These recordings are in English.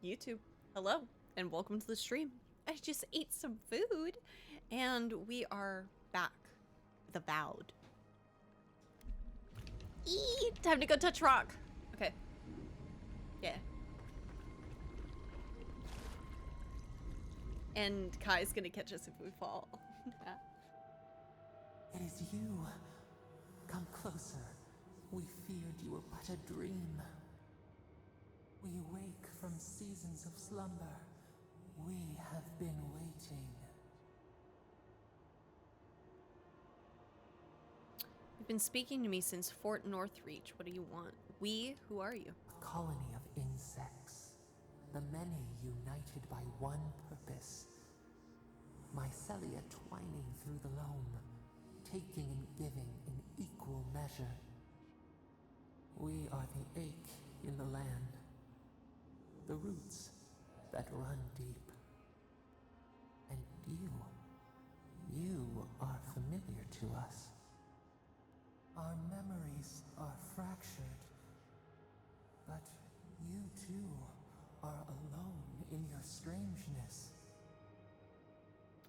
YouTube, hello, and welcome to the stream. I just ate some food, and we are back with Avowed. Time to go touch rock. Okay. Yeah. And Kai's gonna catch us if we fall. It is you. Come closer. We feared you were but a dream. We wake from seasons of slumber. We have been waiting. You've been speaking to me since Fort Northreach. What do you want? Who are you? A colony of insects. The many united by one purpose. Mycelia twining through the loam, taking and giving in equal measure. We are the ache in the land. The roots that run deep. And you are familiar to us. Our memories are fractured, but you too are alone in your strangeness.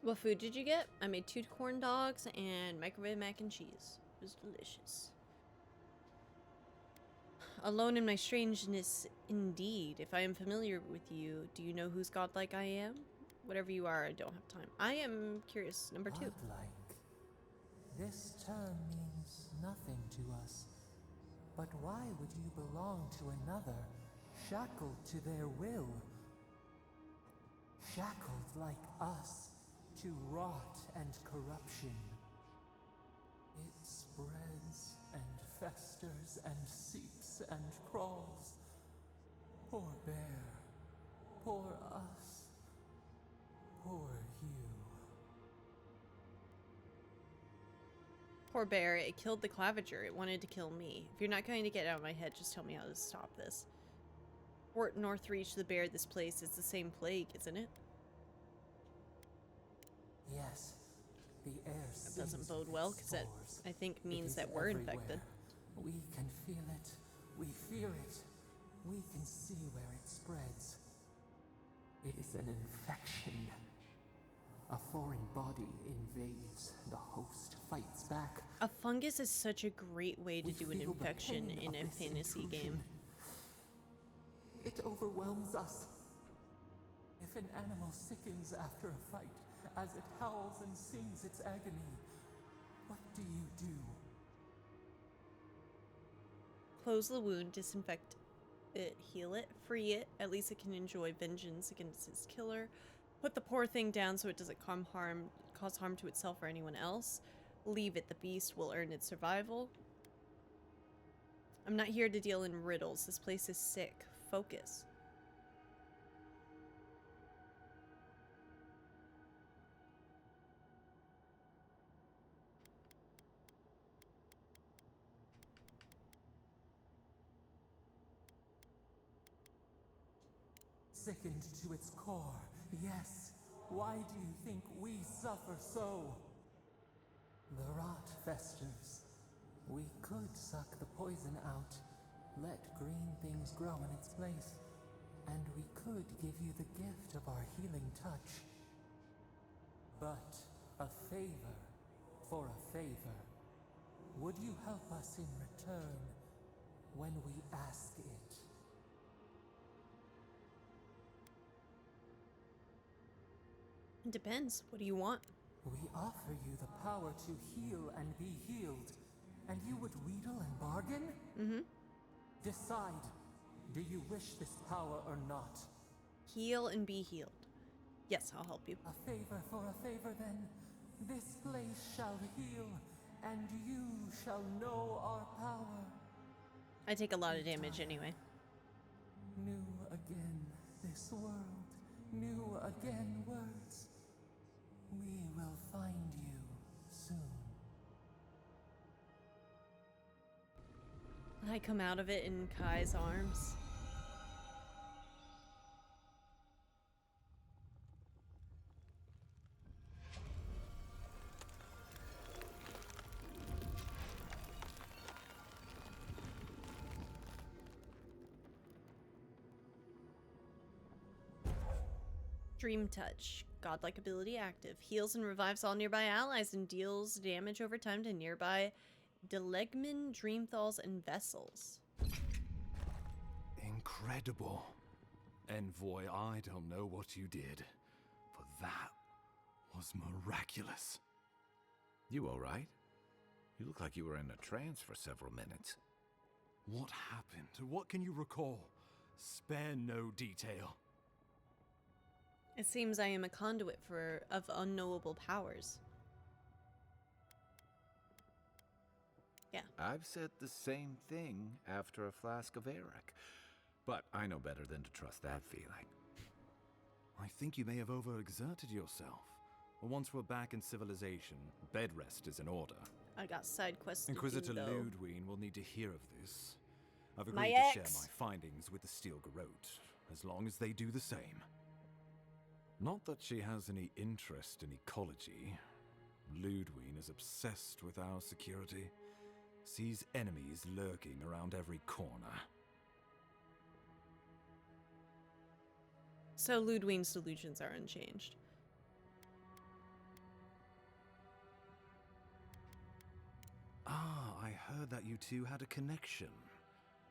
What food did you get? I made 2 corn dogs and microwave mac and cheese. It was delicious. Alone in my strangeness, indeed. If I am familiar with you, do you know whose godlike I am? Whatever you are, I don't have time. I am curious. Number 2. Godlike. This term means nothing to us. But why would you belong to another, shackled to their will? Shackled like us to rot and corruption. It spreads and festers and seeps and crawls. Poor bear. Poor us. Poor you. Poor bear, it killed the claviger. It wanted to kill me. If you're not going to get out of my head, just tell me how to stop this. Fort Northreach, the bear, this place is the same plague, isn't it? Yes, the air That doesn't bode well, because that, I think, means that we're infected. We can feel it. We fear it. We can see where it spreads. It is an infection. A foreign body invades. The host fights back. A fungus is such a great way to do an feel the infection pain in of a this fantasy intrusion. game. It overwhelms us. If an animal sickens after a fight, as it howls and sings its agony, what do you do? Close the wound, disinfect it, heal it, free it. At least it can enjoy vengeance against its killer. Put the poor thing down so it doesn't cause harm to itself or anyone else. Leave it, the beast will earn its survival. I'm not here to deal in riddles. This place is sick. Focus. Sickened to its core, yes. Why do you think we suffer so? The rot festers. We could suck the poison out, let green things grow in its place, and we could give you the gift of our healing touch. But a favor for a favor. Would you help us in return when we ask it? It depends. What do you want? We offer you the power to heal and be healed, and you would wheedle and bargain? Mm-hmm. Decide. Do you wish this power or not? Heal and be healed. Yes, I'll help you. A favor for a favor, then. This place shall heal, and you shall know our power. I take a lot of damage anyway. New again this world, new again words. We will find you soon. I come out of it in Kai's arms. Dream Touch. Godlike ability active. Heals and revives all nearby allies and deals damage over time to nearby Delegman, Dreamthalls, and Vessels. Incredible. Envoy, I don't know what you did, but that was miraculous. You all right? You look like you were in a trance for several minutes. What happened? What can you recall? Spare no detail. It seems I am a conduit of unknowable powers. Yeah. I've said the same thing after a flask of Eric, but I know better than to trust that feeling. I think you may have overexerted yourself. Once we're back in civilization, bed rest is in order. I got side quests to Inquisitor do, though. Ludwine will need to hear of this. I've My agreed to share ex. my findings with the Steel Garrote, as long as they do the same. Not that she has any interest in ecology. Ludwine is obsessed with our security. Sees enemies lurking around every corner. So Ludwine's delusions are unchanged. Ah, I heard that you two had a connection.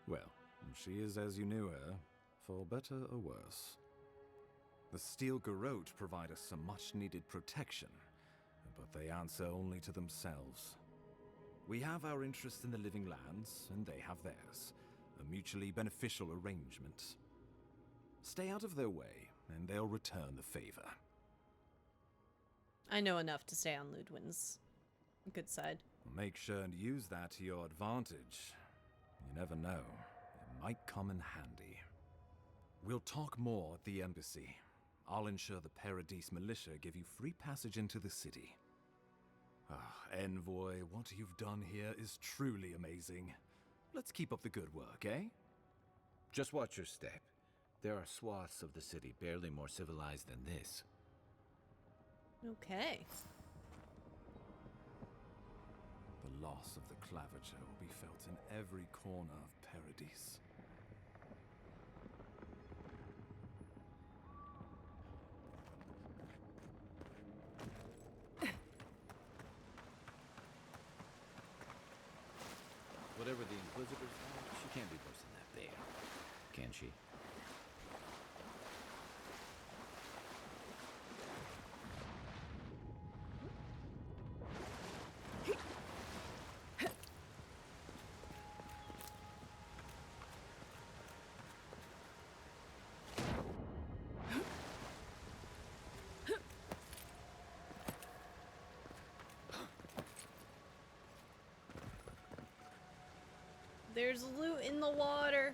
Well, she is as you knew her, for better or worse. The Steel Garrote provide us some much-needed protection, but they answer only to themselves. We have our interest in the living lands, and they have theirs. A mutually beneficial arrangement. Stay out of their way, and they'll return the favor. I know enough to stay on Ludwin's good side. Make sure and use that to your advantage. You never know. It might come in handy. We'll talk more at the embassy. I'll ensure the Paradise militia give you free passage into the city. Ah, Envoy, what you've done here is truly amazing. Let's keep up the good work, eh? Just watch your step. There are swaths of the city barely more civilized than this. Okay. The loss of the Claviger will be felt in every corner of Paradise. Whatever the Inquisitors have, she can't be worse than that there. Can she? There's loot in the water.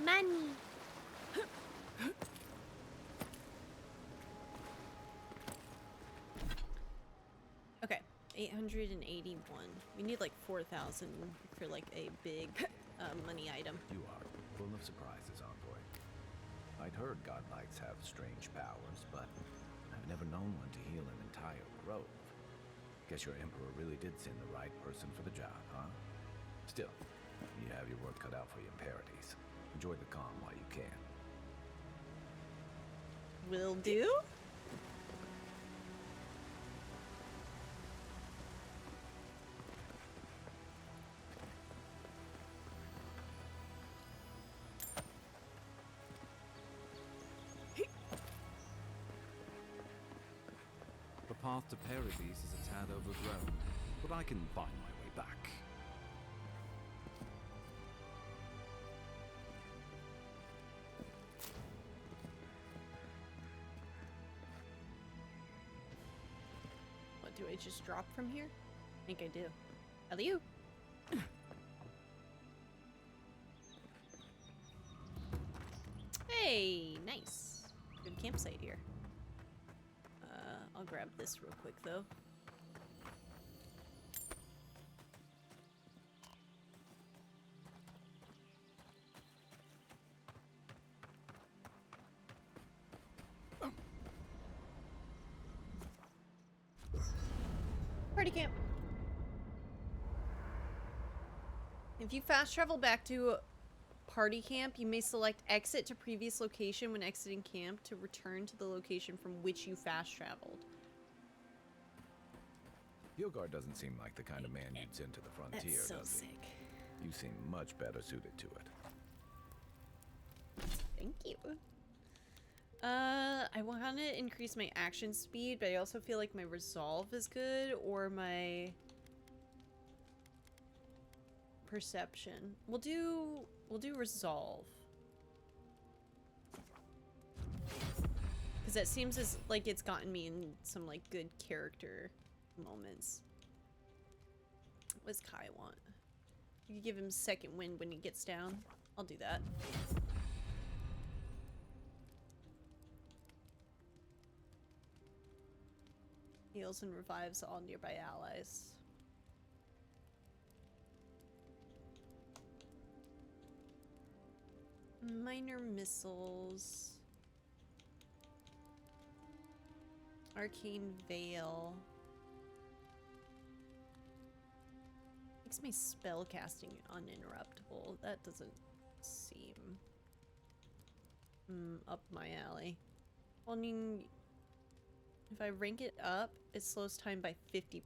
Money. Okay, 881. We need like 4,000 for like a big money item. You are full of surprises, Envoy. I'd heard godlights have strange powers, but I've never known one to heal an entire grove. Guess your Emperor really did send the right person for the job, huh? Still, you have your work cut out for you in Paradise. Enjoy the calm while you can. Will do. The path to Paradise is a tad overgrown, but I can find my way back. What, do I just drop from here? I think I do. Alley-oop. Hey, nice. Good campsite here. I'll grab this real quick though. Party camp. If you fast travel back to party camp, you may select exit to previous location when exiting camp to return to the location from which you fast traveled. Hilgard doesn't seem like the kind of man you'd send to the frontier, That's so does he? sick. You seem much better suited to it. Thank you. I want to increase my action speed, but I also feel like my resolve is good, or my perception. We'll do resolve. Because that seems as like it's gotten me in some like good character moments. What does Kai want? You can give him second wind when he gets down. I'll do that. Heals and revives all nearby allies. Minor missiles. Arcane Veil. Makes my spell casting uninterruptible. That doesn't seem up my alley. Well, I mean, if I rank it up, it slows time by 50%.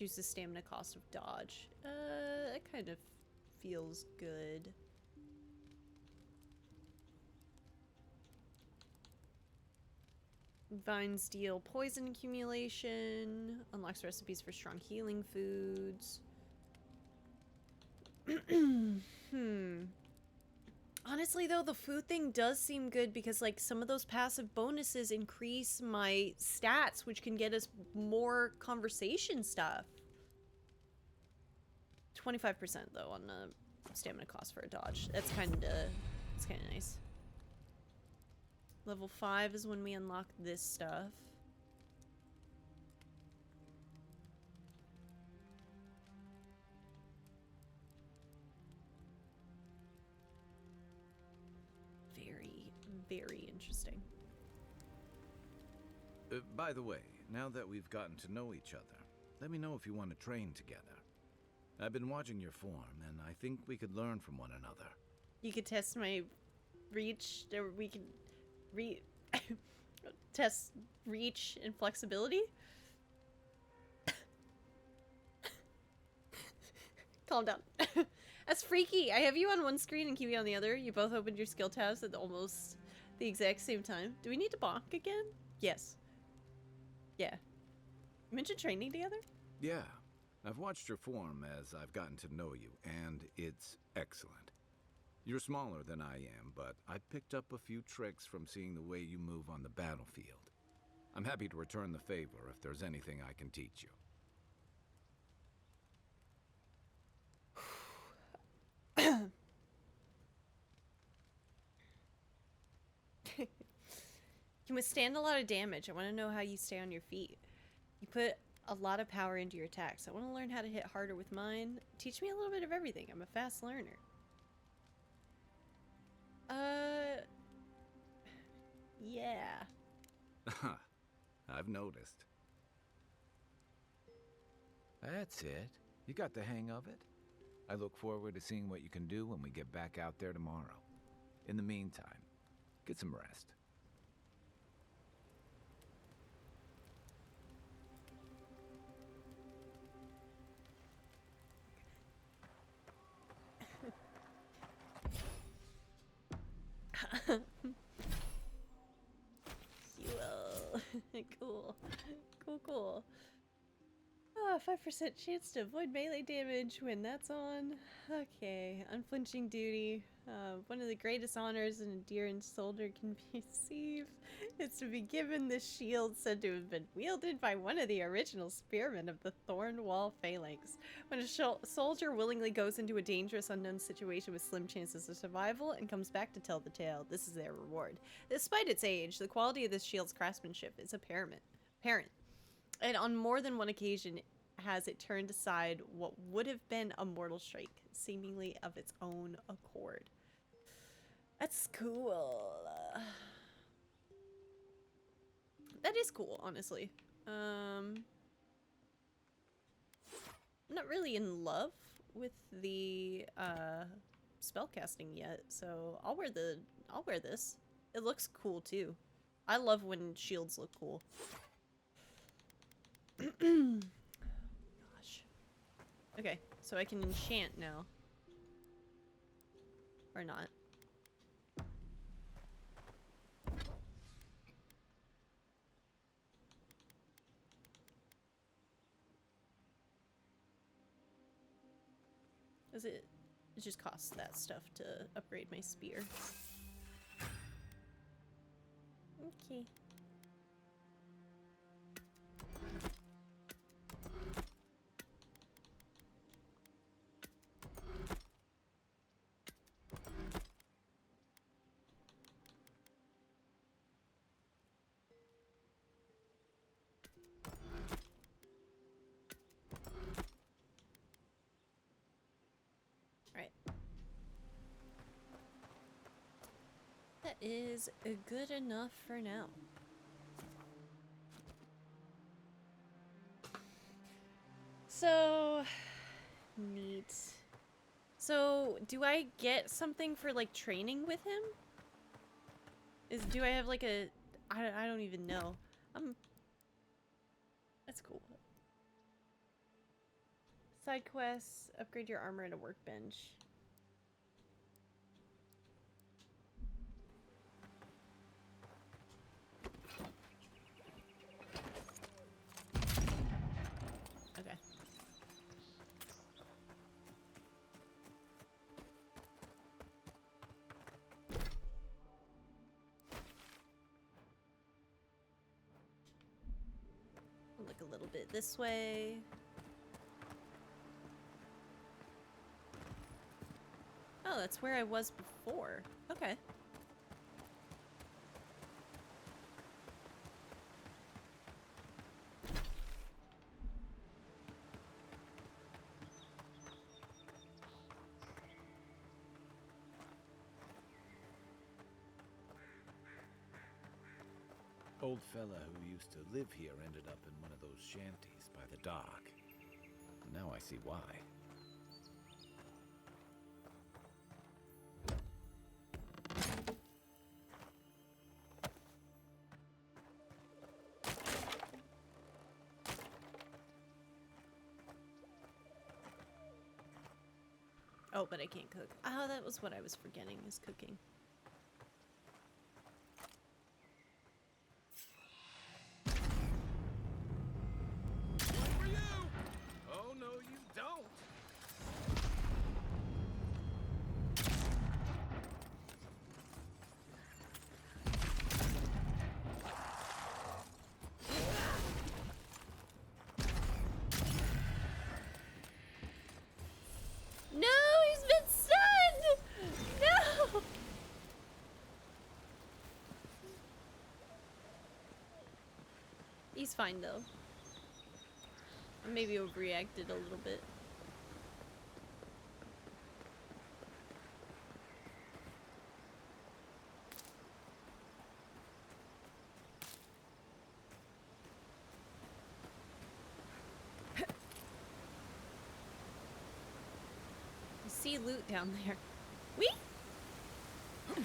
Reduces stamina cost of dodge. That kind of feels good. Vines deal poison accumulation. Unlocks recipes for strong healing foods. Honestly, though, the food thing does seem good because, like, some of those passive bonuses increase my stats, which can get us more conversation stuff. 25% though on the stamina cost for a dodge. That's kind of nice. Level 5 is when we unlock this stuff. Very, very interesting. By the way, now that we've gotten to know each other, let me know if you want to train together. I've been watching your form, and I think we could learn from one another. You could test my reach, or we could test reach and flexibility. Calm down. That's freaky. I have you on one screen and Kiwi on the other. You both opened your skill tabs at almost the exact same time. Do we need to bonk again? Yes. Yeah. You mentioned training together? Yeah. I've watched your form as I've gotten to know you, and it's excellent. You're smaller than I am, but I picked up a few tricks from seeing the way you move on the battlefield. I'm happy to return the favor if there's anything I can teach you. You withstand a lot of damage. I want to know how you stay on your feet. You put a lot of power into your attacks. I want to learn how to hit harder with mine. Teach me a little bit of everything. I'm a fast learner. Yeah. I've noticed. That's it. You got the hang of it. I look forward to seeing what you can do when we get back out there tomorrow. In the meantime, get some rest. You will. Cool. Cool. Ah, 5% chance to avoid melee damage when that's on. Okay, unflinching duty. One of the greatest honors an endearing soldier can receive is to be given this shield said to have been wielded by one of the original spearmen of the Thornwall Phalanx. When a soldier willingly goes into a dangerous unknown situation with slim chances of survival and comes back to tell the tale, this is their reward. Despite its age, the quality of this shield's craftsmanship is apparent. And on more than one occasion has it turned aside what would have been a mortal strike, seemingly of its own accord. That's cool. That is cool, honestly. I'm not really in love with the spellcasting yet, so I'll wear this. It looks cool too. I love when shields look cool. Gosh. Okay, so I can enchant now. Or not. Does it just costs that stuff to upgrade my spear. Okay. That is good enough for now. So neat. So do I get something for like training with him? Do I have like a I don't even know. That's cool. Side quests, upgrade your armor at a workbench. Okay. I'll look a little bit this way. Oh, that's where I was before. Okay. Old fella who used to live here ended up in one of those shanties by the dock. Now I see why. Oh, but I can't cook. Oh, that was what I was forgetting, is cooking. One for you! Oh, no, you don't! No, he's been stunned! No! He's fine though. I maybe overreacted a little bit. I see loot down there. Whee! I get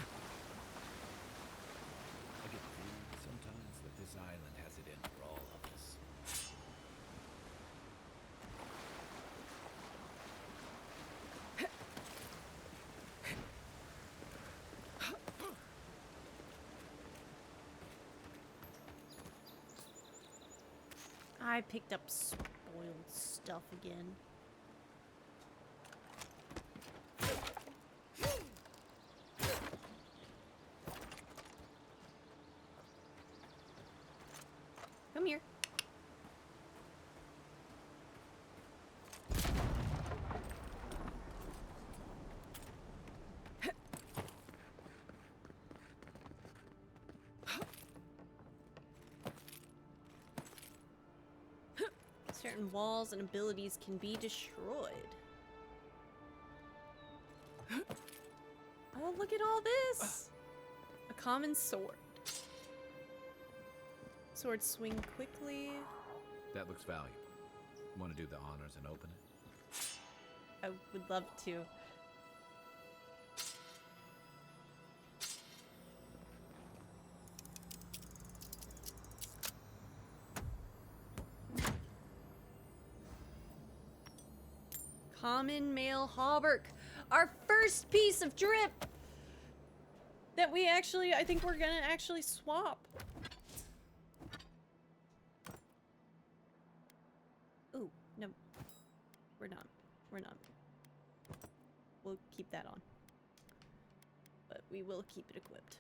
the feeling sometimes that this island has it in for all of us. I picked up spoiled stuff again. Come here. Certain walls and abilities can be destroyed. Oh, look at all this! A common sword. Swords swing quickly. That looks valuable. Want to do the honors and open it? I would love to. Common male hauberk. Our first piece of drip that we actually, I think we're gonna actually swap. Ooh, no. We're not. We're not. We'll keep that on. But we will keep it equipped.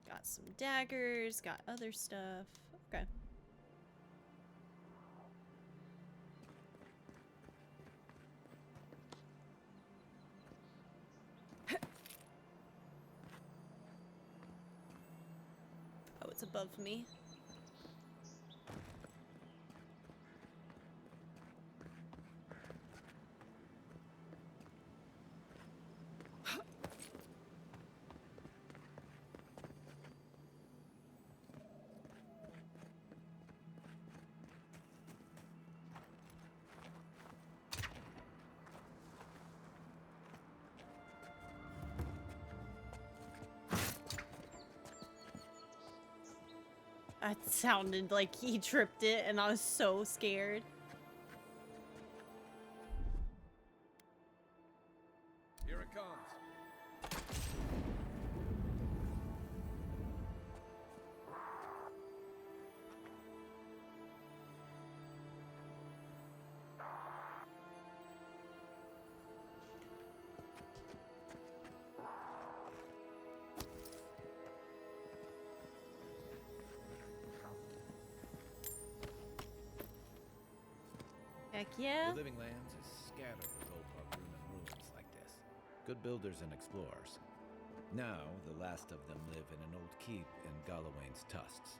Got some daggers, got other stuff. Okay. Oh, it's above me. That sounded like he tripped it, and I was so scared. Here it comes. Heck yeah. The living lands is scattered with old Barroom and ruins like this. Good builders and explorers. Now, the last of them live in an old keep in Gallowayne's tusks.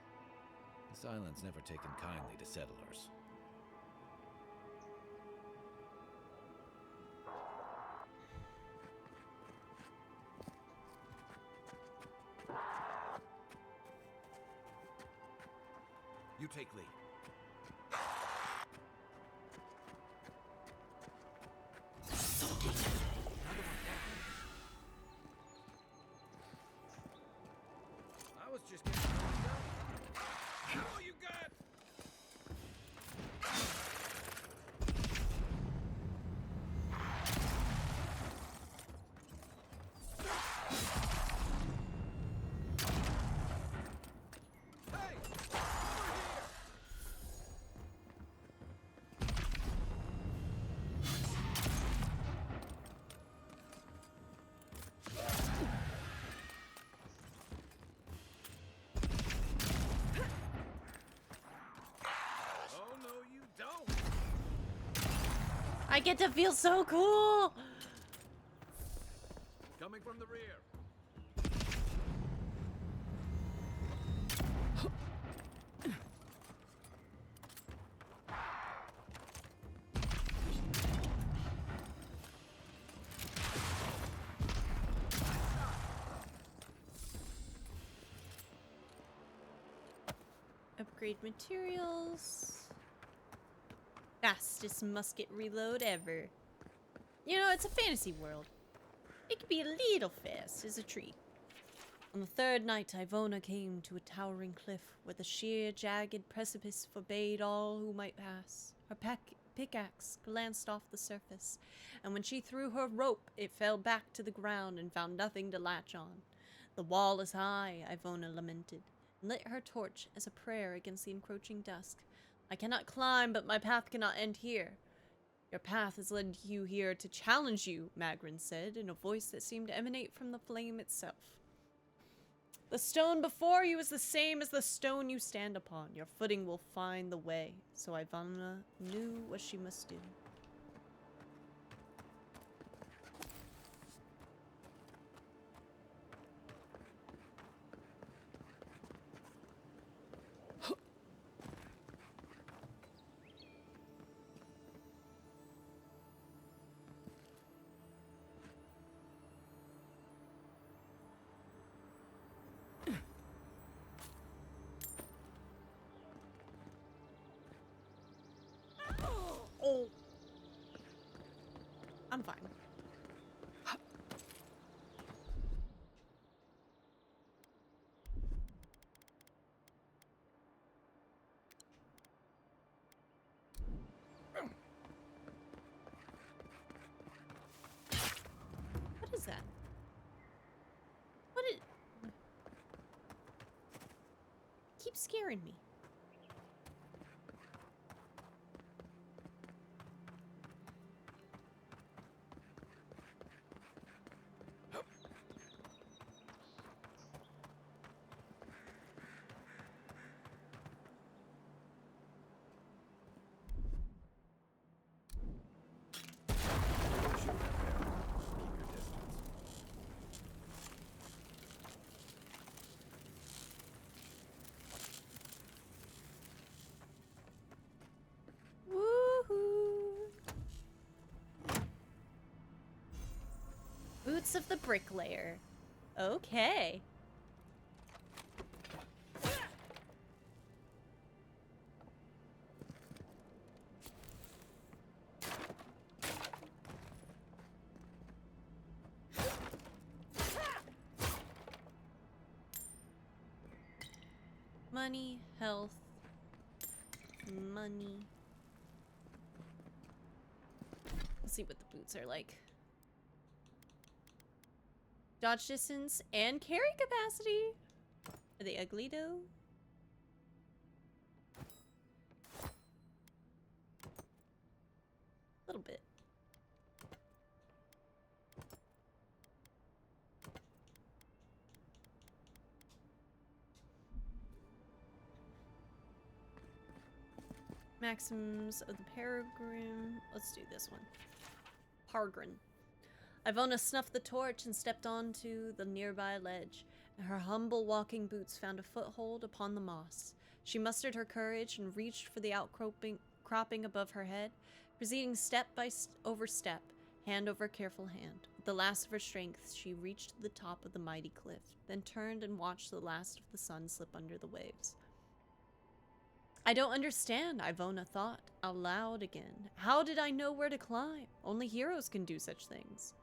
This island's never taken kindly to settlers. You take lead. I was just getting warmed up. All you got! Hey! Over here! Oh, no, you don't! I get to feel so cool. Coming from the rear. Upgrade materials. Fastest musket reload ever. You know, it's a fantasy world. It could be a little fast as a treat. On the third night, Ivona came to a towering cliff where the sheer, jagged precipice forbade all who might pass. Her pickaxe glanced off the surface, and when she threw her rope, it fell back to the ground and found nothing to latch on. The wall is high, Ivona lamented, and lit her torch as a prayer against the encroaching dusk. I cannot climb, but my path cannot end here. Your path has led you here to challenge you, Magrin said, in a voice that seemed to emanate from the flame itself. The stone before you is the same as the stone you stand upon. Your footing will find the way. So Ivana knew what she must do. scaring me. Don't shoot that there. Keep your distance. Woohoo! Boots of the Bricklayer. Okay. Money, health, money. Let's see what the boots are like. Dodge distance and carry capacity. Are they ugly though? A little bit. Maxims of the Peregrine. Let's do this one. Pargrin. Ivona snuffed the torch and stepped onto the nearby ledge. Her humble walking boots found a foothold upon the moss. She mustered her courage and reached for the outcropping above her head, proceeding step by over step, hand over careful hand. With the last of her strength, she reached the top of the mighty cliff, then turned and watched the last of the sun slip under the waves. I don't understand, Ivona thought, aloud again. How did I know where to climb? Only heroes can do such things.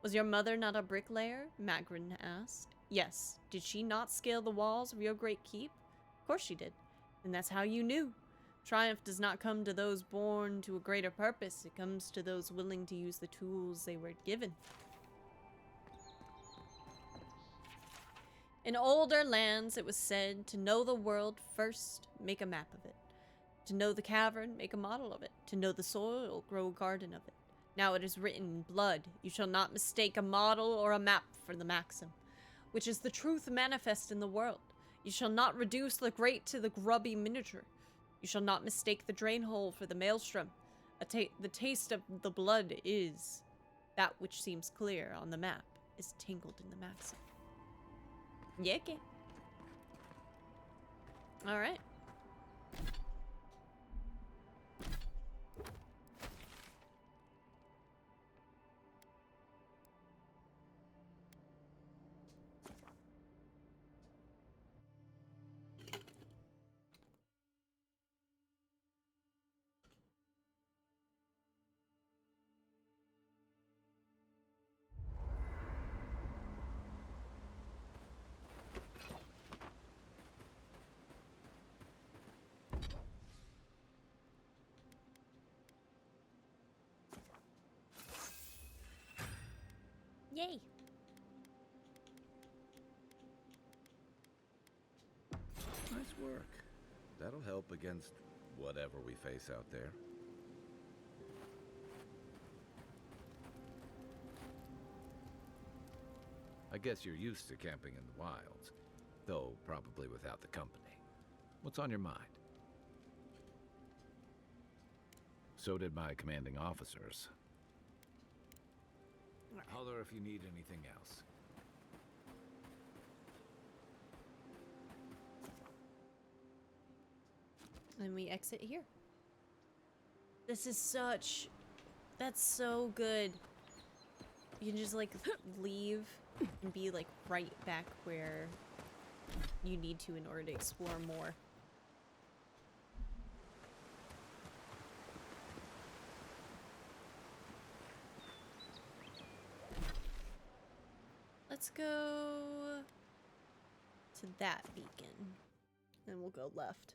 Was your mother not a bricklayer? Magrin asked. Yes. Did she not scale the walls of your great keep? Of course she did. And that's how you knew. Triumph does not come to those born to a greater purpose. It comes to those willing to use the tools they were given. In older lands, it was said, to know the world first, make a map of it. To know the cavern, make a model of it. To know the soil, grow a garden of it. Now it is written in blood, you shall not mistake a model or a map for the maxim, which is the truth manifest in the world. You shall not reduce the great to the grubby miniature. You shall not mistake the drain hole for the maelstrom. The taste of the blood is that which seems clear on the map is tingled in the maxim. Yeah, okay. All right. Yay. Nice work. That'll help against whatever we face out there. I guess you're used to camping in the wilds, though probably without the company. What's on your mind? So did my commanding officers. Holler if you need anything else. And we exit here. This is such... That's so good. You can just, like, leave and be, like, right back where you need to in order to explore more. Let's go to that beacon. And we'll go left.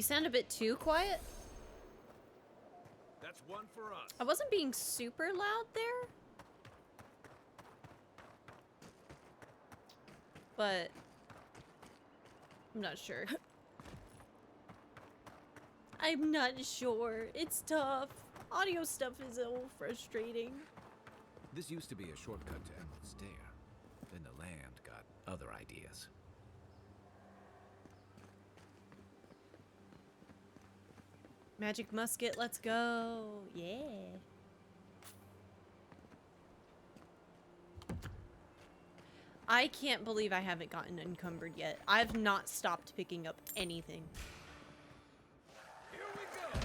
sound a bit too quiet. That's one for us. I wasn't being super loud there. But I'm not sure. I'm not sure. It's tough. Audio stuff is so frustrating. This used to be a shortcut to Emerald Stair. Then the land got other ideas. Magic musket, let's go. Yeah. I can't believe I haven't gotten encumbered yet. I've not stopped picking up anything. Here we go.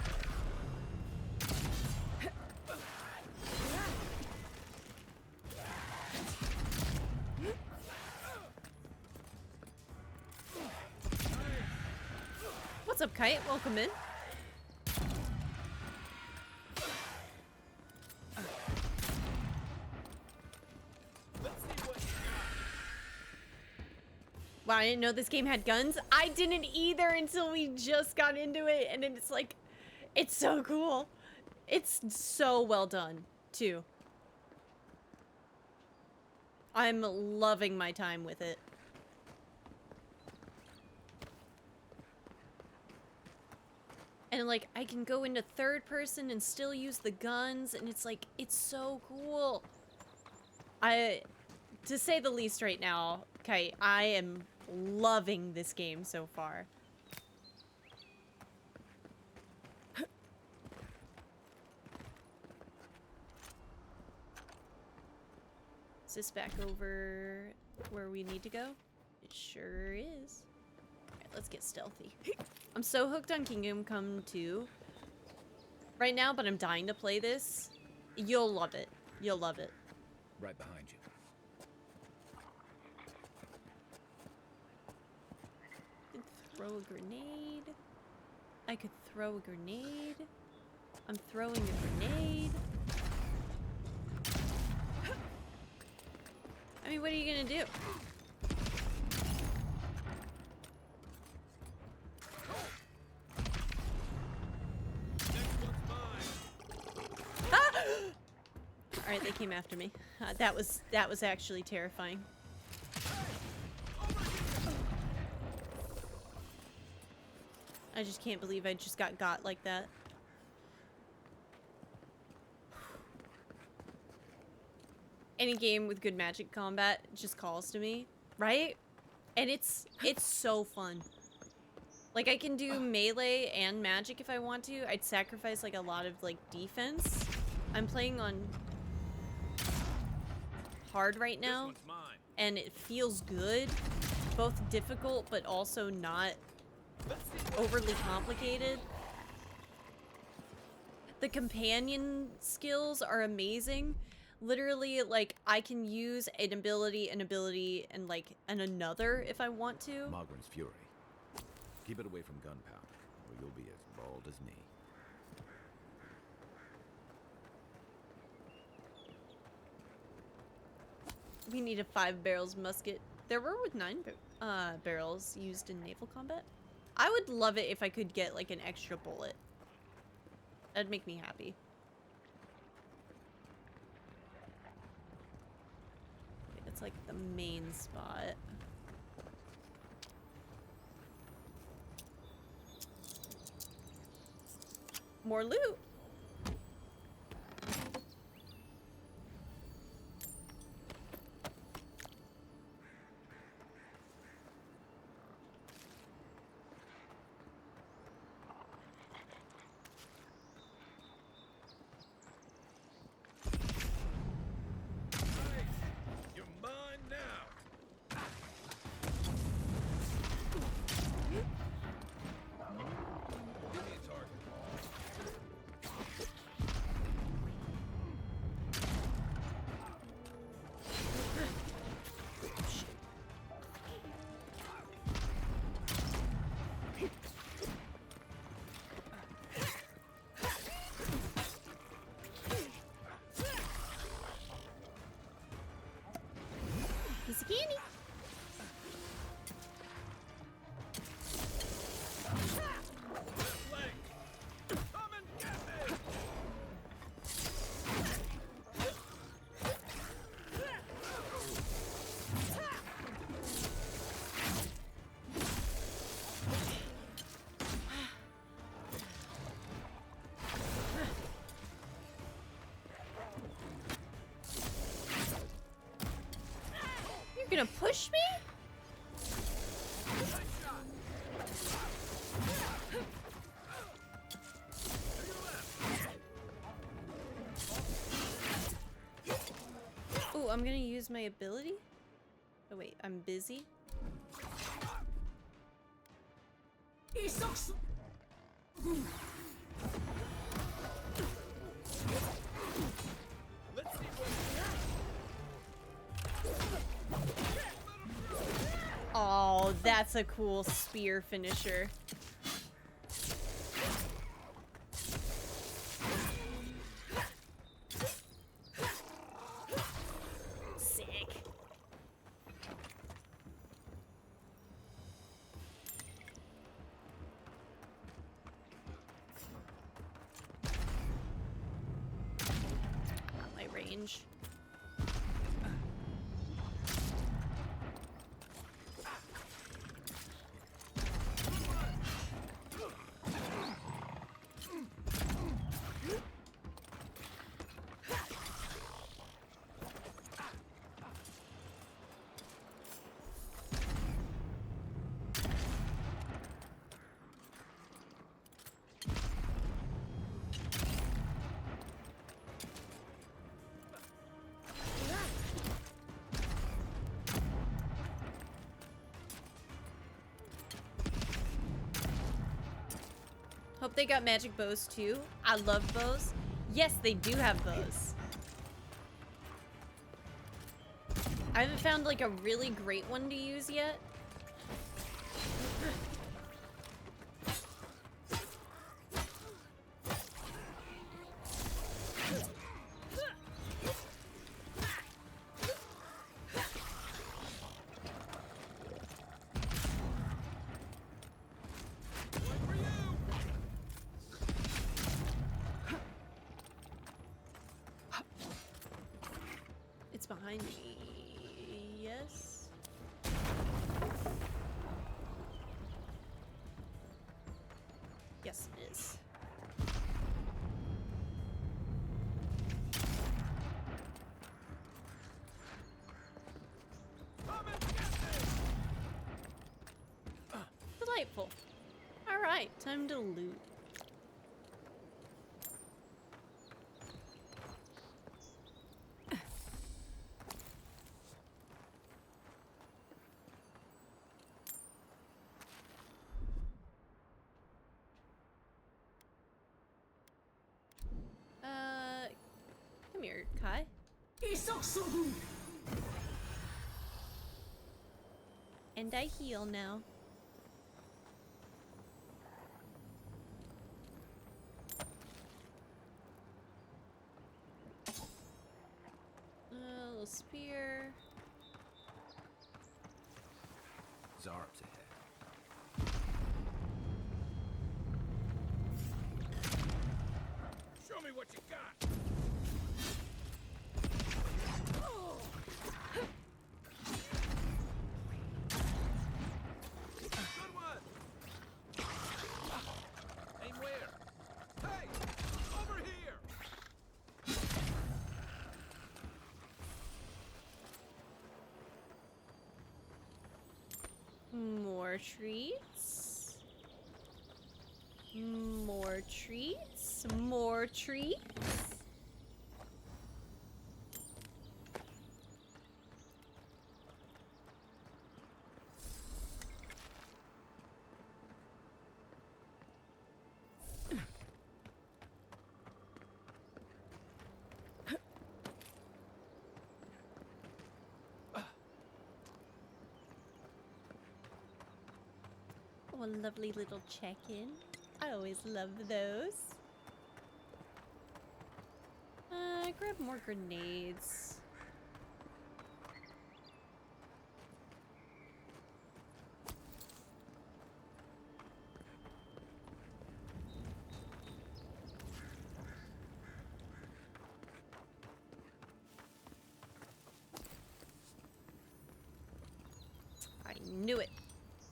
What's up, Kite? Welcome in. Let's see what you Wow, I didn't know this game had guns. I didn't either until we just got into it, and then it's like, it's so cool. It's so well done, too. I'm loving my time with it. And like, I can go into third person and still use the guns, and it's like, it's so cool. To say the least right now, Kite, I am loving this game so far. Is this back over where we need to go? It sure is. Alright, let's get stealthy. I'm so hooked on Kingdom Come 2 right now, but I'm dying to play this. You'll love it. You'll love it. Right behind you. Throw a grenade. I could throw a grenade. I'm throwing a grenade. I mean, what are you gonna do? next one's mine. Ah! All right, they came after me. That was actually terrifying. I just can't believe I just got like that. Any game with good magic combat just calls to me, right? And it's so fun. Like, I can do melee and magic if I want to. I'd sacrifice like a lot of like defense. I'm playing on hard right This now, one's mine. and it feels good. Both difficult, but also not Let's see what overly complicated. The companion skills are amazing. Literally, like, I can use an ability, and like another if I want to. Mogren's Fury. Keep it away from gunpowder, or you'll be as bald as me. We need a 5 barrels musket. There were with 9 barrels used in naval combat. I would love it if I could get like an extra bullet. That'd make me happy. Okay, that's like the main spot. More loot. you're mine now. Give me a target. gonna push me? Oh, I'm gonna use my ability? Oh wait, I'm busy? Let's see what. Oh, that's a cool spear finisher. Sick. Not my range. Hope they got magic bows too. I love bows. Yes, they do have bows. I haven't found like a really great one to use yet. It's behind me. Yes. Yes, it is. Delightful. All right, time to loot. Come here, Kai. And I heal now. Little spear. Zarb's ahead. Show me what you got. Good one. Aim where? Hey, over here. More treats. More treats. More treats. Oh, a lovely little check-in. I always love those. Grab more grenades. I knew it.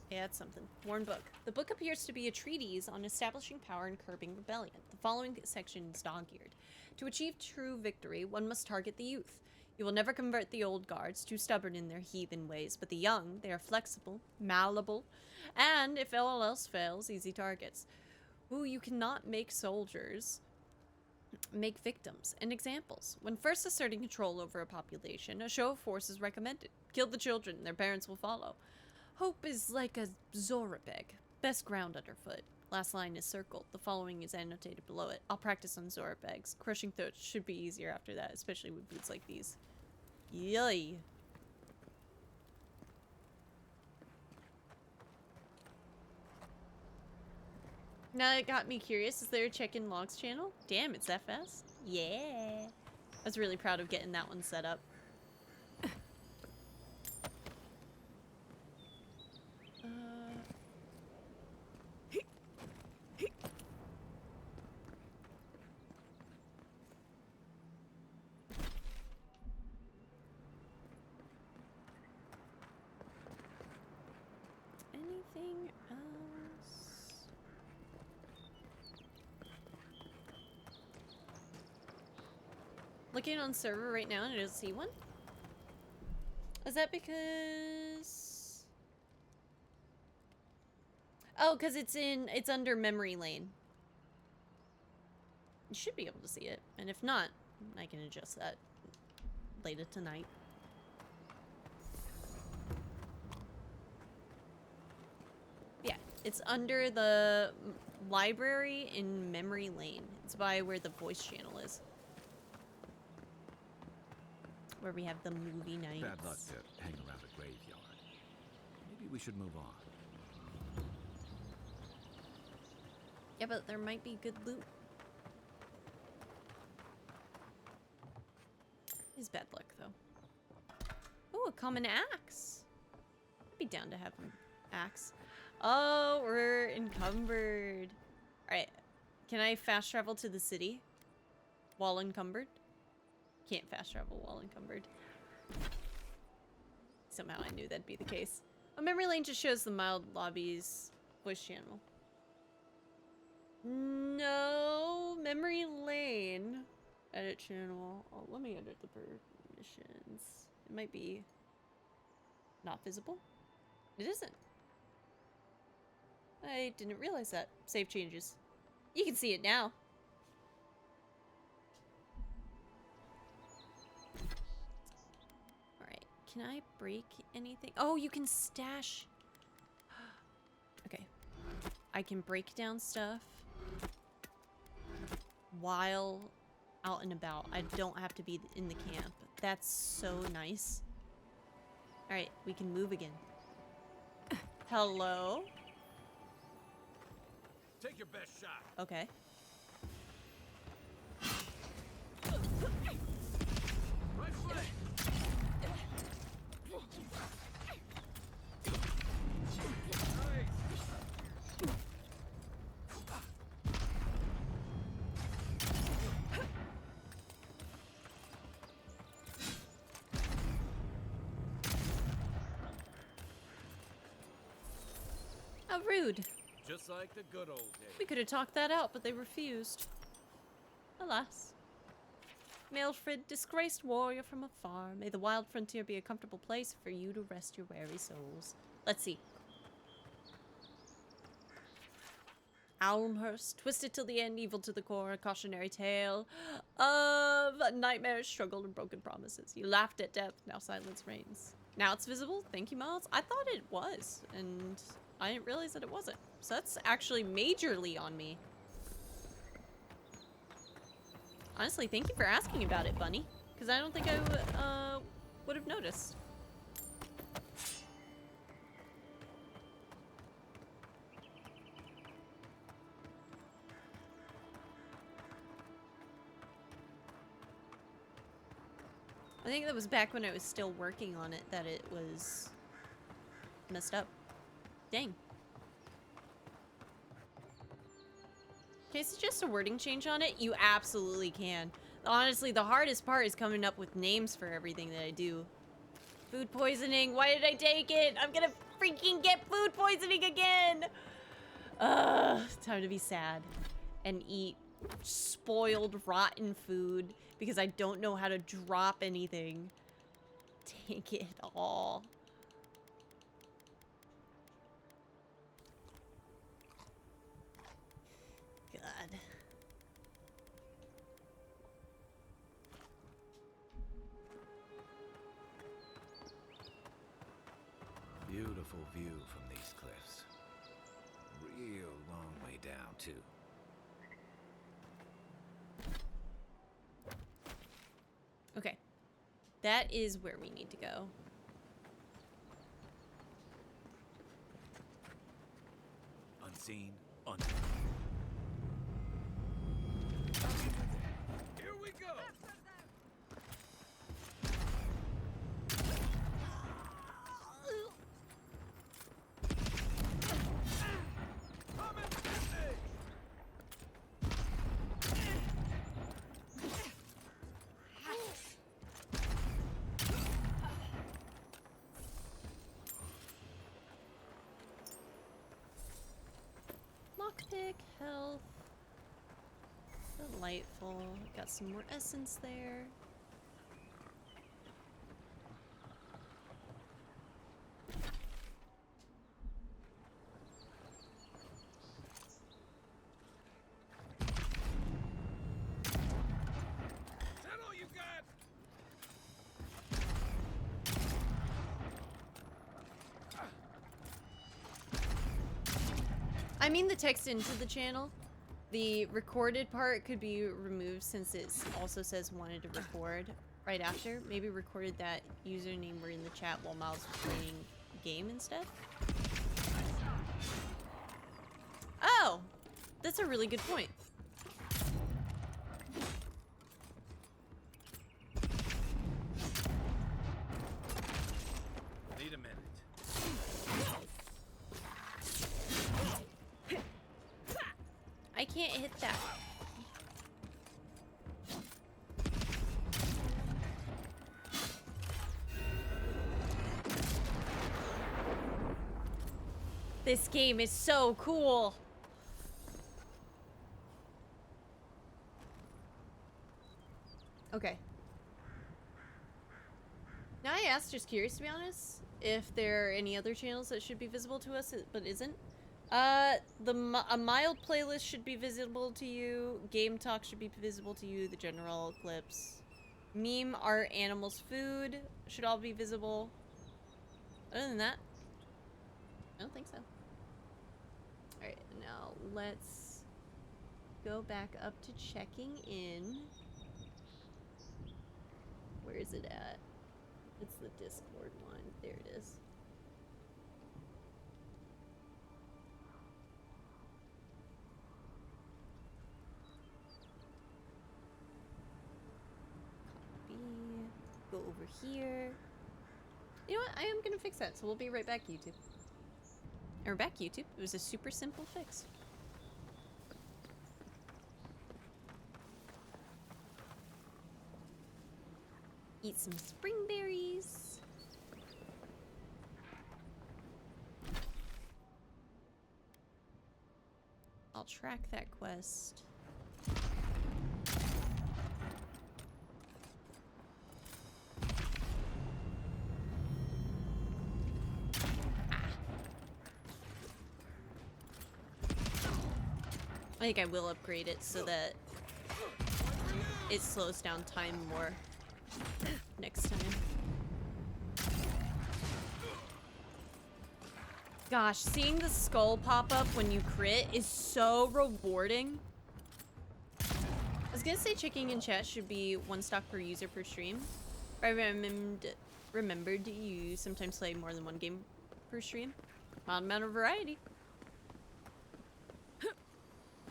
Yeah, it's something. Worn book. The book appears to be a treatise on establishing power and curbing rebellion. The following section is dog-eared. To achieve true victory, one must target the youth. You will never convert the old guards, too stubborn in their heathen ways, but the young, they are flexible, malleable, and, if all else fails, easy targets. Who you cannot make soldiers, make victims and examples. When first asserting control over a population, a show of force is recommended. Kill the children, their parents will follow. Hope is like a Zorabeg, best ground underfoot. Last line is circled. The following is annotated below it. I'll practice on Zorabegs. Crushing throats should be easier after that, especially with boots like these. Yay. Now it got me curious. Is there a check-in logs channel? Damn, it's that fast? Yeah. I was really proud of getting that one set up. Anything else? Looking on server right now and I don't see one. Is that because... Oh, because it's under memory lane. You should be able to see it. And if not, I can adjust that later tonight. Yeah, it's under the library in memory lane. It's by where the voice channel is. Where we have the movie nights. Bad luck to hang around a graveyard. Maybe we should move on. Yeah, but there might be good loot. Is bad luck, though. Oh, a common axe. I'd be down to have an axe. Oh, we're encumbered. Alright. Can I fast travel to the city? While encumbered? Can't fast travel while encumbered. Somehow I knew that'd be the case. Oh, memory lane just shows the mild lobby's voice channel. No, memory lane. Edit channel. Oh, let me edit the permissions. It might be not visible. It isn't. I didn't realize that. Save changes. You can see it now. Alright, can I break anything? Oh, you can stash. Okay. I can break down stuff while out and about. I don't have to be in the camp. That's so nice. Alright, we can move again. Hello? Take your best shot. Okay. Right flank. How rude. Just like the good old days. We could have talked that out, but they refused. Alas. Maelfred, disgraced warrior from afar, may the wild frontier be a comfortable place for you to rest your weary souls. Let's see. Almhurst, twisted till the end, evil to the core, a cautionary tale of nightmares, struggle, and broken promises. You laughed at death, now silence reigns. Now it's visible? Thank you, Miles. I thought it was, and I didn't realize that it wasn't. So that's actually majorly on me. Honestly, thank you for asking about it, Bunny. Because I don't think I would have noticed. I think that was back when I was still working on it that it was messed up. Dang. Can I suggest a wording change on it? You absolutely can. Honestly, the hardest part is coming up with names for everything that I do. Food poisoning. Why did I take it? I'm gonna freaking get food poisoning again. Time to be sad and eat spoiled, rotten food because I don't know how to drop anything. Take it all. God. Beautiful view from these cliffs. Real long way down, too. Okay. That is where we need to go. Unseen, Here we go. Come and get me. Lockpick, health. Delightful. Got some more essence there. Is that all you got? I mean the text into the channel. The recorded part could be removed since it also says wanted to record right after. Maybe recorded that username were in the chat while Miles was playing game instead. Oh! That's a really good point. Need a minute. I can't hit that. This game is so cool. Okay. Now I asked, just curious to be honest, if there are any other channels that should be visible to us but isn't. A mild playlist should be visible to you. Game talk should be visible to you. The general clips. Meme, art, animals, food should all be visible. Other than that, I don't think so. Alright, now let's go back up to checking in. Where is it at? It's the Discord one. There it is. Go over here. You know what? I am gonna fix that, so we'll be right back, YouTube. Or back, YouTube. It was a super simple fix. Eat some spring berries. I'll track that quest. I think I will upgrade it so that it slows down time more next time. Gosh, seeing the skull pop up when you crit is so rewarding. I was gonna say checking in chat should be 1 stock per user per stream. I remembered you sometimes play more than 1 game per stream. Mild amount of variety.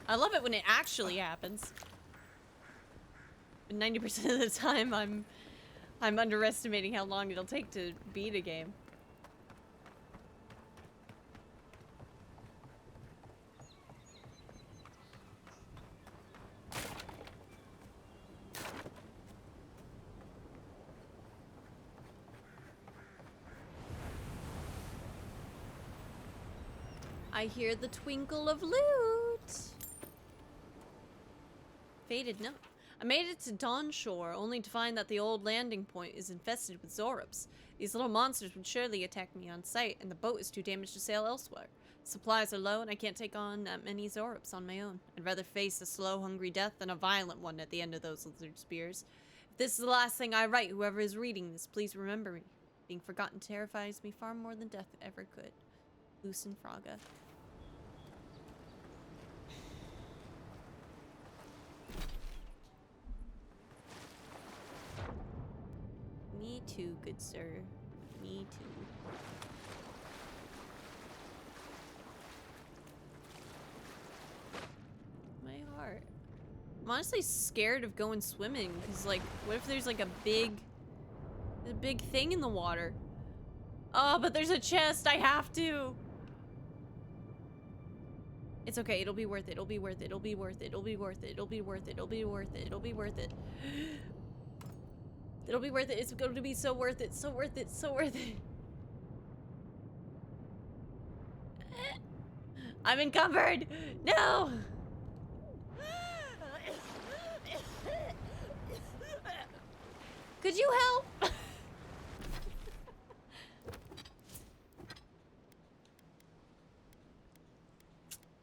I love it when it actually happens. But 90% of the time, I'm underestimating how long it'll take to beat a game. I hear the twinkle of loot. fated? No. I made it to Dawn Shore, only to find that the old landing point is infested with Zorops. These little monsters would surely attack me on sight, and the boat is too damaged to sail elsewhere. Supplies are low, and I can't take on that many Zorops on my own. I'd rather face a slow, hungry death than a violent one at the end of those lizard spears. If this is the last thing I write, whoever is reading this, please remember me. Being forgotten terrifies me far more than death ever could. Lucen Fraga. Me too, good sir. Me too. My heart. I'm honestly scared of going swimming, because, like, what if there's, like, a big thing in the water? Oh, but there's a chest! I have to! It's okay, it'll be worth it, it'll be worth it, it'll be worth it, it'll be worth it, it'll be worth it, it'll be worth it, it'll be worth it. It'll be worth it, it's going to be so worth it, so worth it, so worth it. I'm encumbered! No! Could you help?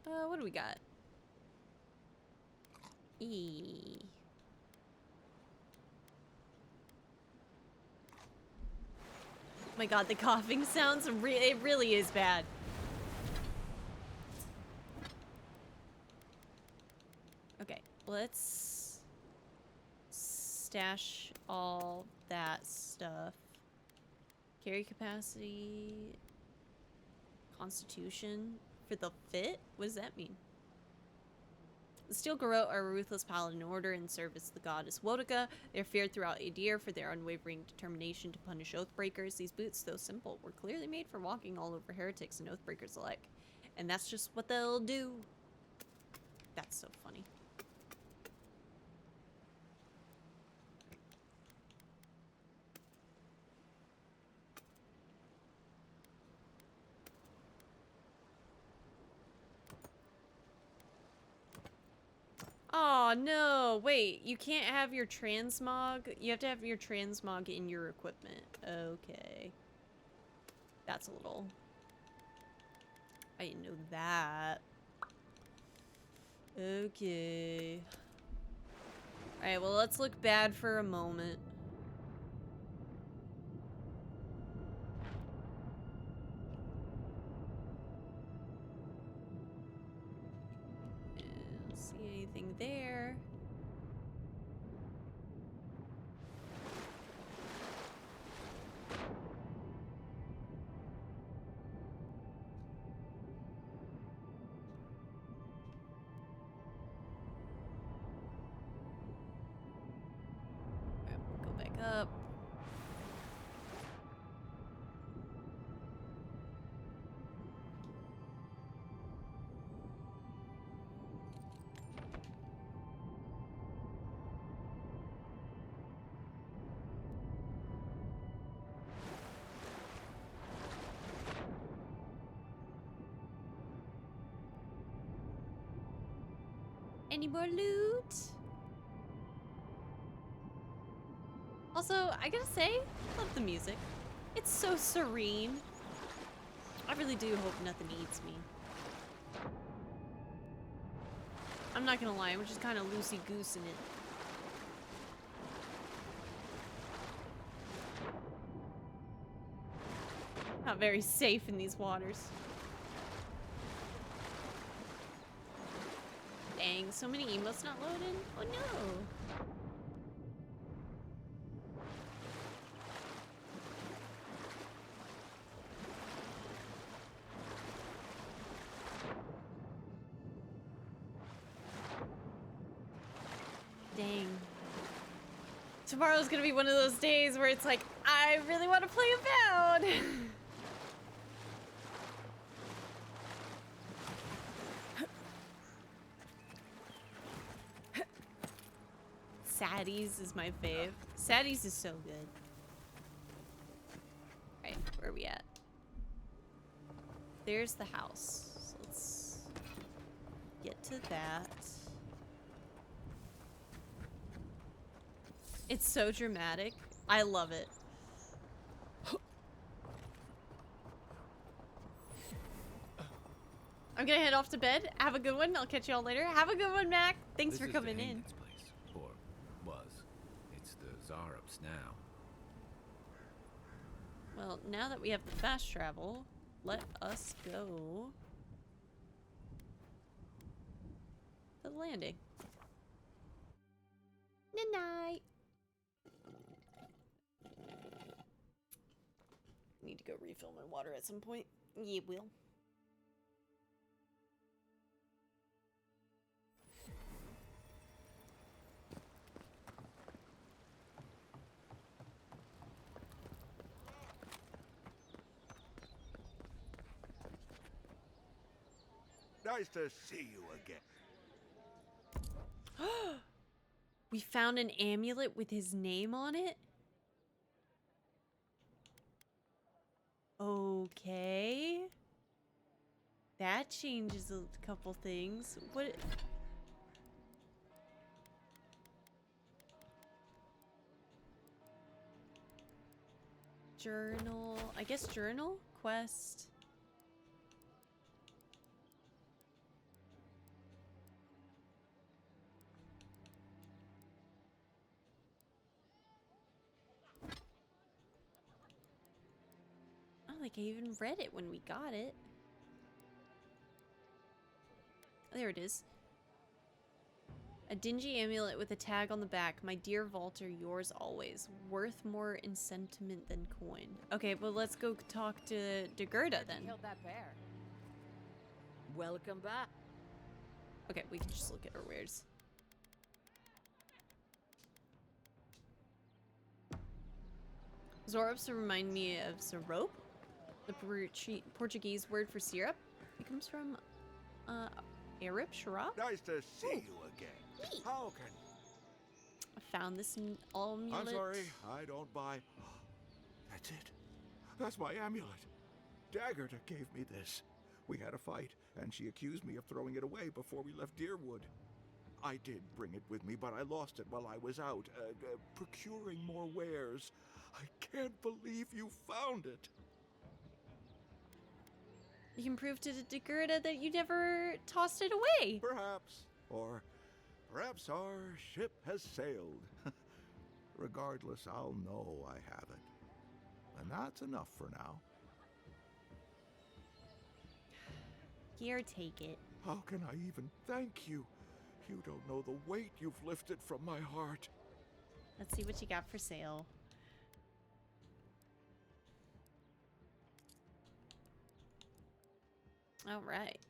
What do we got? Oh my god, the coughing sounds, it really is bad. Okay, let's stash all that stuff. Carry capacity, constitution for the fit? What does that mean? The Steel Garrote are a ruthless paladin order in service to the goddess Wotica. They are feared throughout Adir for their unwavering determination to punish Oathbreakers. These boots, though simple, were clearly made for walking all over heretics and Oathbreakers alike. And that's just what they'll do. That's so funny. Oh no, wait, you can't have your transmog? You have to have your transmog in your equipment. Okay. That's a little... I didn't know that. Okay. Alright, well, let's look bad for a moment. Anything there? Alright, we'll go back up. Any more loot? Also, I gotta say, I love the music. It's so serene. I really do hope nothing eats me. I'm not gonna lie, I'm just kind of loosey-goosing it. Not very safe in these waters. Dang, so many emotes not loaded? Oh no! Dang. Tomorrow's gonna be one of those days where it's like, I really want to play Avowed! Saddies is my fave. Saddies is so good. Alright, where are we at? There's the house. So let's get to that. It's so dramatic. I love it. I'm gonna head off to bed. Have a good one. I'll catch you all later. Have a good one, Mac. Thanks for coming in. This place, or was. It's the Zarups now. Well, now that we have the fast travel, let us go to the landing. Night-night. Need to go refill my water at some point. Yeah, will. Nice to see you again. We found an amulet with his name on it? Okay. That changes a couple things. What? Journal. I guess journal? Quest. I don't think I even read it when we got it. There it is. A dingy amulet with a tag on the back. My dear Walter, yours always. Worth more in sentiment than coin. Okay, well let's go talk to Gerda then. Killed that bear. Welcome back. Okay, we can just look at her wares. Zorups remind me of syrup, the Portuguese word for syrup. It comes from Arab sharab. Nice to see you again. How can... I found this amulet. I'm sorry, I don't buy... That's it. That's my amulet. Daggerta gave me this. We had a fight, and she accused me of throwing it away before we left Deerwood. I did bring it with me, but I lost it while I was out, procuring more wares. I can't believe you found it. You can prove to the Gerda that you never tossed it away. Perhaps. Or perhaps our ship has sailed. Regardless, I'll know I have it. And that's enough for now. Here, take it. How can I even thank you? You don't know the weight you've lifted from my heart. Let's see what you got for sale. All right.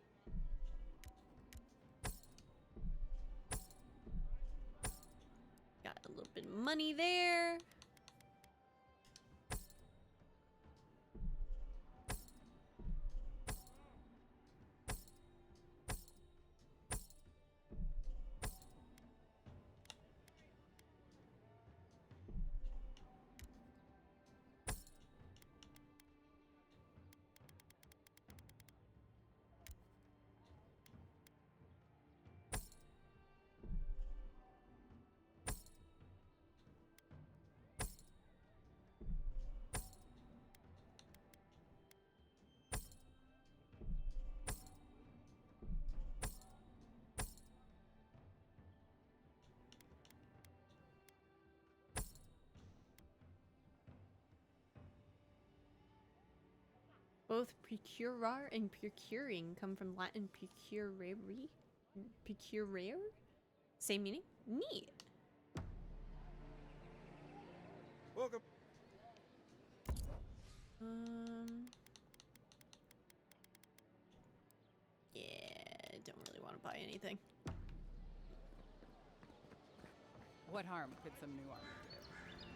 Got a little bit of money there. Both procurar and procuring come from Latin procurare. Procurare? Same meaning? Neat. Welcome. Yeah, don't really want to buy anything. What harm could some new armor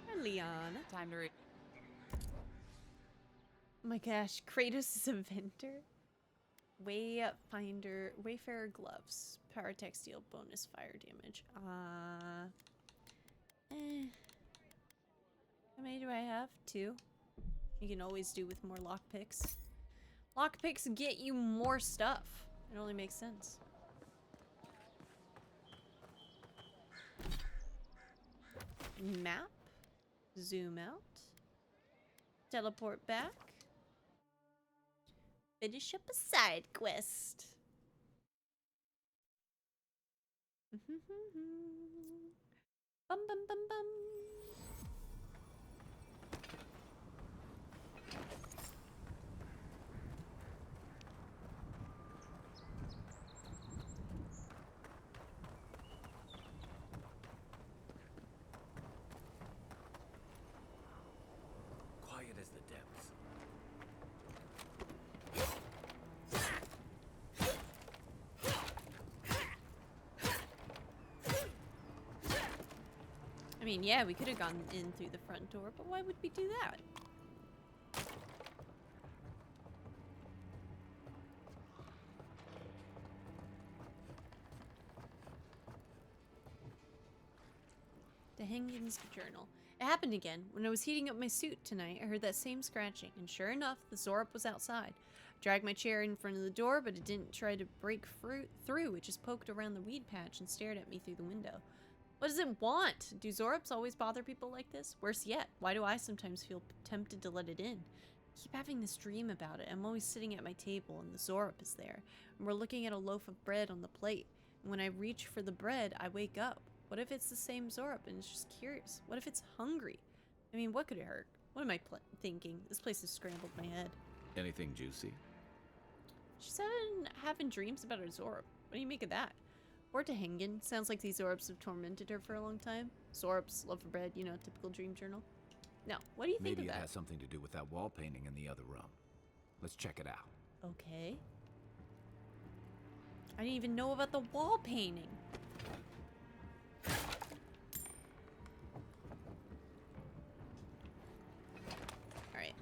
Hi, Liana. do? Time to read. Oh my gosh, Kratos is a vendor. Wayfarer gloves. Power textile, bonus fire damage. How many do I have? 2. You can always do with more lockpicks. Lockpicks get you more stuff. It only makes sense. Map. Zoom out. Teleport back. Finish up a side quest. Bum bum bum bum. Quiet as the depths. I mean, yeah, we could have gone in through the front door, but why would we do that? The Hengen's journal. It happened again. When I was heating up my suit tonight, I heard that same scratching, and sure enough, the Zorup was outside. I dragged my chair in front of the door, but it didn't try to break through. It just poked around the weed patch and stared at me through the window. What does it want? Do Zorups always bother people like this? Worse yet, why do I sometimes feel tempted to let it in? I keep having this dream about it. I'm always sitting at my table, and the Zorup is there, and we're looking at a loaf of bread on the plate. And when I reach for the bread, I wake up. What if it's the same Zorup and it's just curious? What if it's hungry? I mean, what could it hurt? What am I thinking? This place has scrambled my head. Anything juicy? She's having dreams about her Zorup. What do you make of that? Or to Hengen. Sounds like these Zorups have tormented her for a long time. Zorups, love for bread, you know, typical dream journal. No, what do you think Maybe of it that? has something to do with that wall painting in the other room. Let's check it out. Okay. I didn't even know about the wall painting. Alright.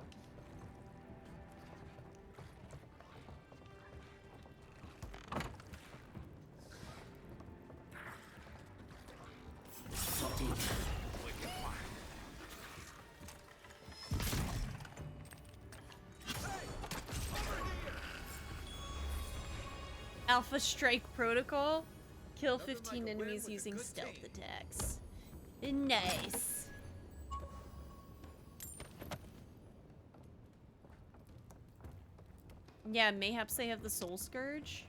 Alpha Strike Protocol. Kill 15 enemies using stealth attacks. Nice. Yeah, mayhaps they have the Soul Scourge.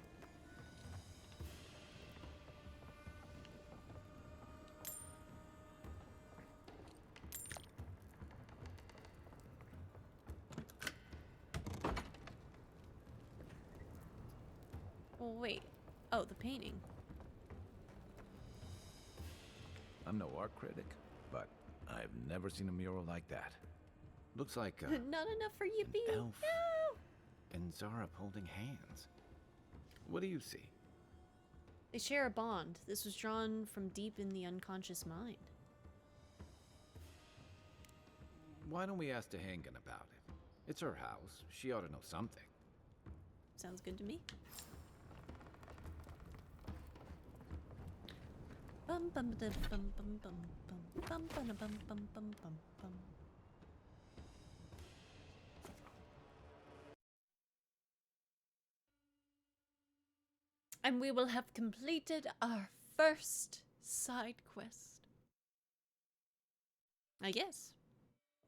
Well, wait. Oh, the painting. I'm no art critic, but I've never seen a mural like that. Looks like Not enough for you, B. elf. No! And Zara holding hands. What do you see? They share a bond. This was drawn from deep in the unconscious mind. Why don't we ask Tehangan about it? It's her house. She ought to know something. Sounds good to me. Bum bum da bum bum bum bum bum bum bum bum bum bum bum. And we will have completed our first side quest. I guess.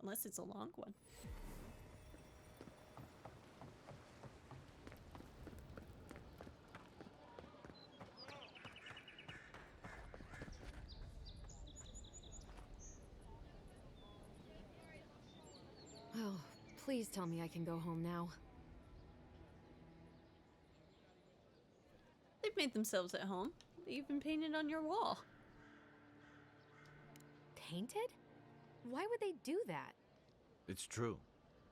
Unless it's a long one. Oh, please tell me I can go home now. They've made themselves at home. They even painted on your wall. Tainted? Why would they do that? It's true.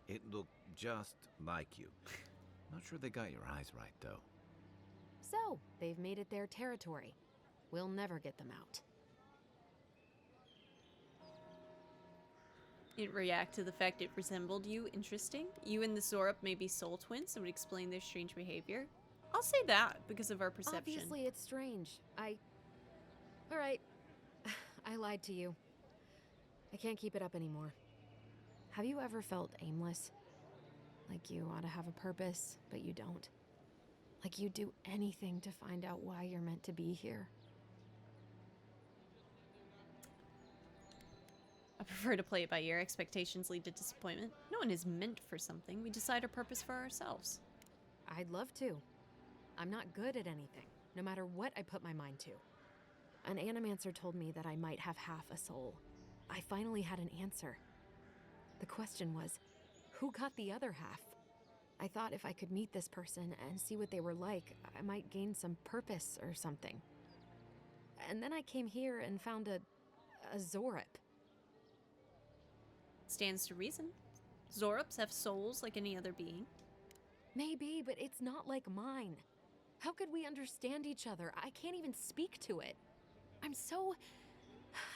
It looked just like you. Not sure they got your eyes right, though. So, they've made it their territory. We'll never get them out. It react to the fact it resembled you. Interesting. You and the Zorup may be soul twins, so it would explain their strange behavior. I'll say that because of our perception. Obviously, it's strange. Alright. I lied to you. I can't keep it up anymore. Have you ever felt aimless? Like you ought to have a purpose, but you don't? Like you'd do anything to find out why you're meant to be here? prefer to play it by ear. Expectations lead to disappointment. No one is meant for something. We decide our purpose for ourselves. I'd love to. I'm not good at anything, no matter what I put my mind to. An animancer told me that I might have half a soul. I finally had an answer. The question was, who got the other half? I thought if I could meet this person and see what they were like, I might gain some purpose or something. And then I came here and found a Zorup. Stands to reason. Zorups have souls like any other being. Maybe, but it's not like mine. How could we understand each other? I can't even speak to it. I'm so...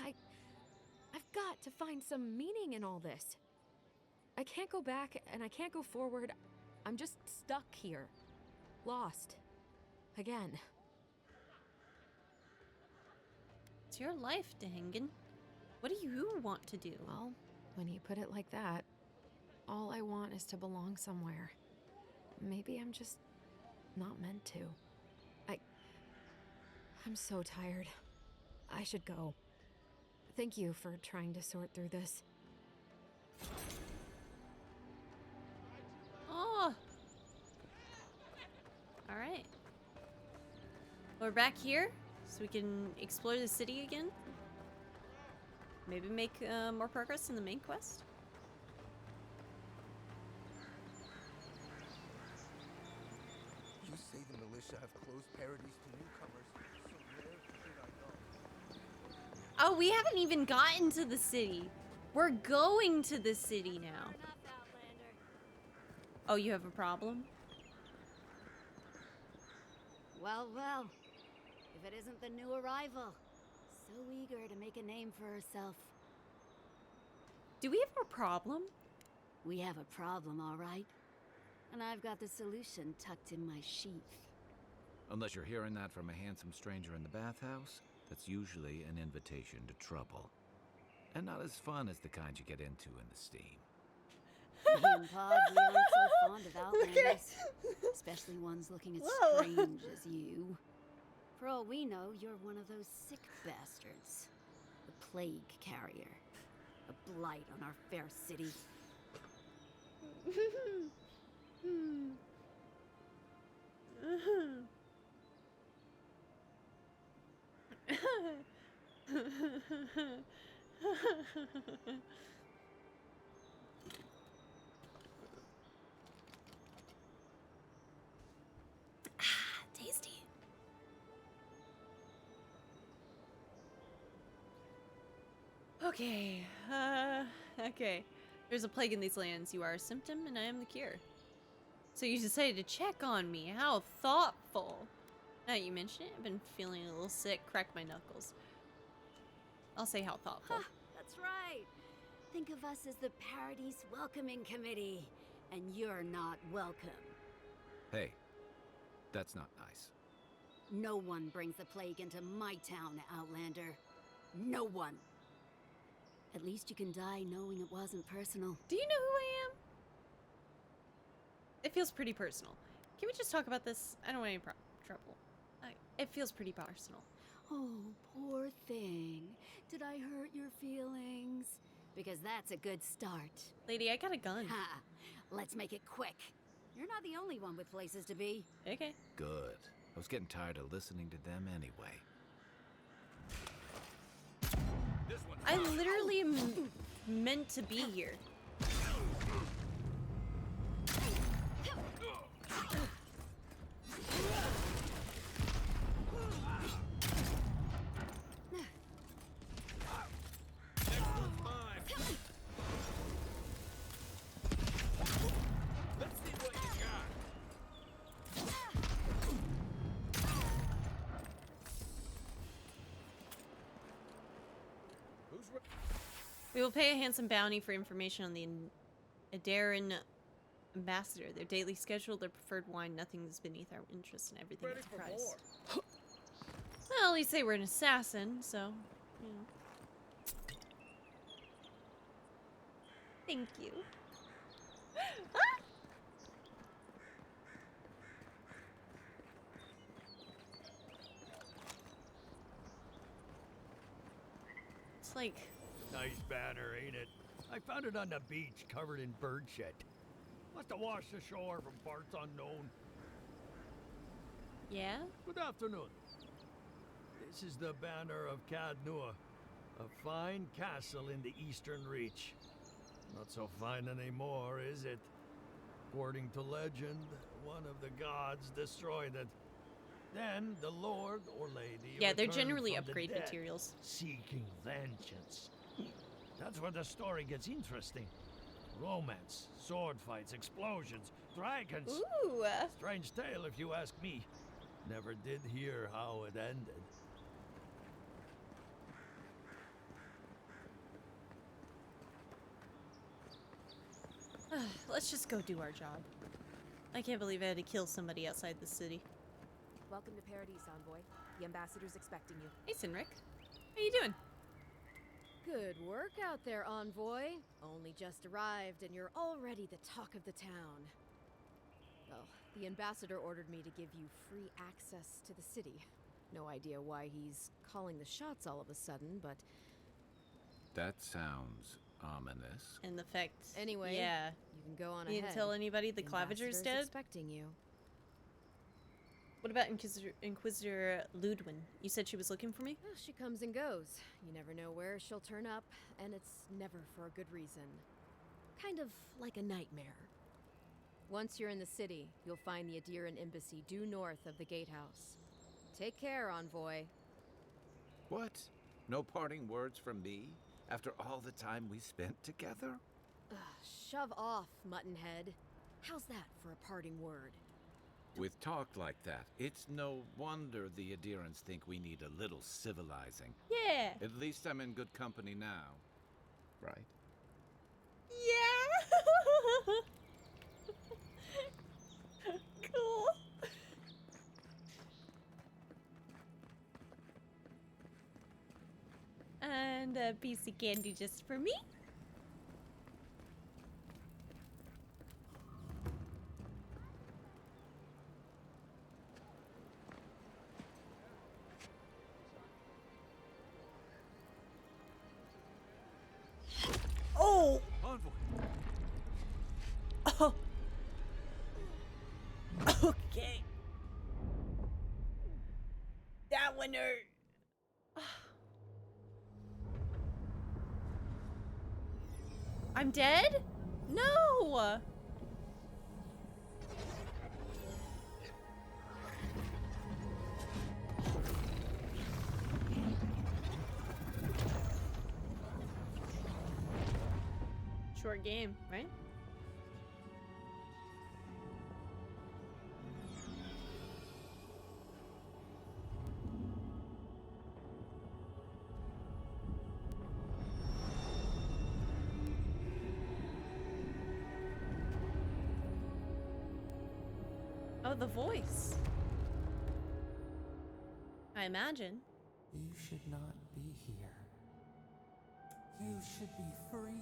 I've got to find some meaning in all this. I can't go back and I can't go forward. I'm just stuck here. Lost. Again. It's your life, Dehengen. What do you want to do? Well, when you put it like that, all I want is to belong somewhere. Maybe I'm just not meant to. I'm so tired. I should go. Thank you for trying to sort through this. Oh! Alright. We're back here, so we can explore the city again. Maybe make more progress in the main quest. You say the militia have closed parodies to newcomers. So where should I go? Oh, we haven't even gotten to the city. We're going to the city now. Oh, you have a problem? Well, well. If it isn't the new arrival. So eager to make a name for herself. Do we have a problem? We have a problem, all right. And I've got the solution tucked in my sheath. Unless you're hearing that from a handsome stranger in the bathhouse, that's usually an invitation to trouble. And not as fun as the kind you get into in the steam. Me and Pod, we aren't so fond of outlanders. Especially ones looking as strange as you. For all we know, you're one of those sick bastards. The plague carrier. A blight on our fair city. Tasty. Okay, okay. There's a plague in these lands. You are a symptom, and I am the cure. So you decided to check on me. How thoughtful. Now you mention it, I've been feeling a little sick. Crack my knuckles. I'll say how thoughtful. Huh, that's right. Think of us as the Parody's welcoming committee. And you're not welcome. Hey, that's not nice. No one brings the plague into my town, Outlander. No one. At least you can die knowing it wasn't personal. Do you know who I am? It feels pretty personal. Can we just talk about this? I don't want any trouble. It feels pretty personal. Oh, poor thing. Did I hurt your feelings? Because that's a good start. Lady, I got a gun. Ha! Let's make it quick. You're not the only one with places to be. Okay. Good. I was getting tired of listening to them anyway. I literally am meant to be here. We will pay a handsome bounty for information on the Adaran ambassador. Their daily schedule, their preferred wine, nothing is beneath our interest, and everything is a prize. Well, at least they were an assassin, so, you know. Thank you. Ah! It's like Nice banner, ain't it? I found it on the beach, covered in bird shit. Must have washed ashore from parts unknown. Yeah? Good afternoon. This is the banner of Cad Nua, a fine castle in the Eastern Reach. Not so fine anymore, is it? According to legend, one of the gods destroyed it. Then the lord or lady Yeah, they're returned generally from the upgrade dead, materials. seeking vengeance. That's where the story gets interesting. Romance, sword fights, explosions, dragons. Ooh. Strange tale if you ask me. Never did hear how it ended. Let's just go do our job. I can't believe I had to kill somebody outside the city. Welcome to Paradise, Envoy. The ambassador's expecting you. Hey, Sinric. How you doing? Good work out there, Envoy. Only just arrived and you're already the talk of the town. Well, the ambassador ordered me to give you free access to the city. No idea why he's calling the shots all of a sudden, but... That sounds ominous. And the fact... Anyway, yeah. you can go on You ahead. didn't tell anybody the Claviger's ambassador's dead? expecting you. What about Inquisitor Ludwin? You said she was looking for me? Well, she comes and goes. You never know where she'll turn up, and it's never for a good reason. Kind of like a nightmare. Once you're in the city, you'll find the Adiran embassy due north of the gatehouse. Take care, Envoy. What? No parting words from me? After all the time we spent together? Ugh, shove off, Muttonhead. How's that for a parting word? With talk like that, it's no wonder the Adirans think we need a little civilizing. Yeah. At least I'm in good company now. Right? Yeah. Cool. And a piece of candy just for me. Oh! Envoy. Oh. Okay. That one hurt. I'm dead? No! Short game, right? Oh, the voice. I imagine. You should not be here. You should be free,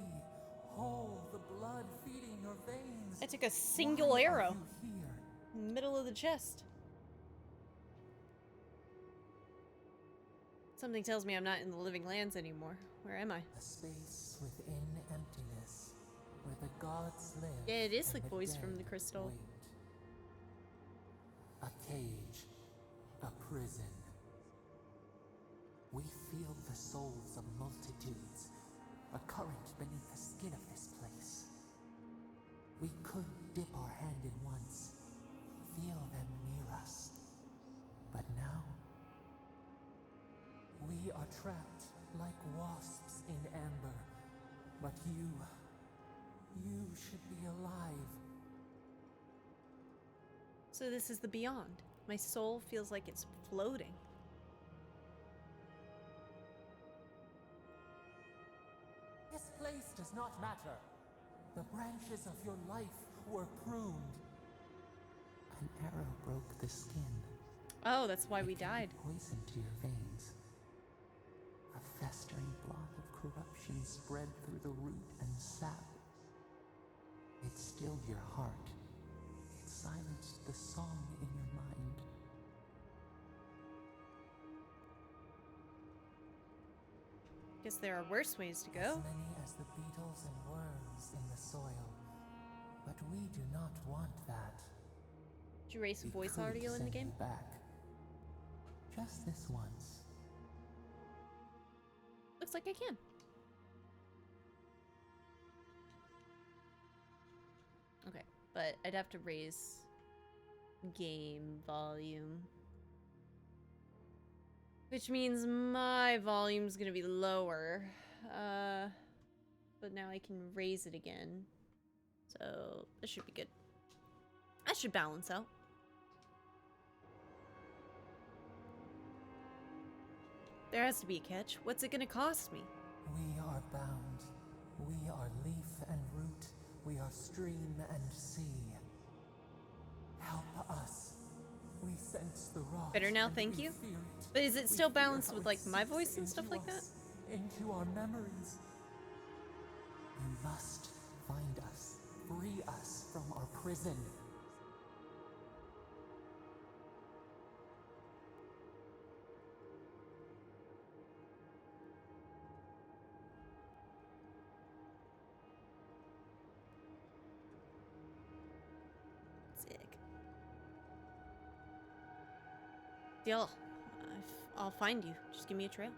whole, the blood feeding your veins. I took a single Why arrow. Are you here? In the middle of the chest. Something tells me I'm not in the living lands anymore. Where am I? A space within emptiness, where the gods live. Yeah, it is and the voice from the crystal. wait. A cage, a prison. We feel the souls of multitudes, a current beneath the skin of this place. We could dip our hand in once, feel them near us. But now, we are trapped like wasps in amber. But you should be alive. So this is the beyond. My soul feels like it's floating. This place does not matter. The branches of your life were pruned. An arrow broke the skin. Oh, that's why we It can died. be poison to your veins. A festering blot of corruption spread through the root and sap. It stilled your heart. It silenced the song in your mind. Guess there are worse ways to As go. many as the beetles and worms in the soil. But we do not want that. Did you erase We voice could audio in send the game? you back. Just this once. Looks like I can. Okay, but I'd have to raise game volume. Which means my volume's gonna be lower. But now I can raise it again. So this should be good. That should balance out. There has to be a catch. What's it gonna cost me? We are bound. We are leaf and root. We are stream and sea. Help us. We sense the rot. Better now, and thank we you. fear it. But is it We still fear balanced how with it like my seeps voice and stuff into like that? us, into our memories. You must find us. Free us from our prison. Sick. Deal. I'll find you. Just give me a trail.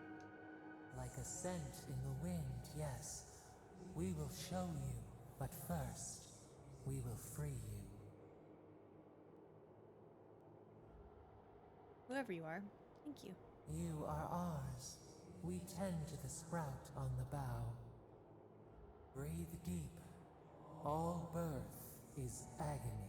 Like a scent in the wind, yes. We will show you, but first, we will free you. Whoever you are, thank you. You are ours. We tend to the sprout on the bough. Breathe deep. All birth is agony.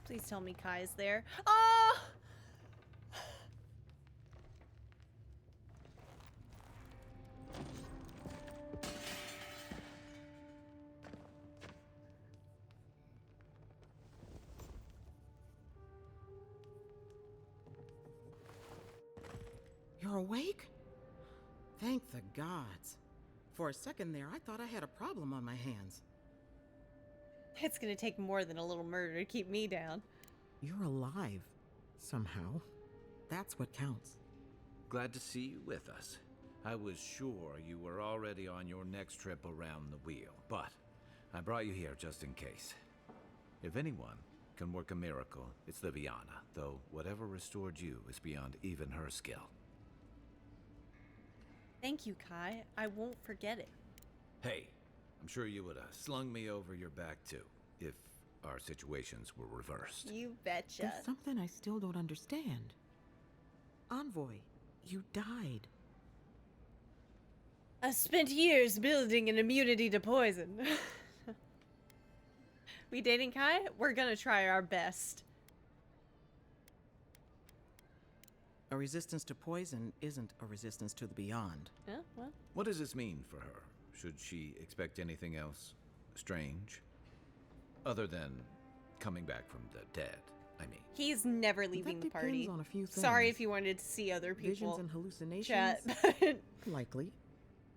Please tell me Kai is there. Oh! You're awake? Thank the gods. For a second there, I thought I had a problem on my hands. It's gonna take more than a little murder to keep me down. You're alive. Somehow. That's what counts. Glad to see you with us. I was sure you were already on your next trip around the wheel, but I brought you here just in case. If anyone can work a miracle, it's Liviana, though whatever restored you is beyond even her skill. Thank you, Kai. I won't forget it. Hey, I'm sure you would have slung me over your back too, if our situations were reversed. You betcha. There's something I still don't understand. Envoy, you died. I've spent years building an immunity to poison. We dating, Kai? We're gonna try our best. A resistance to poison isn't a resistance to the beyond. Yeah, well. What does this mean for her? Should she expect anything else strange? Other than coming back from the dead, I mean. He's never leaving the party. Depends on a few things. Sorry if you wanted to see other people. Visions and hallucinations? Chat. Likely.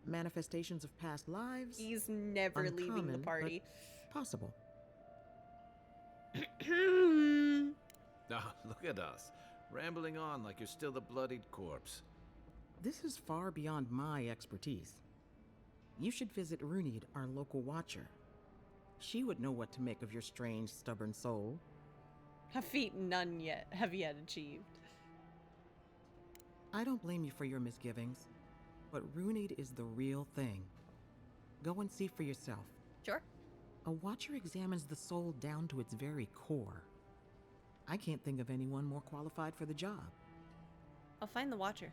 Manifestations of past lives? He's never leaving the Uncommon, party. but possible. Ah, look at us, rambling on like you're still the bloodied corpse. This is far beyond my expertise. You should visit Runid, our local watcher. She would know what to make of your strange, stubborn soul. A feat none yet have yet achieved. I don't blame you for your misgivings, but Runid is the real thing. Go and see for yourself. Sure. A watcher examines the soul down to its very core. I can't think of anyone more qualified for the job. I'll find the watcher.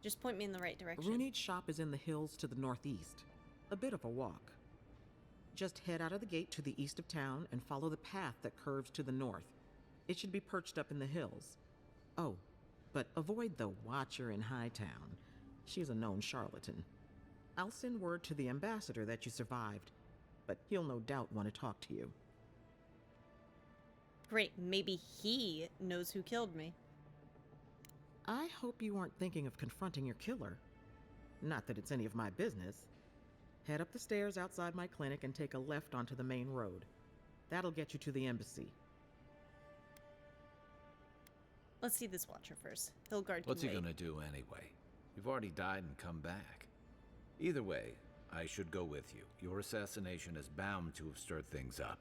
Just point me in the right direction. Runid's shop is in the hills to the northeast. A bit of a walk. Just head out of the gate to the east of town and follow the path that curves to the north. It should be perched up in the hills. Oh, but avoid the watcher in Hightown. She's a known charlatan. I'll send word to the ambassador that you survived, but he'll no doubt want to talk to you. Great, maybe he knows who killed me. I hope you aren't thinking of confronting your killer. Not that it's any of my business. Head up the stairs outside my clinic and take a left onto the main road. That'll get you to the embassy. Let's see this Watcher first. Hildgard What's can he wait. gonna do anyway? You've already died and come back. Either way, I should go with you. Your assassination is bound to have stirred things up.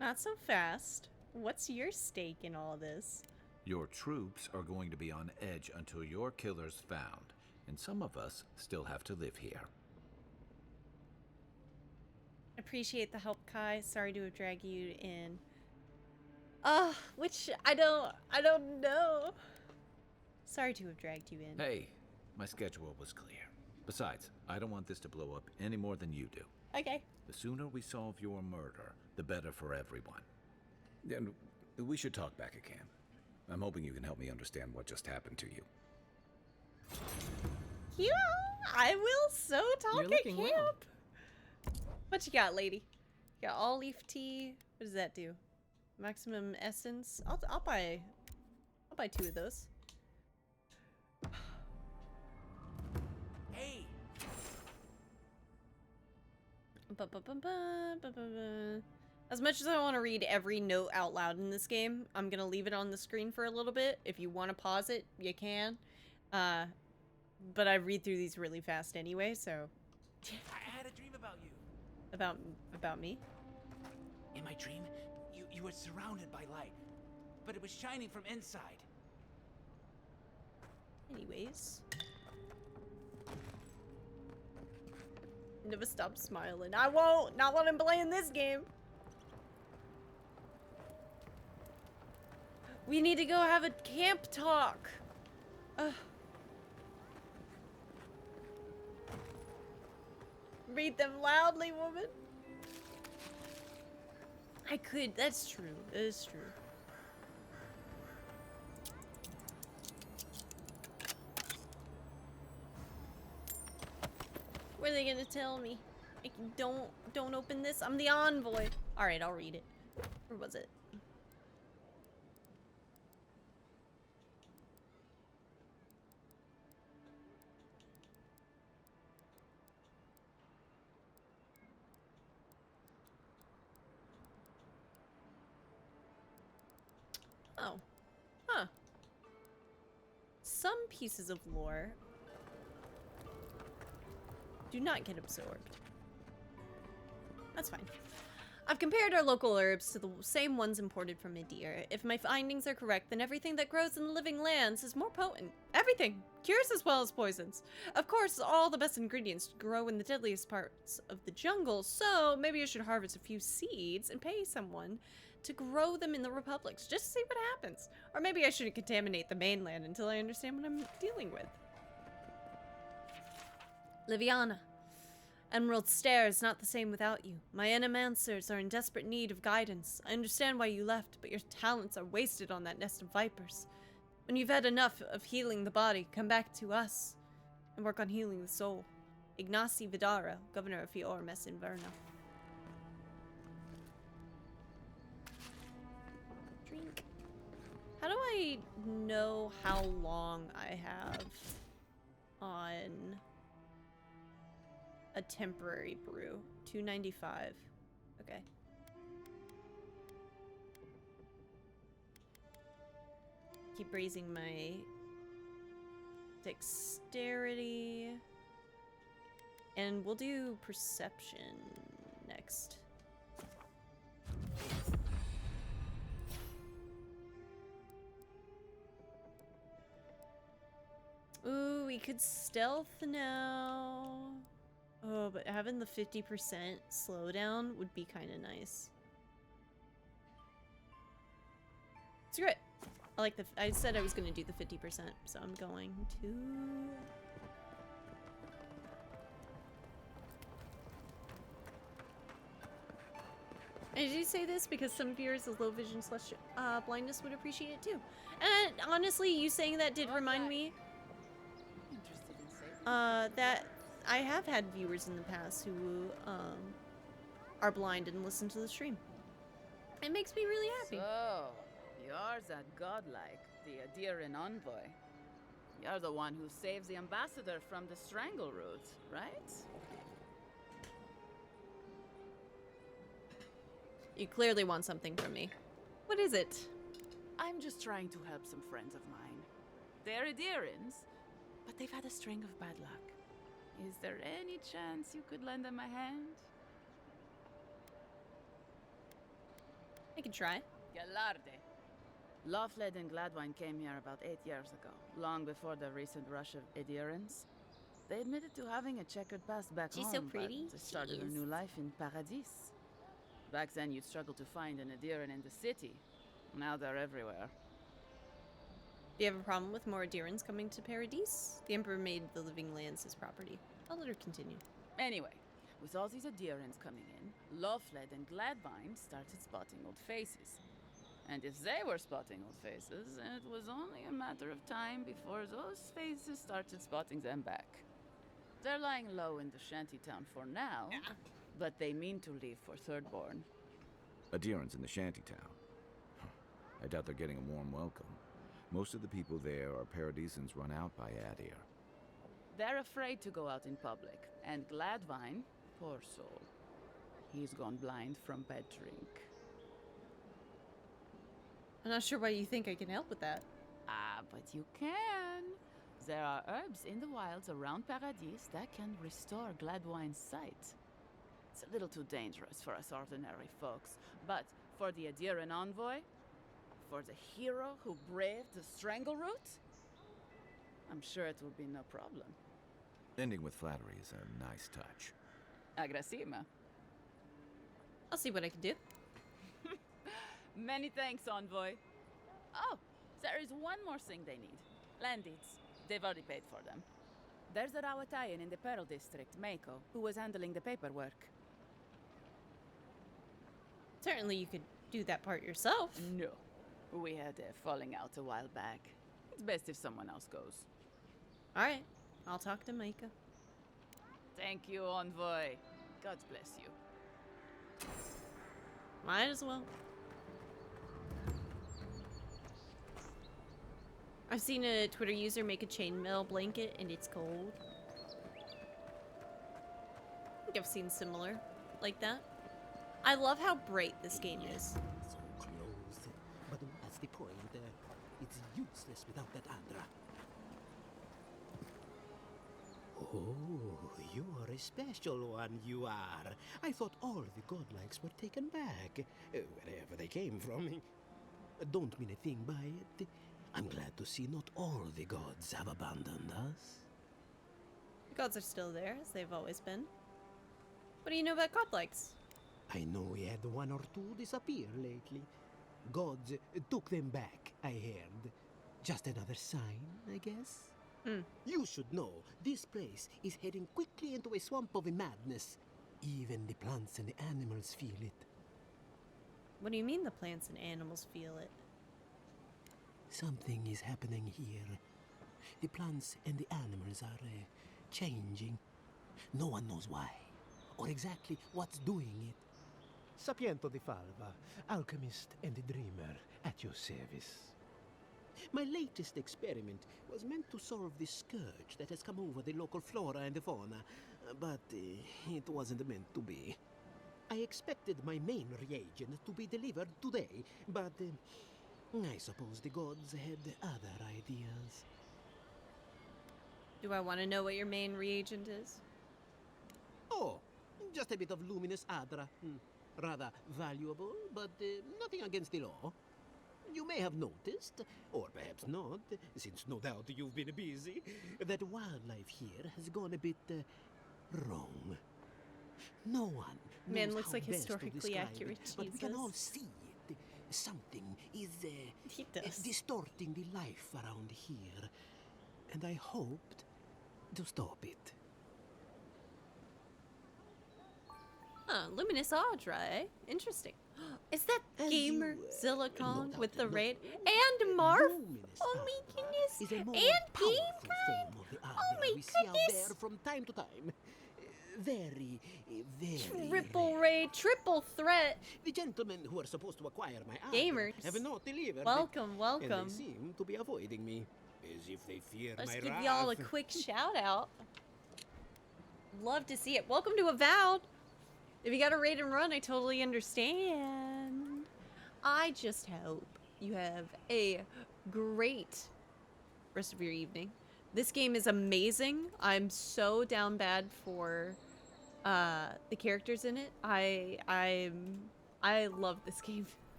Not so fast. What's your stake in all this? Your troops are going to be on edge until your killer's found, and some of us still have to live here. Appreciate the help, Kai. Sorry to have dragged you in. Which I don't know. Sorry to have dragged you in. Hey, my schedule was clear. Besides, I don't want this to blow up any more than you do. Okay. The sooner we solve your murder, the better for everyone. And we should talk back at camp. I'm hoping you can help me understand what just happened to you. Yeah, I will so talk You're at looking camp. well. What you got, lady? You got all leaf tea. What does that do? Maximum essence. I'll buy 2 of those. Hey! As much as I want to read every note out loud in this game, I'm gonna leave it on the screen for a little bit. If you want to pause it, you can. But I read through these really fast anyway, so. I had a dream about you. About me? In my dream, you were surrounded by light, but it was shining from inside. Anyways. Never stop smiling. I won't! Not when I'm playing this game! We need to go have a camp talk! Ugh. Read them loudly, woman! I could, that's true. That is true. What are they gonna tell me? Like, don't open this. I'm the envoy. All right, I'll read it. Where was it? Oh. Huh. Some pieces of lore do not get absorbed. That's fine. I've compared our local herbs to the same ones imported from Midir. If my findings are correct, then everything that grows in the living lands is more potent. Everything! Cures as well as poisons. Of course, all the best ingredients grow in the deadliest parts of the jungle, so maybe I should harvest a few seeds and pay someone to grow them in the republics, just to see what happens. Or maybe I shouldn't contaminate the mainland until I understand what I'm dealing with. Liviana. Emerald Stair is not the same without you. My enemancers are in desperate need of guidance. I understand why you left, but your talents are wasted on that nest of vipers. When you've had enough of healing the body, come back to us and work on healing the soul. Ignacy Vidara, Governor of Fior Mess Inverno. Drink. How do I know how long I have on a temporary brew? 295. Okay. Keep raising my dexterity. And we'll do perception next. Ooh, we could stealth now. Oh, but having the 50% slowdown would be kind of nice. Screw it. I like the. I said I was going to do the 50%, so I'm going to. And I do say this because some viewers with low vision / blindness would appreciate it too. And honestly, you saying that did remind me that I have had viewers in the past who are blind and listen to the stream. It makes me really happy. So, you're that godlike, the Adiran envoy. You're the one who saves the ambassador from the strangle roots, right? You clearly want something from me. What is it? I'm just trying to help some friends of mine. They're Edirans, but they've had a string of bad luck. Is there any chance you could lend them a hand? I can try. Galarde. Lawfled and Gladwine came here about 8 years ago, long before the recent rush of Edirans. They admitted to having a checkered past back She's home, so pretty. but they started a new life in Paradis. Back then, you'd struggle to find an Ediran in the city. Now they're everywhere. Do you have a problem with more Adirans coming to Paradis? The Emperor made the living lands his property. I'll let her continue. Anyway, with all these Adirans coming in, Lawfled and Gladwine started spotting old faces. And if they were spotting old faces, it was only a matter of time before those faces started spotting them back. They're lying low in the shantytown for now, but they mean to leave for Thirdborn. Adirans in the shantytown. I doubt they're getting a warm welcome. Most of the people there are Paradisans run out by Adir. They're afraid to go out in public, and Gladwine, poor soul, he's gone blind from bad drink. I'm not sure why you think I can help with that. Ah, but you can. There are herbs in the wilds around Paradis that can restore Gladwine's sight. It's a little too dangerous for us ordinary folks, but for the Adiran envoy, for the hero who braved the strangle route, I'm sure it will be no problem. Ending with flattery is a nice touch. Agrasima. I'll see what I can do. Many thanks, envoy. Oh, there is one more thing they need. Land deeds. They've already paid for them. There's a Rawatayan in the Pearl District, Mako, who was handling the paperwork. Certainly you could do that part yourself. No. We had a falling out a while back. It's best if someone else goes. Alright, I'll talk to Micah. Thank you, envoy. God bless you. Might as well. I've seen a Twitter user make a chainmail blanket and it's cold. I think I've seen similar like that. I love how bright this game is. So close. But that's the point. It's useless without that Andra. Oh, you are a special one, you are. I thought all the godlikes were taken back, wherever they came from. Don't mean a thing by it. I'm glad to see not all the gods have abandoned us. The gods are still there, as they've always been. What do you know about godlikes? I know we had one or two disappear lately. Gods took them back, I heard. Just another sign, I guess? You should know, this place is heading quickly into a swamp of madness. Even the plants and the animals feel it. What do you mean the plants and animals feel it? Something is happening here. The plants and the animals are changing. No one knows why, or exactly what's doing it. Sapiento di Falva, alchemist and dreamer, at your service. My latest experiment was meant to solve the scourge that has come over the local flora and the fauna, but it wasn't meant to be. I expected my main reagent to be delivered today, but I suppose the gods had other ideas. Do I want to know what your main reagent is? Oh, just a bit of luminous adra. Rather valuable, but nothing against the law. You may have noticed, or perhaps not, since no doubt you've been busy, that wildlife here has gone a bit wrong. No one Man knows looks how like best to historically describe accurate it, but we can Jesus. all see it. Something is He does. distorting the life around here, and I hoped to stop it. Luminous Audra, eh? Interesting. Is that As Gamer you, Zilla no Kong doubt, with the no, raid? And Marf? luminous Oh my adra goodness! is a more And powerful Gamekind! form of the Oh adra my we see out goodness! there from time to time. Very Triple rare. raid, triple threat. The gentlemen who are supposed to acquire my Gamers. adra have not delivered. Welcome, And welcome. they seem to be avoiding me, as if they fear Let's my give wrath. y'all a quick shout out. Love to see it. Welcome to Avowed. If you got a raid and run, I totally understand. I just hope you have a great rest of your evening. This game is amazing. I'm so down bad for the characters in it. I love this game.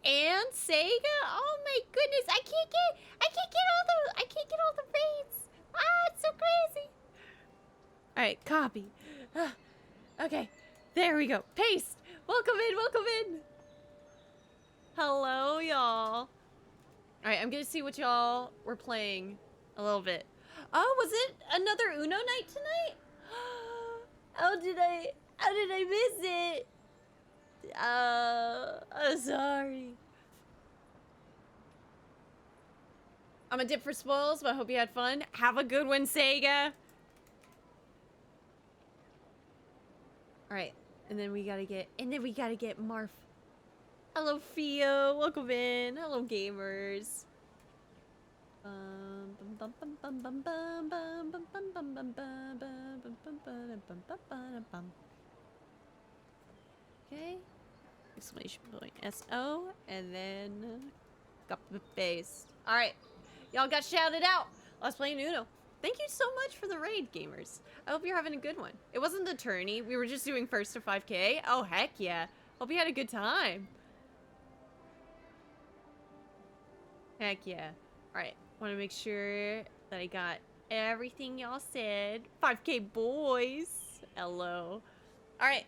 And Sega, oh my goodness, I can't get all the raids. Ah, it's so crazy. All right, copy. Okay, there we go. Paste. Welcome in, welcome in. Hello, y'all. All right, I'm gonna see what y'all were playing a little bit. Oh, was it another Uno night tonight? How did I miss it? I'm sorry. I'm a dip for spoils, but I hope you had fun. Have a good one, Sega. All right, and then we gotta get Marf. Hello, Theo. Welcome in. Hello, gamers. Okay. Exclamation point SO, and then copy paste. All right, y'all got shouted out. Let's play Uno. Thank you so much for the raid, gamers. I hope you're having a good one. It wasn't the tourney. We were just doing first to 5K. Oh, heck yeah. Hope you had a good time. Heck yeah. All right, want to make sure that I got everything y'all said. 5K boys. Hello. All right.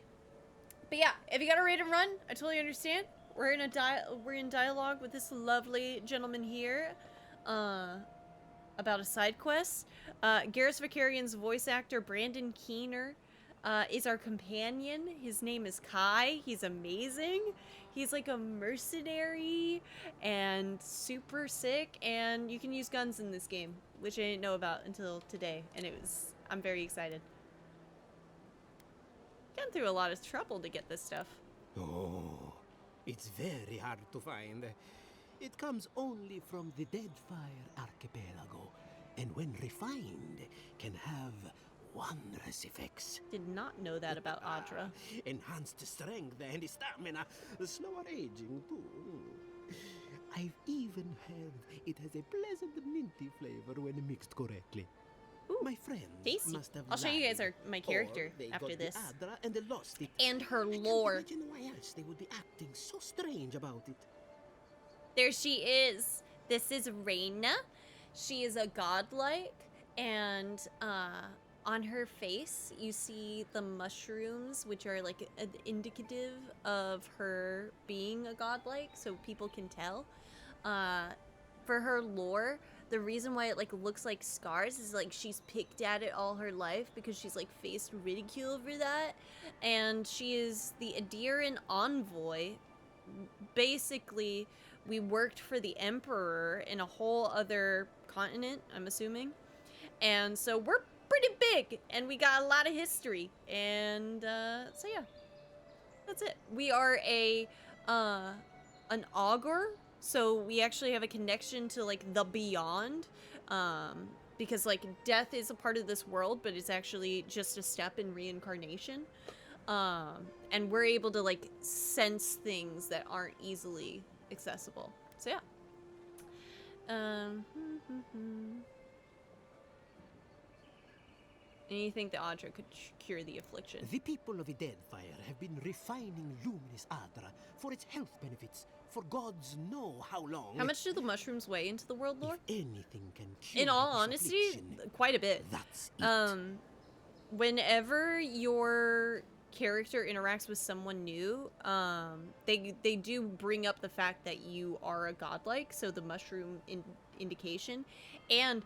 But yeah, if you got a raid and run, I totally understand. We're in dialogue with this lovely gentleman here, about a side quest. Garrus Vicarian's voice actor Brandon Keener is our companion. His name is Kai. He's amazing. He's like a mercenary and super sick, and you can use guns in this game, which I didn't know about until today, and I'm very excited. Gone through a lot of trouble to get this stuff. Oh, it's very hard to find. It comes only from the Deadfire Archipelago, and when refined, can have wondrous effects. Did not know that about Audra. Enhanced strength and stamina, slower aging too. I've even heard it has a pleasant minty flavor when mixed correctly. Ooh, my friends tasty. must have I'll show you guys lied. my character Or they after got this. The Adra and they lost it. And her I lore. can't imagine why else they would be acting so strange about it. There she is. This is Reina. She is a godlike, and on her face you see the mushrooms, which are like indicative of her being a godlike, so people can tell. For her lore, the reason why it like looks like scars is like she's picked at it all her life because she's like faced ridicule for that, and she is the Adiran envoy. Basically, we worked for the Emperor in a whole other continent, I'm assuming, and so we're pretty big, and we got a lot of history, and so yeah, that's it. We are an augur. So we actually have a connection to like the beyond, because like death is a part of this world, but it's actually just a step in reincarnation. And we're able to like sense things that aren't easily accessible. So yeah. And you think that Audra could cure the affliction? The people of the Deadfire have been refining luminous Adra for its health benefits for gods know how long. How much do the mushrooms weigh into the world lore? If anything can cure In all this honesty, affliction, quite a bit. That's it. Whenever your character interacts with someone new, they do bring up the fact that you are a godlike, so the mushroom indication, and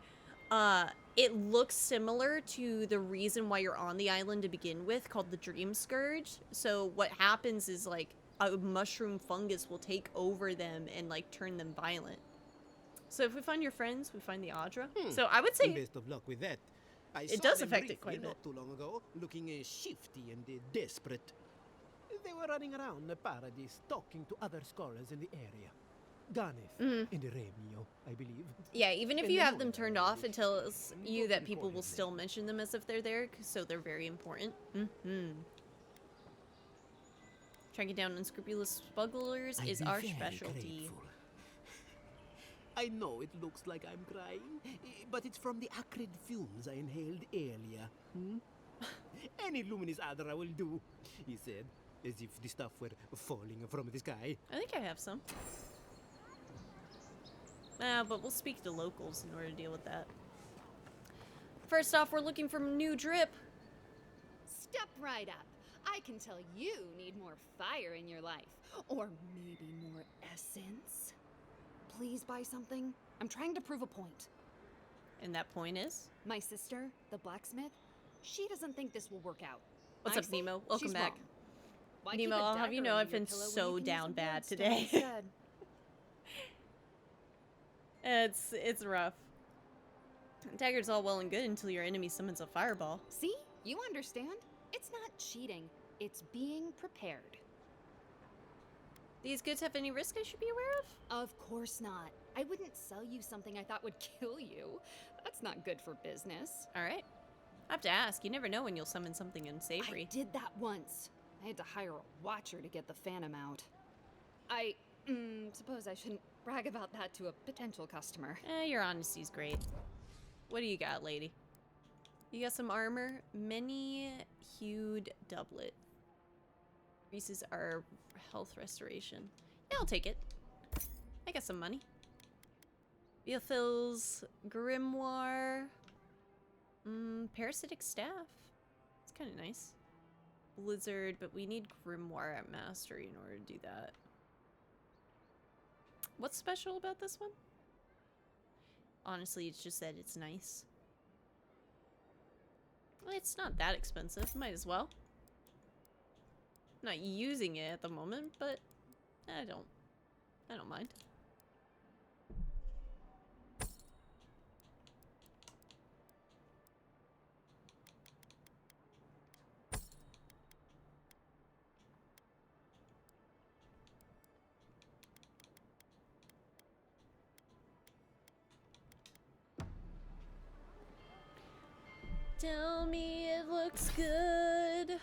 it looks similar to the reason why you're on the island to begin with, called the Dream Scourge. So what happens is like a mushroom fungus will take over them and like turn them violent. So if we find your friends, we find the Audra. So I would say best of luck with that. It does affect it quite a bit. Not too long ago, looking shifty and desperate. They were running around the paradise, talking to other scholars in the area. Ganef and Remio, I believe. Yeah, even if you have them turned off, it tells you that people will still mention them as if they're there, so they're very important. Tracking down unscrupulous smugglers I'd is be our very specialty. grateful. I know it looks like I'm crying, but it's from the acrid fumes I inhaled earlier. Any luminous adder will do, he said, as if the stuff were falling from the sky. I think I have some. But we'll speak to locals in order to deal with that. First off, we're looking for new drip. Step right up. I can tell you need more fire in your life. Or maybe more essence. Please buy something. I'm trying to prove a point. And that point is? My sister, the blacksmith, she doesn't think this will work out. What's up, Nemo? Welcome she's back. wrong. Why keep Nemo, a I'll have you dagger know under I've your been pillow when so you can use down a bad bloodstone today. instead? It's rough. Dagger's all well and good until your enemy summons a fireball. See? You understand? It's not cheating. It's being prepared. These goods have any risk I should be aware of? Of course not. I wouldn't sell you something I thought would kill you. That's not good for business. Alright. I have to ask. You never know when you'll summon something unsavory. I did that once. I had to hire a watcher to get the phantom out. I suppose I shouldn't brag about that to a potential customer. Your honesty's great. What do you got, lady? You got some armor. Many-hued doublet. Increases our health restoration. Yeah, I'll take it. I got some money. Beothil's grimoire. Parasitic staff. It's kind of nice. Blizzard, but we need grimoire at mastery in order to do that. What's special about this one? Honestly, it's just that it's nice. Well, it's not that expensive. Might as well. I'm not using it at the moment, but I don't mind. Tell me it looks good.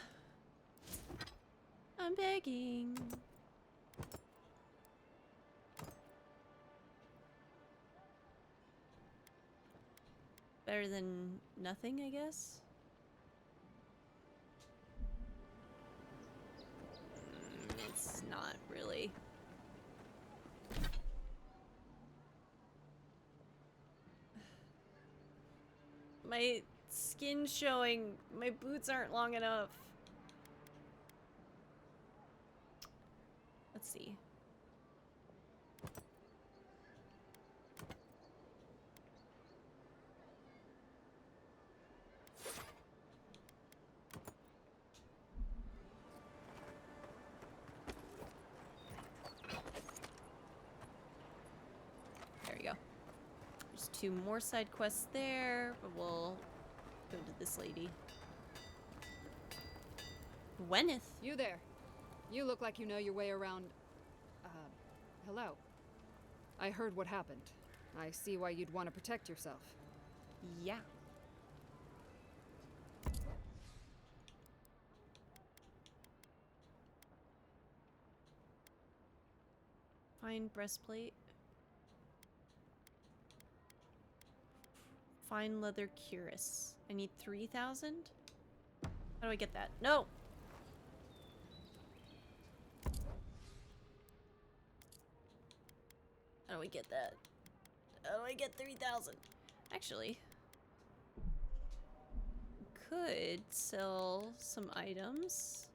I'm begging. Better than nothing, I guess. It's not really. My skin's showing. My boots aren't long enough. Let's see. There we go. There's 2 more side quests there, but we'll go to this lady. Gwyneth. You there. You look like you know your way around. Hello. I heard what happened. I see why you'd want to protect yourself. Yeah. Find breastplate. Fine leather cuirass. I need 3,000? How do I get that? No! How do we get that? How do I get 3,000? Actually, could sell some items.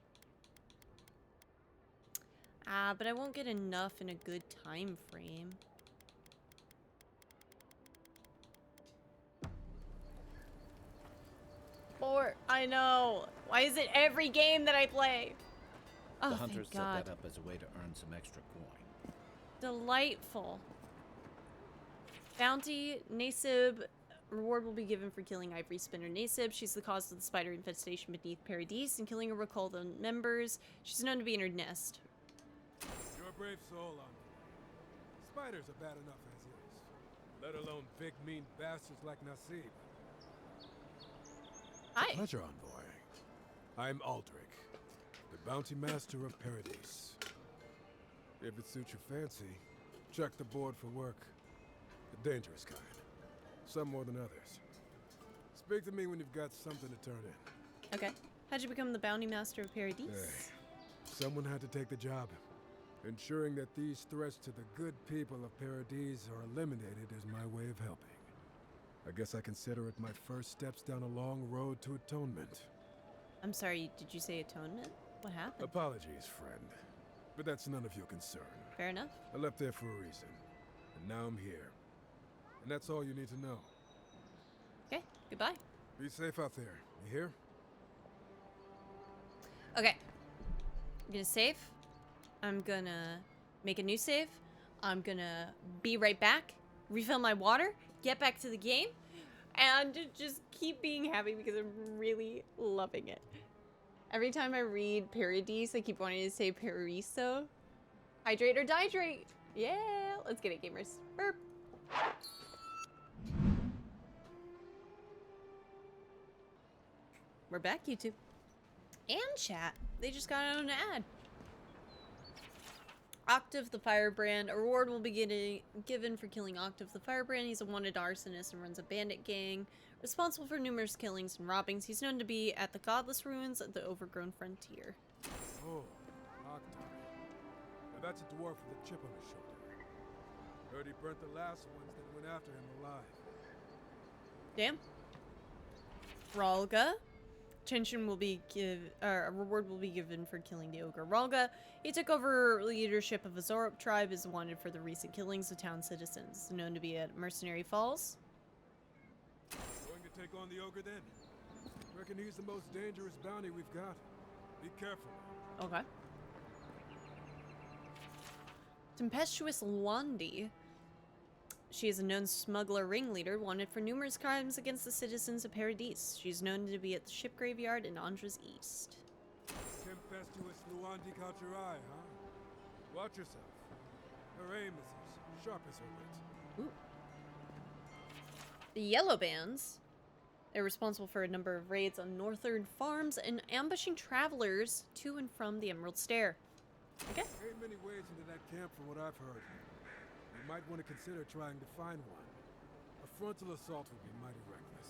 But I won't get enough in a good time frame. I know. Why is it every game that I play? Oh, The hunters thank set God. that up as a way to earn some extra coin. Delightful. Bounty, Nasib. Reward will be given for killing Ivory Spinner Nasib. She's the cause of the spider infestation beneath Paradise, and killing her will recall the members. She's known to be in her nest. You're a brave soul, Andre. Spiders are bad enough as is, let alone big, mean bastards like Nasib. Hi. Pleasure, Envoy. I'm Aldrich. The Bounty Master of Paradise. If it suits your fancy, check the board for work. The dangerous kind. Some more than others. Speak to me when you've got something to turn in. Okay. How'd you become the Bounty Master of Paradise? Hey, someone had to take the job. Ensuring that these threats to the good people of Paradise are eliminated is my way of helping. I guess I consider it my first steps down a long road to atonement. I'm sorry, did you say atonement? What happened? Apologies, friend. But that's none of your concern. Fair enough. I left there for a reason. And now I'm here. And that's all you need to know. Okay, goodbye. Be safe out there. You hear? Okay. I'm gonna save. I'm gonna make a new save. I'm gonna be right back, refill my water, get back to the game, and just keep being happy because I'm really loving it. Every time I read Paradise, I keep wanting to say Paraiso. Hydrate or dihydrate. Yeah, let's get it, gamers. Burp. We're back, YouTube. And chat. They just got out an ad. Octave the Firebrand. A reward will be given for killing Octave the Firebrand. He's a wanted arsonist and runs a bandit gang. Responsible for numerous killings and robbings. He's known to be at the Godless Ruins of the Overgrown Frontier. Oh, Octave. Now that's a dwarf with a chip on his shoulder. Heard he burnt the last ones that went after him alive. Damn. Ralga. Attention will be a reward will be given for killing the ogre Ralga. He took over leadership of a Zorop tribe, is wanted for the recent killings of town citizens. Known to be at Mercenary Falls. Going to take on the ogre then? Reckon he's the most dangerous bounty we've got. Be careful. Okay. Tempestuous Luandi. She is a known smuggler ringleader, wanted for numerous crimes against the citizens of Paradise. She's known to be at the ship graveyard in Andra's East. Tempestuous Luandi caught your eye, huh? Watch yourself. Her aim is as sharp as her wit. Ooh. The Yellow Bands. They're responsible for a number of raids on northern farms and ambushing travelers to and from the Emerald Stair. Okay. Ain't many ways into that camp from what I've heard. You might want to consider trying to find one. A frontal assault would be mighty reckless.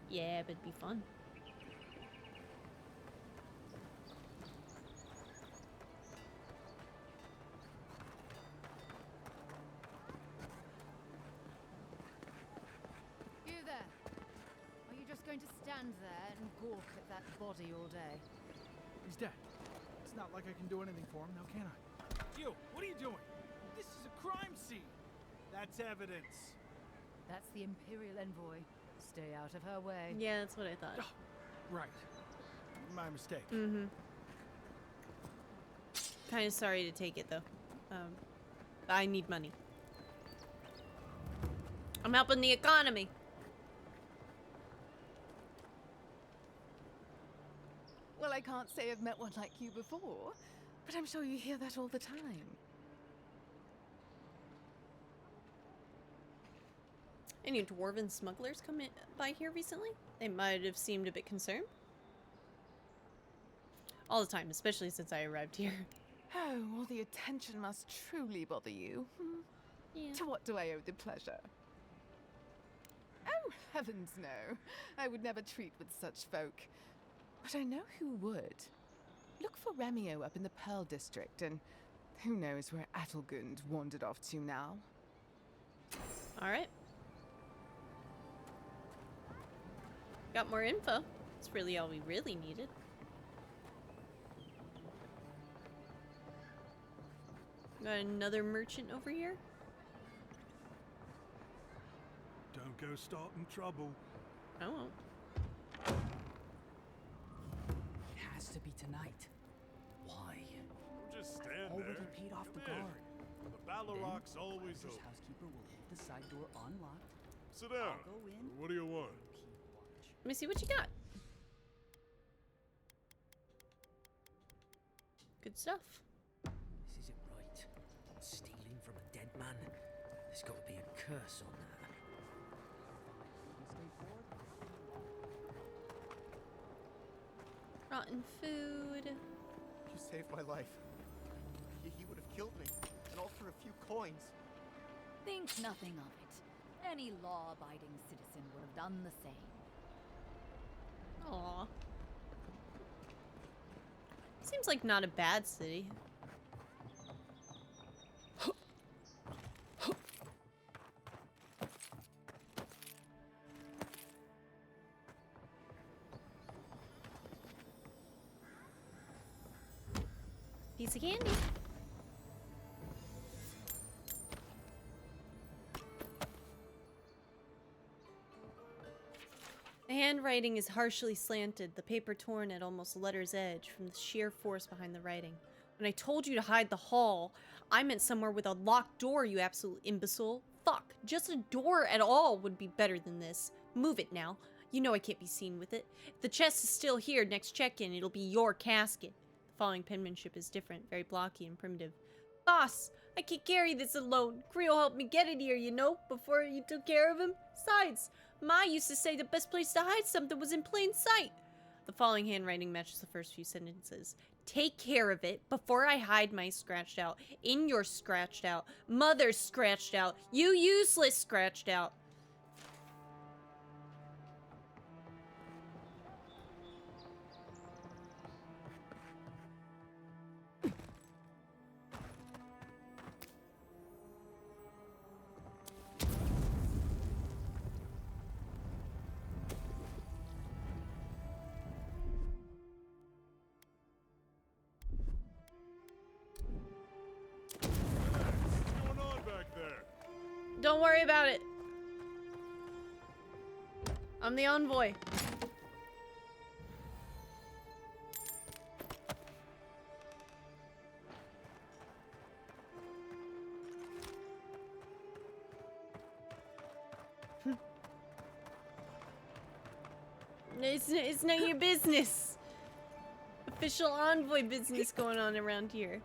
Yeah, but it'd be fun. You there? Are you just going to stand there and gawk at that body all day? He's dead. It's not like I can do anything for him, now can I? You, what are you doing? This is a crime scene. That's evidence. That's the Imperial Envoy. Stay out of her way. Yeah, that's what I thought. Oh, right. My mistake. Mm-hmm. Kind of sorry to take it, though. I need money. I'm helping the economy. Well, I can't say I've met one like you before, but I'm sure you hear that all the time. Any dwarven smugglers come in by here recently? They might have seemed a bit concerned. All the time, especially since I arrived here. Oh, all the attention must truly bother you. Yeah. To what do I owe the pleasure? Oh, heavens no. I would never treat with such folk. But I know who would. Look for Remio up in the Pearl District, and who knows where Adelgund wandered off to now. Alright. Got more info. That's really all we really needed. Got another merchant over here. Don't go starting trouble. I won't. It has to be tonight. Why? Just stand Already there. paid off the Come in. guard. The Balrog's always This open. housekeeper will leave the side door unlocked. Sit down. I'll go in. What do you want? Let me see what you got. Good stuff. This isn't right. Stealing from a dead man. There's got to be a curse on that. Rotten food. saved my life. He would have killed me, and all for a few coins. Think nothing of it. Any law-abiding citizen would have done the same. Aw. Seems like not a bad city. Piece of candy. The handwriting is harshly slanted, the paper torn at almost letter's edge from the sheer force behind the writing. When I told you to hide the hall, I meant somewhere with a locked door, you absolute imbecile. Fuck, just a door at all would be better than this. Move it now. You know I can't be seen with it. If the chest is still here, next check-in, it'll be your casket. The following penmanship is different, very blocky and primitive. Boss, I can't carry this alone. Creel helped me get it here, you know, before you took care of him. Besides, Ma used to say the best place to hide something was in plain sight. The following handwriting matches the first few sentences. Take care of it before I hide my scratched out. In your scratched out. Mother's scratched out. You useless scratched out. Don't worry about it. I'm the envoy. It's not your business. Official envoy business going on around here.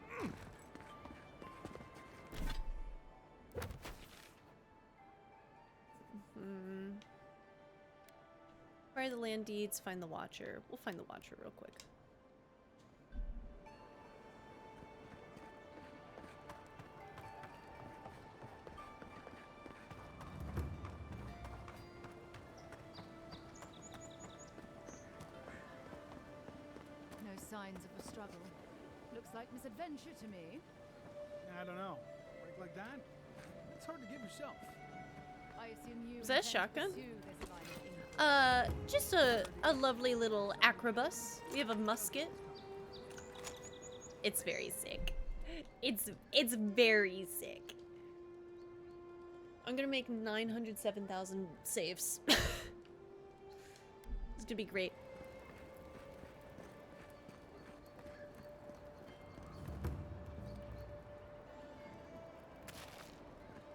Acquire the land deeds, find the Watcher. We'll find the Watcher real quick. No signs of a struggle. Looks like misadventure to me. I don't know. Break like that? It's hard to give yourself. I assume you. Is that a shotgun? Just a lovely little acrobus. We have a musket. It's very sick. It's very sick. I'm gonna make 907,000 saves. It's gonna be great.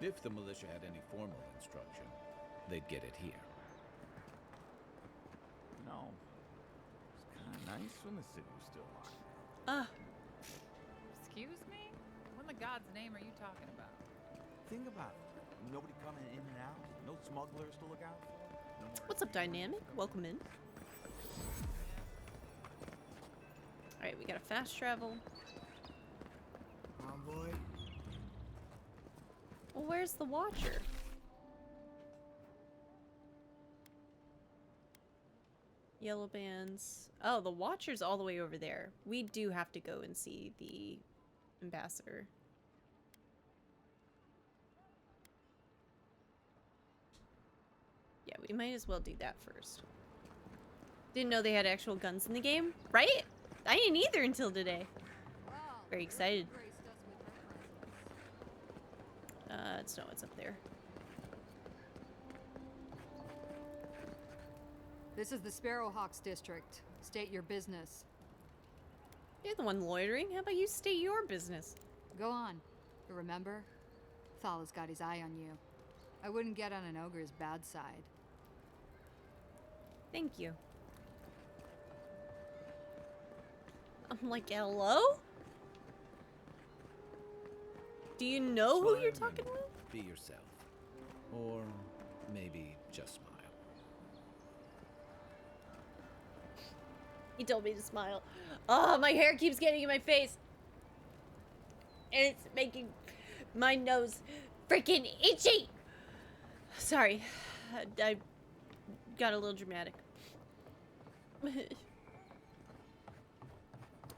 If the militia had any formal instruction, they'd get it here. No. It's kind of nice when the city was still alive. Excuse me? What in the God's name are you talking about? Think about it. Nobody coming in and out. No smugglers to look out for. No more. What's up, Dynamic? Welcome in. Alright, we gotta fast travel. Envoy. Well, where's the Watcher? Yellow bands. Oh, the Watcher's all the way over there. We do have to go and see the ambassador. Yeah, we might as well do that first. Didn't know they had actual guns in the game, right? I didn't either until today. Very excited. It's no, it's up there. This is the Sparrowhawks district. State your business. You're the one loitering. How about you state your business? Go on. Remember? Thala's got his eye on you. I wouldn't get on an ogre's bad side. Thank you. I'm like, hello? Do you know who you're talking with? Be yourself. Or maybe just smile. He told me to smile. Oh, my hair keeps getting in my face. And it's making my nose freaking itchy. Sorry. I got a little dramatic.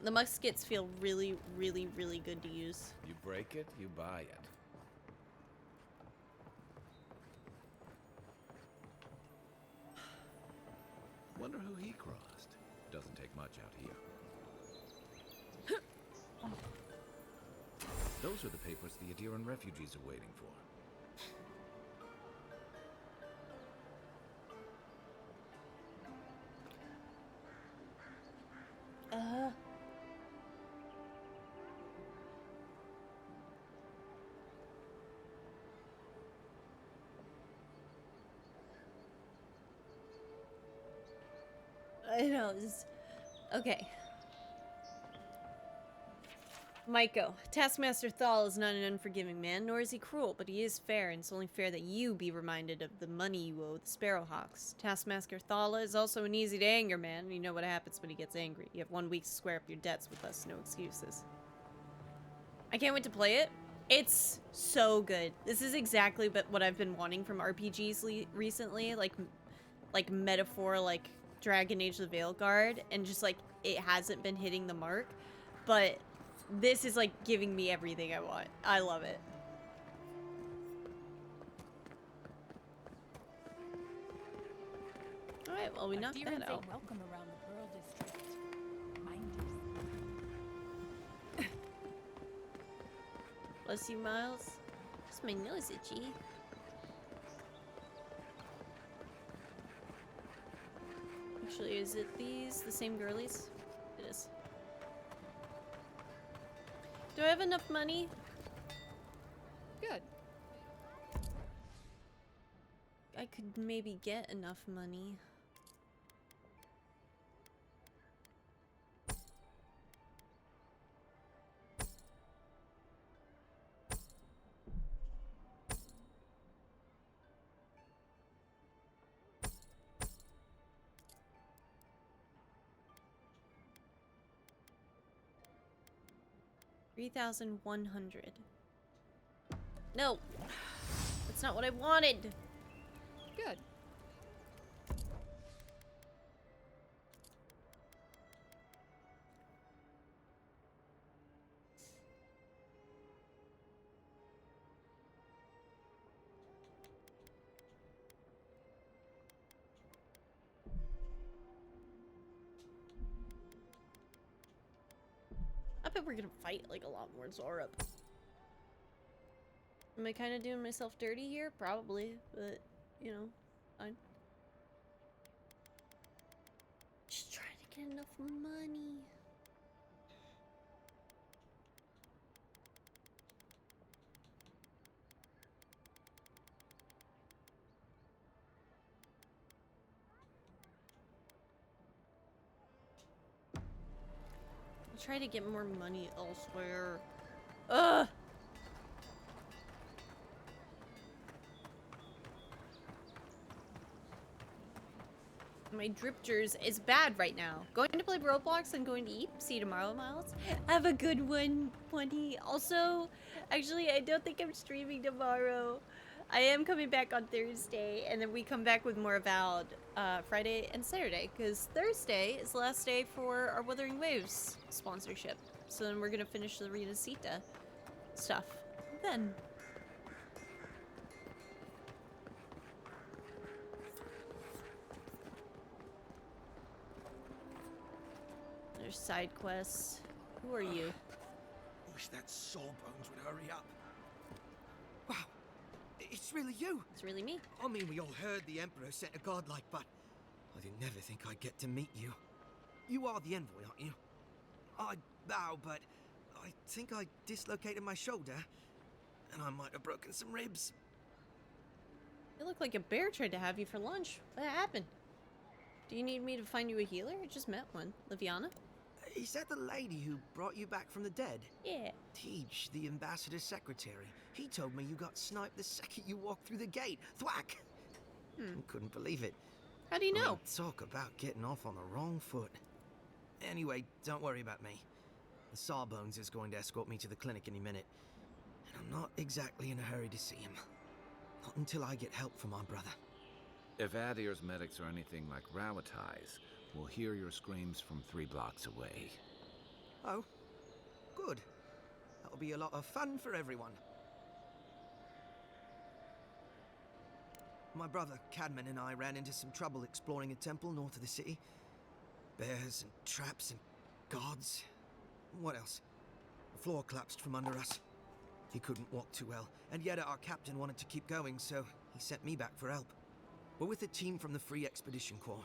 The muskets feel really, really, really good to use. You break it, you buy it. Wonder who he crossed. Doesn't take much out here. Those are the papers the Adiran refugees are waiting for. I know. Okay. Maiko, Taskmaster Thal is not an unforgiving man, nor is he cruel, but he is fair, and it's only fair that you be reminded of the money you owe the Sparrowhawks. Taskmaster Thala is also an easy-to-anger man, and you know what happens when he gets angry. You have 1 week to square up your debts with us, no excuses. I can't wait to play it. It's so good. This is exactly what I've been wanting from RPGs recently, like metaphor, like Dragon Age the Veilguard, and just like it hasn't been hitting the mark, but this is like giving me everything I want. I love it. All right, well, we knocked that out. Welcome around the Pearl District. Mind you. Bless you, Miles. Just my nose itchy. Actually, is it the same girlies? It is. Do I have enough money? Good. I could maybe get enough money. $3,100. No! That's not what I wanted! Good. I bet we're gonna fight like a lot more Zorup. Am I kind of doing myself dirty here? Probably, but you know, fine. Just trying to get enough money. I'll try to get more money elsewhere. Ugh! My driptures is bad right now. Going to play Roblox and going to eat. See you tomorrow, Miles. Have a good one, Bunny. Also, actually, I don't think I'm streaming tomorrow. I am coming back on Thursday, and then we come back with more Avowed Friday and Saturday, because Thursday is the last day for our Wuthering Waves sponsorship. So then we're going to finish the Rita Sita stuff then. There's side quests. Who are you? Wish that Sawbones would hurry up. Wow, it's really you. It's really me. I mean, we all heard the Emperor sent a godlike, but I didn't never think I'd get to meet you. You are the envoy, aren't you? I bow, but I think I dislocated my shoulder, and I might have broken some ribs. You look like a bear tried to have you for lunch. What happened? Do you need me to find you a healer? I just met one. Liviana? Is that the lady who brought you back from the dead? Yeah. Teach, the ambassador's secretary. He told me you got sniped the second you walked through the gate. Thwack! Couldn't believe it. How do you know? Talk about getting off on the wrong foot. Anyway, don't worry about me. The Sawbones is going to escort me to the clinic any minute. And I'm not exactly in a hurry to see him. Not until I get help from my brother. If Adir's medics are anything like Rowatai's, we'll hear your screams from 3 blocks away. Oh, good. That'll be a lot of fun for everyone. My brother, Cadman, and I ran into some trouble exploring a temple north of the city. Bears and traps and guards. What else? The floor collapsed from under us. He couldn't walk too well, and yet our captain wanted to keep going, so he sent me back for help. We're with a team from the Free Expedition Corps.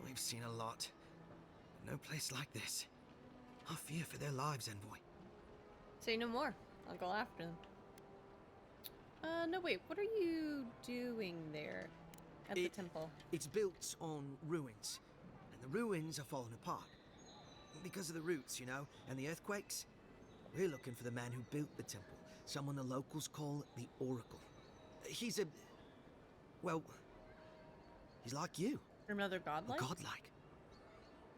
We've seen a lot. No place like this. I fear for their lives, Envoy. Say no more. I'll go after them. No, wait. What are you doing there at the temple? It's built on ruins, and the ruins are falling apart. Because of the roots, you know, and the earthquakes. We're looking for the man who built the temple, someone the locals call the Oracle. He's a... well, he's like you. Another godlike? Godlike.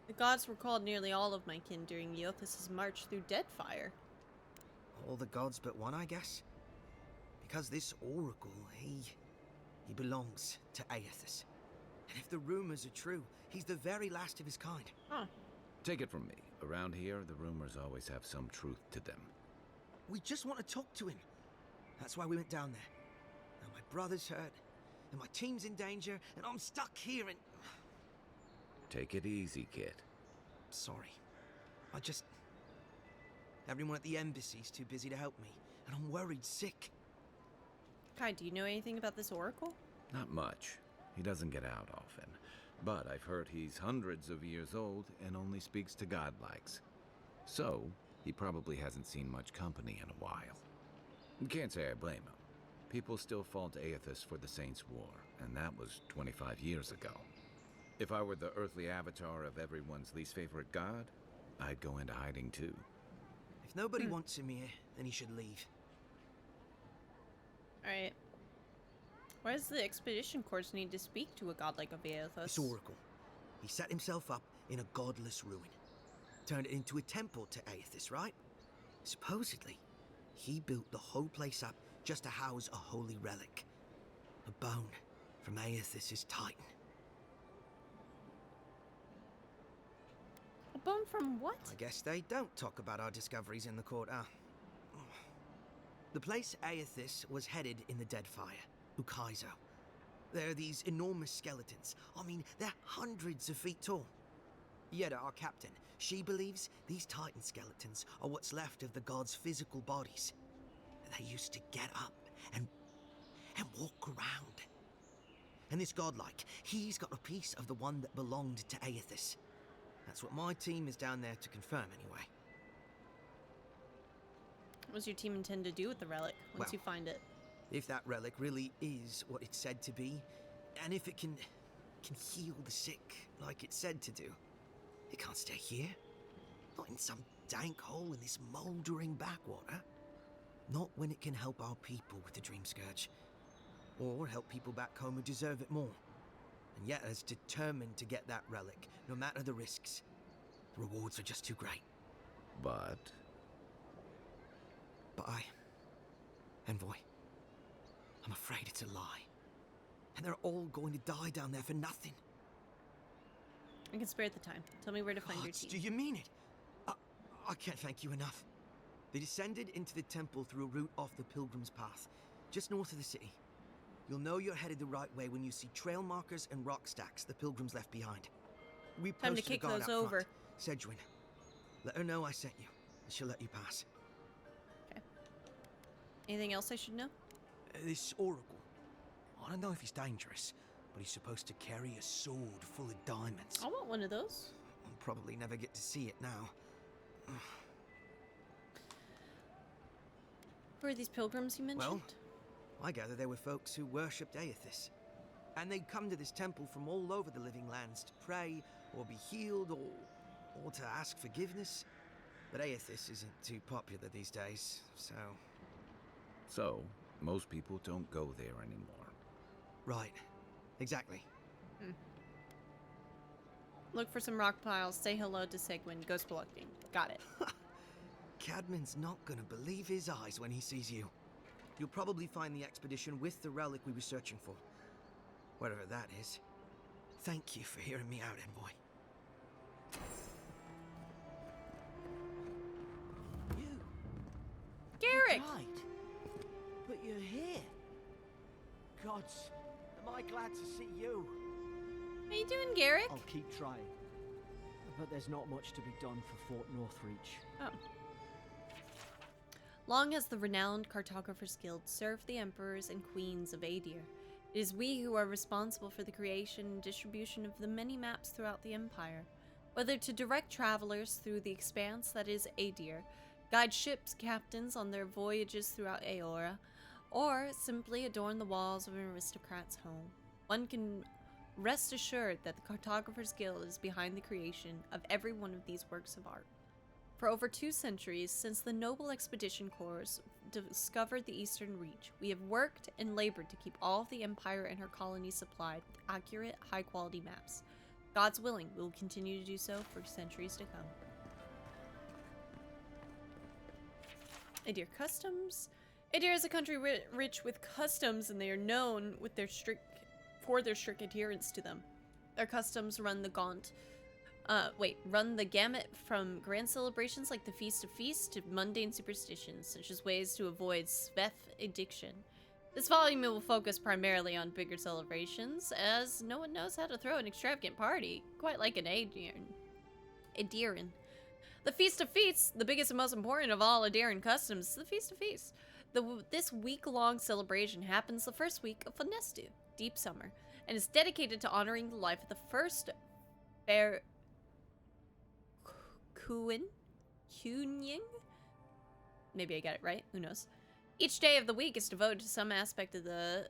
The gods were called nearly all of my kin during Eothas' march through Deadfire. All the gods but one, I guess? Because this Oracle, he belongs to Aethys. And if the rumors are true, he's the very last of his kind. Huh. Take it from me. Around here, the rumors always have some truth to them. We just want to talk to him. That's why we went down there. Now my brother's hurt, and my team's in danger, and I'm stuck here and... Take it easy, kid. Sorry. Everyone at the embassy's too busy to help me, and I'm worried sick. Kai, do you know anything about this oracle? Not much. He doesn't get out often. But I've heard he's hundreds of years old and only speaks to godlikes. So, he probably hasn't seen much company in a while. Can't say I blame him. People still fault Aethys for the Saints' War, and that was 25 years ago. If I were the earthly avatar of everyone's least favorite god, I'd go into hiding too. If nobody wants him here, then he should leave. Alright. Why does the Expedition Corps need to speak to a god like Aethys? This Oracle. He set himself up in a godless ruin. Turned it into a temple to Aethys, right? Supposedly, he built the whole place up just to house a holy relic. A bone from Aethys' Titan. A bone from what? I guess they don't talk about our discoveries in the court, The place Aethys was headed in the Deadfire, Ukaizo. There are these enormous skeletons. I mean, they're hundreds of feet tall. Yeda, our captain, she believes these Titan skeletons are what's left of the gods' physical bodies. They used to get up and walk around. And this godlike, he's got a piece of the one that belonged to Aethys. That's what my team is down there to confirm, anyway. What does your team intend to do with the relic once you find it? If that relic really is what it's said to be, and if it can heal the sick like it's said to do, it can't stay here. Not in some dank hole in this mouldering backwater. Not when it can help our people with the Dream Scourge. Or help people back home who deserve it more. And yet is determined to get that relic, no matter the risks. The rewards are just too great. But Envoy, I'm afraid it's a lie. And they're all going to die down there for nothing. I can spare the time. Tell me where to find your team. Do you mean it? I can't thank you enough. They descended into the temple through a route off the Pilgrim's Path, just north of the city. You'll know you're headed the right way when you see trail markers and rock stacks the Pilgrims left behind. We Time to posted a kick guard those out over. front, Sedgwin. Let her know I sent you, and she'll let you pass. Okay. Anything else I should know? This Oracle. I don't know if he's dangerous, but he's supposed to carry a sword full of diamonds. I want one of those. I'll probably never get to see it now. Who are these pilgrims you mentioned? Well, I gather they were folks who worshipped Aethys. And they'd come to this temple from all over the living lands to pray, or be healed, or to ask forgiveness. But Aethys isn't too popular these days, so... So, most people don't go there anymore. Right. Exactly. Look for some rock piles. Say hello to Sigmund. Go spelunking. Got it. Cadman's not gonna believe his eyes when he sees you. You'll probably find the expedition with the relic we were searching for. Whatever that is. Thank you for hearing me out, Envoy. You. Garrick! You died. But you're here. Gods, am I glad to see you? How you doing, Garrick? I'll keep trying. But there's not much to be done for Fort Northreach. Oh. Long has the renowned Cartographers Guild served the emperors and queens of Aedir. It is we who are responsible for the creation and distribution of the many maps throughout the empire. Whether to direct travelers through the expanse that is Aedir, guide ships' captains on their voyages throughout Aora, or simply adorn the walls of an aristocrat's home, one can rest assured that the Cartographers Guild is behind the creation of every one of these works of art. For over 2 centuries, since the Noble Expedition Corps discovered the Eastern Reach, we have worked and labored to keep all of the Empire and her colonies supplied with accurate, high-quality maps. God's willing, we will continue to do so for centuries to come. Aedir Customs. Aedir is a country rich with customs, and they are known with their strict adherence to them. Their customs run the gamut from grand celebrations like the Feast of Feasts to mundane superstitions, such as ways to avoid Sveth addiction. This volume will focus primarily on bigger celebrations, as no one knows how to throw an extravagant party, quite like an Aediran. The Feast of Feasts, the biggest and most important of all Aediran customs, is the Feast of Feasts. This week-long celebration happens the first week of Fonestu, deep summer, and is dedicated to honoring the life of the first Kunying? Maybe I got it right, who knows. Each day of the week is devoted to some aspect of the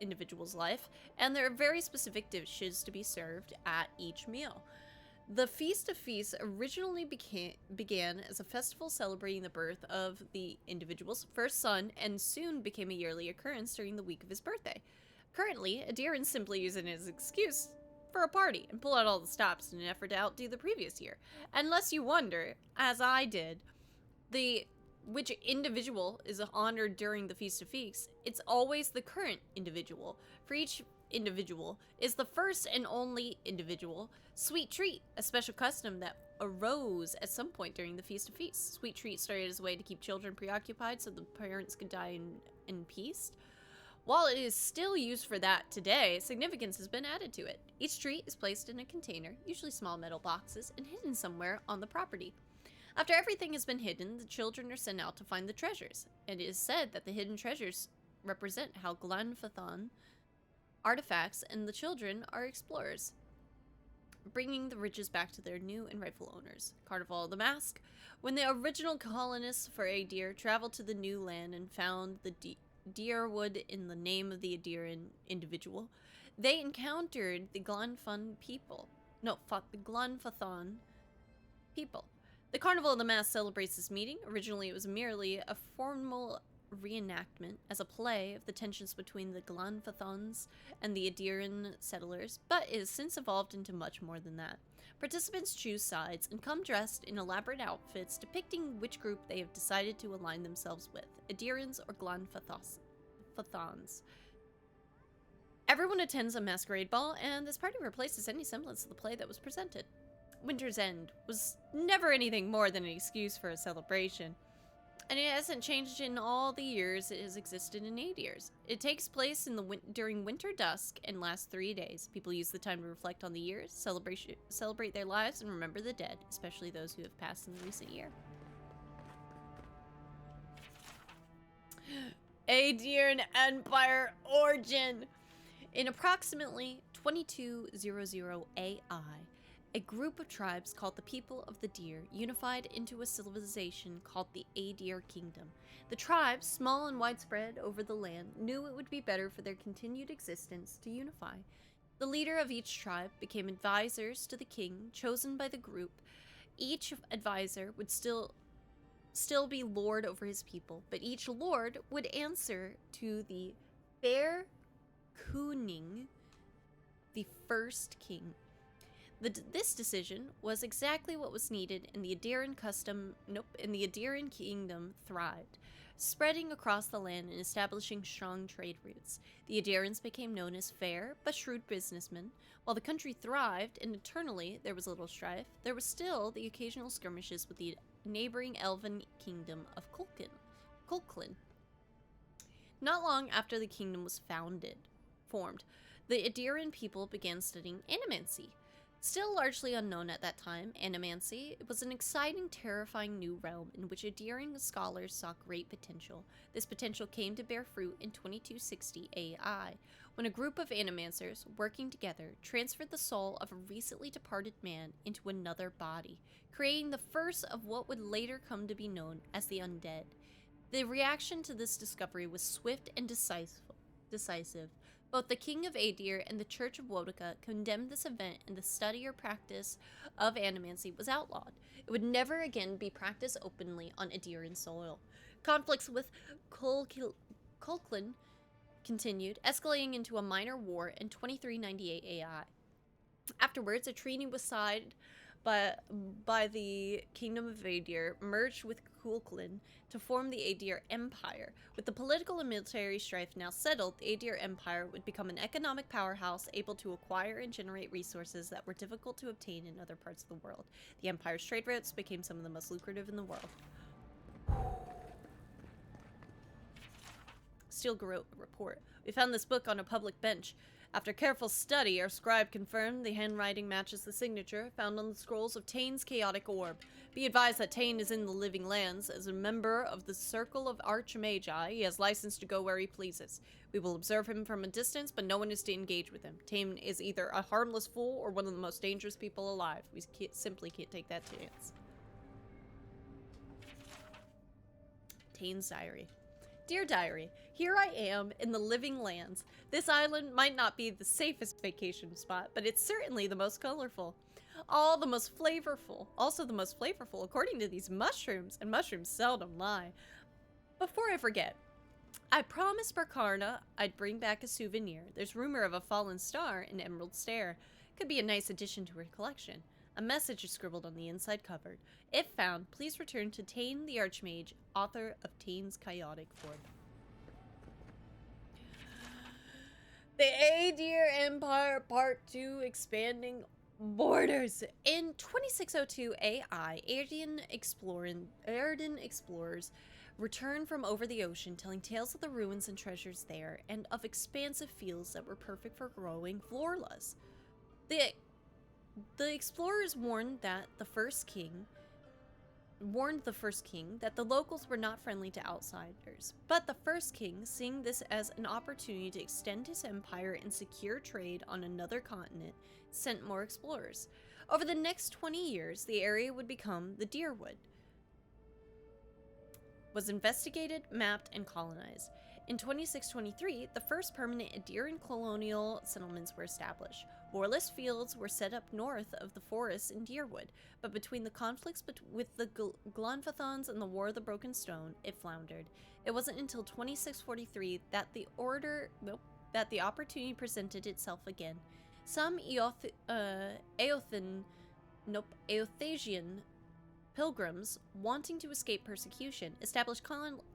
individual's life, and there are very specific dishes to be served at each meal. The Feast of Feasts originally began as a festival celebrating the birth of the individual's first son, and soon became a yearly occurrence during the week of his birthday. Currently, Aedirans simply use it as an excuse for a party and pull out all the stops in an effort to outdo the previous year. Unless you wonder, as I did, which individual is honored during the Feast of Feasts, it's always the current individual. For each individual is the first and only individual sweet treat, a special custom that arose at some point during the Feast of Feasts. Sweet treat started as a way to keep children preoccupied so the parents could die in peace. While it is still used for that today, significance has been added to it. Each treat is placed in a container, usually small metal boxes, and hidden somewhere on the property. After everything has been hidden, the children are sent out to find the treasures, and it is said that the hidden treasures represent how Glanfathon artifacts and the children are explorers, bringing the riches back to their new and rightful owners. Carnival of the Mask. When the original colonists for Aedir traveled to the new land and found the Deerwood in the name of the Aediran individual, they encountered the Glanfathon people. The Carnival of the Mask celebrates this meeting. Originally, it was merely a formal reenactment as a play of the tensions between the Glanfathons and the Aediran settlers, but it has since evolved into much more than that. Participants choose sides and come dressed in elaborate outfits depicting which group they have decided to align themselves with, Aedirans or Glanfathons. Everyone attends a masquerade ball, and this party replaces any semblance of the play that was presented. Winter's End was never anything more than an excuse for a celebration, and it hasn't changed in all the years it has existed in Aedir's. It takes place during winter dusk and lasts 3 days. People use the time to reflect on the years, celebrate their lives, and remember the dead, especially those who have passed in the recent year. Aediran Empire Origin. In approximately 2200 AI, a group of tribes called the People of the Deer unified into a civilization called the Aedir Kingdom. The tribes, small and widespread over the land, knew it would be better for their continued existence to unify. The leader of each tribe became advisors to the king, chosen by the group. Each advisor would still be lord over his people, but each lord would answer to the Fair Kuning, the first king. This decision was exactly what was needed, and the Adiran kingdom thrived, spreading across the land and establishing strong trade routes. The Adirans became known as fair but shrewd businessmen. While the country thrived and internally there was little strife, there was still the occasional skirmishes with the neighboring elven kingdom of Kulklin. Not long after the kingdom was formed, the Adiran people began studying animancy. Still largely unknown at that time, animancy was an exciting, terrifying new realm in which Adiran scholars saw great potential. This potential came to bear fruit in 2260 AI, when a group of animancers, working together, transferred the soul of a recently departed man into another body, creating the first of what would later come to be known as the undead. The reaction to this discovery was swift and decisive. Both the King of Adir and the Church of Wotica condemned this event, and the study or practice of animancy was outlawed. It would never again be practiced openly on Adiran soil. Conflicts with Kulklin continued, escalating into a minor war in 2398 AI. Afterwards, a treaty was signed by the Kingdom of Adir, merged with Kulklin to form the Adir Empire. With the political and military strife now settled, the Adir Empire would become an economic powerhouse able to acquire and generate resources that were difficult to obtain in other parts of the world. The Empire's trade routes became some of the most lucrative in the world. Steel wrote a report. We found this book on a public bench. After careful study, our scribe confirmed the handwriting matches the signature found on the scrolls of Tane's chaotic orb. Be advised that Tane is in the living lands. As a member of the Circle of Archmagi, he has license to go where he pleases. We will observe him from a distance, but no one is to engage with him. Tane is either a harmless fool or one of the most dangerous people alive. We simply can't take that chance. Tane's diary. Dear Diary, here I am in the living lands. This island might not be the safest vacation spot, but it's certainly the most colorful. Also the most flavorful according to these mushrooms, and mushrooms seldom lie. Before I forget, I promised Barkarna I'd bring back a souvenir. There's rumor of a fallen star in Emerald Stair. Could be a nice addition to her collection. A message is scribbled on the inside cover. If found, please return to Tane the Archmage, author of Tane's Chaotic Orb. The Adir Empire Part 2 Expanding Borders. In 2602 AI, Airden explorers returned from over the ocean, telling tales of the ruins and treasures there, and of expansive fields that were perfect for growing florlas. The explorers warned the first king that the locals were not friendly to outsiders. But the first king, seeing this as an opportunity to extend his empire and secure trade on another continent, sent more explorers. Over the next 20 years, the area would become the Deerwood. Was investigated, mapped, and colonized. In 2623, the first permanent Adiran colonial settlements were established. Warless fields were set up north of the forests in Deerwood, but between the conflicts with the Glonfathons and the War of the Broken Stone, it floundered. It wasn't until 2643 that the opportunity presented itself again. Some Eothasian pilgrims, wanting to escape persecution, established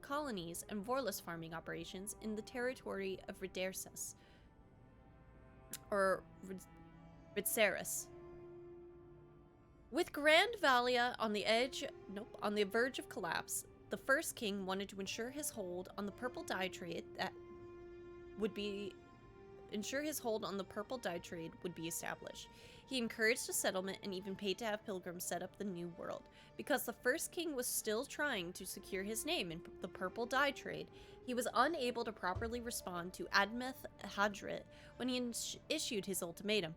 colonies and Vorless farming operations in the territory of Riderses, or Ridseris. With Grand Valia on the verge of collapse, the first king wanted to ensure his hold on the purple dye trade would be established. He encouraged a settlement and even paid to have pilgrims set up the new world. Because the first king was still trying to secure his name in the purple dye trade, he was unable to properly respond to Admeth Hadrit when he issued his ultimatum.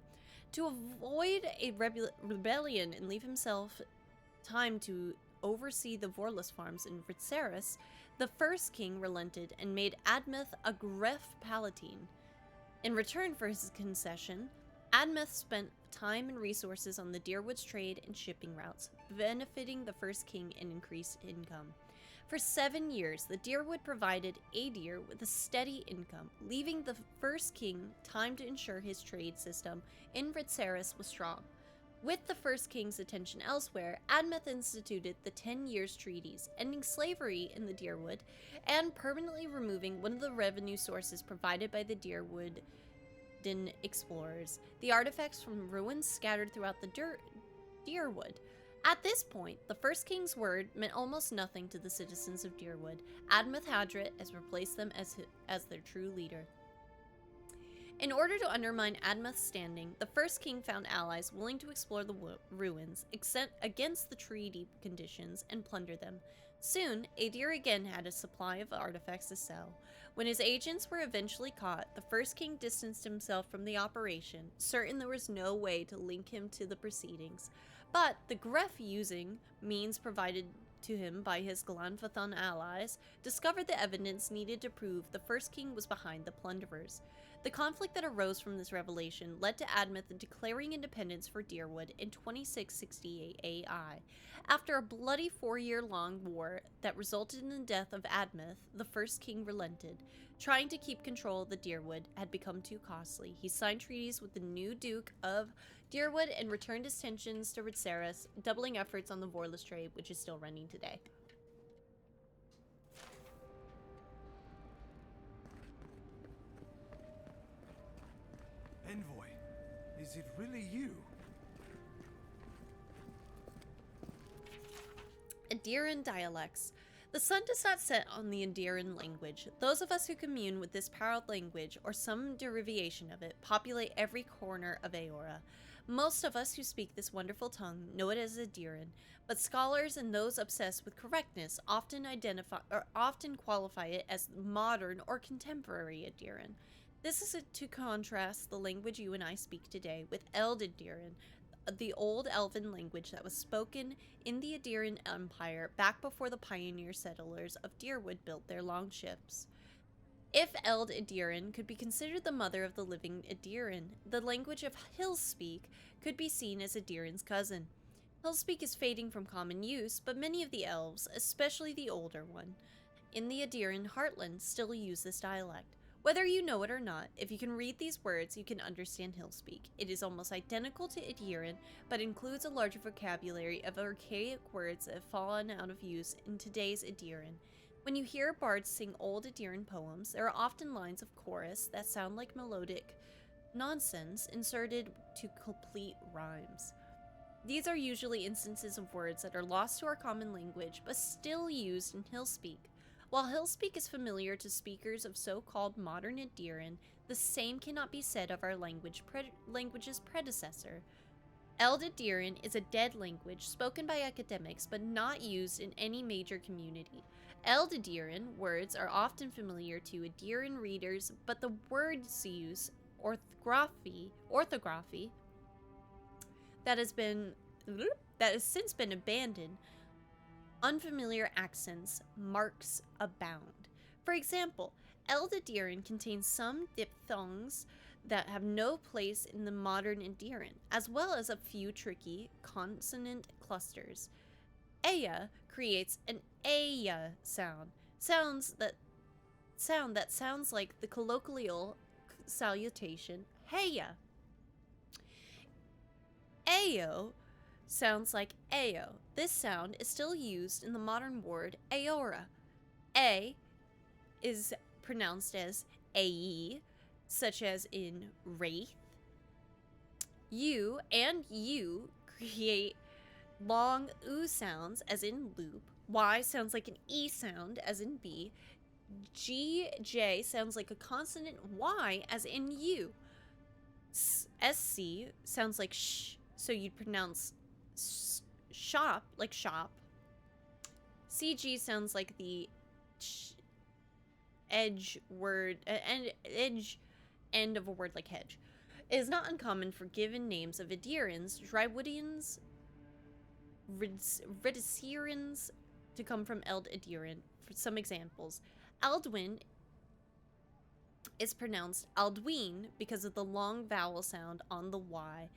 To avoid a rebellion and leave himself time to oversee the Vorless farms in Ritzeris, the first king relented and made Admeth a Gref Palatine. In return for his concession, Admeth spent time and resources on the Deerwood's trade and shipping routes, benefiting the first king and increased income. For 7 years, the Deerwood provided Adir with a steady income, leaving the first king time to ensure his trade system in Ritzeris was strong. With the First King's attention elsewhere, Admeth instituted the 10 Years' Treaties, ending slavery in the Deerwood and permanently removing one of the revenue sources provided by the Deerwood explorers, the artifacts from ruins scattered throughout the Deerwood. At this point, the First King's word meant almost nothing to the citizens of Deerwood. Admeth Hadrit has replaced them as their true leader. In order to undermine Admeth's standing, the First King found allies willing to explore the ruins, against the treaty conditions, and plunder them. Soon, Adir again had a supply of artifacts to sell. When his agents were eventually caught, the First King distanced himself from the operation, certain there was no way to link him to the proceedings. But the Gref, using means provided to him by his Glanfathan allies, discovered the evidence needed to prove the First King was behind the plunderers. The conflict that arose from this revelation led to Admeth declaring independence for Deerwood in 2668 AI. After a bloody 4-year-long war that resulted in the death of Admeth, the First King relented. Trying to keep control of the Deerwood had become too costly. He signed treaties with the new Duke of Deerwood and returned his tensions to Ritzeris, doubling efforts on the Vorless trade, which is still running today. Envoy, is it really you? Adiran dialects. The sun does not set on the Adiran language. Those of us who commune with this proud language, or some derivation of it, populate every corner of Aora. Most of us who speak this wonderful tongue know it as Adiran, but scholars and those obsessed with correctness often qualify it as modern or contemporary Adiran. This is to contrast the language you and I speak today with Eld Adiran, the old elven language that was spoken in the Adiran Empire back before the pioneer settlers of Deerwood built their longships. If Eld Adiran could be considered the mother of the living Adiran, the language of Hillspeak could be seen as Adiran's cousin. Hillspeak is fading from common use, but many of the elves, especially the older one, in the Adiran heartland still use this dialect. Whether you know it or not, if you can read these words, you can understand Hillspeak. It is almost identical to Adiran, but includes a larger vocabulary of archaic words that have fallen out of use in today's Adiran. When you hear bards sing old Adiran poems, there are often lines of chorus that sound like melodic nonsense inserted to complete rhymes. These are usually instances of words that are lost to our common language, but still used in Hillspeak. While Hillspeak is familiar to speakers of so-called modern Adiran, the same cannot be said of our language's predecessor. Eld Adiran is a dead language spoken by academics but not used in any major community. Eld Adiran words are often familiar to Adiran readers, but the words use orthography that has since been abandoned. Unfamiliar accents marks abound. For example, Eld Adiran contains some diphthongs that have no place in the modern Adiran, as well as a few tricky consonant clusters. Aya creates an Aya sound that sounds like the colloquial salutation Heya. Ayo sounds like Ayo. This sound is still used in the modern word Aora. A is pronounced as Ae, such as in Wraith. U and U create long oo sounds, as in loop. Y sounds like an E sound, as in B. J sounds like a consonant Y, as in U. SC sounds like sh, so you'd pronounce shop like shop. CG sounds like the edge word and edge end of a word like hedge. It is not uncommon for given names of Adirans, Drywoodians, Ridicirans to come from Eld Adiran. For some examples, Aldwin is pronounced Aldween because of the long vowel sound on the Y.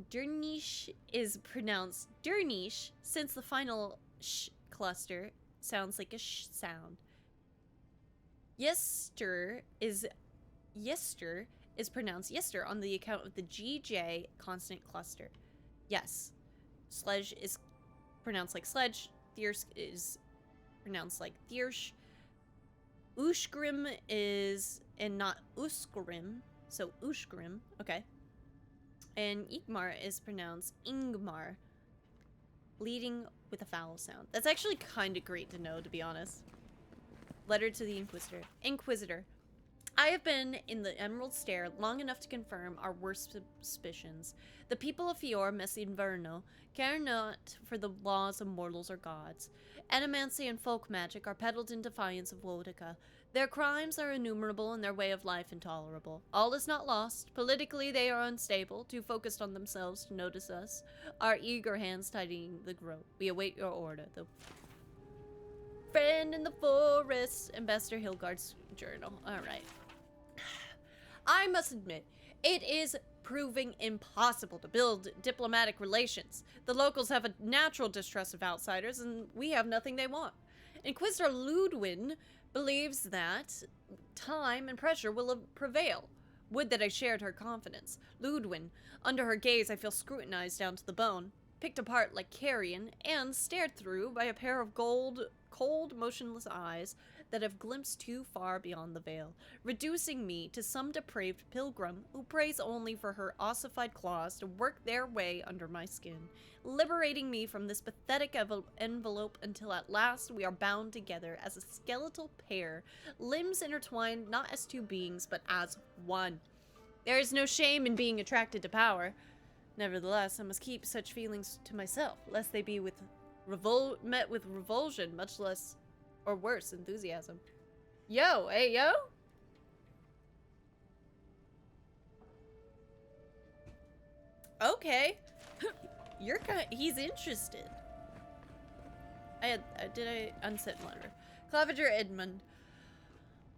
Dernish is pronounced Dernish since the final sh cluster sounds like a sh sound. Yester is is pronounced Yester on the account of the GJ consonant cluster. Yes. Sledge is pronounced like sledge. Thiersk is pronounced like Thiersch. Ushgrim is, and not Uskrim, so Ushgrim, okay. And Igmar is pronounced Ingmar, leading with a vowel sound. That's actually kind of great to know, to be honest. Letter to the Inquisitor. Inquisitor, I have been in the Emerald Stair long enough to confirm our worst suspicions. The people of Fior Messinverno care not for the laws of mortals or gods. Animancy and folk magic are peddled in defiance of Wotica. Their crimes are innumerable and their way of life intolerable. All is not lost. Politically, they are unstable, too focused on themselves to notice us. Our eager hands tidying the grove. We await your order. The friend in the forest. Ambassador Hilgard's journal. Alright. I must admit, it is proving impossible to build diplomatic relations. The locals have a natural distrust of outsiders, and we have nothing they want. Inquisitor Ludwin believes that time and pressure will prevail. Would that I shared her confidence. Ludwin, under her gaze I feel scrutinized down to the bone, picked apart like carrion, and stared through by a pair of cold, motionless eyes that have glimpsed too far beyond the veil, reducing me to some depraved pilgrim who prays only for her ossified claws to work their way under my skin, liberating me from this pathetic envelope until at last we are bound together as a skeletal pair, limbs intertwined not as two beings but as one. There is no shame in being attracted to power. Nevertheless, I must keep such feelings to myself, lest they be met with revulsion, much less, or worse, enthusiasm. Yo, hey, yo? Okay. He's interested. Did I unset letter? Claviger Edmund.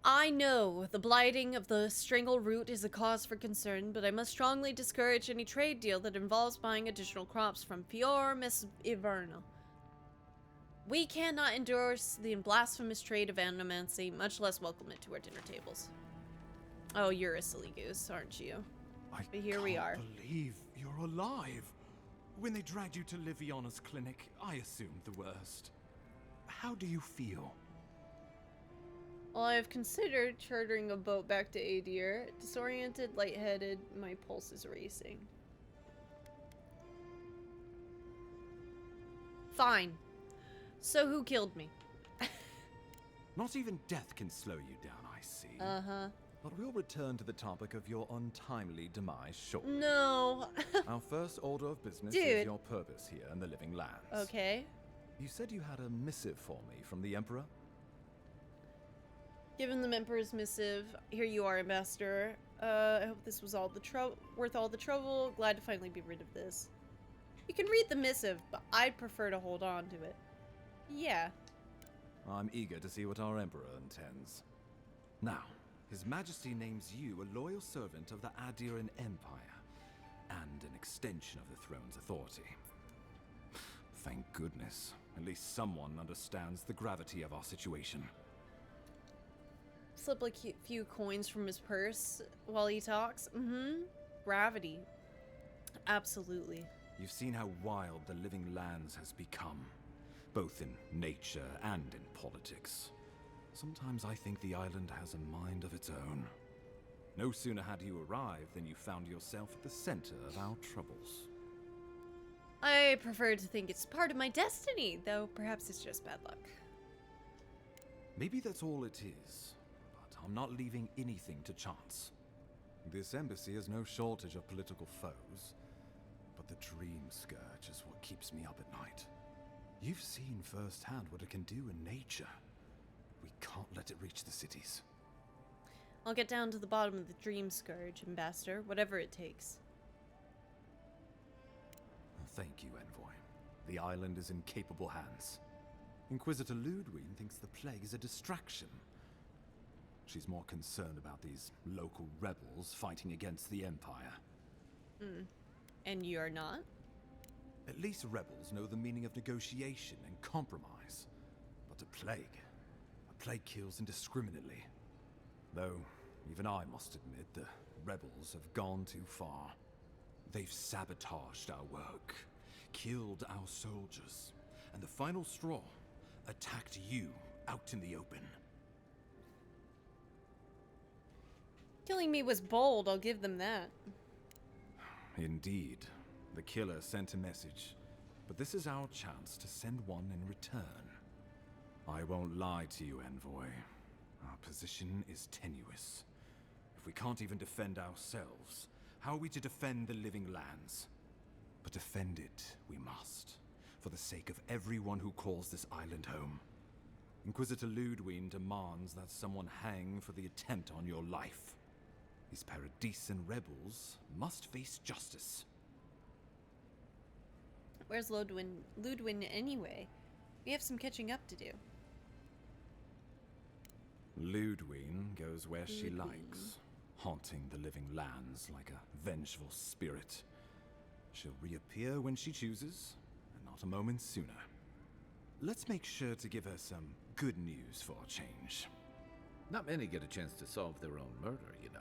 I know the blighting of the strangle root is a cause for concern, but I must strongly discourage any trade deal that involves buying additional crops from Fior Messinverno. We cannot endorse the blasphemous trade of animancy, much less welcome it to our dinner tables. Oh, you're a silly goose, aren't you? But here we are. I can't believe you're alive. When they dragged you to Liviona's clinic, I assumed the worst. How do you feel? Well, I've considered chartering a boat back to Adir. Disoriented, lightheaded, my pulse is racing. Fine. So who killed me? Not even death can slow you down, I see. Uh-huh. But we'll return to the topic of your untimely demise shortly. No. Our first order of business Dude. is your purpose here in the Living Lands. Okay. You said you had a missive for me from the Emperor? Given the Emperor's missive, here you are, Ambassador. I hope this was worth all the trouble. Glad to finally be rid of this. You can read the missive, but I'd prefer to hold on to it. Yeah. I'm eager to see what our Emperor intends. Now, His Majesty names you a loyal servant of the Adiran Empire, and an extension of the throne's authority. Thank goodness. At least someone understands the gravity of our situation. Slip like a few coins from his purse while he talks. Gravity. Absolutely. You've seen how wild the Living Lands has become, both in nature and in politics. Sometimes I think the island has a mind of its own. No sooner had you arrived than you found yourself at the center of our troubles. I prefer to think it's part of my destiny, though perhaps it's just bad luck. Maybe that's all it is, but I'm not leaving anything to chance. This embassy has no shortage of political foes, but the Dream Scourge is what keeps me up at night. You've seen firsthand what it can do in nature. We can't let it reach the cities. I'll get down to the bottom of the Dream Scourge, Ambassador, whatever it takes. Thank you, Envoy. The island is in capable hands. Inquisitor Ludwig thinks the plague is a distraction. She's more concerned about these local rebels fighting against the Empire. And you're not? At least rebels know the meaning of negotiation and compromise. But a plague kills indiscriminately. Though, even I must admit, the rebels have gone too far. They've sabotaged our work, killed our soldiers, and the final straw, attacked you out in the open. Killing me was bold, I'll give them that. Indeed, the killer sent a message, but this is our chance to send one in return. I won't lie to you, Envoy. Our position is tenuous. If we can't even defend ourselves, how are we to defend the living lands? But defend it we must, for the sake of everyone who calls this island home. Inquisitor Ludwig demands that someone hang for the attempt on your life. These Paradisian rebels must face justice. Where's Ludwig anyway? We have some catching up to do. Ludwig goes where she likes, haunting the living lands like a vengeful spirit. She'll reappear when she chooses, and not a moment sooner. Let's make sure to give her some good news for a change. Not many get a chance to solve their own murder, you know.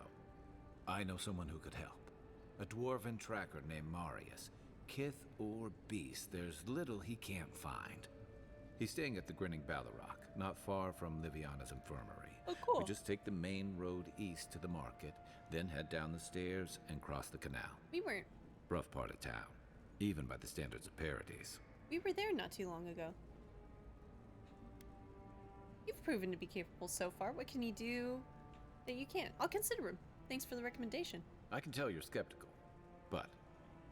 I know someone who could help. A dwarven tracker named Marius. Kith or beast, there's little he can't find. He's staying at the Grinning Ballarrock, not far from Liviana's infirmary. Oh, cool. We just take the main road east to the market, then head down the stairs and cross the canal. We weren't. Rough part of town, even by the standards of Paradise. We were there not too long ago. You've proven to be capable so far. What can you do that you can't? I'll consider him. Thanks for the recommendation. I can tell you're skeptical, but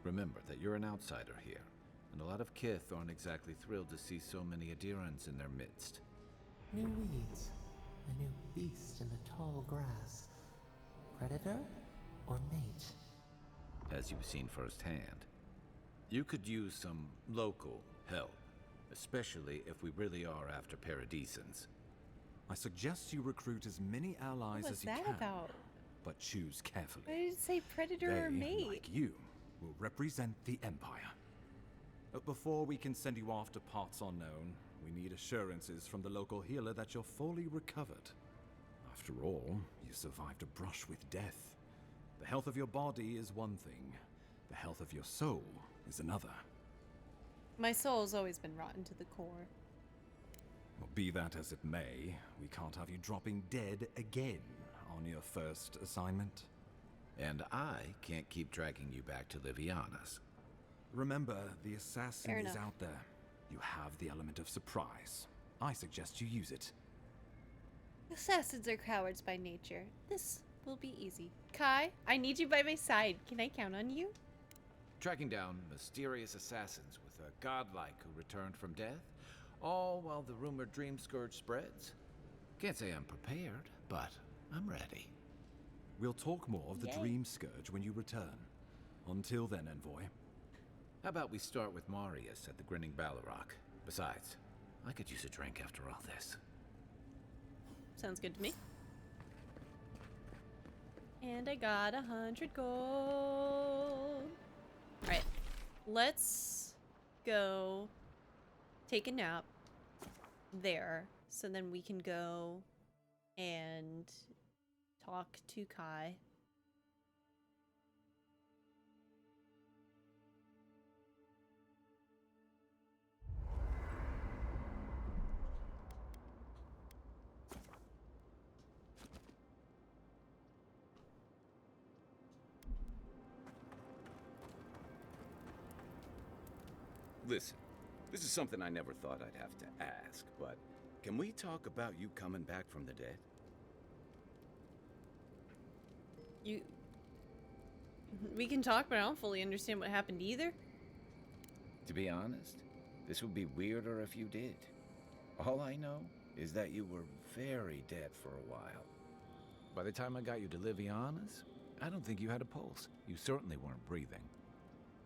remember that you're an outsider here, and a lot of Kith aren't exactly thrilled to see so many adherents in their midst. New weeds, a new beast in the tall grass. Predator or mate? As you've seen firsthand, you could use some local help, especially if we really are after Paradisans. I suggest you recruit as many allies as you can. What was that about? But choose carefully. Why did it say predator or mate? Like you, will represent the Empire. But before we can send you off to parts unknown, we need assurances from the local healer that you're fully recovered. After all, you survived a brush with death. The health of your body is one thing. The health of your soul is another. My soul's always been rotten to the core. Well, be that as it may, we can't have you dropping dead again on your first assignment. And I can't keep dragging you back to Liviana's. Remember, the assassin Fair is enough. out there. You have the element of surprise. I suggest you use it. Assassins are cowards by nature. This will be easy. Kai, I need you by my side. Can I count on you? Tracking down mysterious assassins with a godlike who returned from death, all while the rumored dream scourge spreads. Can't say I'm prepared, but I'm ready. We'll talk more of the Yay. Dream Scourge when you return. Until then, Envoy. How about we start with Marius at the Grinning Ballarrock? Besides, I could use a drink after all this. Sounds good to me. And I got 100 gold. Alright, let's go take a nap there, so then we can go and talk to Kai. Listen, this is something I never thought I'd have to ask, but can we talk about you coming back from the dead? We can talk, but I don't fully understand what happened either. To be honest, this would be weirder if you did. All I know is that you were very dead for a while. By the time I got you to Liviana's, I don't think you had a pulse. You certainly weren't breathing.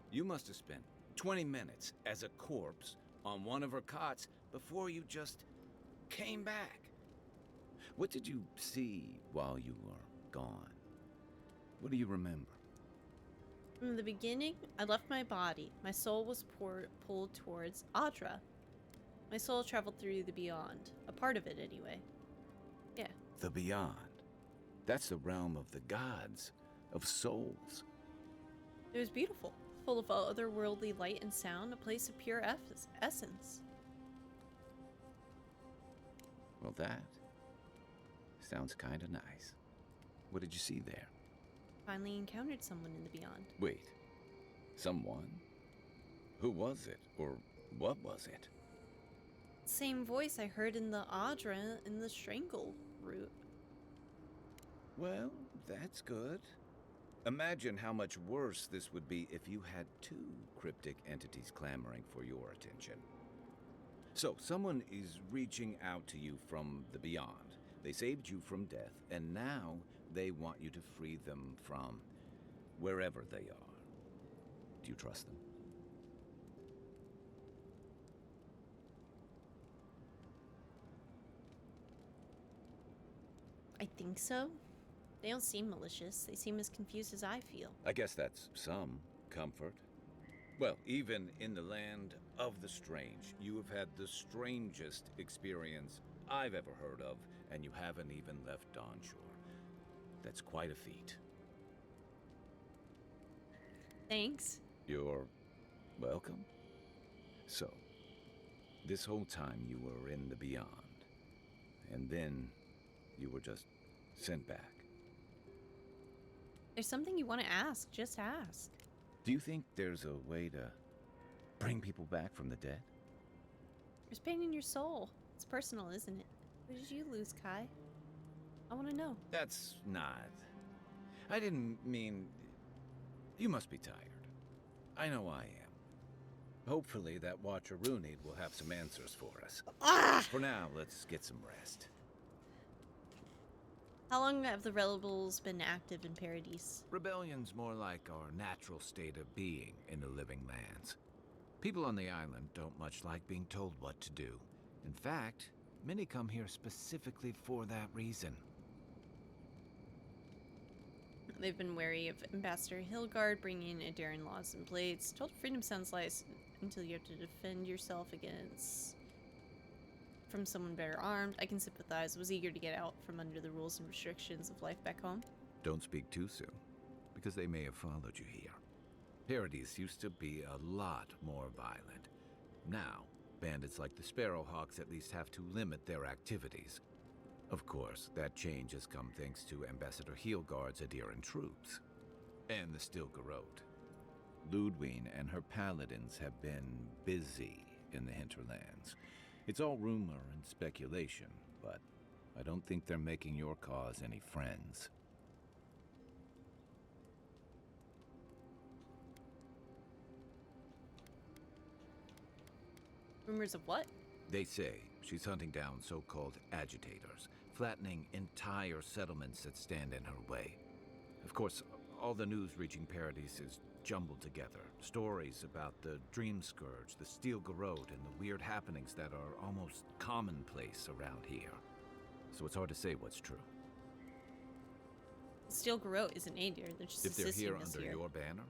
You must have spent 20 minutes as a corpse on one of her cots before you just came back. What did you see while you were gone? What do you remember? From the beginning, I left my body. My soul was pulled towards Audra. My soul traveled through the beyond. A part of it, anyway. Yeah. The beyond. That's the realm of the gods. of souls. It was beautiful, full of otherworldly light and sound, a place of pure essence. Well, that sounds kind of nice. What did you see there? Finally encountered someone in the beyond. Wait, someone? Who was it, or what was it? Same voice I heard in the Audra in the Strangle route. Well, that's good. Imagine how much worse this would be if you had two cryptic entities clamoring for your attention. So, someone is reaching out to you from the beyond. They saved you from death, and now they want you to free them from wherever they are. Do you trust them? I think so. They don't seem malicious. They seem as confused as I feel. I guess that's some comfort. Well, even in the land of the strange, you have had the strangest experience I've ever heard of, and you haven't even left on shore. That's quite a feat. Thanks. You're welcome. So, this whole time you were in the beyond, and then you were just sent back. There's something you want to ask, just ask. Do you think there's a way to bring people back from the dead? There's pain in your soul. It's personal, isn't it? What did you lose, Kai? I want to know. That's not... I didn't mean... You must be tired. I know I am. Hopefully that Watcher Runid will have some answers for us. For now, let's get some rest. How long have the rebels been active in Paradise? Rebellion's more like our natural state of being in the living lands. People on the island don't much like being told what to do. In fact, many come here specifically for that reason. They've been wary of Ambassador Hilgard bringing Adaran laws and blades. Told freedom sounds nice until you have to defend yourself against... from someone better armed. I can sympathize. Was eager to get out from under the rules and restrictions of life back home. Don't speak too soon, because they may have followed you here. Paradise used to be a lot more violent. Now, bandits like the Sparrowhawks at least have to limit their activities. Of course, that change has come thanks to Ambassador Hilgard's Adiran troops. And the Stilgarrote. Ludwine and her paladins have been busy in the hinterlands. It's all rumor and speculation, but I don't think they're making your cause any friends. Rumors of what? They say she's hunting down so-called agitators, flattening entire settlements that stand in her way. Of course, all the news reaching Paradise is jumbled together. Stories about the Dream Scourge, the Steel Garrote, and the weird happenings that are almost commonplace around here. So it's hard to say what's true. Steel Garrote isn't Adir. They're just If they're assisting here us under your banner,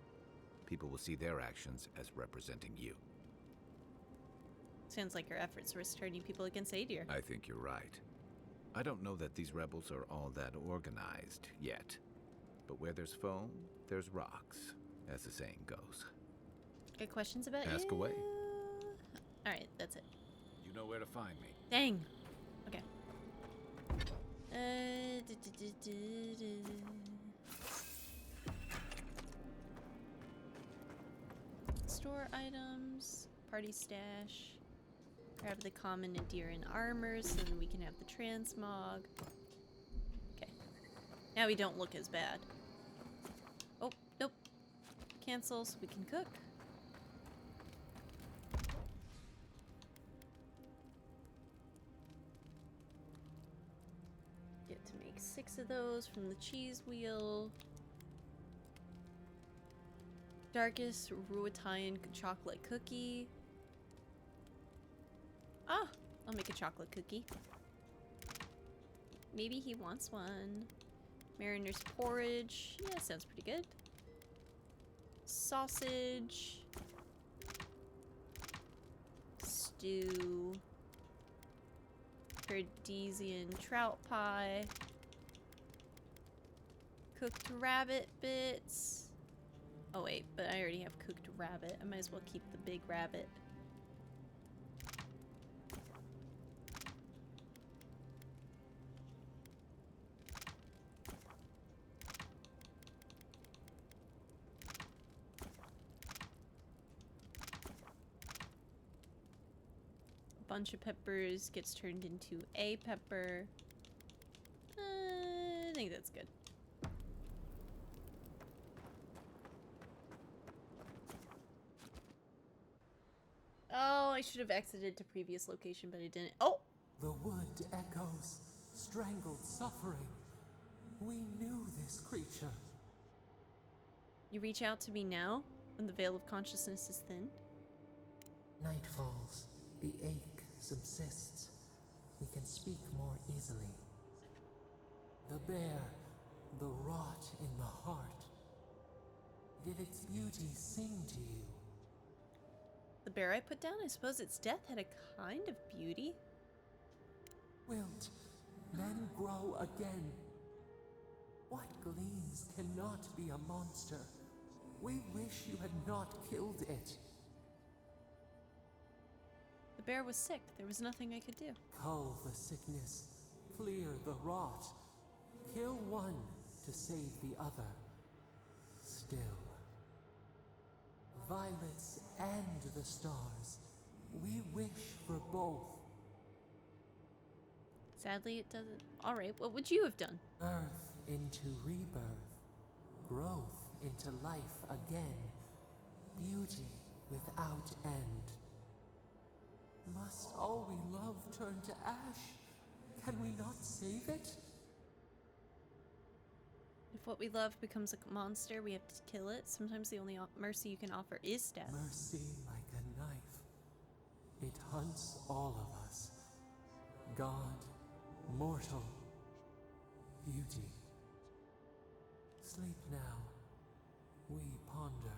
people will see their actions as representing you. Sounds like our efforts risk turning people against Adir. I think you're right. I don't know that these rebels are all that organized yet. But where there's foam, there's rocks, as the saying goes. Got questions about Ask you? away. Alright, that's it. You know where to find me. Dang. Okay. Store items, party stash. Grab the common Adiran armor so then we can have the transmog. Okay. Now we don't look as bad. Oh, nope. Cancel so we can cook. Get to make 6 of those from the cheese wheel. Darkest Ruatine chocolate cookie. Ah, I'll make a chocolate cookie. Maybe he wants one. Mariner's porridge. Yeah, sounds pretty good. Sausage. Stew. Paradisian trout pie. cooked rabbit bits. Oh wait, but I already have cooked rabbit. I might as well keep the big rabbit. Bunch of peppers gets turned into a pepper. I think that's good. Oh, I should have exited to previous location, but I didn't. Oh! The wood echoes, strangled suffering. We knew this creature. You reach out to me now, when the veil of consciousness is thin? Night falls. The ache subsists. We can speak more easily. The bear, the rot in the heart. Did its beauty sing to you? The bear I put down? I suppose its death had a kind of beauty. Wilt, then grow again. What gleams cannot be a monster? We wish you had not killed it. The bear was sick. There was nothing I could do. Cull the sickness, clear the rot. Kill one to save the other. Still. Violets and the stars. We wish for both. Sadly, it doesn't. Alright, what would you have done? Birth into rebirth. Growth into life again. Beauty without end. Must all we love turn to ash? Can we not save it? If what we love becomes a monster, we have to kill it. Sometimes the only mercy you can offer is death. Mercy like a knife. It hunts all of us. God, mortal, beauty. Sleep now. We ponder.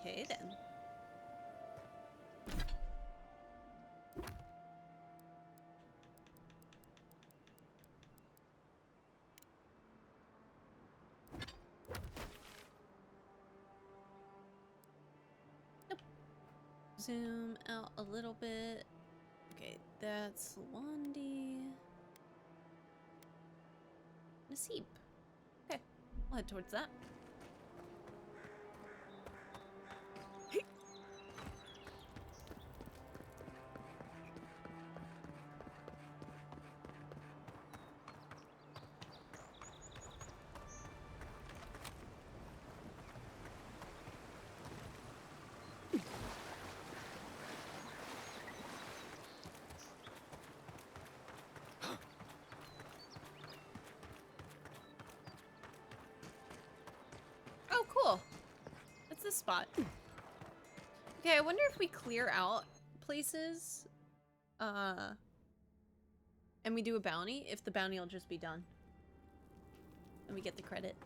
Okay then. Nope. Zoom out a little bit. Okay, that's Lawandi. Nasib. Okay, I'll head towards that. Oh, cool. That's this spot. Okay, I wonder if we clear out places, and we do a bounty, if the bounty will just be done. And we get the credit.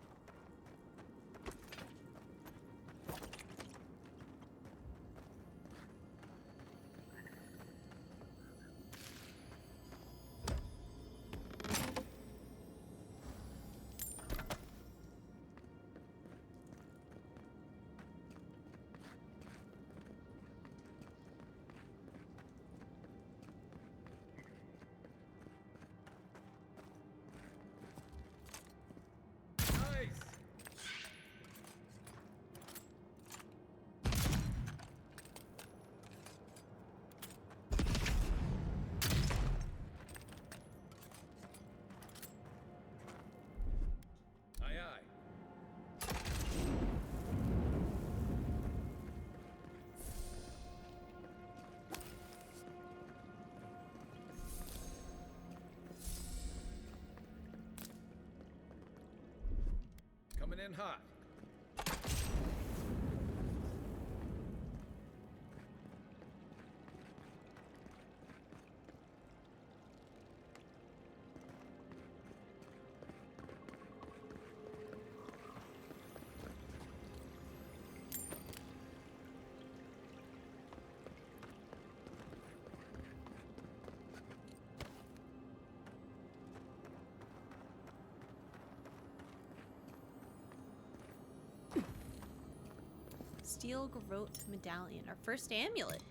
Coming in hot. Steel Garrote Medallion, our first amulet.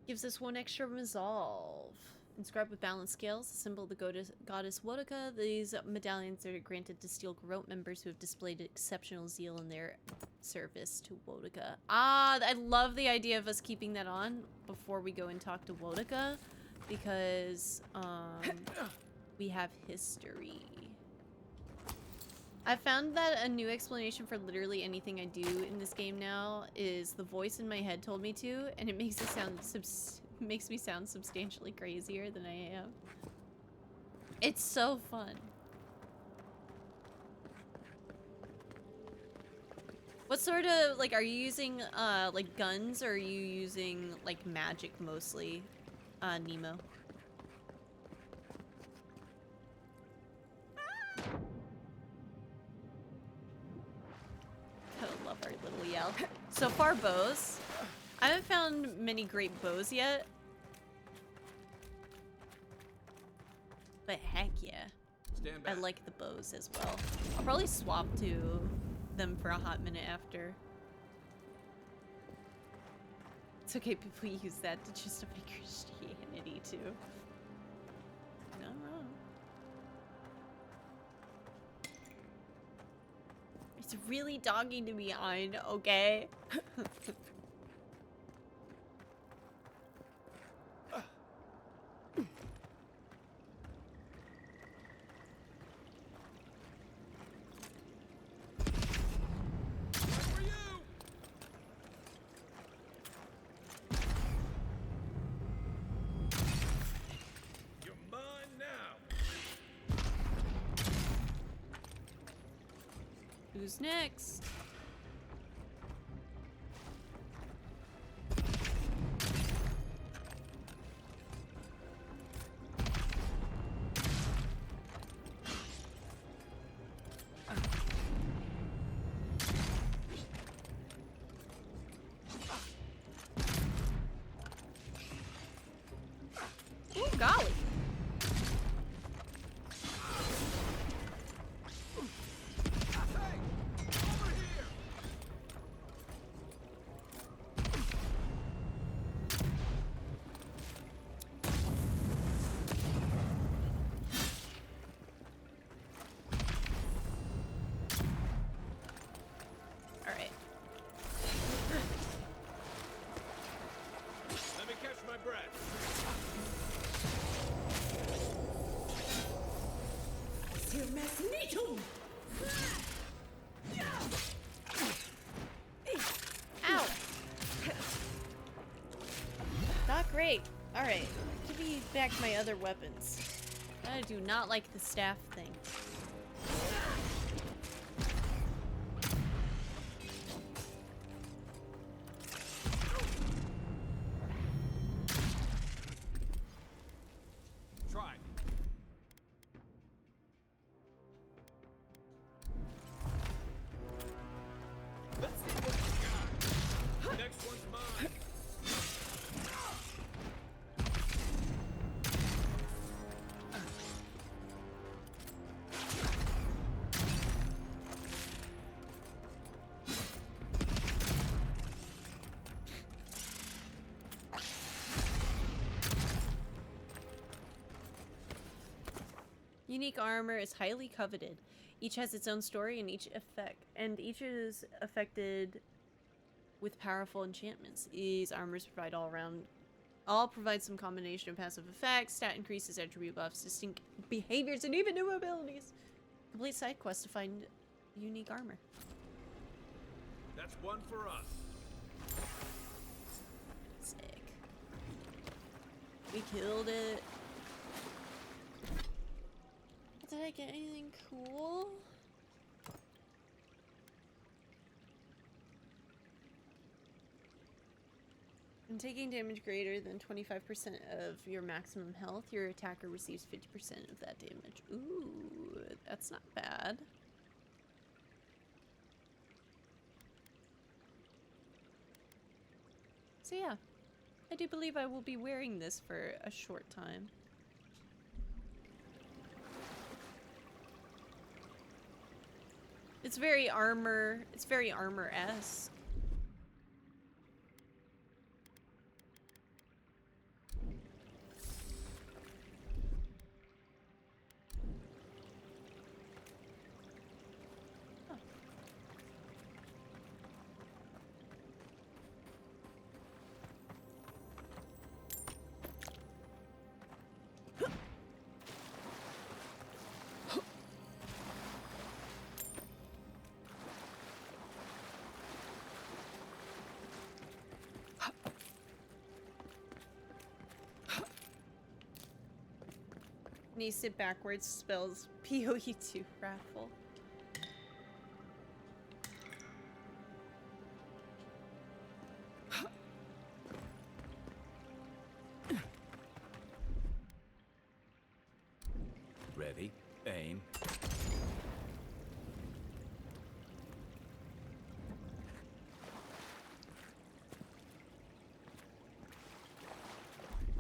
Gives us 1 extra resolve. Inscribed with balanced scales, the symbol of the goddess Wodaka. These medallions are granted to Steel Garrote members who have displayed exceptional zeal in their service to Wodaka. Ah, I love the idea of us keeping that on before we go and talk to Wodaka, because we have history. I found that a new explanation for literally anything I do in this game now is the voice in my head told me to, and it makes it sound makes me sound substantially crazier than I am. It's so fun. What sort of, like, are you using like guns, or are you using like magic mostly, Nemo? Gotta love our little yell. So far, bows. I haven't found many great bows yet. But heck yeah. Stand back. I like the bows as well. I'll probably swap to them for a hot minute after. It's okay, people use that to justify Christianity too. No. It's really doggy to be on, okay? You're mine now. Who's next? Oh, golly. All right. Let me catch my breath. Ow! Not great. Alright, give me back my other weapons. I do not like the staff thing. Try. Let's see what you got. Next one's mine. Unique armor is highly coveted. Each has its own story and each is affected with powerful enchantments. These armors provide all provide some combination of passive effects, stat increases, attribute buffs, distinct behaviors, and even new abilities. Complete side quest to find unique armor. That's one for us. Sick. We killed it. Did I get anything cool? When taking damage greater than 25% of your maximum health, your attacker receives 50% of that damage. Ooh, that's not bad. So yeah, I do believe I will be wearing this for a short time. It's very armor. It's very armor-esque. When you sit backwards, spells POE2 wrathful. Ready, aim.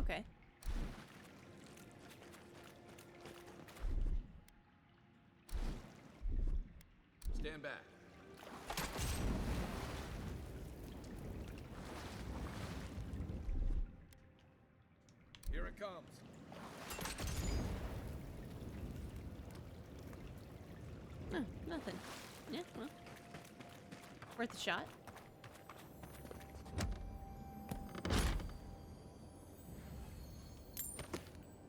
Okay. Stand back. Here it comes. No, nothing. Yeah, well. Worth a shot.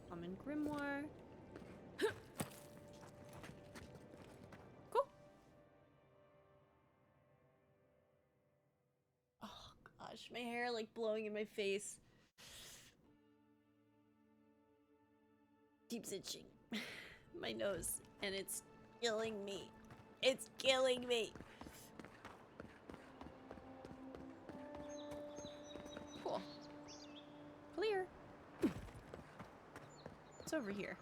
Common Grimoire. Cool. Oh gosh, my hair like blowing in my face. Keeps itching. My nose, and it's killing me. It's killing me. Cool. Clear. It's over here.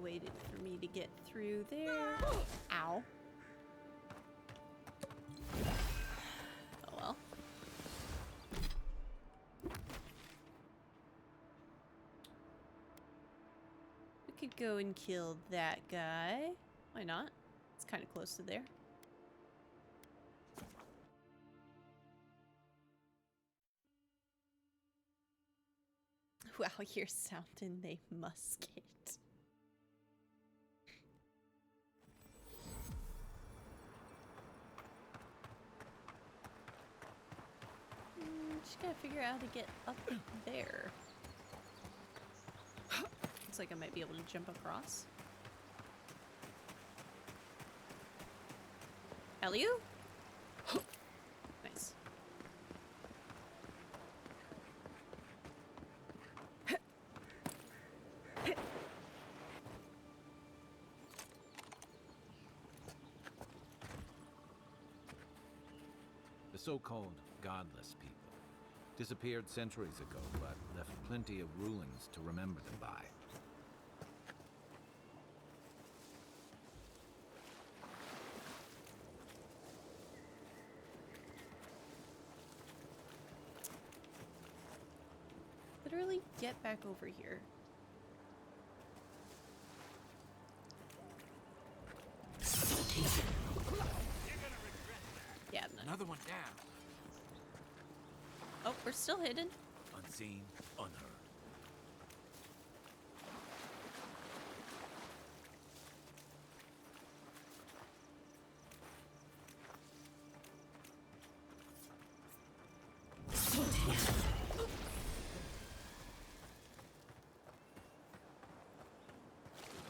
Waited for me to get through there. Ow. Oh well. We could go and kill that guy. Why not? It's kind of close to there. Wow, you're sounding a musket. Just gotta figure out how to get up there. Looks like I might be able to jump across. Elliot? Nice. The so-called godless people disappeared centuries ago, but left plenty of ruins to remember them by. Literally get back over here. Yeah, Another one down. Oh, we're still hidden. Unseen, unheard.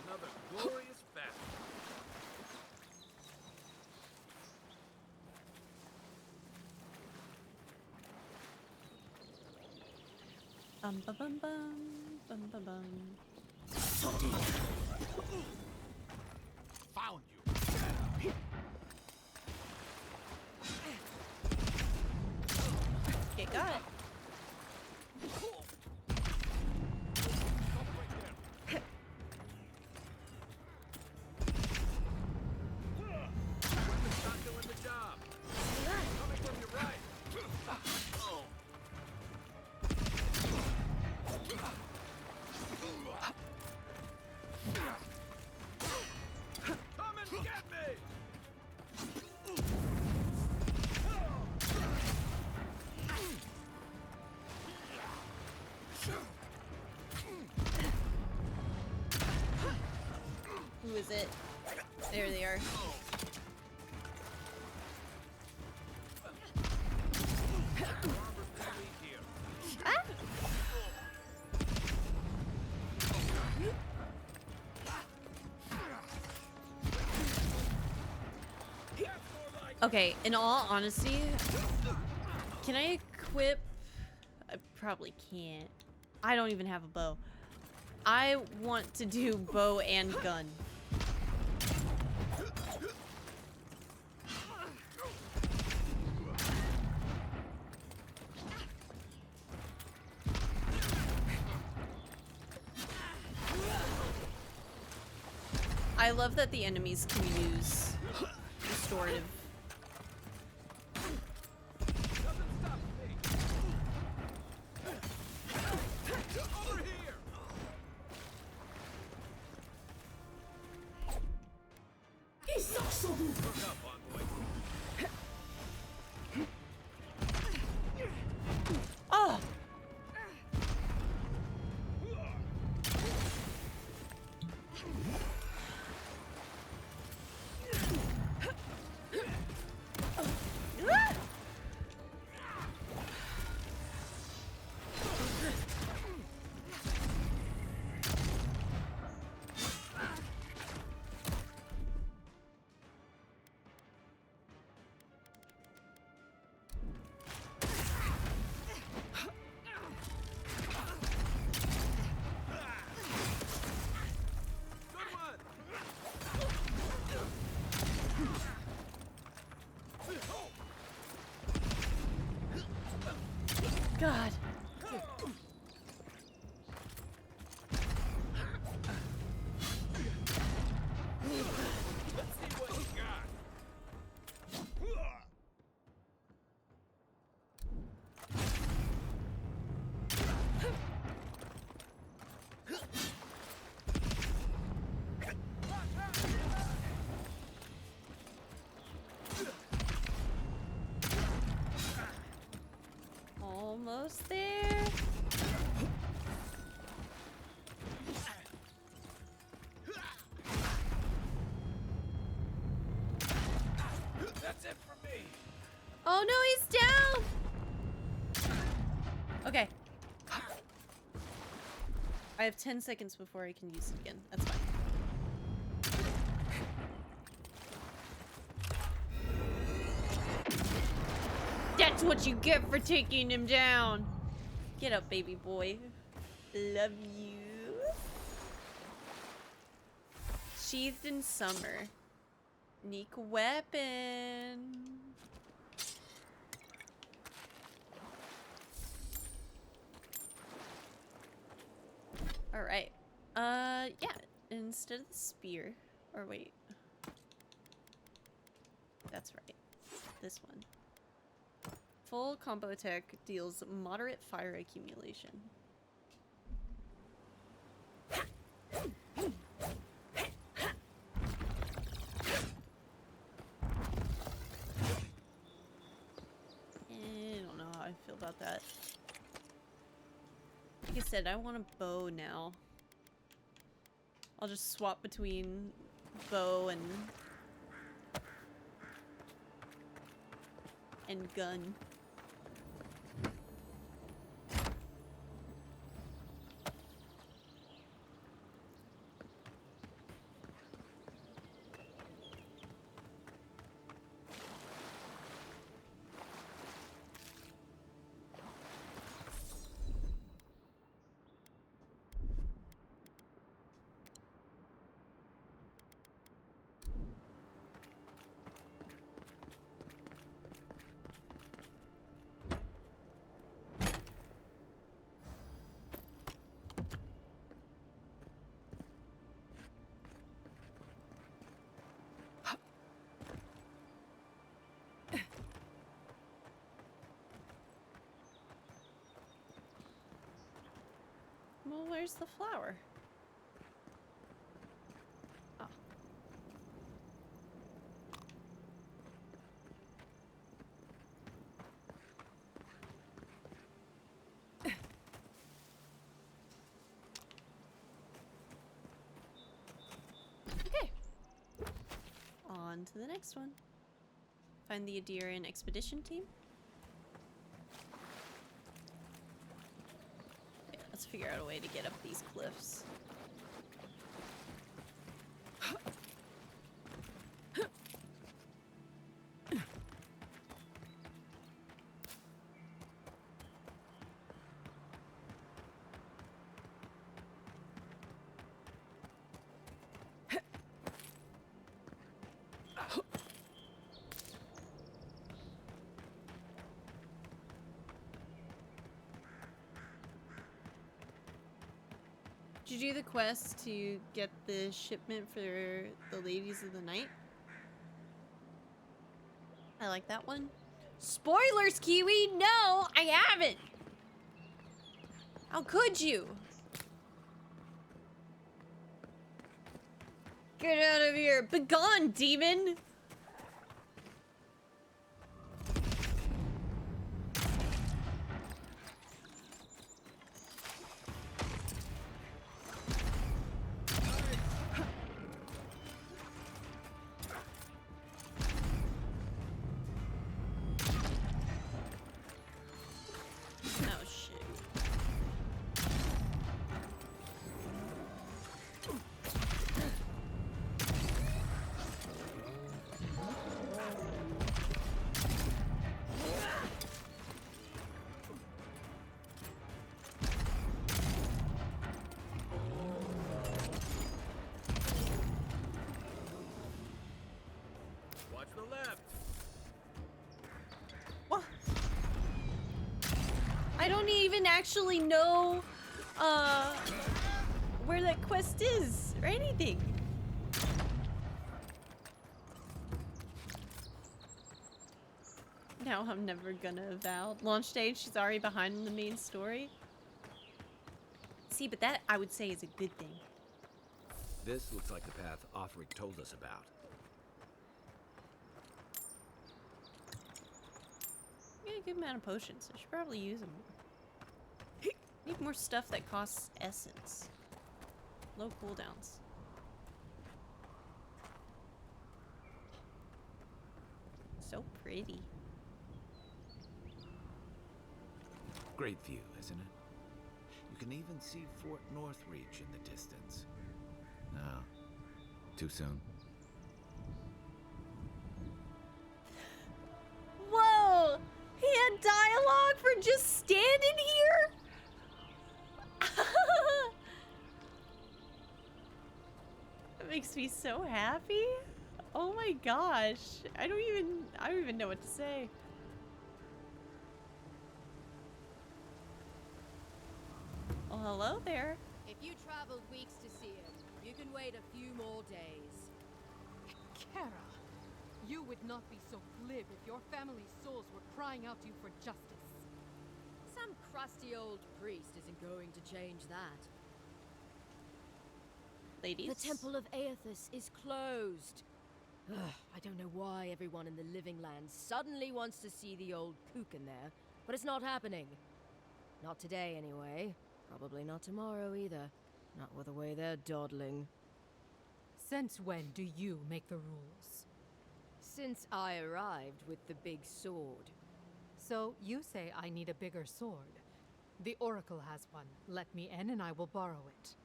Another glorious battle. Bum bum bum bum bum bum bum. Found you. is it? There they are. Ah! Okay, in all honesty, can I equip? I probably can't. I don't even have a bow. I want to do bow and gun. I love that the enemies can use restorative. Oh! God. Let's see what you got. Almost there. That's it for me. Oh no, he's down. Okay. I have 10 seconds before I can use it again. That's fine. That's what you get for taking him down. Get up, baby boy. Love you. Sheathed in summer. Unique weapon. Alright. Yeah. Instead of the spear. Or wait. That's right. This one. Full combo attack deals moderate fire accumulation. I don't know how I feel about that. Like I said, I want a bow now. I'll just swap between bow and gun. Well, where's the flower? Oh. Okay. to the next one. Find the Adirian expedition team. Yeah, let's figure out a way to get up these cliffs. Did you do the quest to get the shipment for the Ladies of the Night? I like that one. Spoilers, Kiwi! No, I haven't! How could you? Get out of here! Begone, demon! Watch the left. What? I don't even actually know where that quest is or anything. Now I'm never gonna Avowed. Launch stage, she's already behind in the main story. See, but that I would say is a good thing. This looks like the path Offric told us about. We got a good amount of potions. I should probably use them more. Need more stuff that costs essence. Low cooldowns. So pretty. Great view, isn't it? You can even see Fort Northreach in the distance. No. Too soon? Whoa! He had dialogue for just standing here? That makes me so happy. Oh my gosh. I don't even know what to say. Well, hello there. If you traveled weeks to see him, you can wait a few more days. Kara, you would not be so glib if your family's souls were crying out to you for justice. Some crusty old priest isn't going to change that. Ladies? The Temple of Aethys is closed. Ugh, I don't know why everyone in the Living Lands suddenly wants to see the old kook in there, but it's not happening. Not today, anyway. Probably not tomorrow either. Not with the way they're dawdling. Since when do you make the rules? Since I arrived with the big sword. So you say I need a bigger sword. The Oracle has one. Let me in and I will borrow it.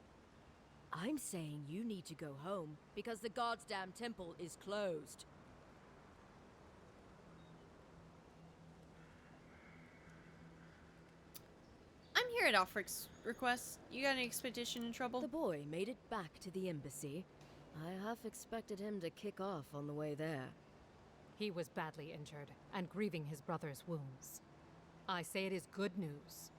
I'm saying you need to go home because the goddamn temple is closed. I'm here at Offric's request. You got any expedition in trouble? The boy made it back to the embassy. I half expected him to kick off on the way there. He was badly injured and grieving his brother's wounds. I say it is good news.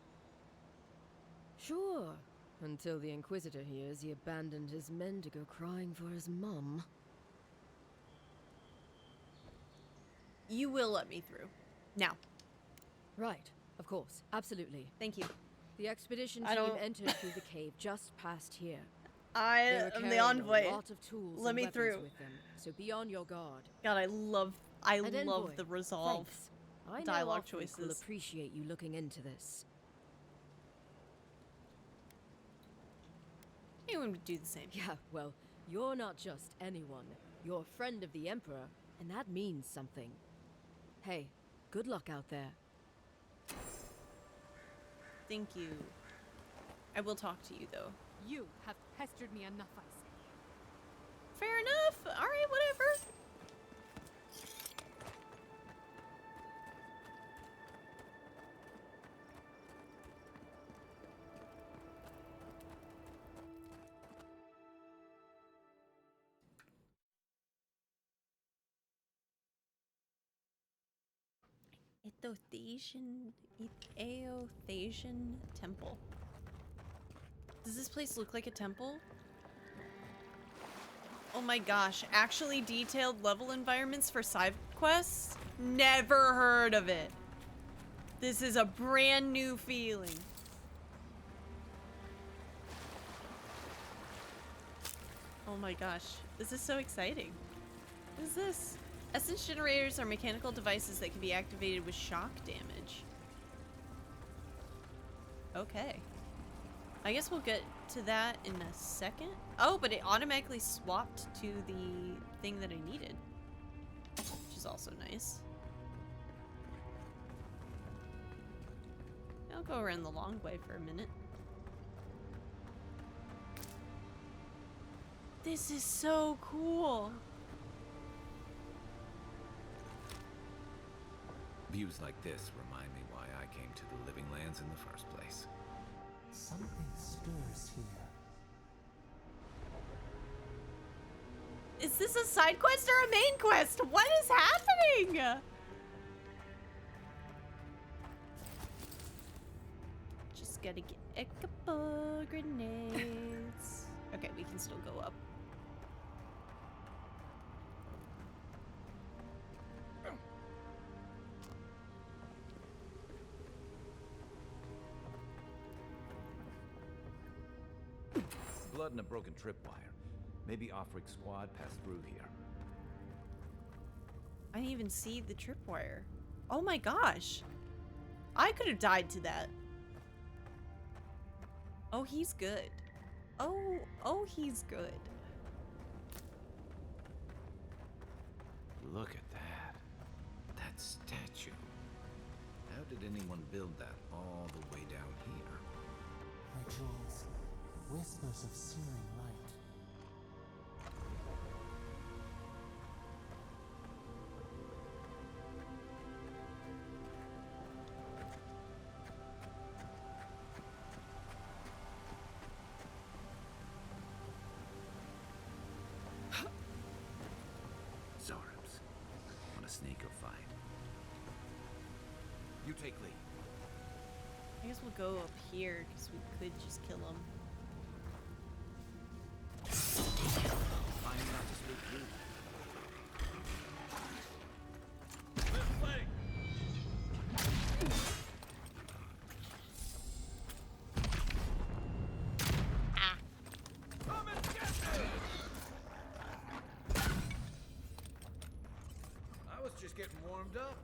Sure. Until the Inquisitor hears he abandoned his men to go crying for his mum. You will let me through. Now. Right. Of course. Absolutely. Thank you. The expedition I team don't- entered through the cave just past here. I They were am the carrying envoy. A lot of tools Let and me weapons through. with them, so be on your guard. God, I love And envoy, the resolve thanks. I know dialogue Offric will choices. appreciate you looking into this. Anyone would do the same. Yeah, well, you're not just anyone. You're a friend of the Emperor, And that means something. Hey, good luck out there. Thank you. I will talk to you, though. You have pestered me enough, I say. Fair enough. All right, whatever. Aeothasian Temple. Does this place look like a temple? Oh my gosh, actually detailed level environments for side quests? Never heard of it. This is a brand new feeling. Oh my gosh, this is so exciting. What is this? Essence generators are mechanical devices that can be activated with shock damage. Okay. I guess we'll get to that in a second. Oh, but it automatically swapped to the thing that I needed, which is also nice. I'll go around the long way for a minute. This is so cool. Views like this remind me why I came to the Living Lands in the first place. Something stirs here. Is this a side quest or a main quest? What is happening? Just gotta get a couple grenades. Okay, we can still go up. Blood and a broken tripwire. Maybe Offric squad passed through here. I didn't even see the tripwire. Oh my gosh. I could have died to that. Oh, he's good. Oh, he's good. Look at that. That statue. How did anyone build that all the way down here? Rituals, whispers of searing light. Zorubs. What a snake you'll find. You take lead. I guess we'll go up here because we could just kill him. Find not to speak through. I was just getting warmed up.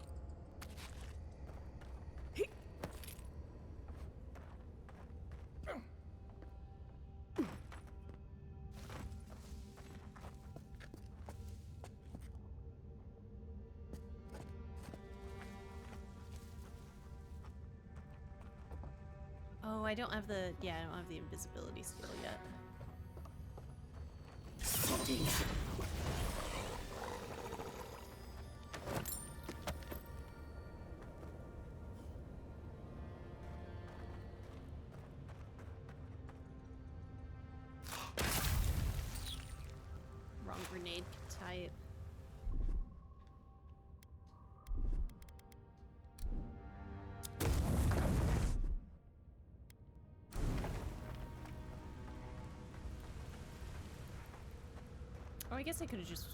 Oh, I don't have the, yeah, I don't have the invisibility skill yet. Wrong grenade type. Oh, I guess I could have just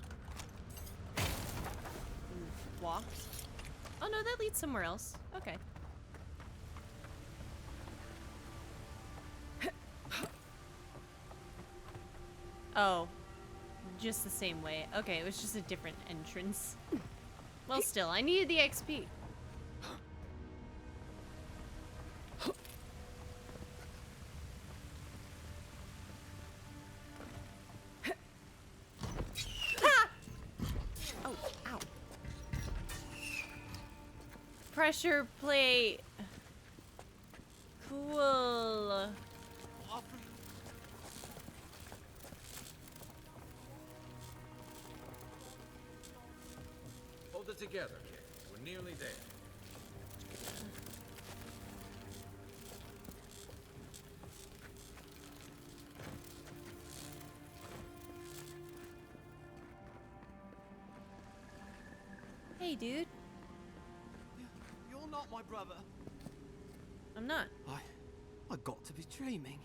walked. Oh no, that leads somewhere else. Okay. Oh, just the same way. Okay, it was just a different entrance. Well, still, I needed the XP. Oh, ow. pressure plate. Cool. Hold it together, kid. We're nearly there. Hey, dude. You're not my brother. I'm not. I got to be dreaming.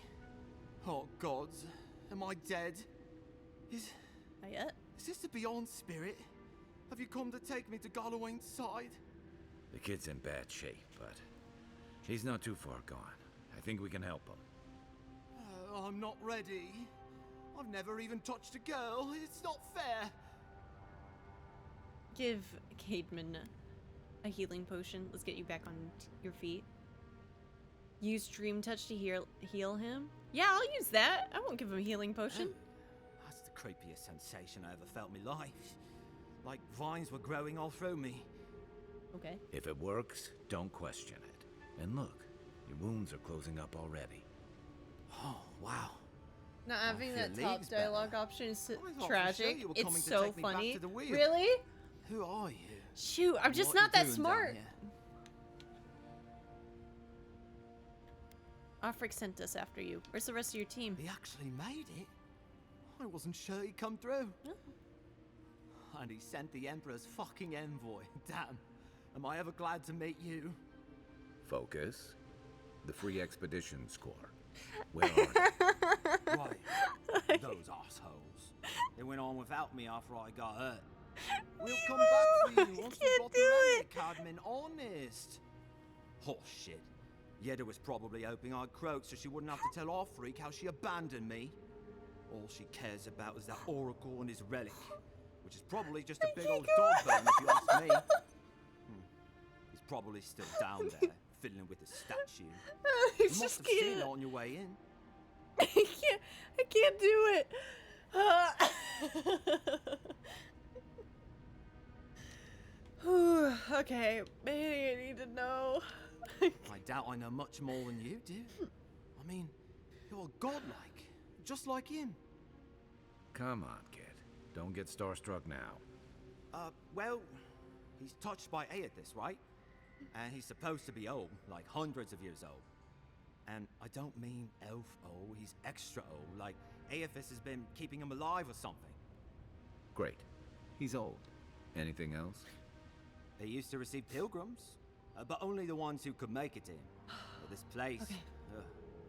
Oh gods, am I dead? Not yet. Is this the Beyond Spirit? Have you come to take me to Gallowayne's side? The kid's in bad shape, but he's not too far gone. I think we can help him. I'm not ready. I've never even touched a girl. It's not fair. Give Cademan a healing potion. Let's get you back on your feet. Use Dream Touch to heal him. Yeah, I'll use that. I won't give him a healing potion. That's the creepiest sensation I ever felt in my life. Like vines were growing all through me. Okay. If it works, don't question it. And look, your wounds are closing up already. Oh, wow. Not having that feel top leagues better. dialogue option is I thought for sure tragic. you were It's coming to so take me back funny. to the wheel. Really? Who are you? Shoot, I'm just What not you that doing smart. down here? Afric sent us after you. Where's the rest of your team? He actually made it. I wasn't sure he'd come through. And he sent the Emperor's fucking envoy. Damn. Am I ever glad to meet you? Focus. The Free Expeditions Corps. Where are they? Right. Those assholes. They went on without me after I got hurt. We'll come back for you once we've got the remnant, Cadman. Honest. Oh, shit. Yeda was probably hoping I'd croak so she wouldn't have to tell our freak how she abandoned me. All she cares about is that Oracle and his relic, which is probably just a big old dog bone if you ask me. He's probably still down there, fiddling with the statue. You must have seen it on your way in. I can't do it. Okay, maybe I need to know. I doubt I know much more than you do. I mean, you're godlike, just like him. Come on, kid. Don't get starstruck now. Well, he's touched by Aethys, right? And he's supposed to be old, like hundreds of years old. And I don't mean elf old, he's extra old, like Aethys has been keeping him alive or something. Great. He's old. Anything else? They used to receive pilgrims, but only the ones who could make it in. This place,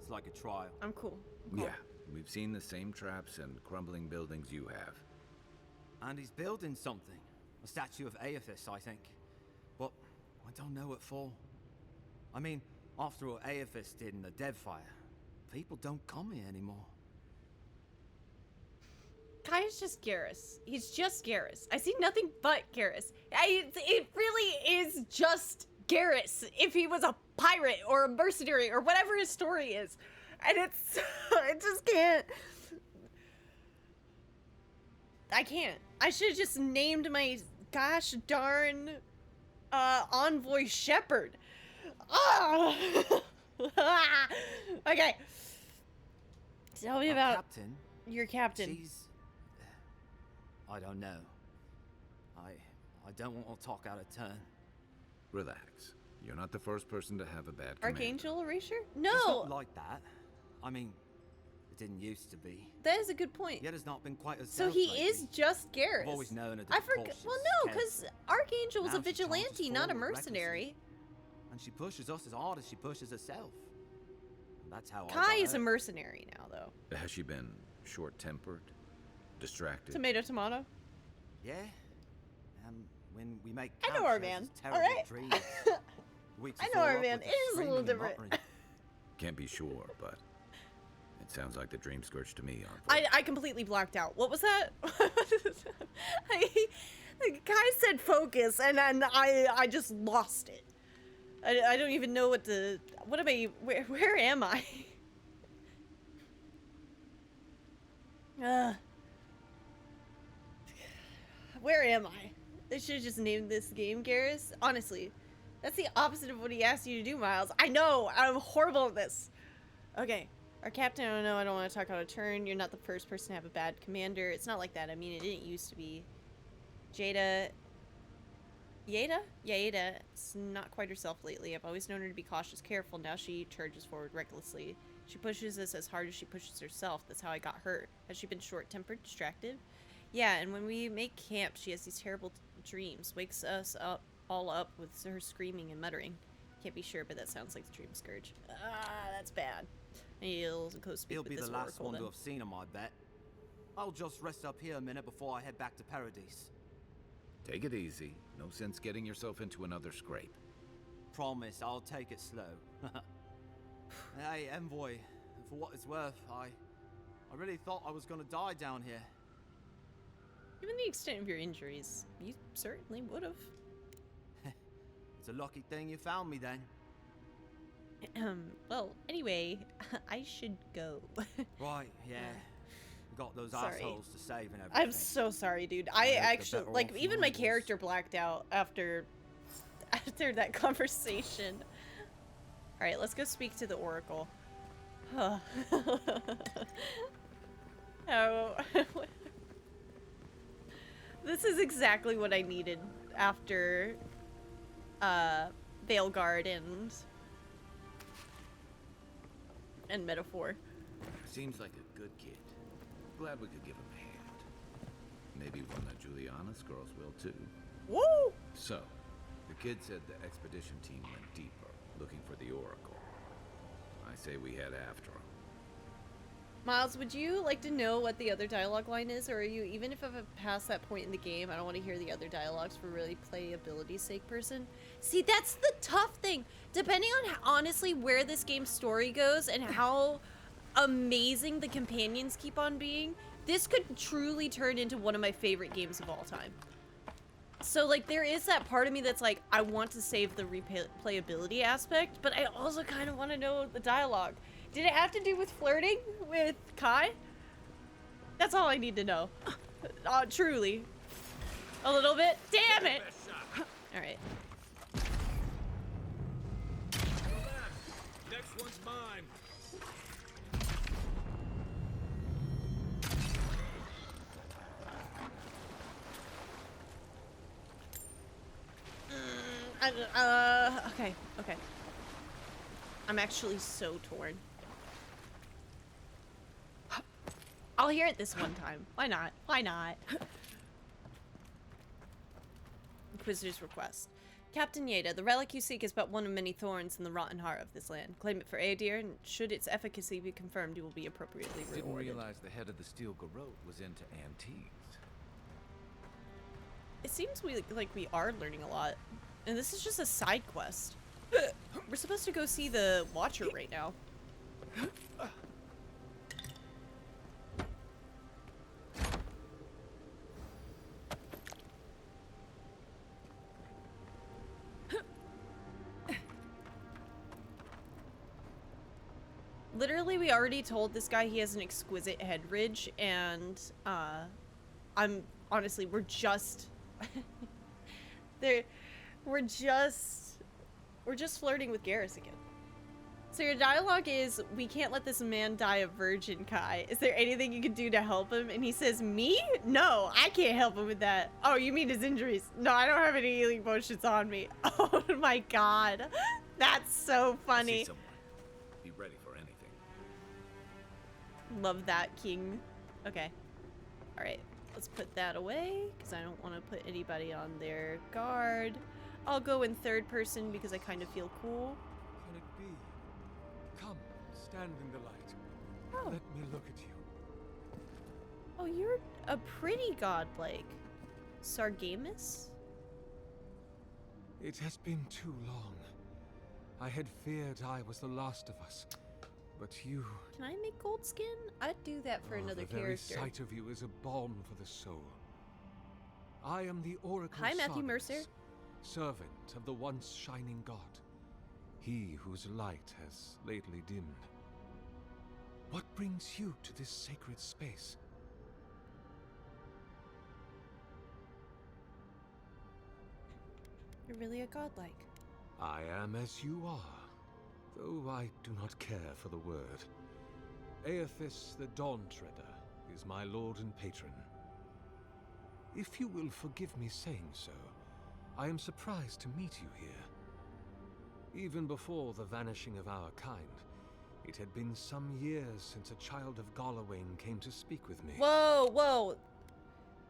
it's like a trial. I'm cool. Yeah, we've seen the same traps and crumbling buildings you have. And he's building something. A statue of Aethys, I think. But I don't know what for. I mean, after all Aethys did in the Deadfire, people don't come here anymore. Kai's just Garrus. He's just Garrus. I see nothing but Garrus. It really is just Garrus if he was a pirate or a mercenary or whatever his story is. And it's... I just can't... I can't. I should have just named my gosh darn envoy Shepherd. Ah! Okay. Tell me about Captain. Your captain. She's... I don't know. I don't want to talk out of turn. Relax. You're not the first person to have a bad commander. Archangel Erasure? It's No! not like that. I mean, it didn't used to be. That is a good point. Yet it's not been quite as So he is just Garrus. I've always known her to I be forgot. cautious, Well, no, careful. because Archangel was Now a she charges vigilante, not a forward mercenary. And she pushes us as hard as she pushes herself. And that's how Kai I is a got her. mercenary now, though. Has she been short-tempered? Distracted? Tomato, tomato. Yeah. When we make I know our camp, she has man. this terrible All right. dreams. Wakes I us know all our up man. with It is a screaming little and different. muttering. Can't be sure, but it sounds like the dream scourge to me. Envoy. I completely blocked out. What was that? Kai said focus, and then I just lost it. I don't even know what to... What am I... Where am I? Where am I? They should have just named this game Garrus. Honestly, That's the opposite of what he asked you to do, Miles. I know. I'm horrible at this. Okay. Our captain, I don't know. I don't want to talk out of turn. You're not the first person to have a bad commander. It's not like that. I mean, it didn't used to be. Jada. Yada? Yada. It's not quite herself lately. I've always known her to be cautious, careful. Now she charges forward recklessly. She pushes us as hard as she pushes herself. That's how I got hurt. Has she been short-tempered, distracted? Yeah, and when we make camp, she has these terrible dreams. Wakes us up, all up with her screaming and muttering. Can't be sure, but that sounds like the dream scourge. Ah, that's bad. He'll go speak He'll with be this the last oracle, one then. to have seen him, I bet. I'll just rest up here a minute before I head back to Paradise. Take it easy. No sense getting yourself into another scrape. Promise, I'll take it slow. Hey, Envoy, for what it's worth, I really thought I was gonna die down here. Given the extent of your injuries, you certainly would have. It's a lucky thing you found me then. Well, anyway, I should go. Right, yeah. We got those Sorry. assholes to save and everything. I'm so sorry, dude. I hope the actually, better like, off even my yours. character blacked out after that conversation. Alright, let's go speak to the Oracle. Oh. This is exactly what I needed after Veilguard and Metaphor. Seems like a good kid. Glad we could give him a hand. Maybe one of Juliana's girls will too. Woo! So, the kid said the expedition team went deeper, looking for the Oracle. I say we head after him. Miles, would you like to know what the other dialogue line is, or are you, even if I've passed that point in the game, I don't want to hear the other dialogues for really playability's sake person? See, that's the tough thing. Depending on, honestly, where this game's story goes and how amazing the companions keep on being, this could truly turn into one of my favorite games of all time. So, like, there is that part of me that's like, I want to save the replayability aspect, but I also kind of want to know the dialogue. Did it have to do with flirting with Kai? That's all I need to know. Truly. A little bit? Damn it! Alright. Next one's mine. Okay, okay. I'm actually so torn. I'll hear it this one time. Why not? Why not? Inquisitor's request. Captain Yeda, the relic you seek is but one of many thorns in the rotten heart of this land. Claim it for Aedir, and should its efficacy be confirmed, you will be appropriately Didn't rewarded. realize the head of the Steel Garrote was into antiques. It seems we are learning a lot. And this is just a side quest. We're supposed to go see the Watcher right now. Literally, we already told this guy he has an exquisite head ridge, and I'm honestly, we're just we're just flirting with Garrus again. So your dialogue is, we can't let this man die a virgin, Kai. Is there anything you can do to help him? And he says, me? No, I can't help him with that. Oh, you mean his injuries? No, I don't have any healing potions on me. Oh my god. That's so funny. See someone. Be ready for anything. Love that, King. Okay. Alright, let's put that away, because I don't want to put anybody on their guard. I'll go in third person because I kind of feel cool. Can it be? Come, stand in the light. Oh. Let me look at you. Oh, you're a pretty godlike. Sargamus? It has been too long. I had feared I was the last of us. But you... Can I make gold skin? I'd do that for another the very character. sight of you is a balm for the soul. I am the Oracle Hi, Matthew Sargeras, Mercer. servant of the once shining god. He whose light has lately dimmed. What brings you to this sacred space? You're really a godlike. I am as you are, though I do not care for the word. Aethys the Dawn Treader is my lord and patron. If you will forgive me saying so, I am surprised to meet you here. Even before the vanishing of our kind, it had been some years since a child of Galawain came to speak with me. Whoa, whoa.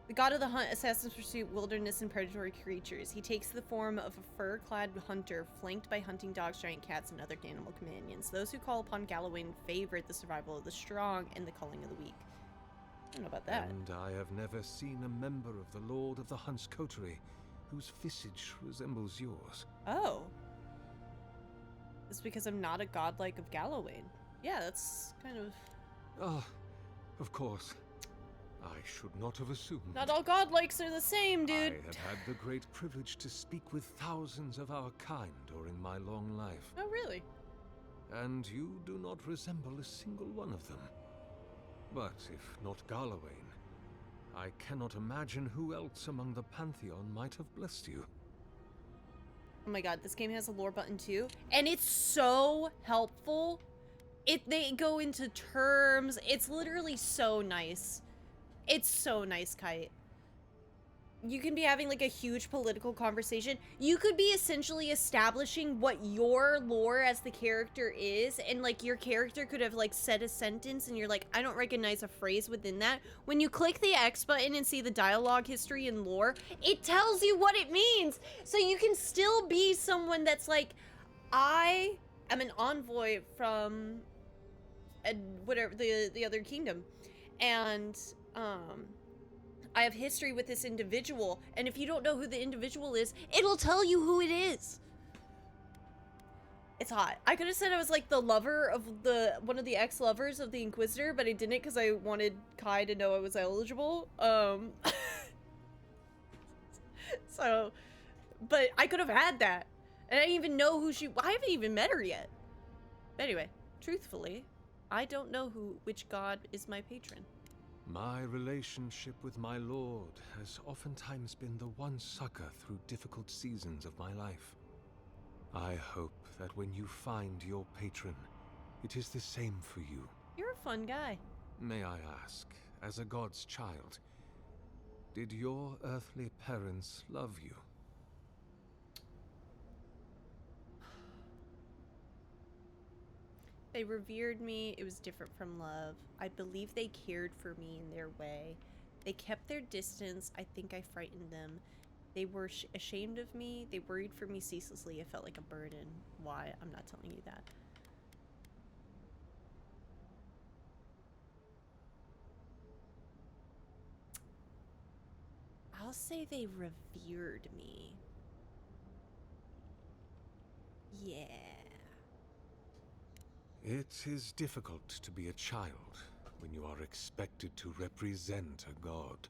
The god of the hunt, assassins pursue wilderness and predatory creatures. He takes the form of a fur-clad hunter, flanked by hunting dogs, giant cats, and other animal companions. Those who call upon Galawain favorite the survival of the strong and the culling of the weak. I don't know about that. And I have never seen a member of the Lord of the Hunt's coterie whose visage resembles yours. Oh. It's because I'm not a godlike of Galawain. Yeah, that's kind of... Ah, of course. I should not have assumed. Not all godlikes are the same, dude. I have had the great privilege to speak with thousands of our kind during my long life. Oh, really? And you do not resemble a single one of them. But if not Galawain, I cannot imagine who else among the Pantheon might have blessed you. Oh my god, this game has a lore button too, and it's so helpful. They go into terms. It's literally so nice. It's so nice, Kite. You can be having like a huge political conversation. You could be essentially establishing what your lore as the character is, and like your character could have like said a sentence and you're like, I don't recognize a phrase within that. When you click the X button and see the dialogue history and lore, it tells you what it means. So you can still be someone that's like, I am an envoy from whatever the other kingdom, and I have history with this individual, and if you don't know who the individual is, it'll tell you who it is. It's hot. I could have said I was like the lover of one of the ex-lovers of the Inquisitor, but I didn't because I wanted Kai to know I was eligible. So, but I could have had that. And I didn't even know who I haven't even met her yet. But anyway, truthfully, I don't know which god is my patron. My relationship with my lord has oftentimes been the one succor through difficult seasons of my life. I hope that when you find your patron, it is the same for you. You're a fun guy. May I ask, as a god's child, did your earthly parents love you? They revered me. It was different from love. I believe they cared for me in their way. They kept their distance. I think I frightened them. They were ashamed of me. They worried for me ceaselessly. It felt like a burden. Why? I'm not telling you that. I'll say they revered me. Yeah. It is difficult to be a child when you are expected to represent a god.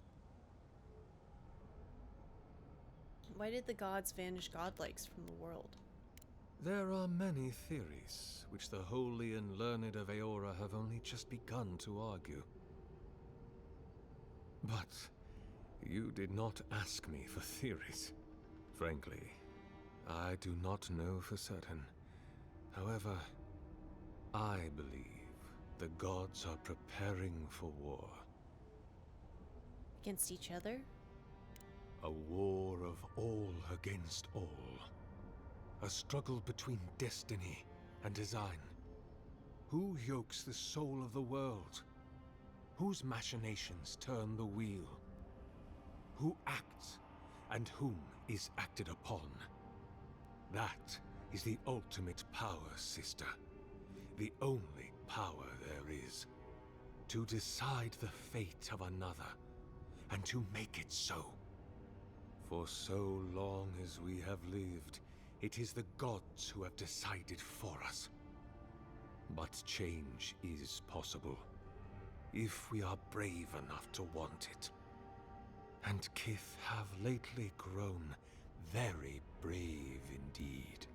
Why did the gods vanish godlikes from the world? There are many theories, which the holy and learned of Aora have only just begun to argue. But you did not ask me for theories. Frankly, I do not know for certain. However, I believe the gods are preparing for war. Against each other? A war of all against all. A struggle between destiny and design. Who yokes the soul of the world? Whose machinations turn the wheel? Who acts and whom is acted upon? That is the ultimate power, sister. The only power there is. To decide the fate of another, and to make it so. For so long as we have lived, it is the gods who have decided for us. But change is possible, if we are brave enough to want it. And Kith have lately grown very brave indeed.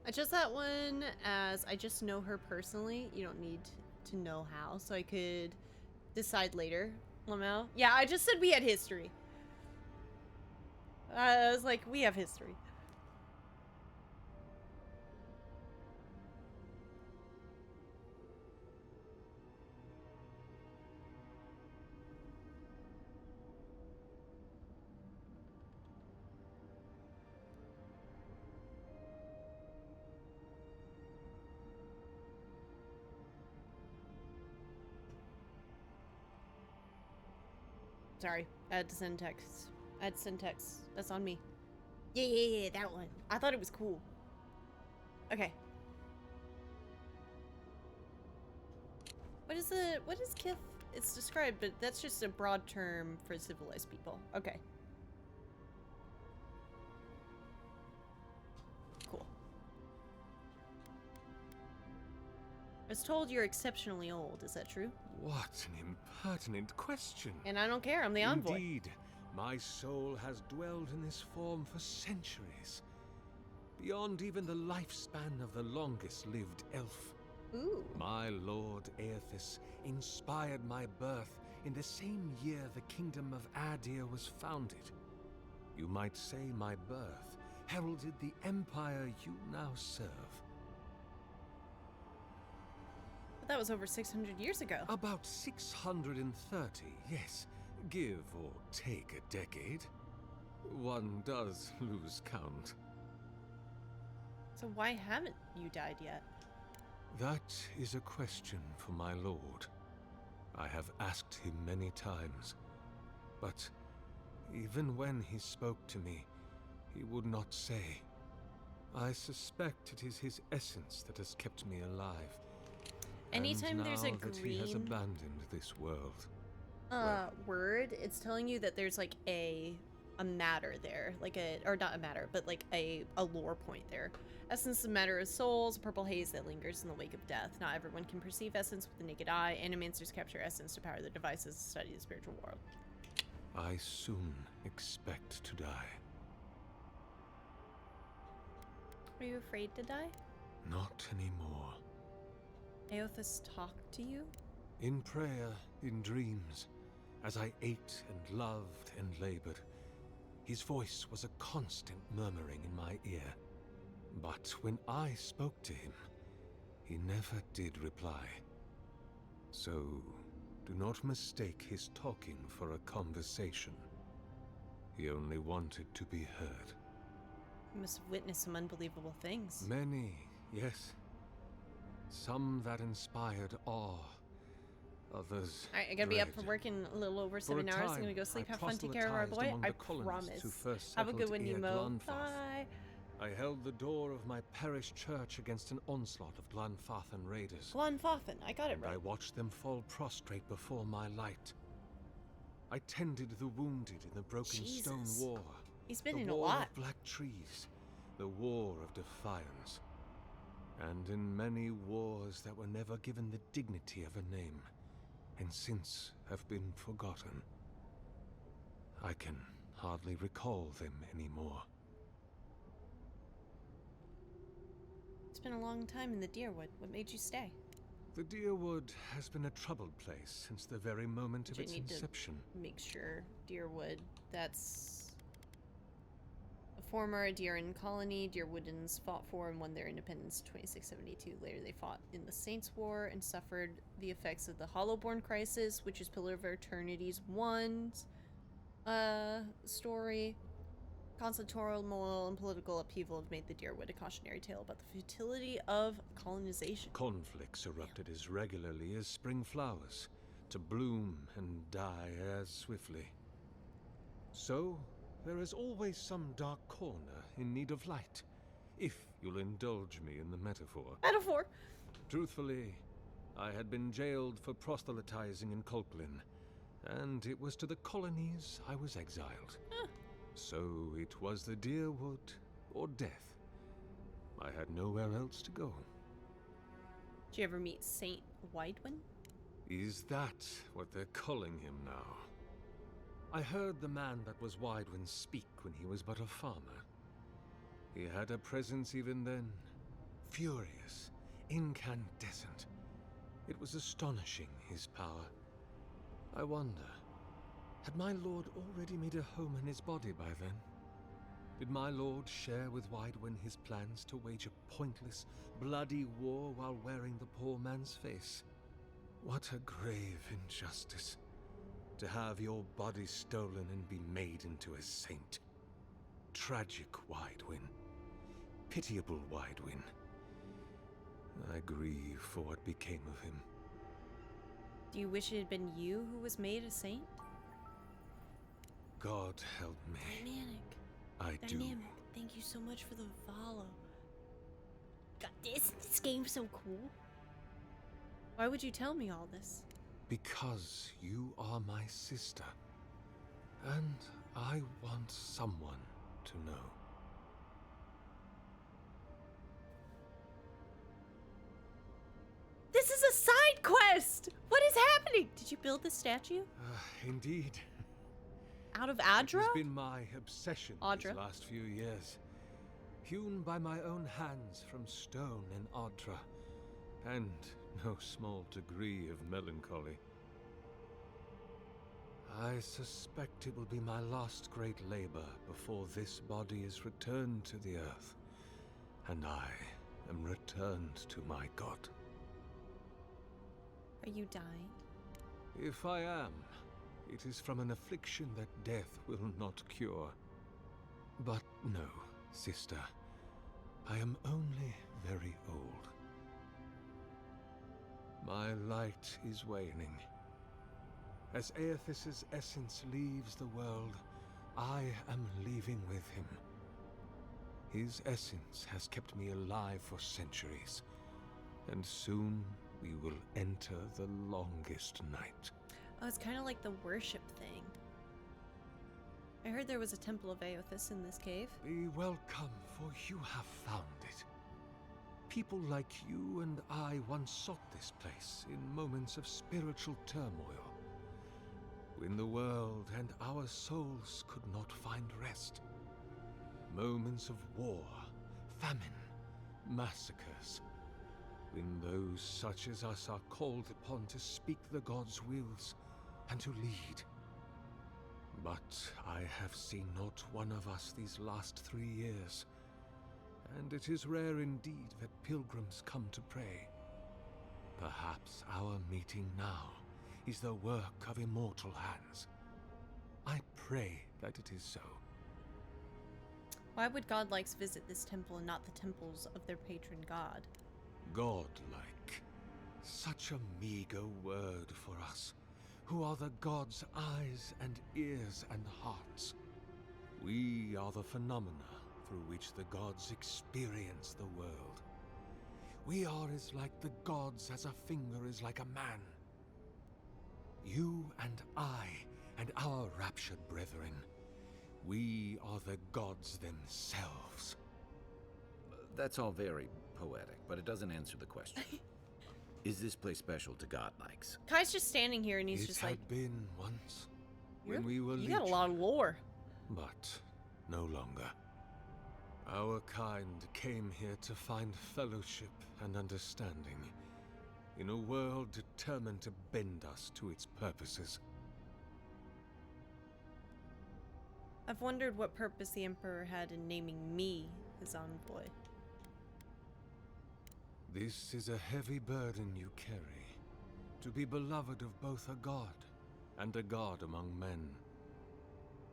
I chose that one as I just know her personally. You don't need to know how, so I could decide later. Lamau? Yeah, I just said we had history. I was like, we have history. Sorry, I had to send text. I had to send text. That's on me. Yeah, that one. I thought it was cool. Okay. What is Kith? It's described, but that's just a broad term for civilized people. Okay. Cool. I was told you're exceptionally old. Is that true? What an impertinent question. And I don't care. I'm the envoy. Indeed, my soul has dwelled in this form for centuries. Beyond even the lifespan of the longest-lived elf. Ooh. My lord Aethys inspired my birth in the same year the kingdom of Adir was founded. You might say my birth heralded the empire you now serve. But that was over 600 years ago. About 630, yes. Give or take a decade. One does lose count. So why haven't you died yet? That is a question for my lord. I have asked him many times, but even when he spoke to me, he would not say. I suspect it is his essence that has kept me alive. Anytime and there's a now that he has green abandoned this world. word, it's telling you that there's like a matter there, like or not a matter, but like a lore point there. Essence of matter is souls, a purple haze that lingers in the wake of death. Not everyone can perceive essence with the naked eye. Animancers capture essence to power their devices to study the spiritual world. I soon expect to die. Are you afraid to die? Not anymore. Aethys talked to you? In prayer, in dreams, as I ate and loved and labored, his voice was a constant murmuring in my ear. But when I spoke to him, he never did reply. So, do not mistake his talking for a conversation. He only wanted to be heard. You must have witnessed some unbelievable things. Many, yes. Some that inspired awe. Others. Alright, I gotta be up for dread. work in a little over 7 hours. I'm gonna go sleep, have fun, take care of our boy. I promise. Have a good one, Nemo. Bye. I held the door of my parish church against an onslaught of Glanfathan raiders. Glanfathan, I got it And right. I watched them fall prostrate before my light. I tended the wounded in the broken stone Jesus. war. He's been the in a war lot. of black trees, the war of defiance, and in many wars that were never given the dignity of a name, and since have been forgotten. I can hardly recall them anymore. It's been a long time in the Deerwood. What made you stay? The Deerwood has been a troubled place since the very moment of You its need to inception. make sure Deerwood, that's a former Deeran colony. Deerwoodans fought for and won their independence in 2672. Later they fought in the Saints' War and suffered the effects of the Hollowborn Crisis, which is Pillar of Eternity's one story. Constant turmoil and political upheaval have made the Deerwood a cautionary tale about the futility of colonization. Conflicts erupted as regularly as spring flowers, to bloom and die as swiftly. So, there is always some dark corner in need of light, if you'll indulge me in the metaphor. Metaphor! Truthfully, I had been jailed for proselytizing in Colklin, and it was to the colonies I was exiled. So it was the Deerwood or death. I had nowhere else to go. Did you ever meet Saint Widewin? Is that what they're calling him now? I heard the man that was Widewin speak when he was but a farmer. He had a presence even then, furious, incandescent. It was astonishing, his power. I wonder, had my lord already made a home in his body by then? Did my lord share with Widewin his plans to wage a pointless, bloody war while wearing the poor man's face? What a grave injustice. To have your body stolen and be made into a saint. Tragic Widewin. Pitiable Widewin. I grieve for what became of him. Do you wish it had been you who was made a saint? God help me. Dynamic. I do. Dynamic. Thank you so much for the follow. God, this game's so cool. Why would you tell me all this? Because you are my sister. And I want someone to know. This is a side quest! What is happening? Did you build this statue? Indeed. Out of Adra? It has been my obsession these last few years. Hewn by my own hands from stone in Adra. And no small degree of melancholy. I suspect it will be my last great labor before this body is returned to the earth, and I am returned to my god. Are you dying? If I am, it is from an affliction that death will not cure. But no, sister, I am only very old. My light is waning. As Aethys's essence leaves the world, I am leaving with him. His essence has kept me alive for centuries, and soon we will enter the longest night. Oh, it's kind of like the worship thing. I heard there was a temple of Aethys in this cave. Be welcome, for you have found it. People like you and I once sought this place in moments of spiritual turmoil, when the world and our souls could not find rest. Moments of war, famine, massacres, when those such as us are called upon to speak the gods' wills and to lead. But I have seen not one of us these last 3 years, and it is rare indeed that pilgrims come to pray. Perhaps our meeting now is the work of immortal hands. I pray that it is so. Why would godlikes visit this temple and not the temples of their patron god? Godlike. Such a meager word for us, who are the gods' eyes and ears and hearts. We are the phenomena through which the gods experience the world. We are as like the gods as a finger is like a man. You and I, and our raptured brethren, we are the gods themselves. That's all very poetic, but it doesn't answer the question. Is this place special to godlikes? Kai's just standing here and he's just like... It had been once, when we were You got a lot of lore. But no longer. Our kind came here to find fellowship and understanding, in a world determined to bend us to its purposes. I've wondered what purpose the Emperor had in naming me his envoy. This is a heavy burden you carry, to be beloved of both a god and a god among men.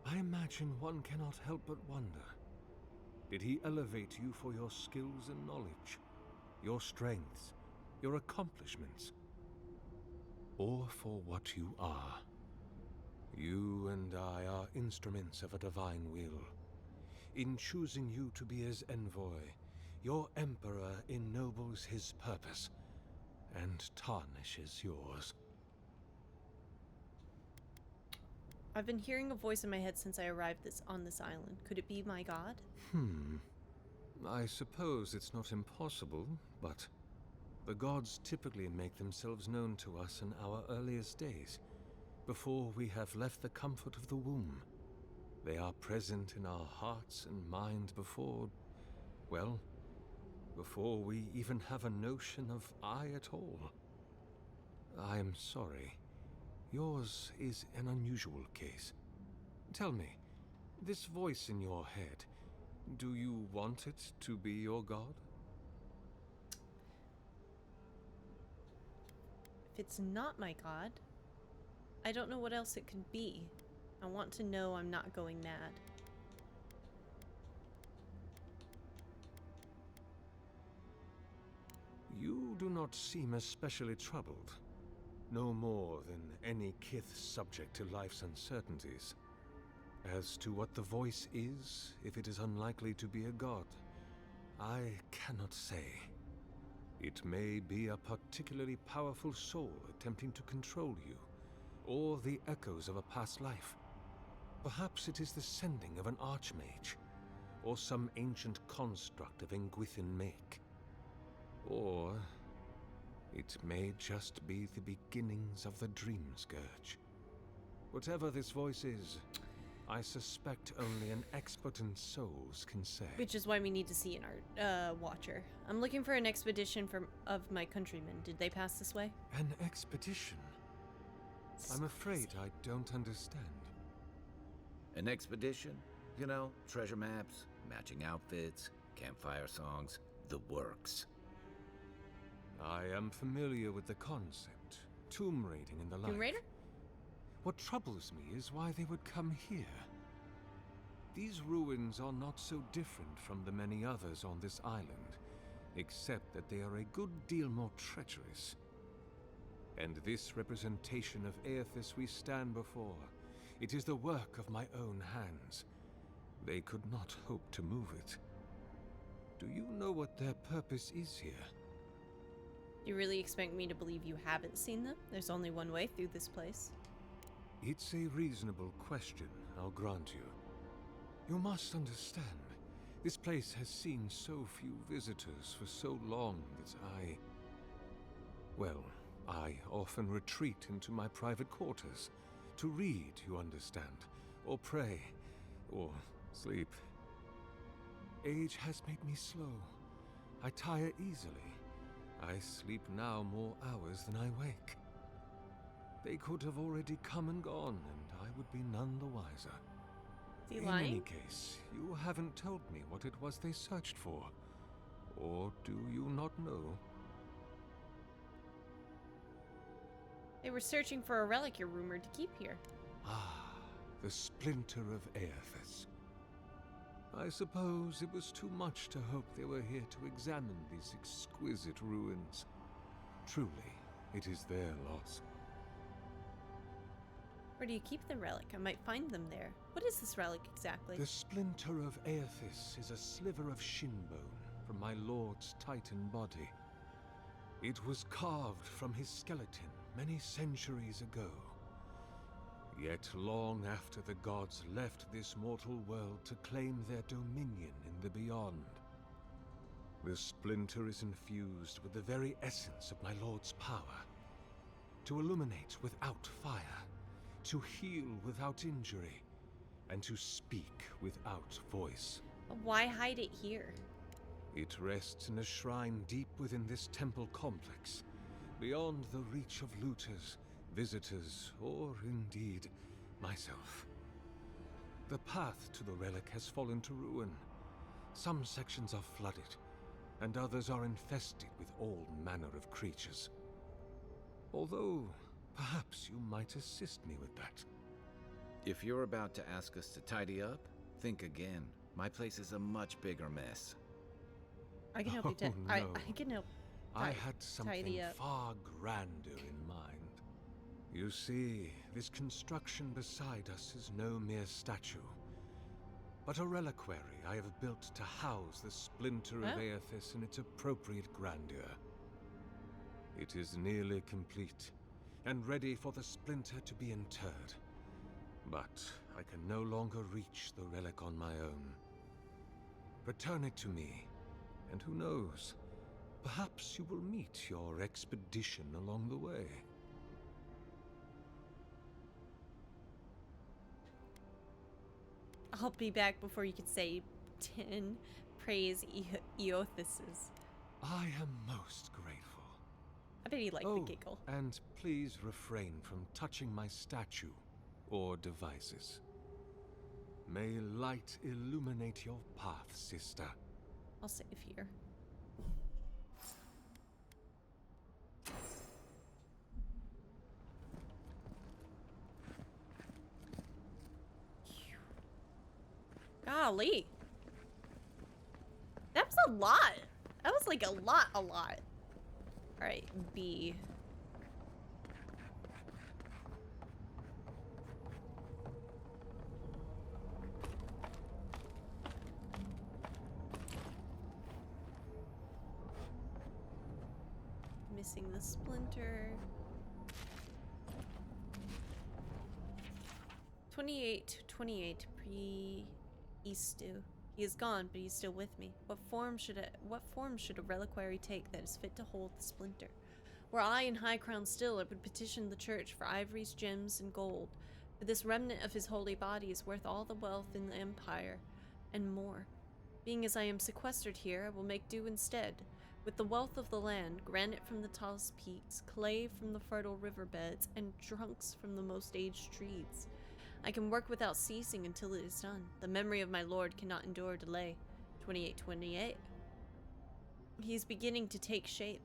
I imagine one cannot help but wonder, did he elevate you for your skills and knowledge, your strengths, your accomplishments, or for what you are? You and I are instruments of a divine will. In choosing you to be his envoy, your emperor ennobles his purpose and tarnishes yours. I've been hearing a voice in my head since I arrived on this island. Could it be my god? I suppose it's not impossible, but the gods typically make themselves known to us in our earliest days, before we have left the comfort of the womb. They are present in our hearts and mind before, well, before we even have a notion of I at all. I am sorry. Yours is an unusual case. Tell me, this voice in your head, Do you want it to be your god? If it's not my god, I don't know what else it could be. I want to know I'm not going mad. You do not seem especially troubled. No more than any kith subject to life's uncertainties. As to what the voice is, if it is unlikely to be a god, I cannot say. It may be a particularly powerful soul attempting to control you, or the echoes of a past life. Perhaps it is the sending of an archmage, or some ancient construct of Engwithin make. Or it may just be the beginnings of the Dream Scourge. Whatever this voice is, I suspect only an expert in souls can say. Which is why we need to see an art watcher. I'm looking for an expedition of my countrymen. Did they pass this way? An expedition? I'm afraid I don't understand. An expedition? You know, treasure maps, matching outfits, campfire songs, the works. I am familiar with the concept. Tomb raiding and the like. Tomb Raider? What troubles me is why they would come here. These ruins are not so different from the many others on this island, except that they are a good deal more treacherous. And this representation of Aethys we stand before, it is the work of my own hands. They could not hope to move it. Do you know what their purpose is here? You really expect me to believe you haven't seen them? There's only one way through this place. It's a reasonable question, I'll grant you. You must understand, this place has seen so few visitors for so long that I often retreat into my private quarters. To read, you understand, or pray, or sleep. Age has made me slow. I tire easily. I sleep now more hours than I wake. They could have already come and gone, and I would be none the wiser. Is he In lying? any case, you haven't told me what it was they searched for. Or do you not know? They were searching for a relic you're rumored to keep here. Ah, the splinter of Aethys. I suppose it was too much to hope they were here to examine these exquisite ruins. Truly, it is their loss. Where do you keep the relic? I might find them there. What is this relic exactly? The splinter of Aethys is a sliver of shin bone from my lord's titan body. It was carved from his skeleton many centuries ago. Yet long after the gods left this mortal world to claim their dominion in the beyond, the splinter is infused with the very essence of my lord's power. To illuminate without fire, to heal without injury, and to speak without voice. Why hide it here? It rests in a shrine deep within this temple complex, beyond the reach of looters, visitors, or indeed, myself. The path to the relic has fallen to ruin. Some sections are flooded, and others are infested with all manner of creatures. Although, perhaps you might assist me with that. If you're about to ask us to tidy up, think again. My place is a much bigger mess. I can help you. Oh, no. I can help. I had tidy something up. far grander in mind. You see, this construction beside us is no mere statue, but a reliquary I have built to house the splinter of Oh. Aethys in its appropriate grandeur. It is nearly complete, and ready for the splinter to be interred. But I can no longer reach the relic on my own. Return it to me, and who knows, perhaps you will meet your expedition along the way. I'll be back before you could say 10 praise Eothyses. I am most grateful. I bet he liked the giggle. And please refrain from touching my statue or devices. May light illuminate your path, sister. I'll save here. Golly. That was a lot. That was like a lot. Alright, B. Missing the splinter. 28 pre-Eastu. He is gone, but he's still with me. What form should a reliquary take that is fit to hold the splinter? Were I in High Crown still, I would petition the church for ivories, gems, and gold. For this remnant of his holy body is worth all the wealth in the empire, and more. Being as I am sequestered here, I will make do instead. With the wealth of the land, granite from the tallest peaks, clay from the fertile riverbeds, and trunks from the most aged trees. I can work without ceasing until it is done. The memory of my lord cannot endure delay. 28. He is beginning to take shape.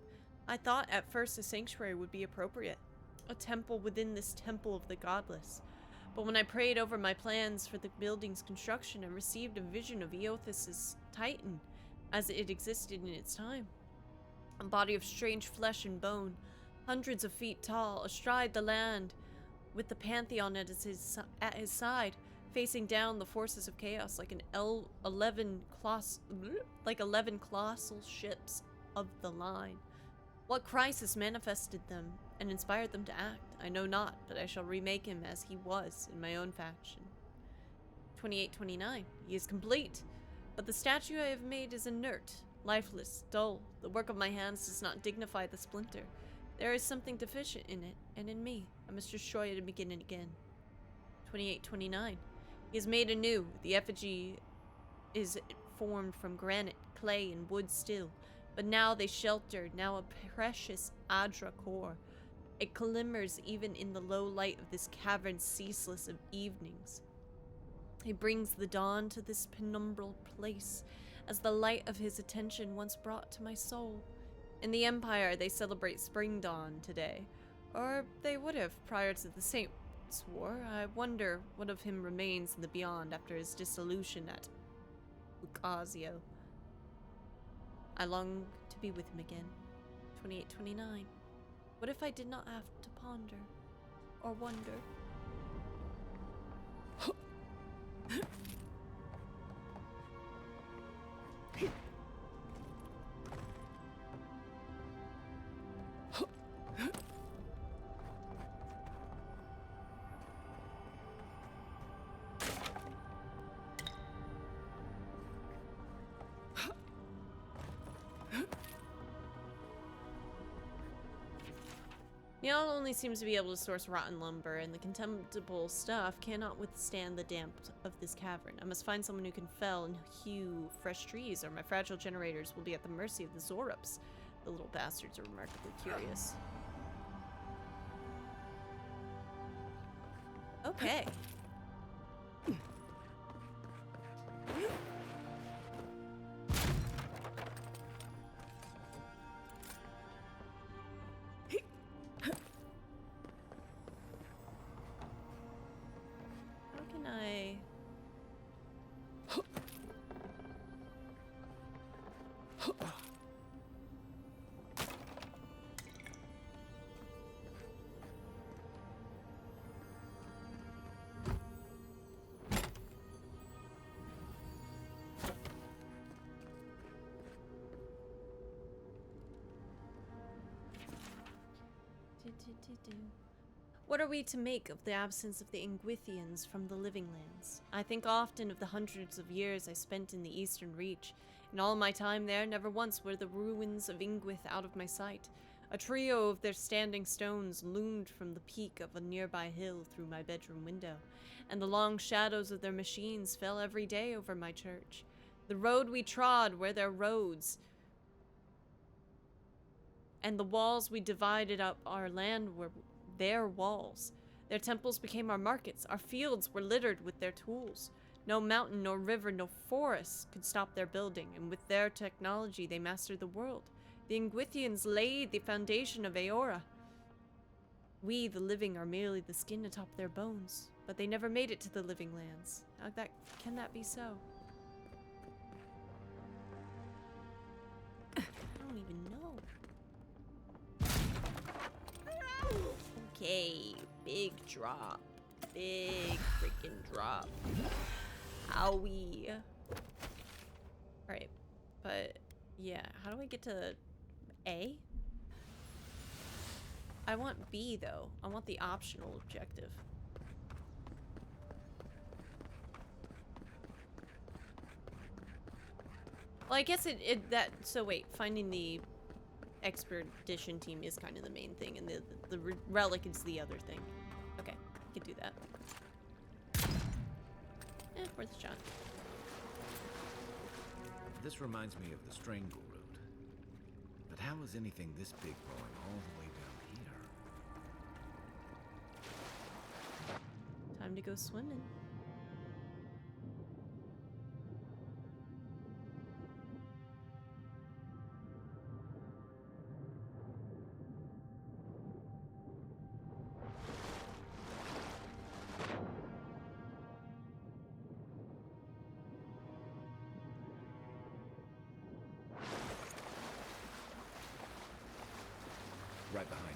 I thought at first a sanctuary would be appropriate. A temple within this temple of the godless. But when I prayed over my plans for the building's construction, I received a vision of Eothas' Titan, as it existed in its time. A body of strange flesh and bone, hundreds of feet tall, astride the land, with the Pantheon at his side, facing down the forces of chaos like 11 colossal ships of the line. What crisis manifested them and inspired them to act, I know not, but I shall remake him as he was in my own fashion. 28. He is complete, but the statue I have made is inert, lifeless, dull. The work of my hands does not dignify the splinter. There is something deficient in it, and in me. I must destroy it and begin it again. 28. He is made anew. The effigy is formed from granite, clay, and wood still. But now they shelter, now a precious Adra core. It glimmers even in the low light of this cavern ceaseless of evenings. He brings the dawn to this penumbral place, as the light of his attention once brought to my soul. In the Empire, they celebrate Spring Dawn today. Or they would have prior to the Saints' War. I wonder what of him remains in the beyond after his dissolution at Ucasio. I long to be with him again. 28. What if I did not have to ponder or wonder? Neil only seems to be able to source rotten lumber, and the contemptible stuff cannot withstand the damp of this cavern. I must find someone who can fell and hew fresh trees, or my fragile generators will be at the mercy of the Zorups. The little bastards are remarkably curious. Okay. What are we to make of the absence of the Ingwithians from the Living Lands? I think often of the hundreds of years I spent in the Eastern Reach. In all my time there, never once were the ruins of Ingwith out of my sight. A trio of their standing stones loomed from the peak of a nearby hill through my bedroom window, and the long shadows of their machines fell every day over my church. The road we trod were their roads, and the walls we divided up our land were their walls. Their temples became our markets. Our fields were littered with their tools. No mountain, nor river, no forest could stop their building, and with their technology they mastered the world. The Ingwithians laid the foundation of Aora. We, the living, are merely the skin atop their bones, but they never made it to the living lands. How can that be so? I don't even know. Okay, big drop. Big freaking drop. Owie. Alright, but yeah, how do I get to A? I want B though. I want the optional objective. Well, I guess so wait, finding the expedition team is kind of the main thing, and the relic is the other thing. Okay, I can do that. Worth a shot. This reminds me of the Strangle route. But how is anything this big going all the way down here? Time to go swimming. Right behind you.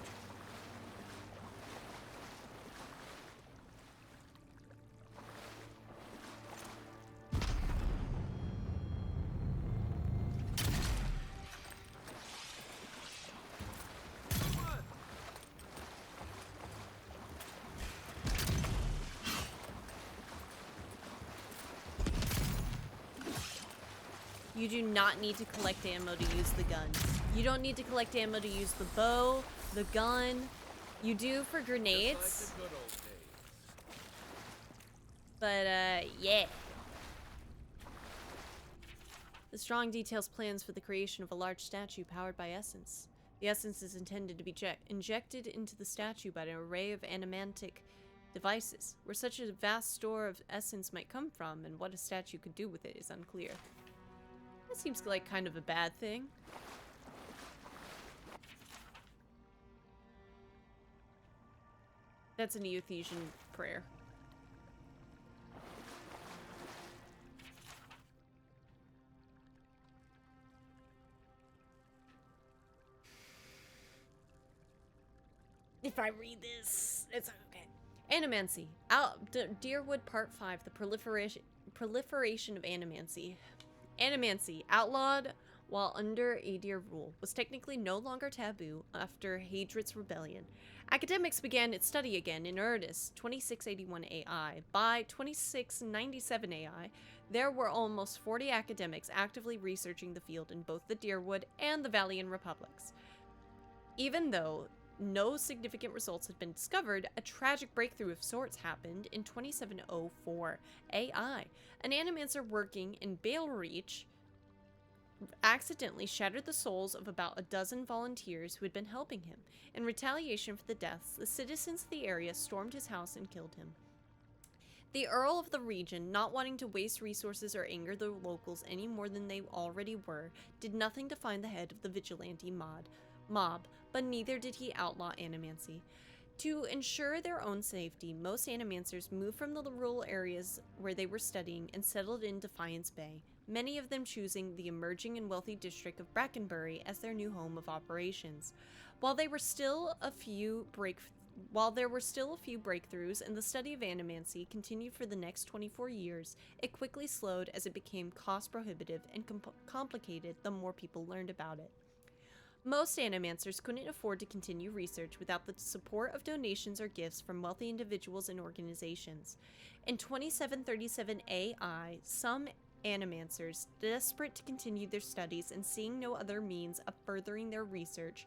You do not need to collect ammo to use the guns. You don't need to collect ammo to use the bow, the gun. You do for grenades. But, yeah. The Strong details plans for the creation of a large statue powered by essence. The essence is intended to be injected into the statue by an array of animantic devices. Where such a vast store of essence might come from and what a statue could do with it is unclear. That seems like kind of a bad thing. That's an Euthesian prayer. If I read this, it's okay. Animancy. Deerwood Part 5, the proliferation of animancy. Animancy, outlawed while under Aedir rule, was technically no longer taboo after Hadrit's rebellion. Academics began its study again in earnest, 2681 AI. By 2697 AI, there were almost 40 academics actively researching the field in both the Deerwood and the Valian Republics. Even though no significant results had been discovered, a tragic breakthrough of sorts happened in 2704 AI. An animancer working in Balereach accidentally shattered the souls of about a dozen volunteers who had been helping him. In retaliation for the deaths, the citizens of the area stormed his house and killed him. The Earl of the region, not wanting to waste resources or anger the locals any more than they already were, did nothing to find the head of the vigilante mob, but neither did he outlaw animancy. To ensure their own safety, most animancers moved from the rural areas where they were studying and settled in Defiance Bay, many of them choosing the emerging and wealthy district of Brackenbury as their new home of operations. While there were still a few breakthroughs and the study of animancy continued for the next 24 years, it quickly slowed as it became cost-prohibitive and complicated the more people learned about it. Most animancers couldn't afford to continue research without the support of donations or gifts from wealthy individuals and organizations. In 2737 AI, some animancers, desperate to continue their studies and seeing no other means of furthering their research,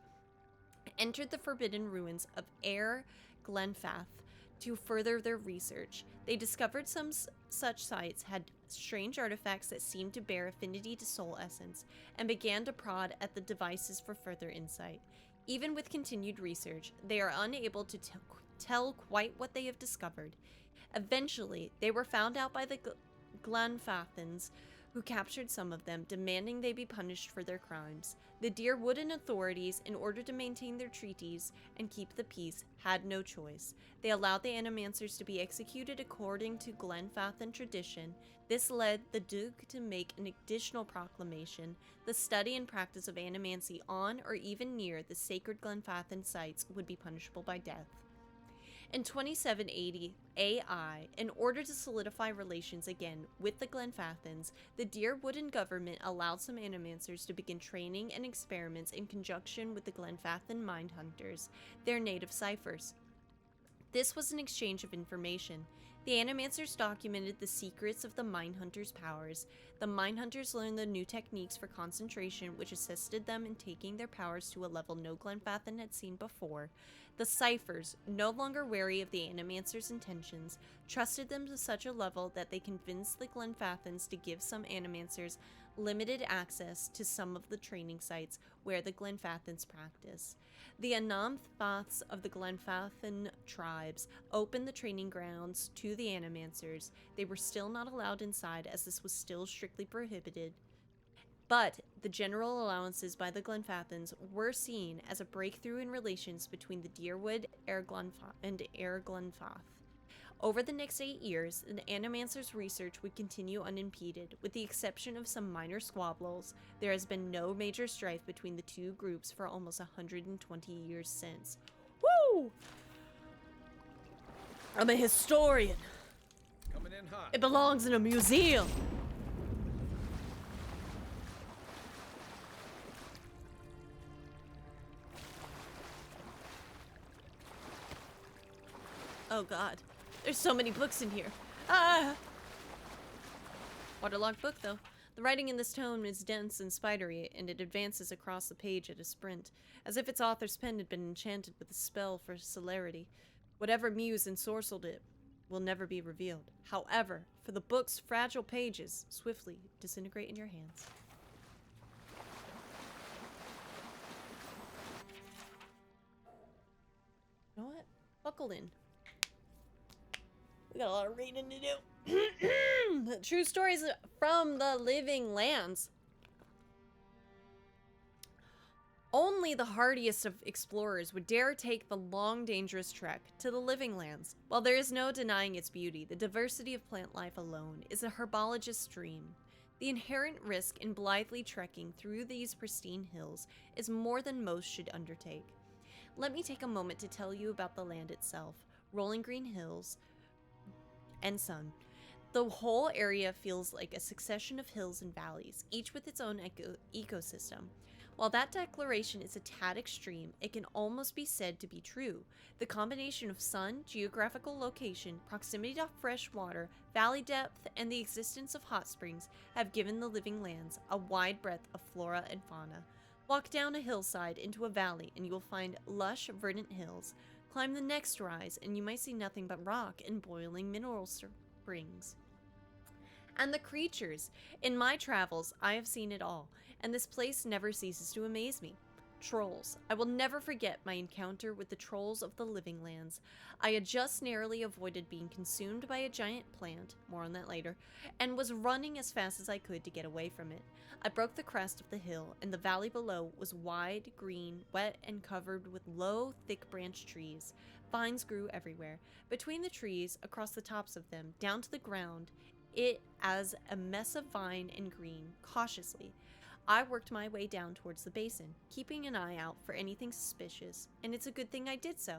entered the forbidden ruins of Air Glenfath to further their research. They discovered some such sites had strange artifacts that seemed to bear affinity to soul essence, and began to prod at the devices for further insight. Even with continued research, they are unable to tell quite what they have discovered. Eventually, they were found out by the Glenfathans, who captured some of them, demanding they be punished for their crimes. The Deerwooden authorities, in order to maintain their treaties and keep the peace, had no choice. They allowed the Animancers to be executed according to Glenfathan tradition. This led the Duke to make an additional proclamation: the study and practice of animancy on or even near the sacred Glenfathan sites would be punishable by death. In 2780 AI, in order to solidify relations again with the Glenfathans, the Deerwooden government allowed some Animancers to begin training and experiments in conjunction with the Glenfathan Mindhunters, their native ciphers. This was an exchange of information. The Animancers documented the secrets of the Mindhunters' powers. The Mindhunters learned the new techniques for concentration, which assisted them in taking their powers to a level no Glenfathan had seen before. The ciphers, no longer wary of the Animancers' intentions, trusted them to such a level that they convinced the Glenfathans to give some Animancers limited access to some of the training sites where the Glenfathans practice. The Anamthvaths of the Glenfathan tribes opened the training grounds to the Animancers. They were still not allowed inside, as this was still strictly prohibited. But the general allowances by the Glenfathans were seen as a breakthrough in relations between the Deerwood and Glenfath. Over the next 8 years, the Animancers' research would continue unimpeded. With the exception of some minor squabbles, there has been no major strife between the two groups for almost 120 years since. Woo! I'm a historian. Coming in hot. It belongs in a museum. Oh god, there's so many books in here. Ah! Waterlogged book, though. The writing in this tome is dense and spidery, and it advances across the page at a sprint, as if its author's pen had been enchanted with a spell for celerity. Whatever muse ensorcelled it will never be revealed. However, for the book's fragile pages swiftly disintegrate in your hands. You know what? Buckle in. We got a lot of reading to do. True stories from the living lands. Only the hardiest of explorers would dare take the long, dangerous trek to the living lands. While there is no denying its beauty, the diversity of plant life alone is a herbologist's dream. The inherent risk in blithely trekking through these pristine hills is more than most should undertake. Let me take a moment to tell you about the land itself. Rolling green hills and sun. The whole area feels like a succession of hills and valleys, each with its own ecosystem. While that declaration is a tad extreme, it can almost be said to be true. The combination of sun, geographical location, proximity to fresh water, valley depth, and the existence of hot springs have given the living lands a wide breadth of flora and fauna. Walk down a hillside into a valley and you will find lush, verdant hills. Climb the next rise and you might see nothing but rock and boiling mineral springs. And the creatures. In my travels, I have seen it all, and this place never ceases to amaze me. Trolls. I will never forget my encounter with the trolls of the living lands. I had just narrowly avoided being consumed by a giant plant, more on that later, and was running as fast as I could to get away from it. I broke the crest of the hill, and the valley below was wide, green, wet, and covered with low, thick-branched trees. Vines grew everywhere. Between the trees, across the tops of them, down to the ground, it as a mess of vine and green, cautiously. I worked my way down towards the basin, keeping an eye out for anything suspicious, and it's a good thing I did so.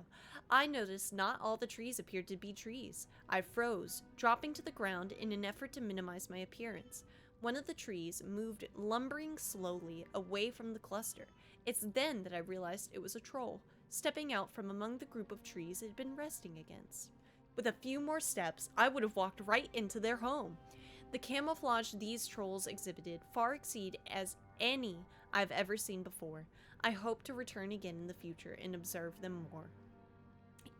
I noticed not all the trees appeared to be trees. I froze, dropping to the ground in an effort to minimize my appearance. One of the trees moved lumbering slowly away from the cluster. It's then that I realized it was a troll, stepping out from among the group of trees it had been resting against. With a few more steps, I would have walked right into their home. The camouflage these trolls exhibited far exceed as any I've ever seen before. I hope to return again in the future and observe them more.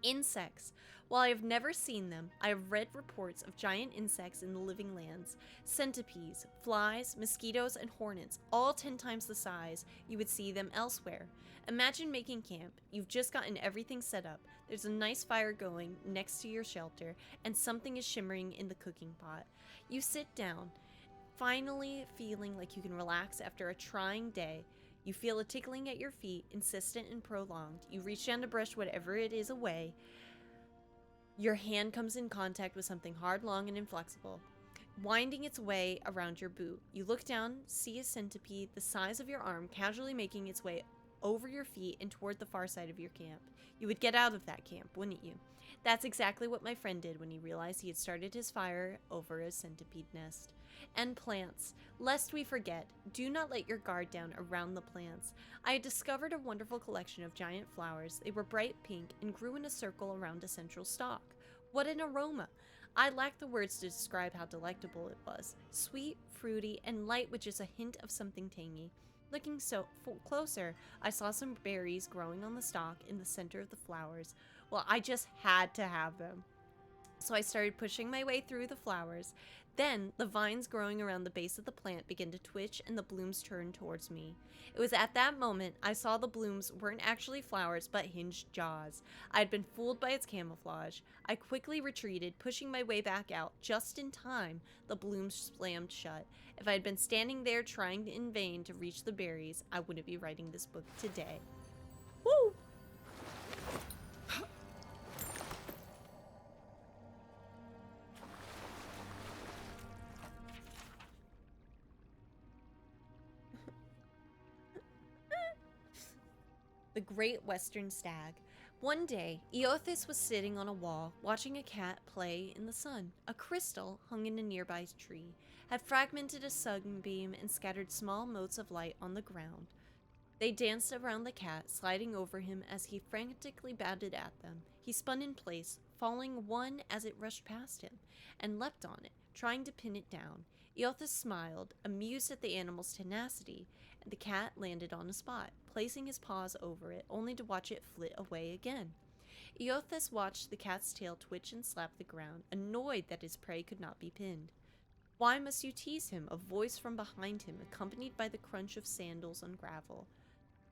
Insects. While I have never seen them, I have read reports of giant insects in the living lands. Centipedes, flies, mosquitoes, and hornets, all 10 times the size you would see them elsewhere. Imagine making camp. You've just gotten everything set up. There's a nice fire going next to your shelter, and something is shimmering in the cooking pot. You sit down, finally feeling like you can relax after a trying day. You feel a tickling at your feet, insistent and prolonged. You reach down to brush whatever it is away. Your hand comes in contact with something hard, long, and inflexible, winding its way around your boot. You look down, see a centipede the size of your arm casually making its way over your feet and toward the far side of your camp. You would get out of that camp, wouldn't you? That's exactly what my friend did when he realized he had started his fire over a centipede nest. And plants. Lest we forget, do not let your guard down around the plants. I had discovered a wonderful collection of giant flowers. They were bright pink and grew in a circle around a central stalk. What an aroma! I lack the words to describe how delectable it was. Sweet, fruity, and light with just a hint of something tangy. Looking closer, I saw some berries growing on the stalk in the center of the flowers. Well, I just had to have them. So I started pushing my way through the flowers. Then, the vines growing around the base of the plant began to twitch and the blooms turned towards me. It was at that moment I saw the blooms weren't actually flowers but hinged jaws. I had been fooled by its camouflage. I quickly retreated, pushing my way back out. Just in time, the blooms slammed shut. If I had been standing there trying in vain to reach the berries, I wouldn't be writing this book today. Woo! The Great Western Stag. One day, Eothas was sitting on a wall, watching a cat play in the sun. A crystal, hung in a nearby tree, had fragmented a sunbeam and scattered small motes of light on the ground. They danced around the cat, sliding over him as he frantically batted at them. He spun in place, falling one as it rushed past him, and leapt on it, trying to pin it down. Eothas smiled, amused at the animal's tenacity, and the cat landed on a spot, placing his paws over it, only to watch it flit away again. Eothas watched the cat's tail twitch and slap the ground, annoyed that his prey could not be pinned. "Why must you tease him?" a voice from behind him, accompanied by the crunch of sandals on gravel.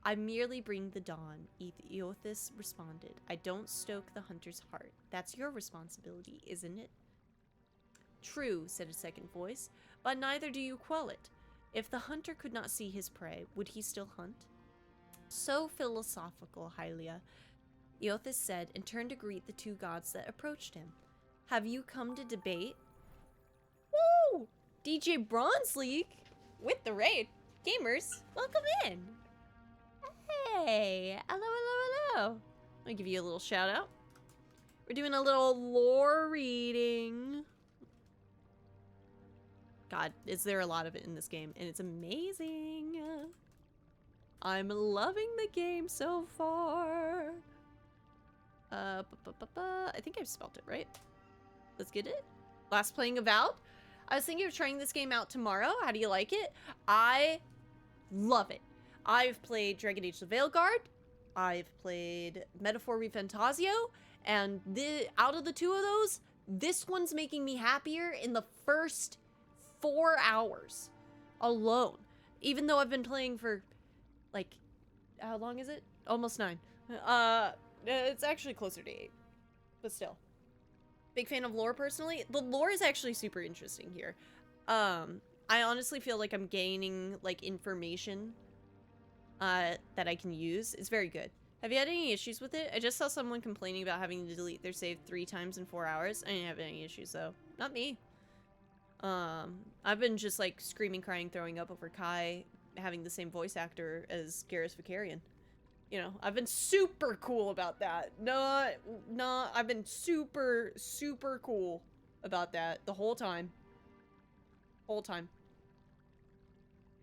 "I merely bring the dawn," Eothas responded. "I don't stoke the hunter's heart. That's your responsibility, isn't it?" "True," said a second voice, "but neither do you quell it. If the hunter could not see his prey, would he still hunt?" "So philosophical, Hylia," Eothas said, and turned to greet the two gods that approached him. "Have you come to debate?" Woo! DJ Bronze League with the raid. Gamers, welcome in. Hey, hello, hello, hello. Let me give you a little shout out. We're doing a little lore reading. God, is there a lot of it in this game, and it's amazing. I'm loving the game so far. I think I've spelled it right. Let's get it. Last playing Avowed. I was thinking of trying this game out tomorrow. How do you like it? I love it. I've played Dragon Age the Veilguard. I've played Metaphor Refantasio. And out of the two of those, this one's making me happier in the first 4 hours alone. Even though I've been playing for, like, how long is it? Almost 9. It's actually closer to 8. But still. Big fan of lore, personally. The lore is actually super interesting here. I honestly feel like I'm gaining, like, information that I can use. It's very good. Have you had any issues with it? I just saw someone complaining about having to delete their save 3 times in 4 hours. I didn't have any issues, though. Not me. I've been just, like, screaming, crying, throwing up over Kai having the same voice actor as Garrus Vicarian. You know, I've been super cool about that. I've been super, super cool about that the whole time.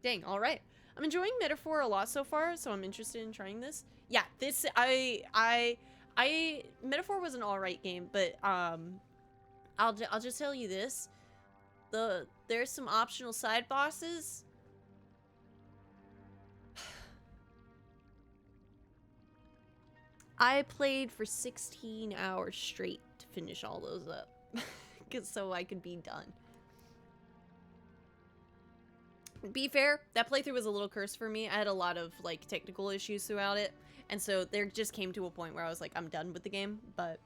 Dang, alright. I'm enjoying Metaphor a lot so far, so I'm interested in trying this. Yeah, Metaphor was an alright game, but, I'll just tell you this. There's some optional side bosses. I played for 16 hours straight to finish all those up. So I could be done. Be fair, that playthrough was a little cursed for me. I had a lot of like technical issues throughout it. And so there just came to a point where I was like, I'm done with the game. But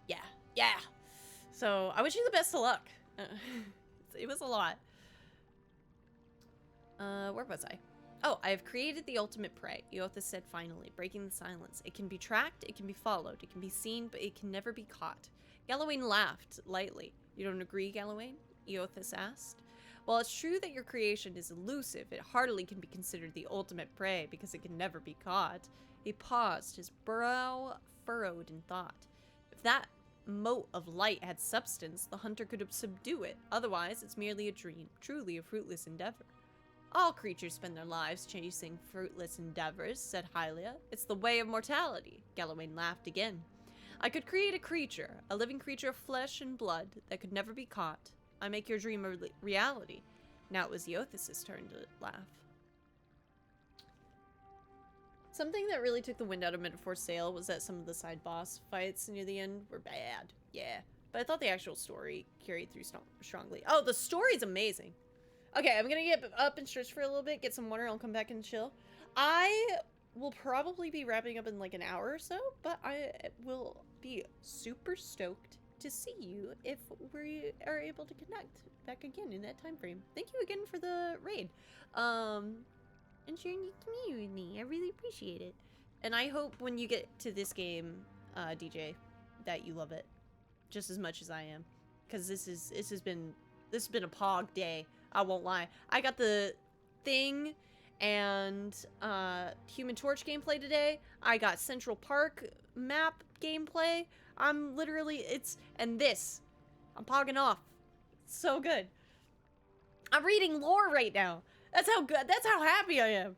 yeah. So I wish you the best of luck. It was a lot. Where was I? Oh, I have created the ultimate prey, Eothas said finally, breaking the silence. It can be tracked, it can be followed, it can be seen, but it can never be caught. Galawain laughed lightly. You don't agree, Galawain? Eothas asked. While it's true that your creation is elusive, it hardly can be considered the ultimate prey because it can never be caught. He paused, his brow furrowed in thought. If that mote of light had substance, the hunter could subdue it. Otherwise, it's merely a dream, truly a fruitless endeavor. All creatures spend their lives chasing fruitless endeavors, said Hylia. It's the way of mortality. Galawain laughed again. I could create a creature, a living creature of flesh and blood that could never be caught. I make your dream a reality. Now it was Eothas' turn to laugh. Something that really took the wind out of Metaphor's sail was that some of the side boss fights near the end were bad. Yeah, but I thought the actual story carried through strongly. Oh, the story's amazing. Okay, I'm gonna get up and stretch for a little bit, get some water, and I'll come back and chill. I will probably be wrapping up in like an hour or so, but I will be super stoked to see you if we are able to connect back again in that time frame. Thank you again for the raid. And sharing your community with me. I really appreciate it. And I hope when you get to this game, DJ, that you love it just as much as I am. Because this has been a pog day. I won't lie. I got the Thing and Human Torch gameplay today. I got Central Park map gameplay. I'm literally I'm pogging off. It's so good. I'm reading lore right now. That's how good. That's how happy I am.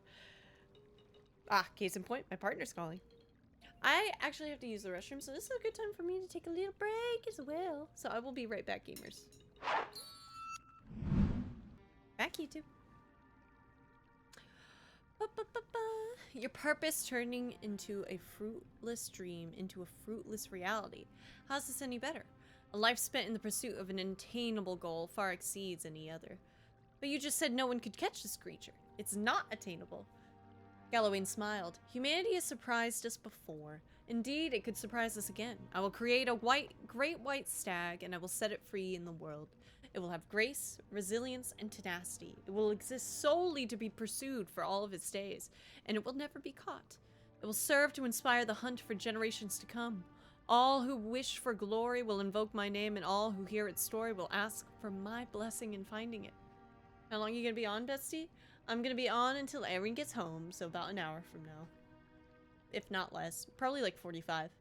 Ah, case in point, my partner's calling. I actually have to use the restroom, so this is a good time for me to take a little break as well. So I will be right back, gamers. Back, YouTube. Your purpose turning into a fruitless dream into a fruitless reality. How's this any better? A life spent in the pursuit of an attainable goal far exceeds any other. But you just said no one could catch this creature. It's not attainable. Galawain smiled. Humanity has surprised us before. Indeed, it could surprise us again. I will create a great white stag, and I will set it free in the world. It will have grace, resilience, and tenacity. It will exist solely to be pursued for all of its days, and it will never be caught. It will serve to inspire the hunt for generations to come. All who wish for glory will invoke my name, and all who hear its story will ask for my blessing in finding it. How long are you going to be on, bestie? I'm going to be on until Erin gets home, so about an hour from now. If not less. Probably like 45.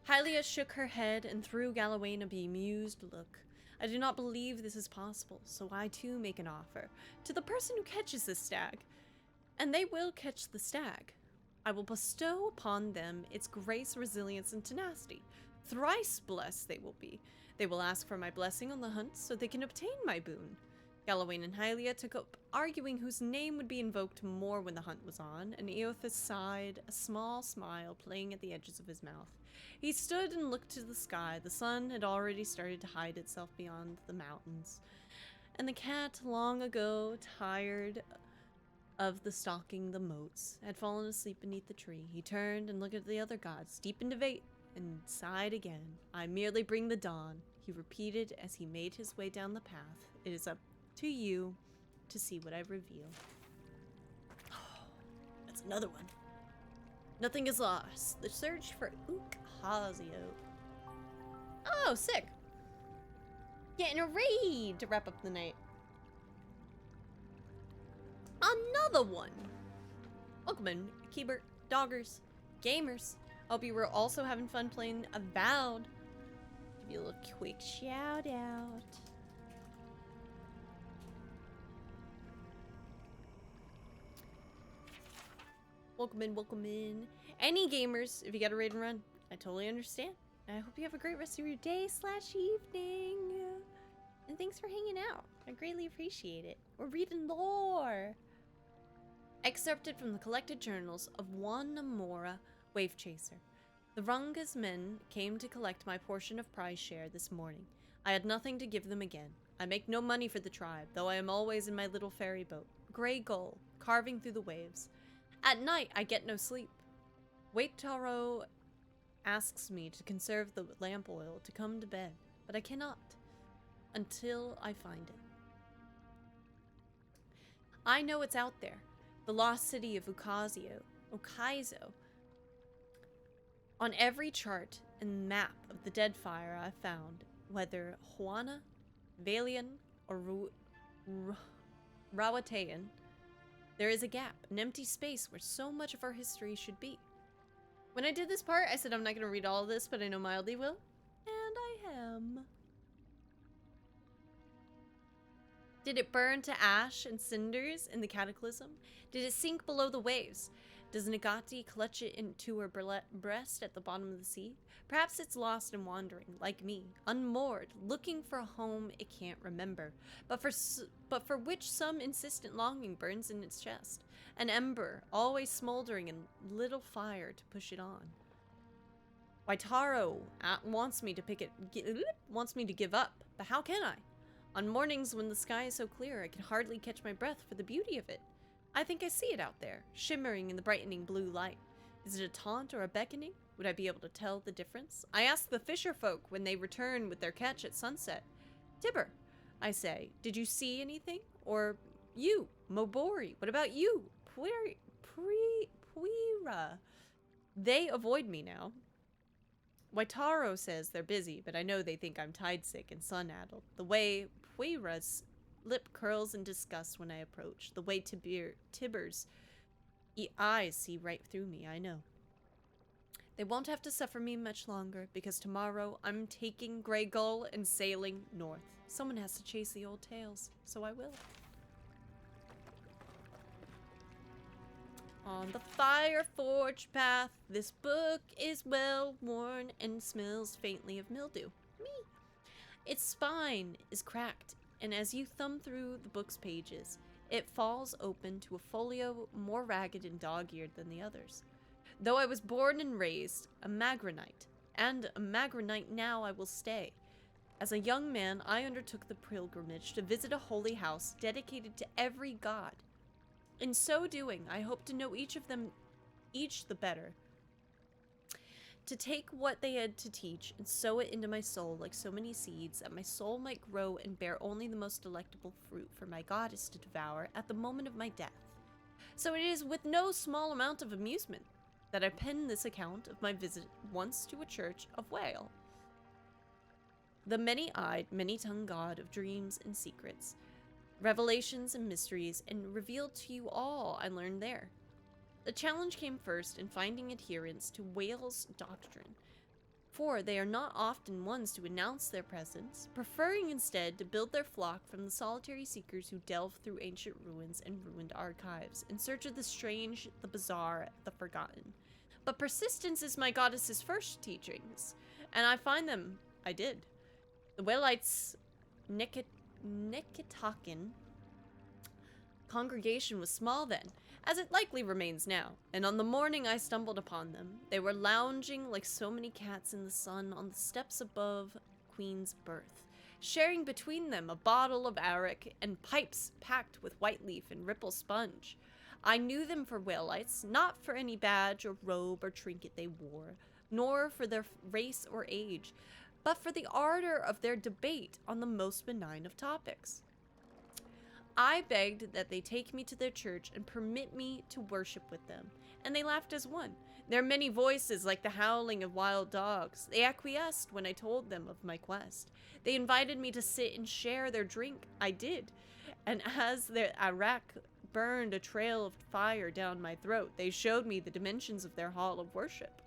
Hylia shook her head and threw Galawain a bemused look. I do not believe this is possible, so I too make an offer to the person who catches this stag. And they will catch the stag. I will bestow upon them its grace, resilience, and tenacity. Thrice blessed they will be. They will ask for my blessing on the hunt so they can obtain my boon. Galawain and Hylia took up arguing whose name would be invoked more when the hunt was on, and Eothas sighed, a small smile playing at the edges of his mouth. He stood and looked to the sky. The sun had already started to hide itself beyond the mountains, and the cat, long ago tired of the stalking the moats, had fallen asleep beneath the tree. He turned and looked at the other gods, deep in debate, and sighed again. I merely bring the dawn, he repeated as he made his way down the path. It is up to you to see what I reveal. Oh, that's another one. Nothing is lost. The search for Hazio. Oh, sick. Getting a raid to wrap up the night. Another one. Welcome in, Keybert, doggers, gamers. Hope you were also having fun playing Avowed. Give you a little quick shout out. Welcome in, welcome in. Any gamers, if you got a raid and run, I totally understand. I hope you have a great rest of your day / evening. And thanks for hanging out. I greatly appreciate it. We're reading lore. Excerpted from the collected journals of Juan Namora, Wave Chaser. The Runga's men came to collect my portion of prize share this morning. I had nothing to give them again. I make no money for the tribe, though I am always in my little ferry boat, Grey Gull, carving through the waves. At night, I get no sleep. Waitaro asks me to conserve the lamp oil to come to bed, but I cannot until I find it. I know it's out there, the lost city of Okaizo. On every chart and map of the Deadfire I've found, whether Juana, Valian, or Rawatayan, there is a gap, an empty space where so much of our history should be. When I did this part, I said I'm not going to read all of this, but I know Mildly will. And I am. Did it burn to ash and cinders in the cataclysm? Did it sink below the waves? Does Nagati clutch it into her breast at the bottom of the sea? Perhaps it's lost and wandering, like me, unmoored, looking for a home it can't remember, but for which some insistent longing burns in its chest. An ember, always smoldering and little fire to push it on. Waitaro wants me to give up, but how can I? On mornings when the sky is so clear, I can hardly catch my breath for the beauty of it. I think I see it out there, shimmering in the brightening blue light. Is it a taunt or a beckoning? Would I be able to tell the difference? I ask the fisher folk when they return with their catch at sunset. Tibber, I say, did you see anything? Or you, Mobori, what about you? Puira. They avoid me now. Waitaro says they're busy, but I know they think I'm tide-sick and sun-addled. The way Puira's lip curls in disgust when I approach. The way Tibber's eyes see right through me, I know. They won't have to suffer me much longer, because tomorrow I'm taking Grey Gull and sailing north. Someone has to chase the old tales, so I will. On the fire-forged path, this book is well worn and smells faintly of mildew. Me. Its spine is cracked, and as you thumb through the book's pages, it falls open to a folio more ragged and dog-eared than the others. Though I was born and raised a Magranite, and a Magranite now I will stay. As a young man, I undertook the pilgrimage to visit a holy house dedicated to every god. In so doing, I hope to know each of them, each the better. To take what they had to teach and sow it into my soul like so many seeds, that my soul might grow and bear only the most delectable fruit for my goddess to devour at the moment of my death. So it is with no small amount of amusement that I pen this account of my visit once to a church of Whale, the many-eyed, many-tongued god of dreams and secrets, revelations and mysteries, and revealed to you all I learned there. The challenge came first in finding adherents to Whale's doctrine, for they are not often ones to announce their presence, preferring instead to build their flock from the solitary seekers who delve through ancient ruins and ruined archives in search of the strange, the bizarre, the forgotten. But persistence is my goddess's first teachings, and I find them, I did. The Whaleites' Nikitakin congregation was small then, as it likely remains now, and on the morning I stumbled upon them, they were lounging like so many cats in the sun on the steps above Queen's berth, sharing between them a bottle of arrack and pipes packed with white leaf and ripple sponge. I knew them for Whaleites, not for any badge or robe or trinket they wore, nor for their race or age, but for the ardor of their debate on the most benign of topics. I begged that they take me to their church and permit me to worship with them, and they laughed as one. Their many voices like the howling of wild dogs. They acquiesced when I told them of my quest. They invited me to sit and share their drink. I did, and as their arrack burned a trail of fire down my throat, they showed me the dimensions of their hall of worship.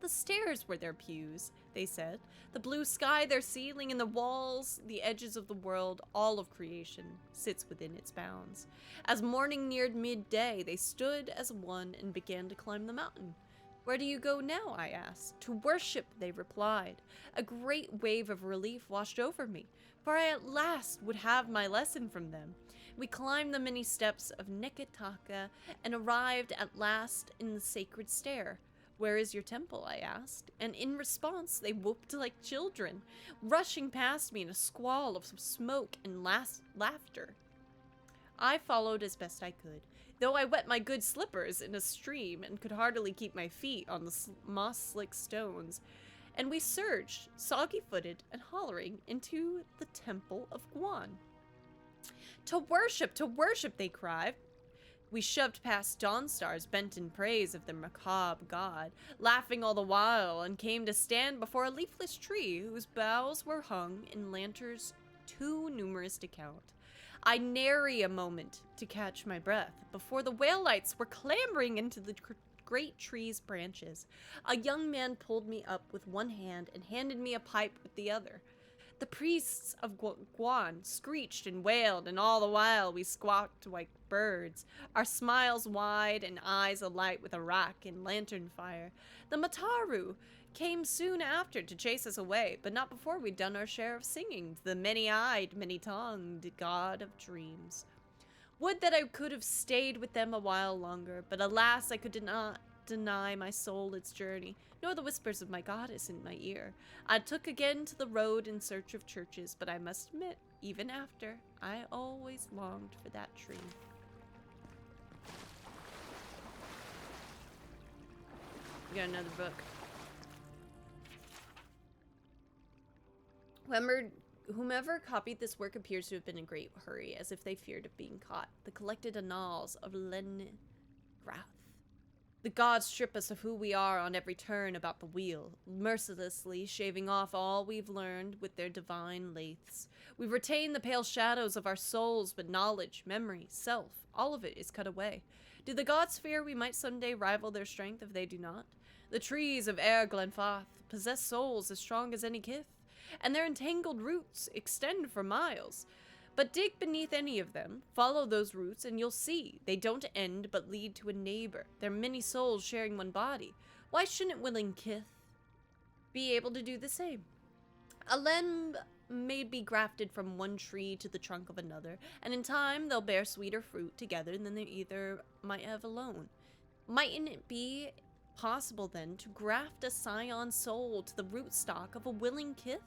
The stairs were their pews, they said, the blue sky their ceiling, and the walls, the edges of the world, all of creation, sits within its bounds. As morning neared midday, they stood as one and began to climb the mountain. Where do you go now? I asked. To worship, they replied. A great wave of relief washed over me, for I at last would have my lesson from them. We climbed the many steps of Neketaka and arrived at last in the sacred stair. Where is your temple? I asked, and in response they whooped like children, rushing past me in a squall of smoke and laughter. I followed as best I could, though I wet my good slippers in a stream and could hardly keep my feet on the moss-slick stones, and we surged, soggy-footed and hollering, into the Temple of Guan. To worship, they cried. We shoved past dawn stars bent in praise of the macabre god, laughing all the while, and came to stand before a leafless tree whose boughs were hung in lanterns too numerous to count. I nary a moment to catch my breath before the whale lights were clambering into the great tree's branches. A young man pulled me up with one hand and handed me a pipe with the other. The priests of Guan screeched and wailed, and all the while we squawked like birds, our smiles wide and eyes alight with Iraq and lantern fire. The Mataru came soon after to chase us away, but not before we'd done our share of singing to the many-eyed, many-tongued god of dreams. Would that I could have stayed with them a while longer, but alas, I could not deny my soul its journey, nor the whispers of my goddess in my ear. I took again to the road in search of churches, but I must admit, even after, I always longed for that tree. We got another book. Whomever copied this work appears to have been in great hurry, as if they feared of being caught. The collected annals of Lengrath. The gods strip us of who we are on every turn about the wheel, mercilessly shaving off all we've learned with their divine lathes. We retain the pale shadows of our souls, but knowledge, memory, self, all of it is cut away. Do the gods fear we might someday rival their strength if they do not? The trees of Air Glenfarth possess souls as strong as any kith, and their entangled roots extend for miles. But dig beneath any of them, follow those roots, and you'll see they don't end but lead to a neighbor. They're many souls sharing one body. Why shouldn't willing kith be able to do the same? A limb may be grafted from one tree to the trunk of another, and in time they'll bear sweeter fruit together than they either might have alone. Mightn't it be possible then to graft a scion soul to the rootstock of a willing kith?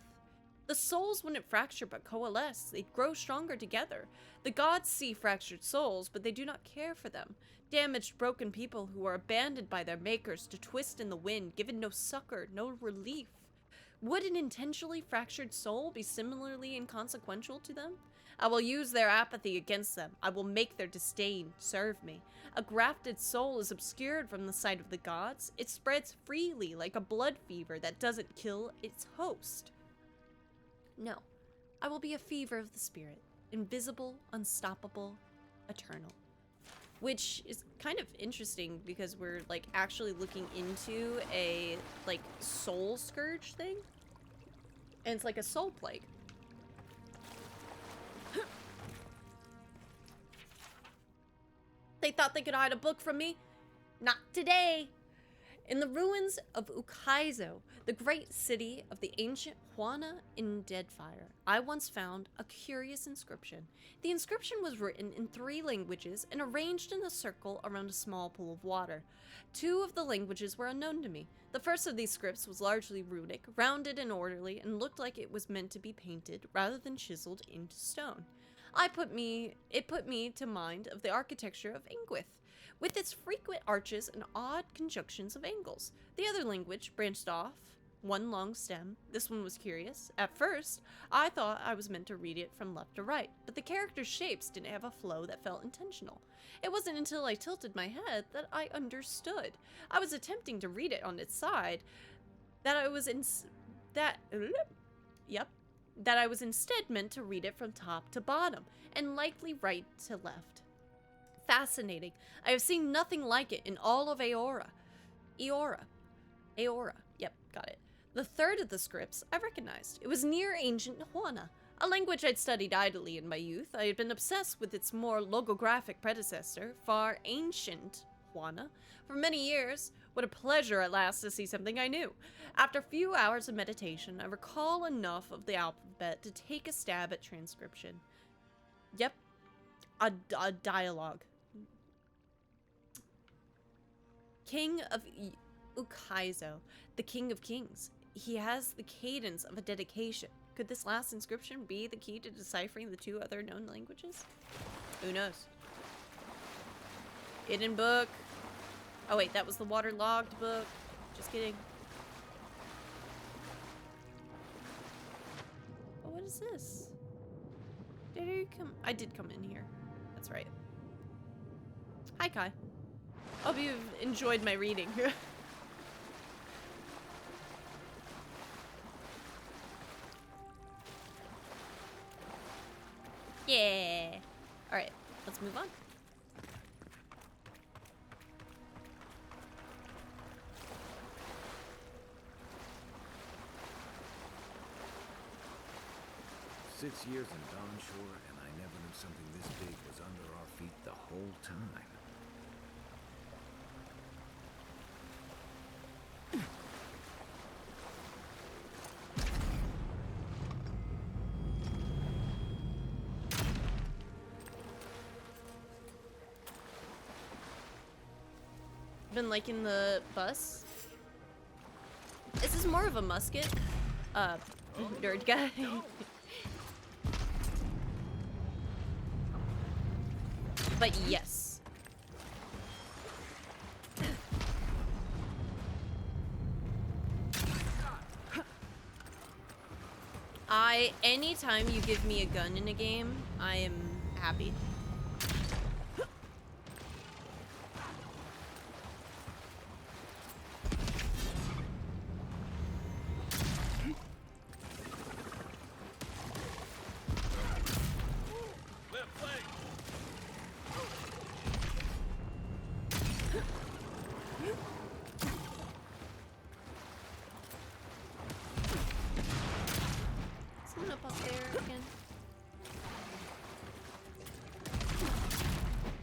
The souls wouldn't fracture but coalesce. They'd grow stronger together. The gods see fractured souls, but they do not care for them. Damaged, broken people who are abandoned by their makers to twist in the wind, given no succor, no relief. Would an intentionally fractured soul be similarly inconsequential to them? I will use their apathy against them. I will make their disdain serve me. A grafted soul is obscured from the sight of the gods. It spreads freely like a blood fever that doesn't kill its host. No, I will be a fever of the spirit, invisible, unstoppable, eternal. Which is kind of interesting because we're like actually looking into a like soul scourge thing. And it's like a soul plague. They thought they could hide a book from me? Not today! In the ruins of Ukaizo, the great city of the ancient Huana in Deadfire, I once found a curious inscription. The inscription was written in 3 languages and arranged in a circle around a small pool of water. 2 of the languages were unknown to me. The first of these scripts was largely runic, rounded and orderly, and looked like it was meant to be painted rather than chiseled into stone. It put me to mind of the architecture of Ingwith, with its frequent arches and odd conjunctions of angles. The other language branched off one long stem. This one was curious. At first, I thought I was meant to read it from left to right, but the characters' shapes didn't have a flow that felt intentional. It wasn't until I tilted my head that I understood. I was attempting to read it on its side, that I was instead meant to read it from top to bottom, and likely right to left. Fascinating. I have seen nothing like it in all of Aora. Yep, got it. The third of the scripts I recognized. It was near ancient Huana, a language I'd studied idly in my youth. I had been obsessed with its more logographic predecessor, far ancient Huana, for many years. What a pleasure at last to see something I knew. After a few hours of meditation, I recall enough of the alphabet to take a stab at transcription. Yep, a dialogue. King of Ukaizo, the King of Kings. He has the cadence of a dedication. Could this last inscription be the key to deciphering the 2 other known languages? Who knows? Hidden book. Oh wait, that was the waterlogged book. Just kidding. Oh, what is this? Did you come? I did come in here. That's right. Hi, Kai. Hope you've enjoyed my reading. Yeah. All right, let's move on. Six years in Dawnshore, and I never knew something this big was under our feet the whole time. Been liking the bus. This is more of a musket. Nerd guy. But yes. Anytime you give me a gun in a game, I am happy.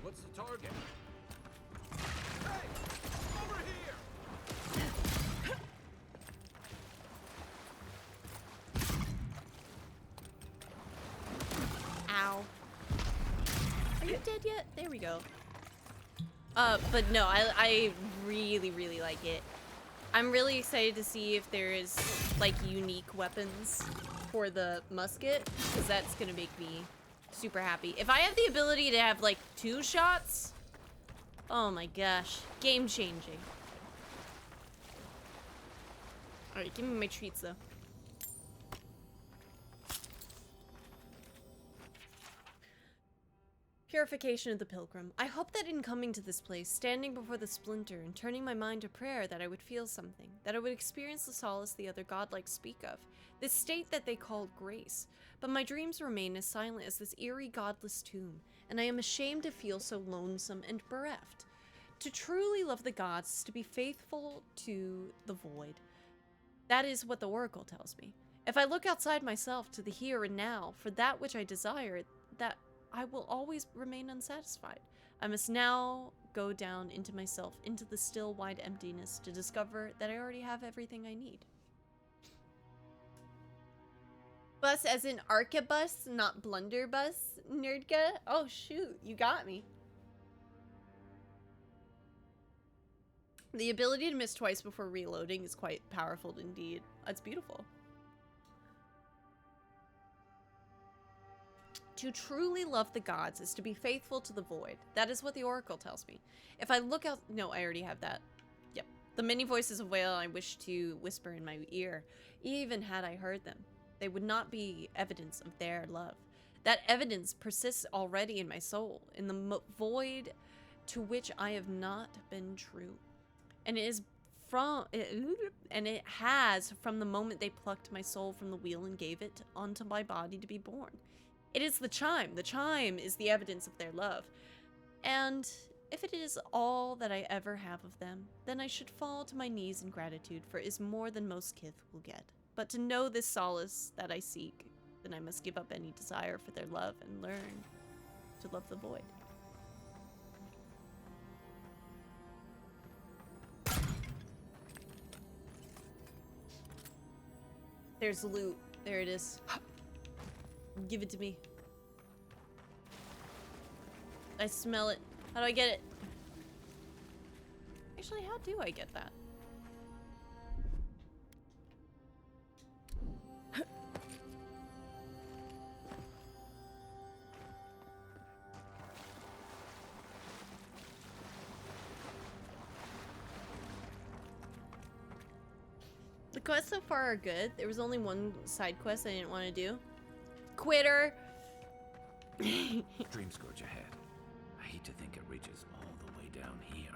What's the target? Ow. Are you dead yet? There we go. But no, I really, really like it. I'm really excited to see if there is, like, unique weapons for the musket, because that's gonna make me super happy. If I have the ability to have, like, 2 shots, oh my gosh, game changing. Alright, give me my treats, though. Purification of the pilgrim. I hope that in coming to this place, standing before the splinter and turning my mind to prayer, that I would feel something, that I would experience the solace the other godlike speak of, this state that they called grace. But my dreams remain as silent as this eerie godless tomb, and I am ashamed to feel so lonesome and bereft. To truly love the gods is to be faithful to the void. That is what the oracle tells me. If I look outside myself to the here and now, for that which I desire, that I will always remain unsatisfied. I must now go down into myself, into the still wide emptiness, to discover that I already have everything I need. Bus as in arquebus, not blunderbuss, nerdga? Oh shoot, you got me. The ability to miss twice before reloading is quite powerful indeed. It's beautiful. To truly love the gods is to be faithful to the void. That is what the oracle tells me. If I look out... No, I already have that. Yep. The many voices of wail I wish to whisper in my ear, even had I heard them. They would not be evidence of their love. That evidence persists already in my soul, in the void to which I have not been true. And it is from... And it has from the moment they plucked my soul from the wheel and gave it onto my body to be born. It is the chime. The chime is the evidence of their love. And if it is all that I ever have of them, then I should fall to my knees in gratitude, for it is more than most kith will get. But to know this solace that I seek, then I must give up any desire for their love and learn to love the void. There's loot. There it is. Give it to me. I smell it. How do I get it? Actually, how do I get that? The quests so far are good. There was only one side quest I didn't want to do. Quitter! Dream Scourge ahead. I hate to think it reaches all the way down here.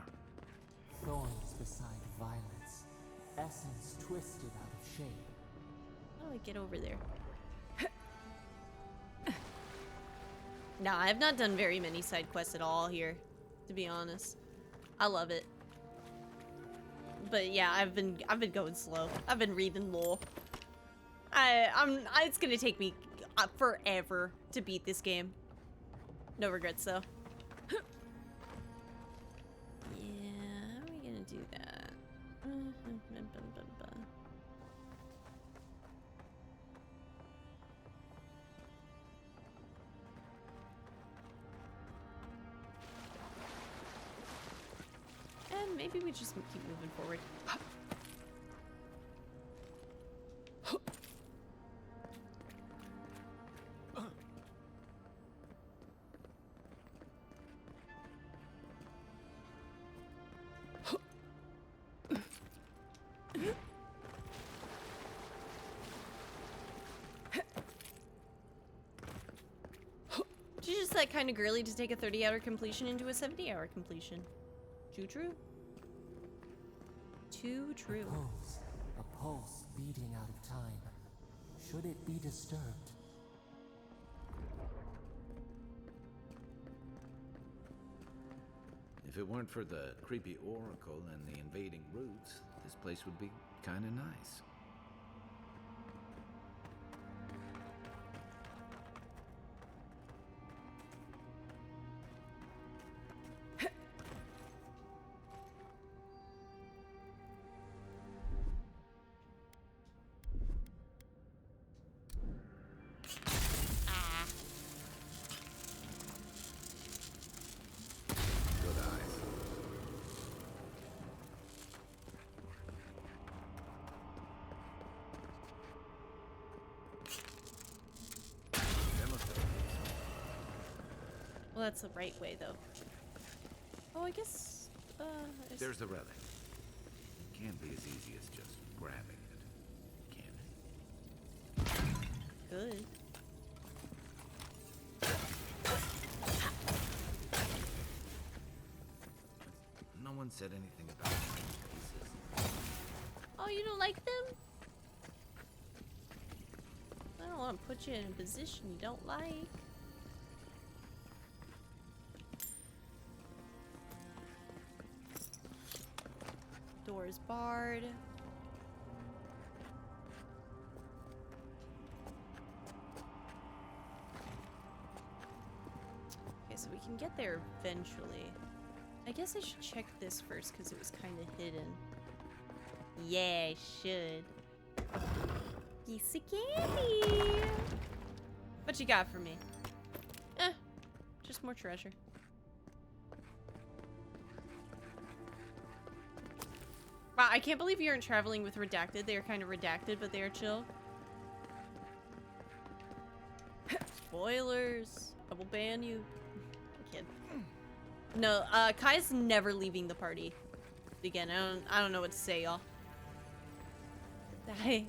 Thorns beside violets, essence twisted out of shape. How do I get over there? Nah, I've not done very many side quests at all here, to be honest. I love it. But yeah, I've been going slow. I've been reading lore. It's gonna take me forever to beat this game. No regrets though. Yeah, how are we gonna do that? And maybe we just keep moving forward. She's just that kind of girly to take a 30-hour completion into a 70-hour completion. Too true. Too true. A pulse beating out of time. Should it be disturbed? If it weren't for the creepy oracle and the invading roots, this place would be kinda nice. Well, that's the right way, though. Oh, I guess, There's the relic. It can't be as easy as just grabbing it, can it? Good. No one said anything about pieces. Oh, you don't like them? I don't want to put you in a position you don't like. Door is barred. Okay, so we can get there eventually. I guess I should check this first because it was kind of hidden. Yeah, I should. Piece of candy. What you got for me? Just more treasure. Wow, I can't believe you aren't traveling with Redacted. They are kind of redacted, but they are chill. Spoilers. I will ban you. Kid. No, Kai's never leaving the party. Again, I don't know what to say, y'all. I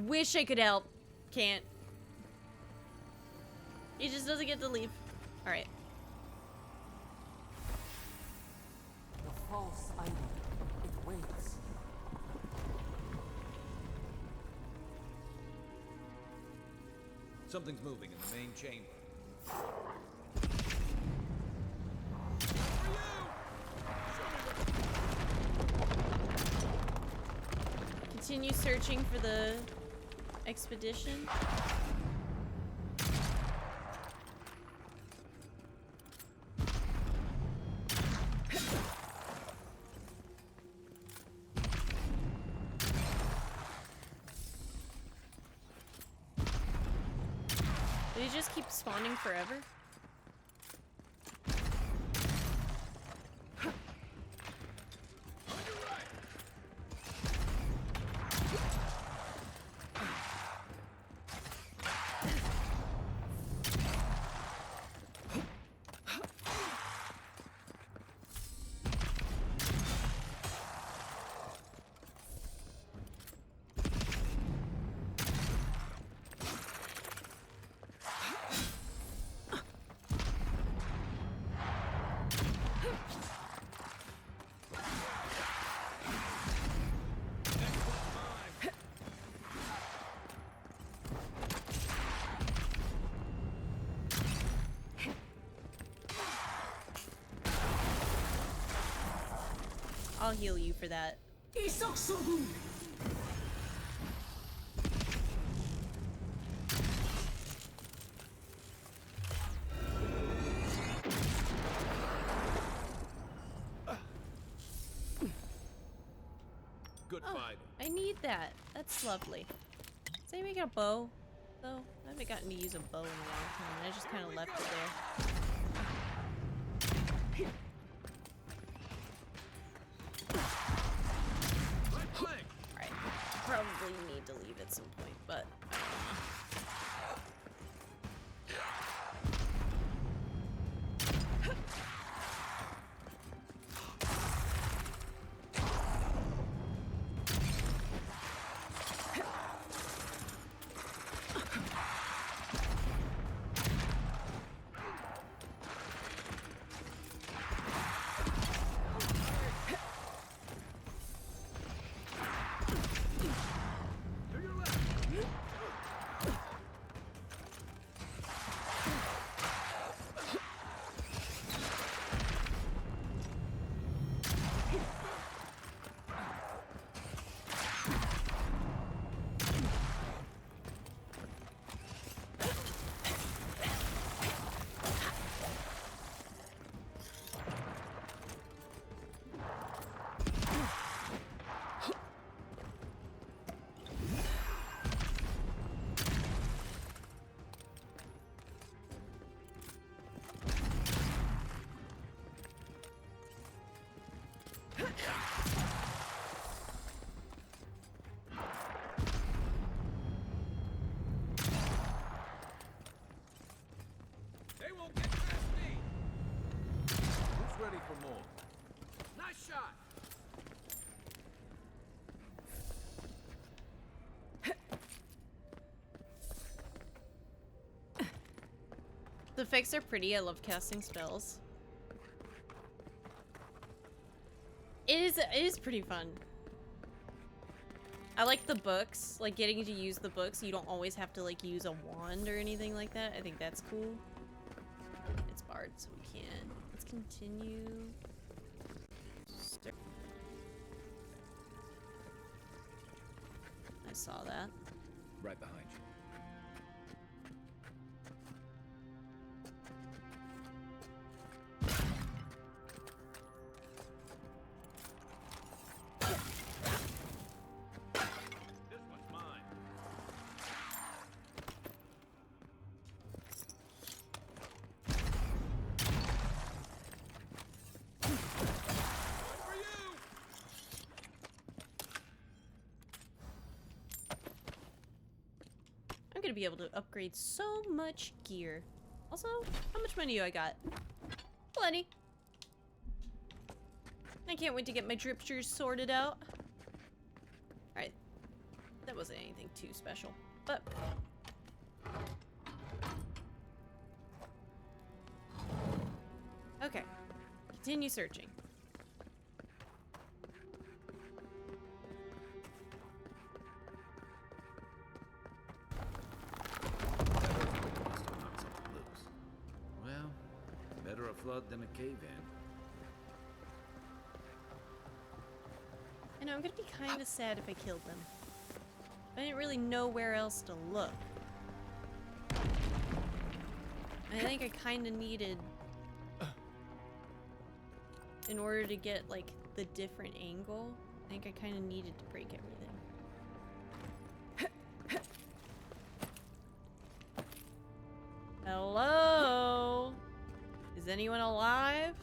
wish I could help. Can't. He just doesn't get to leave. Alright. The false item. It waits. Something's moving in the main chamber. Continue searching for the expedition. Do they just keep spawning forever? I'll heal you for that. Good fight. I need that. That's lovely. Does anybody got a bow? Though I haven't gotten to use a bow in a long time. I just kind of left it there. Alright, probably need to leave at some point, but They won't get past me. Who's ready for more? Nice shot. the effects are pretty. I love casting spells. It is pretty fun. I like the books, like getting to use the books. You don't always have to like use a wand or anything like that. I think that's cool. It's barred, so we can. Let's continue. I saw that. Right behind you. I'm gonna be able to upgrade so much gear. Also, how much money do I got? Plenty. I can't wait to get my dripsters sorted out. Alright. That wasn't anything too special, but... Okay. Continue searching. Well, better a flood than a cave-in. I know, I'm gonna be kind of sad if I killed them. I didn't really know where else to look. I think I kind of needed... in order to get, like, the different angle, I think I kind of needed to break everything. Hello? Is anyone alive?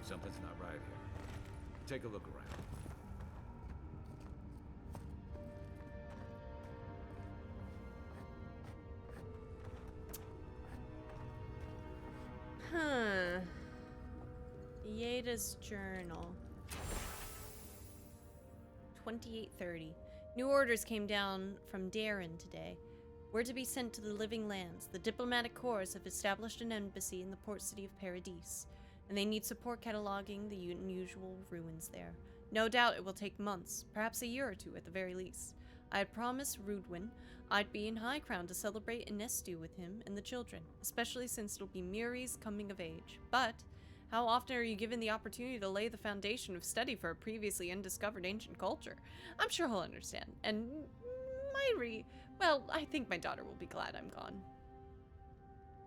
Something's not right here. Take a look around. Huh. Yeda's journal. 2830. New orders came down from Darren today. We're to be sent to the living lands. The diplomatic corps have established an embassy in the port city of Paradise, and they need support cataloging the unusual ruins there. No doubt it will take months, perhaps a year or two at the very least. I had promised Rudwin I'd be in High Crown to celebrate a nest do with him and the children, especially since it'll be Miri's coming of age. But how often are you given the opportunity to lay the foundation of study for a previously undiscovered ancient culture? I'm sure he'll understand. And well, I think my daughter will be glad I'm gone.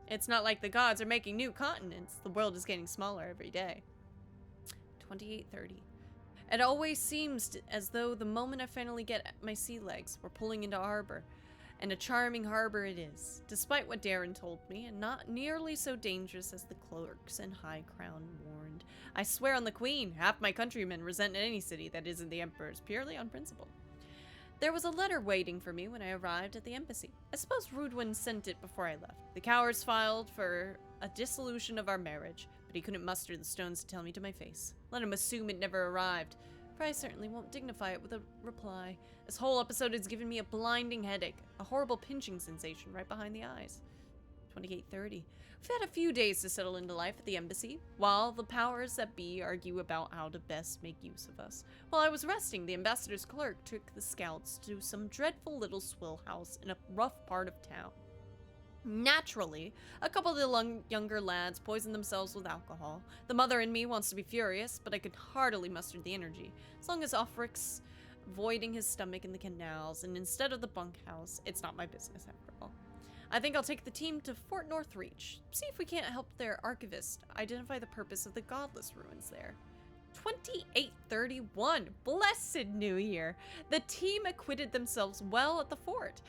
It's not like the gods are making new continents. The world is getting smaller every day. 2830. It always seems as though the moment I finally get my sea legs, we're pulling into harbor. And a charming harbor it is, despite what Darren told me, and not nearly so dangerous as the clerks in High Crown warned. I swear on the Queen, half my countrymen resent any city that isn't the Emperor's, purely on principle. There was a letter waiting for me when I arrived at the embassy. I suppose Rudwin sent it before I left. The cowards filed for a dissolution of our marriage, but he couldn't muster the stones to tell me to my face. Let him assume it never arrived, for I certainly won't dignify it with a reply. This whole episode has given me a blinding headache, a horrible pinching sensation right behind the eyes. 2830. We've had a few days to settle into life at the embassy, while the powers that be argue about how to best make use of us. While I was resting, the ambassador's clerk took the scouts to some dreadful little swill house in a rough part of town. Naturally, a couple of the younger lads poisoned themselves with alcohol. The mother in me wants to be furious, but I could hardily muster the energy. As long as Offrick's voiding his stomach in the canals, and instead of the bunkhouse, it's not my business after all. I think I'll take the team to Fort Northreach, see if we can't help their archivist identify the purpose of the godless ruins there. 2831, blessed new year! The team acquitted themselves well at the fort.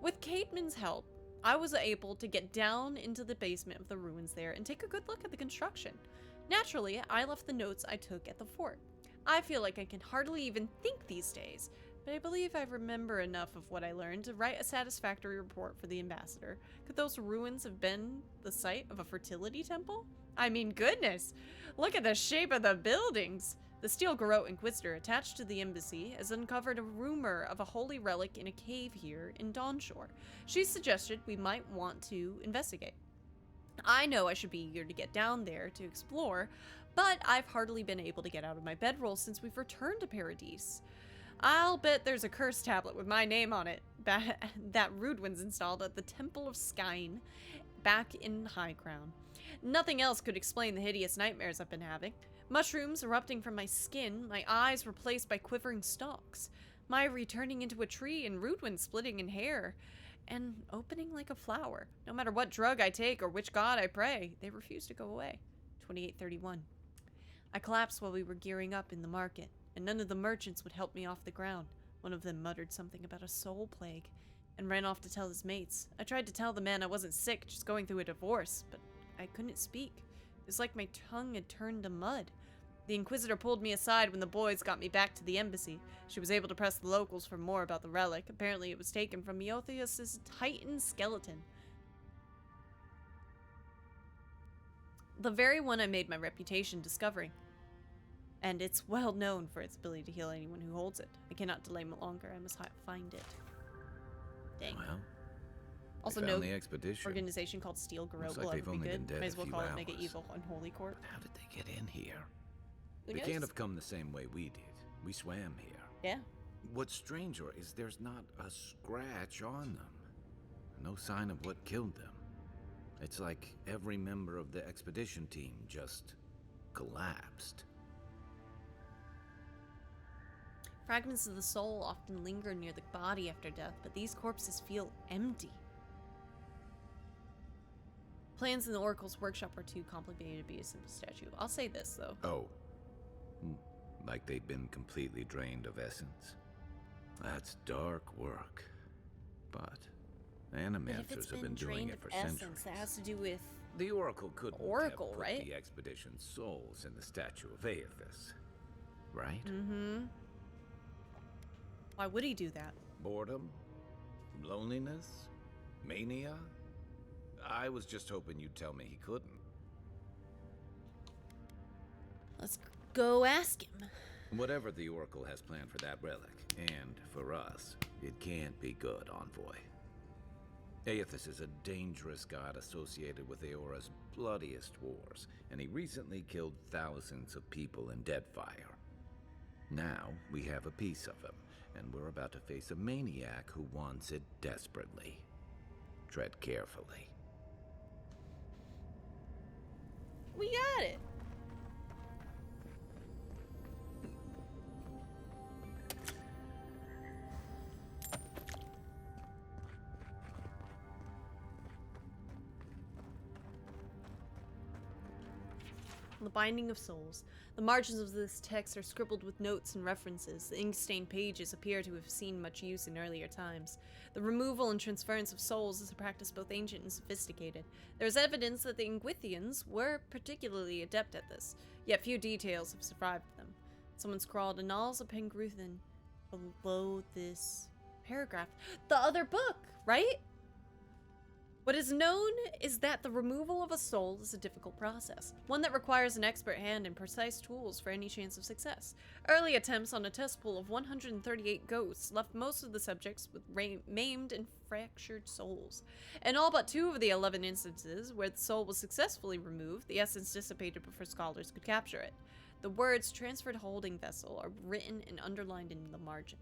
With Caedmon's help, I was able to get down into the basement of the ruins there and take a good look at the construction. Naturally, I left the notes I took at the fort. I feel like I can hardly even think these days, but I believe I remember enough of what I learned to write a satisfactory report for the ambassador. Could those ruins have been the site of a fertility temple? I mean, goodness! Look at the shape of the buildings! The Steel Garrote Inquisitor attached to the embassy has uncovered a rumor of a holy relic in a cave here in Dawnshore. She suggested we might want to investigate. I know I should be eager to get down there to explore, but I've hardly been able to get out of my bedroll since we've returned to Paradise. I'll bet there's a curse tablet with my name on it that Rudwin's installed at the Temple of Skyn back in High Crown. Nothing else could explain the hideous nightmares I've been having. Mushrooms erupting from my skin, my eyes replaced by quivering stalks, my returning into a tree and Rudwin splitting in hair, and opening like a flower. No matter what drug I take or which god I pray, they refuse to go away. 2831. I collapsed while we were gearing up in the market, and none of the merchants would help me off the ground. One of them muttered something about a soul plague, and ran off to tell his mates. I tried to tell the man I wasn't sick, just going through a divorce, but I couldn't speak. It was like my tongue had turned to mud. The Inquisitor pulled me aside when the boys got me back to the embassy. She was able to press the locals for more about the relic. Apparently it was taken from Eotheus' Titan skeleton. The very one I made my reputation discovering. And it's well known for its ability to heal anyone who holds it. I cannot delay longer. I must find it. Dang. Well, also, they no found the expedition. organization called Steel Garrote Looks like will they've ever be only good. been dead Might as a well few call it Mega hours. Evil Unholy Court. How did they get in here? Who They knows? can't have come the same way we did. We swam here. Yeah. What's stranger is there's not a scratch on them. No sign of what killed them. It's like every member of the expedition team just collapsed. Fragments of the soul often linger near the body after death, but these corpses feel empty. Plans in the Oracle's workshop are too complicated to be a simple statue. I'll say this, though. Oh. Like they've been completely drained of essence. That's dark work. But animancers have been doing it for centuries. That has to do with The Oracle couldn't Oracle, have put right? the expedition's souls in the statue of Aethys, right? Mm-hmm. Why would he do that? Boredom? Loneliness? Mania? I was just hoping you'd tell me he couldn't. Let's go ask him. Whatever the Oracle has planned for that relic, and for us, it can't be good, Envoy. Aethys is a dangerous god associated with Eora's bloodiest wars, and he recently killed thousands of people in Deadfire. Now, we have a piece of him, and we're about to face a maniac who wants it desperately. Tread carefully. We got it! The Binding of Souls. The margins of this text are scribbled with notes and references. The ink-stained pages appear to have seen much use in earlier times. The removal and transference of souls is a practice both ancient and sophisticated. There is evidence that the Ingwithians were particularly adept at this, yet few details have survived them. Someone scrawled Annals of Pengruthan below this paragraph. The other book, right? What is known is that the removal of a soul is a difficult process, one that requires an expert hand and precise tools for any chance of success. Early attempts on a test pool of 138 ghosts left most of the subjects with maimed and fractured souls. In all but 2 of the 11 instances where the soul was successfully removed, the essence dissipated before scholars could capture it. The words "transferred holding vessel" are written and underlined in the margin.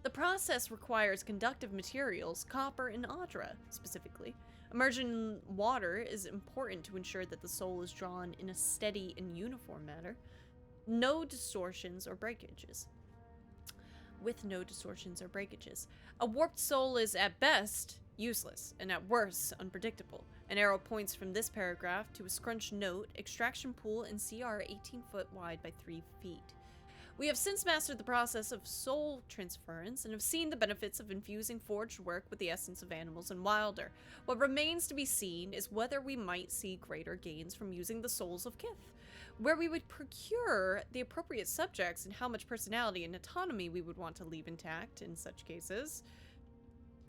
The process requires conductive materials, copper and adra, specifically. Immersion in water is important to ensure that the soul is drawn in a steady and uniform manner. No distortions or breakages. With no distortions or breakages. A warped soul is, at best, useless, and at worst, unpredictable. An arrow points from this paragraph to a scrunched note, extraction pool in CR 18 foot wide by 3 feet. We have since mastered the process of soul transference and have seen the benefits of infusing forged work with the essence of animals and wilder. What remains to be seen is whether we might see greater gains from using the souls of Kith, where we would procure the appropriate subjects and how much personality and autonomy we would want to leave intact in such cases.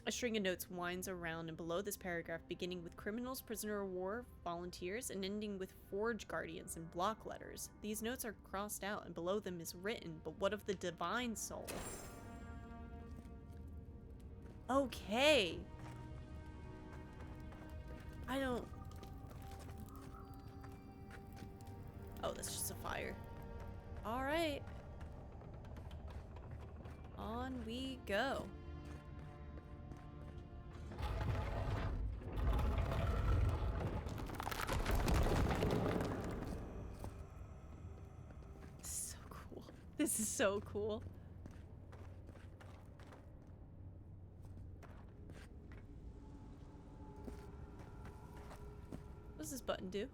A string of notes winds around and below this paragraph, beginning with criminals, prisoner of war, volunteers, and ending with forge guardians in block letters. These notes are crossed out, and below them is written, but what of the divine soul? Okay. I don't... Oh, that's just a fire. Alright. On we go. This is so cool. What does this button do?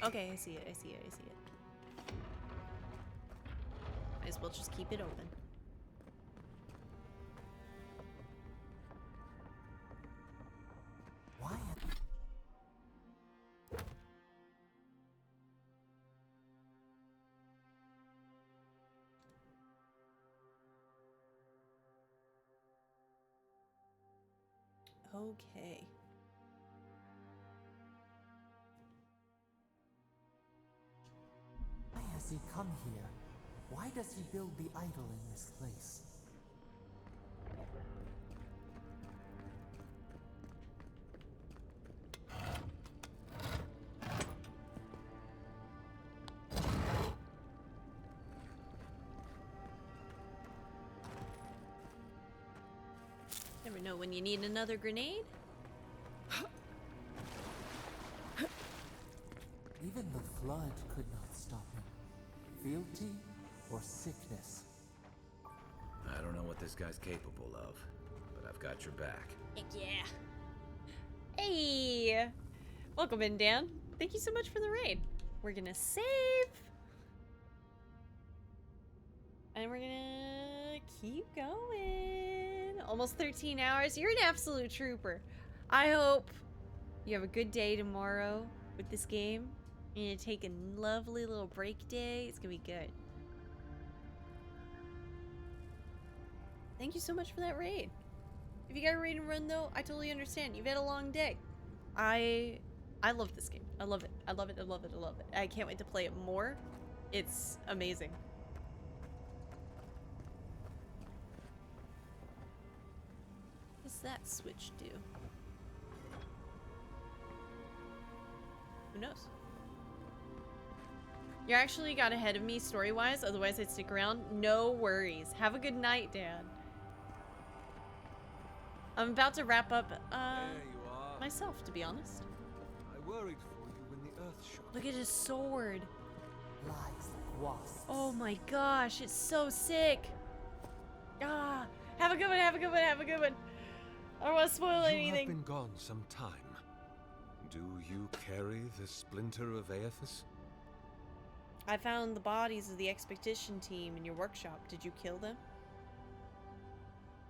Okay, I see it, I see it, I see it. Might as well just keep it open. Why? Okay. Why has he come here? Why does he build the idol in this place? Never know when you need another grenade. Even the flood could not stop him. Fealty or sickness? I don't know what this guy's capable of, but I've got your back. Heck yeah. Hey! Welcome in, Dan. Thank you so much for the raid. We're gonna save. And we're gonna keep going. Almost 13 hours. You're an absolute trooper. I hope you have a good day tomorrow with this game. You're gonna take a lovely little break day. It's gonna be good. Thank you so much for that raid. If you got a raid and run though, I totally understand. You've had a long day. I love this game. I love it. I love it. I love it. I love it. I can't wait to play it more. It's amazing. What does that switch do? Who knows? You actually got ahead of me story-wise, otherwise I'd stick around. No worries. Have a good night, Dad. I'm about to wrap up, myself, to be honest. I worried for you when the earth shook. Look at his sword. Lies like wasps. Oh my gosh, it's so sick. Ah, have a good one, have a good one, have a good one. I don't want to spoil anything. You have been gone some time. Do you carry the splinter of Aethys? I found the bodies of the expedition team in your workshop. Did you kill them?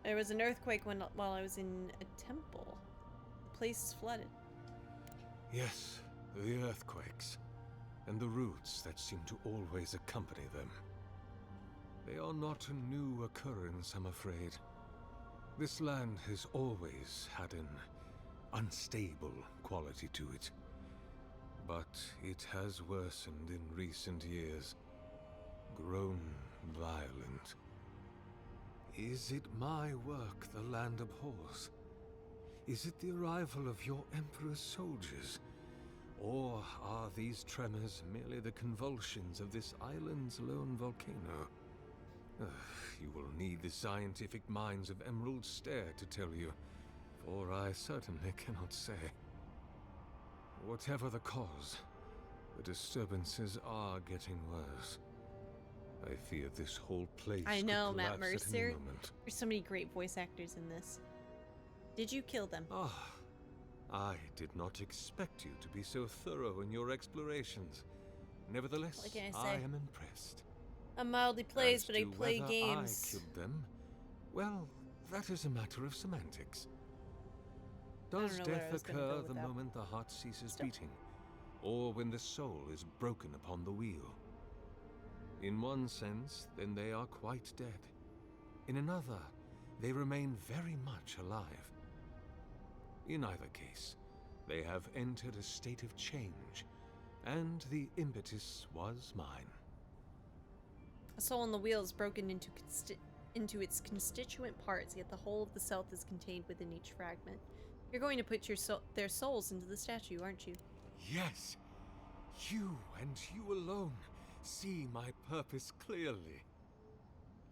There was an earthquake while I was in a temple. The place is flooded. Yes, the earthquakes. And the roots that seem to always accompany them. They are not a new occurrence, I'm afraid. This land has always had an unstable quality to it. But it has worsened in recent years. Grown violent. Is it my work the land abhors? Is it the arrival of your Emperor's soldiers? Or are these tremors merely the convulsions of this island's lone volcano? You will need the scientific minds of Emerald Stair to tell you, for I certainly cannot say. Whatever the cause, the disturbances are getting worse. I fear this whole place I know, could Matt collapse at any Mercer. moment. There's so many great voice actors in this. Did you kill them? I did not expect you to be so thorough in your explorations. Nevertheless, What can I I say? am impressed. I'm mildly pleased, but I to play whether games. I killed them, well, that is a matter of semantics. Does know where I death was gonna go occur with the that. moment the heart ceases beating, or when the soul is broken upon the wheel? In one sense, then they are quite dead. In another, they remain very much alive. In either case, they have entered a state of change, and the impetus was mine. A soul on the wheel is broken into its constituent parts, yet the whole of the self is contained within each fragment. You're going to put their souls into the statue, aren't you? Yes, you and you alone see my purpose clearly.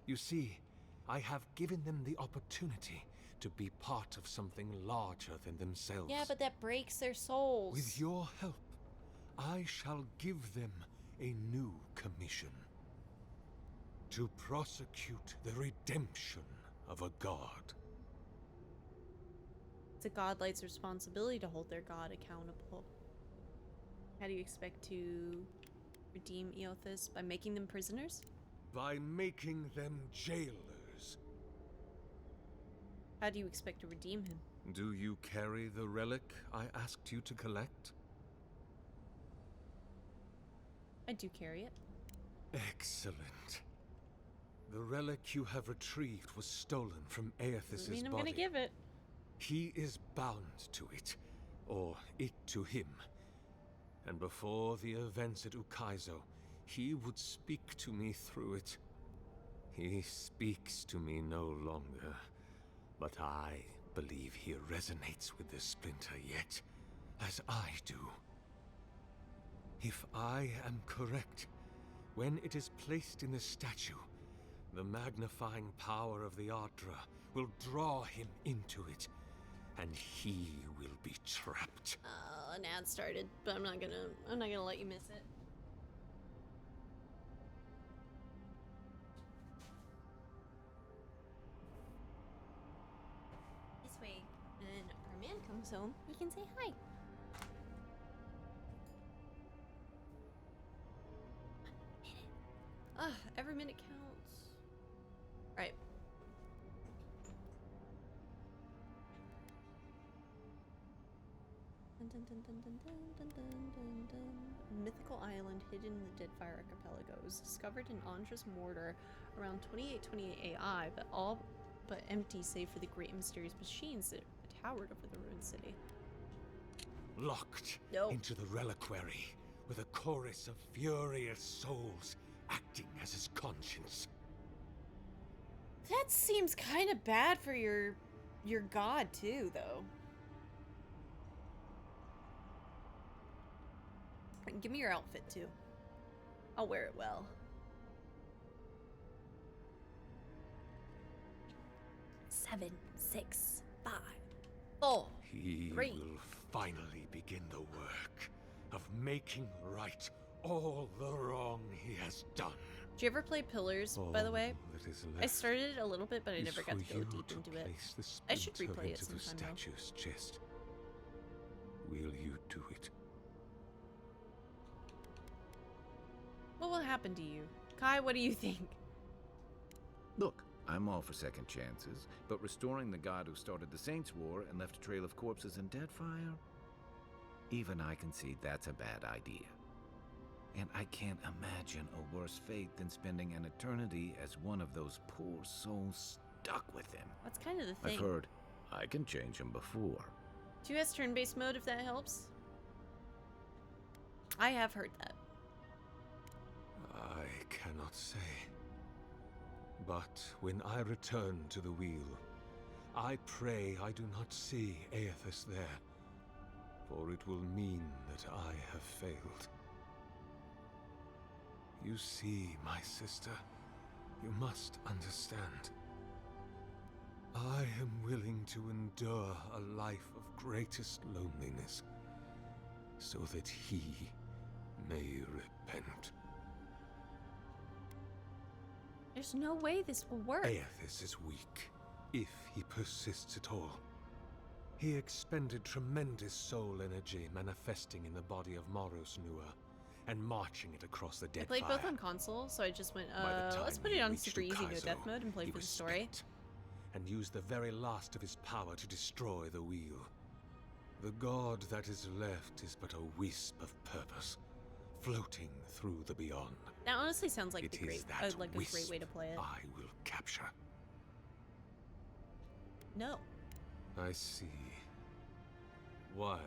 You see, I have given them the opportunity to be part of something larger than themselves. Yeah, but that breaks their souls. With your help, I shall give them a new commission. To prosecute the redemption of a god. It's a godlight's responsibility to hold their god accountable. How do you expect to redeem Aethys? By making them prisoners? By making them jailers. How do you expect to redeem him? Do you carry the relic I asked you to collect? I do carry it. Excellent. The relic you have retrieved was stolen from Aethys' I mean, I'm body. gonna give it. He is bound to it, or it to him. And before the events at Ukaizo, he would speak to me through it. He speaks to me no longer, but I believe he resonates with the splinter yet, as I do. If I am correct, when it is placed in the statue, the magnifying power of the Ardra will draw him into it, and he will be trapped. An ad started, but I'm not gonna let you miss it. This way, when our man comes home, he can say hi. Every minute counts. Right. Dun, dun, dun, dun, dun, dun, dun, dun, dun, dun. Mythical island hidden in the Deadfire Archipelago was discovered in Andra's mortar around 2828 AI, but all but empty save for the great and mysterious machines that towered over the ruined city. locked No. into the reliquary with a chorus of furious souls acting as his conscience. That seems kind of bad for your god too, though. Give me your outfit too. I'll wear it well. 7, 6, 5, 4, He 3. will finally begin the work of making right all the wrong he has done. Did you ever play Pillars, by the way? That is I left started it a little bit, but I is never got for to go you deep to into it. place the I should splinter replay it into the sometime though. statue's chest. Will you do it? What will happen to you? Kai, what do you think? Look, I'm all for second chances, but restoring the god who started the Saints' War and left a trail of corpses and Deadfire? Even I can see that's a bad idea. And I can't imagine a worse fate than spending an eternity as one of those poor souls stuck with him. That's kind of the thing. I've heard I can change him before. 2 has turn-based mode if that helps. I have heard that. I cannot say. But when I return to the wheel, I pray I do not see Aethys there, for it will mean that I have failed. You see, my sister, you must understand. I am willing to endure a life of greatest loneliness, so that he may repent. There's no way this will work. Aethys is weak, if he persists at all. He expended tremendous soul energy manifesting in the body of Moros Nua and marching it across the I dead played fire. both on console, so I just went, By the let's time put he it on reached super easy no Ukaizo, death mode and play he for the was story. spent, and used the very last of his power to destroy the wheel. The god that is left is but a wisp of purpose, floating through the beyond. That honestly sounds like It the is great, that like a great wisp way to play it. I will capture. No. I see. Why?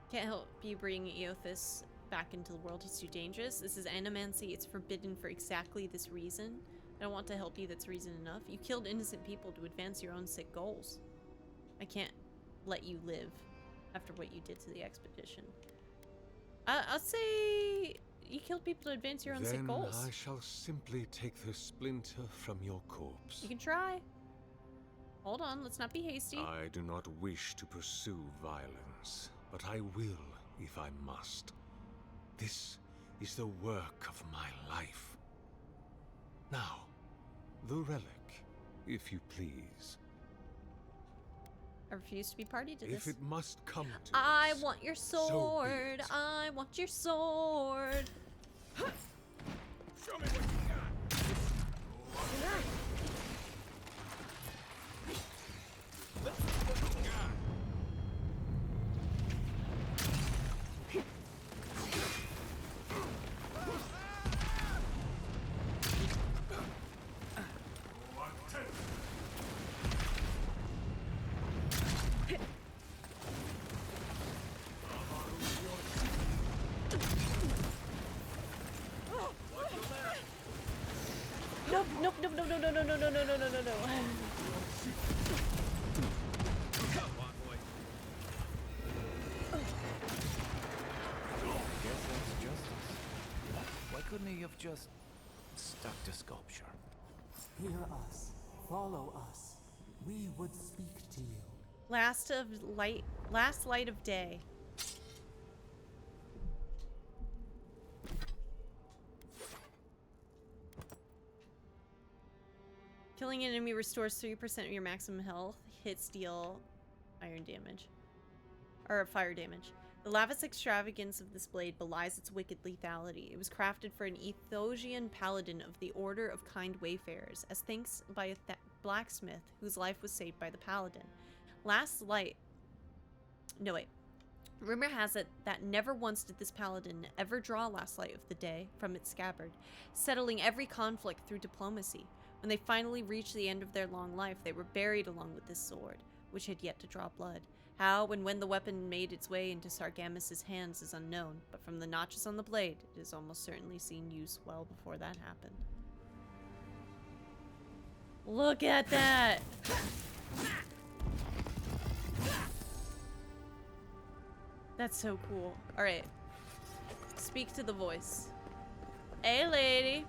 Can't help you bring Aethys back into the world. He's too dangerous. This is animancy. It's forbidden for exactly this reason. I don't want to help you. That's reason enough. You killed innocent people to advance your own sick goals. I can't let you live after what you did to the expedition. I'll say you killed people to advance your own sick goals. Then I shall simply take the splinter from your corpse. You can try. Hold on, let's not be hasty. I do not wish to pursue violence, but I will if I must. This is the work of my life. Now, the relic, if you please. I refuse to be party to If this. it must come to I this, want your so be sword. it. I want your sword. Show me what you got. Let's see what you got. Nope, nope, nope, no, no, no, no, no, no, no, no, no, no, no. Come on, boy. Guess that's justice. Why couldn't he have just stuck to sculpture? Hear us. Follow us. We would speak to you. Last light of day. Killing an enemy restores 3% of your maximum health. Hits deal iron damage. Or fire damage. The lavish extravagance of this blade belies its wicked lethality. It was crafted for an Ethosian paladin of the Order of Kind Wayfarers, as thanks by a blacksmith whose life was saved by the paladin. Last light... No, wait. Rumor has it that never once did this paladin ever draw last light of the day from its scabbard, settling every conflict through diplomacy. When they finally reached the end of their long life, they were buried along with this sword, which had yet to draw blood. How and when the weapon made its way into Sargamis's hands is unknown, but from the notches on the blade, it is almost certainly seen use well before that happened. Look at that! That's so cool. Alright. Speak to the voice. Hey, lady!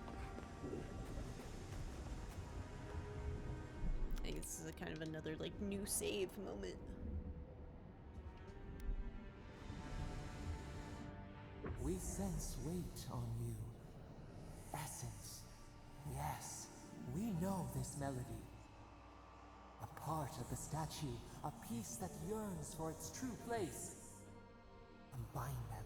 I think this is a kind of another, like, new save moment. We sense weight on you. Essence. Yes, we know this melody. A part of the statue, a piece that yearns for its true place. Combine them.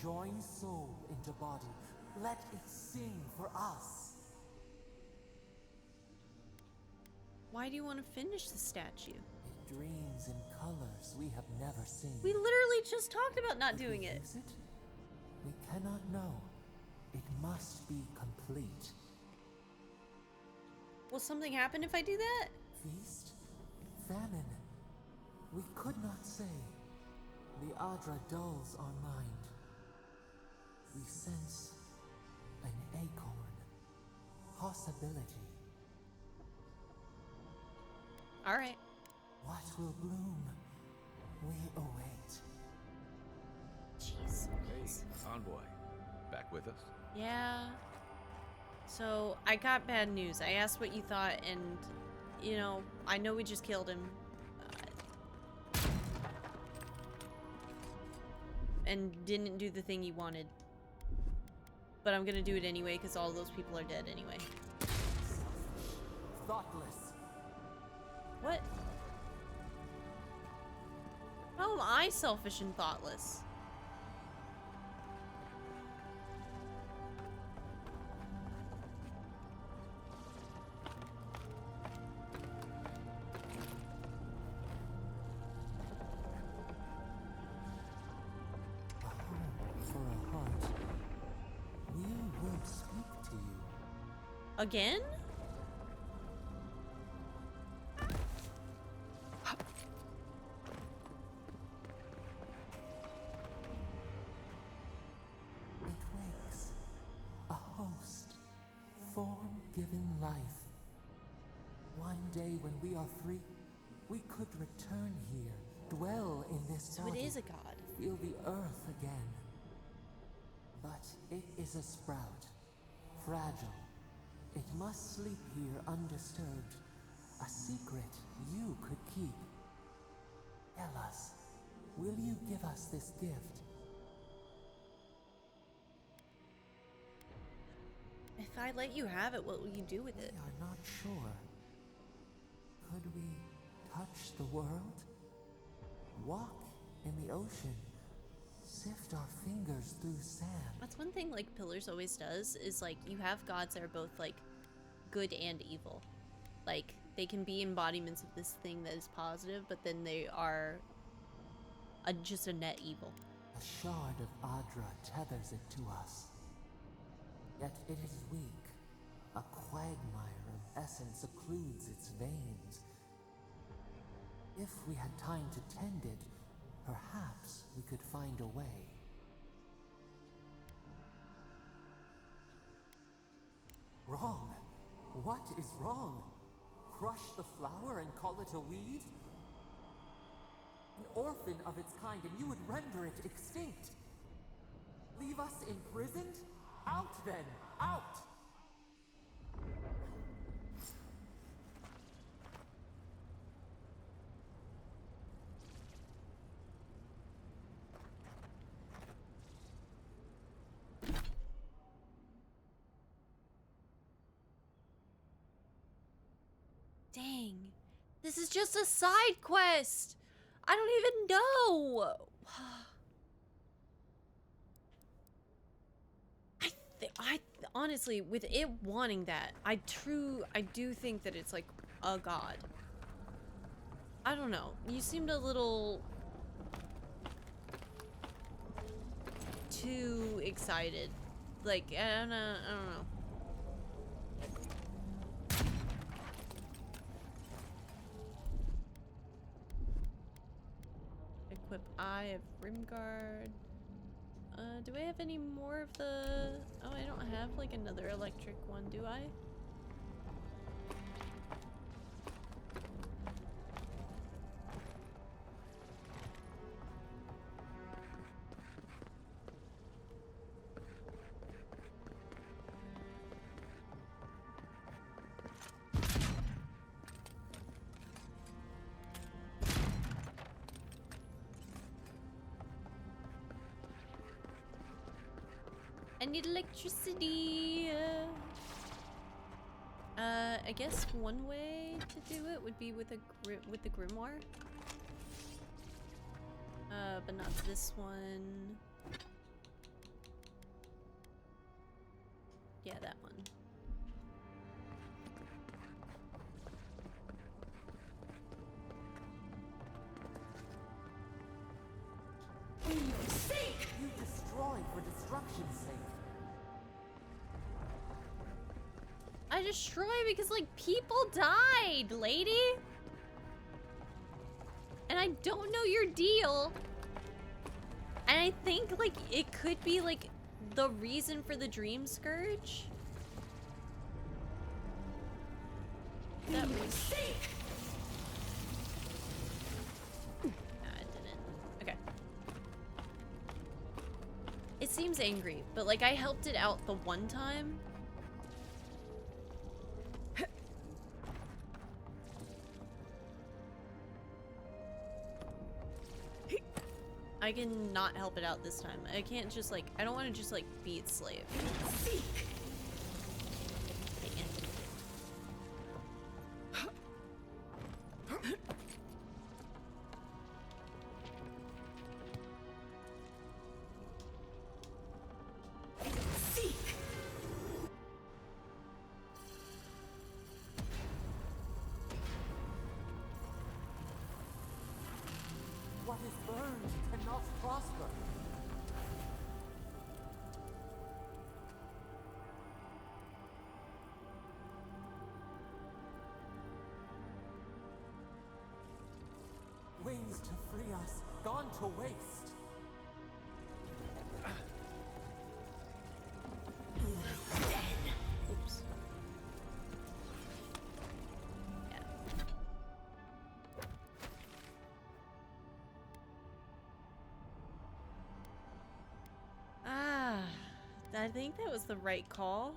Join soul into body. Let it sing for us. Why do you want to finish the statue? It dreams in colors we have never seen. We literally just talked about not doing it. We cannot know. It must be complete. Will something happen if I do that? Feast? Famine? We could not say. The Adra dulls our mind. We sense an acorn. Possibility. Alright. What will bloom? We await. Jeez. Hey, Envoy. Back with us? Yeah. So, I got bad news. I asked what you thought, and, you know, I know we just killed him. And didn't do the thing he wanted. But I'm gonna do it anyway, because all those people are dead anyway. Thoughtless. What? How am I selfish and thoughtless? For a heart, we will speak to you. Again? It wakes. A host. Form given life. One day when we are free, we could return here, dwell in this So body, it is a god. feel the earth again. But it is a sprout. Fragile. It must sleep here undisturbed. A secret you could keep. Tell us, will you give us this gift? If I let you have it, what will you do with it? We are not sure. Could we touch the world? Walk in the ocean? Sift our fingers through sand? That's one thing, like, Pillars always does, is, like, you have gods that are both, like, good and evil. Like, they can be embodiments of this thing that is positive, but then they are just a net evil. A shard of Adra tethers it to us. Yet it is weak. A quagmire of essence occludes its veins. If we had time to tend it, perhaps we could find a way. Wrong? What is wrong? Crush the flower and call it a weed? An orphan of its kind, and you would render it extinct. Leave us imprisoned? Out then! Out! Dang. This is just a side quest. I don't even know. I honestly, with it wanting that, I do think that it's like a god. I don't know. You seemed a little too excited. Like, I don't know. equip Eye of Rimguard. Do I have any more of the... Oh, I don't have like another electric one, do I? I need electricity. I guess one way to do it would be with the grimoire. But not this one. Yeah, that one. You destroy for destruction's sake. I destroy because like people died, lady. And I don't know your deal. And I think like it could be like the reason for the dream scourge. That was... Nah, it didn't. Okay. It seems angry, but like I helped it out the one time. I can not help it out this time. I can't just like, I don't want to just like be its slave. Dang it. What is burned cannot prosper. Wings to free us, gone to waste. Oops. I think that was the right call.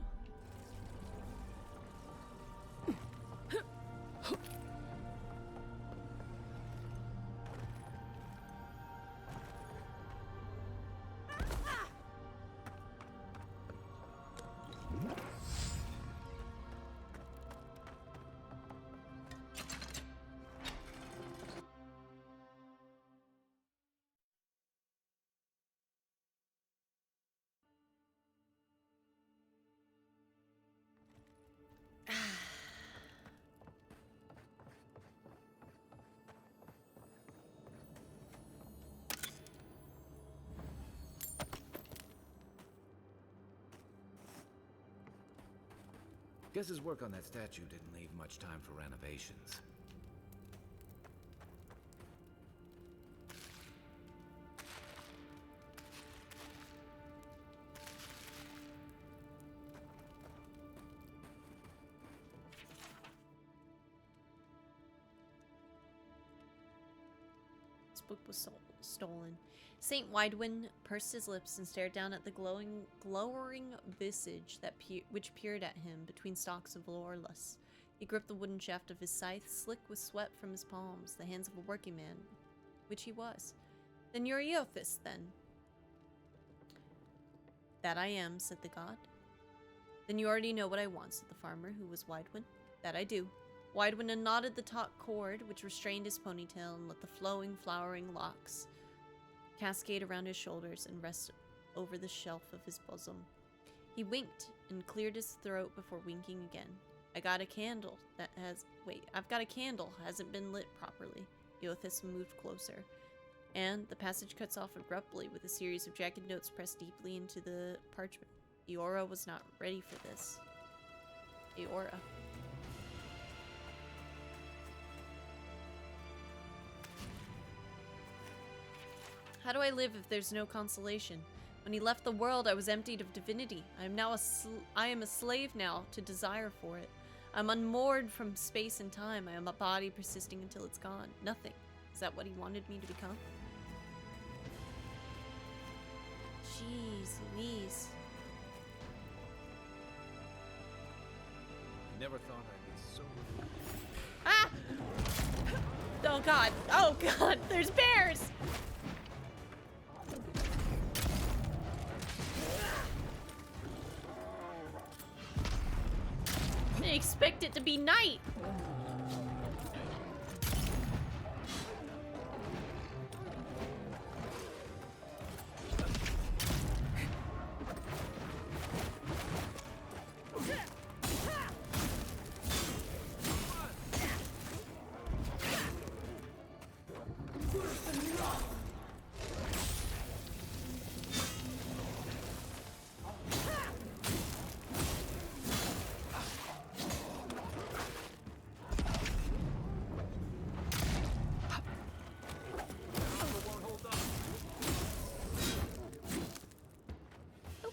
Guess his work on that statue didn't leave much time for renovations. This book was stolen. Saint Widewin pursed his lips and stared down at the glowering visage that which peered at him between stalks of Lorelus. He gripped the wooden shaft of his scythe, slick with sweat from his palms, the hands of a working man, which he was. Then you're Eothas, then. That I am, said the god. Then you already know what I want, said the farmer, who was Widewin. That I do. Widewin unknotted the taut cord, which restrained his ponytail, and let the flowing, flowering locks cascade around his shoulders and rest over the shelf of his bosom. He winked and cleared his throat before winking again. I've got a candle, hasn't been lit properly. Eothas moved closer, and the passage cuts off abruptly with a series of jagged notes pressed deeply into the parchment. Eora was not ready for this. Eora. How do I live if there's no consolation? When he left the world, I was emptied of divinity. I am now I am a slave now to desire for it. I'm unmoored from space and time. I am a body persisting until it's gone. Nothing. Is that what he wanted me to become? Jeez Louise. Never thought I'd be so... Ah! Oh god. Oh god. There's bears! I expect it to be night.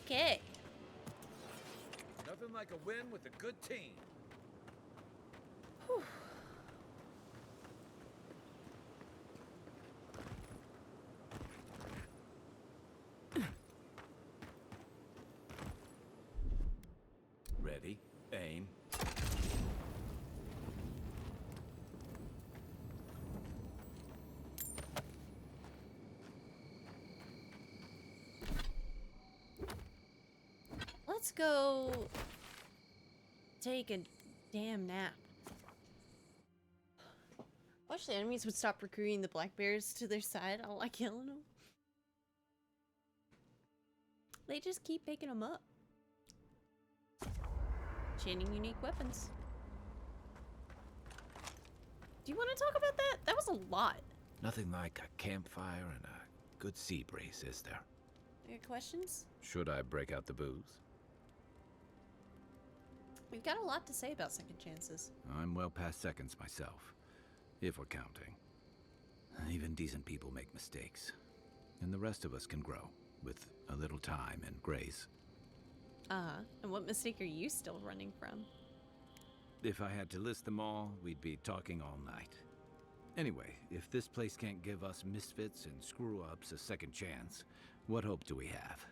Okay. Nothing like a win with a good team. Whew. Ready, aim. Let's go take a damn nap. Wish the enemies would stop recruiting the black bears to their side. I don't like killing them. They just keep picking them up. Chaining unique weapons. Do you want to talk about that? That was a lot. Nothing like a campfire and a good sea breeze, is there? You got questions? Should I break out the booze? We've got a lot to say about second chances. I'm well past seconds myself, if we're counting. Even decent people make mistakes, and the rest of us can grow with a little time and grace. And what mistake are you still running from? If I had to list them all, we'd be talking all night. Anyway, if this place can't give us misfits and screw-ups a second chance, what hope do we have?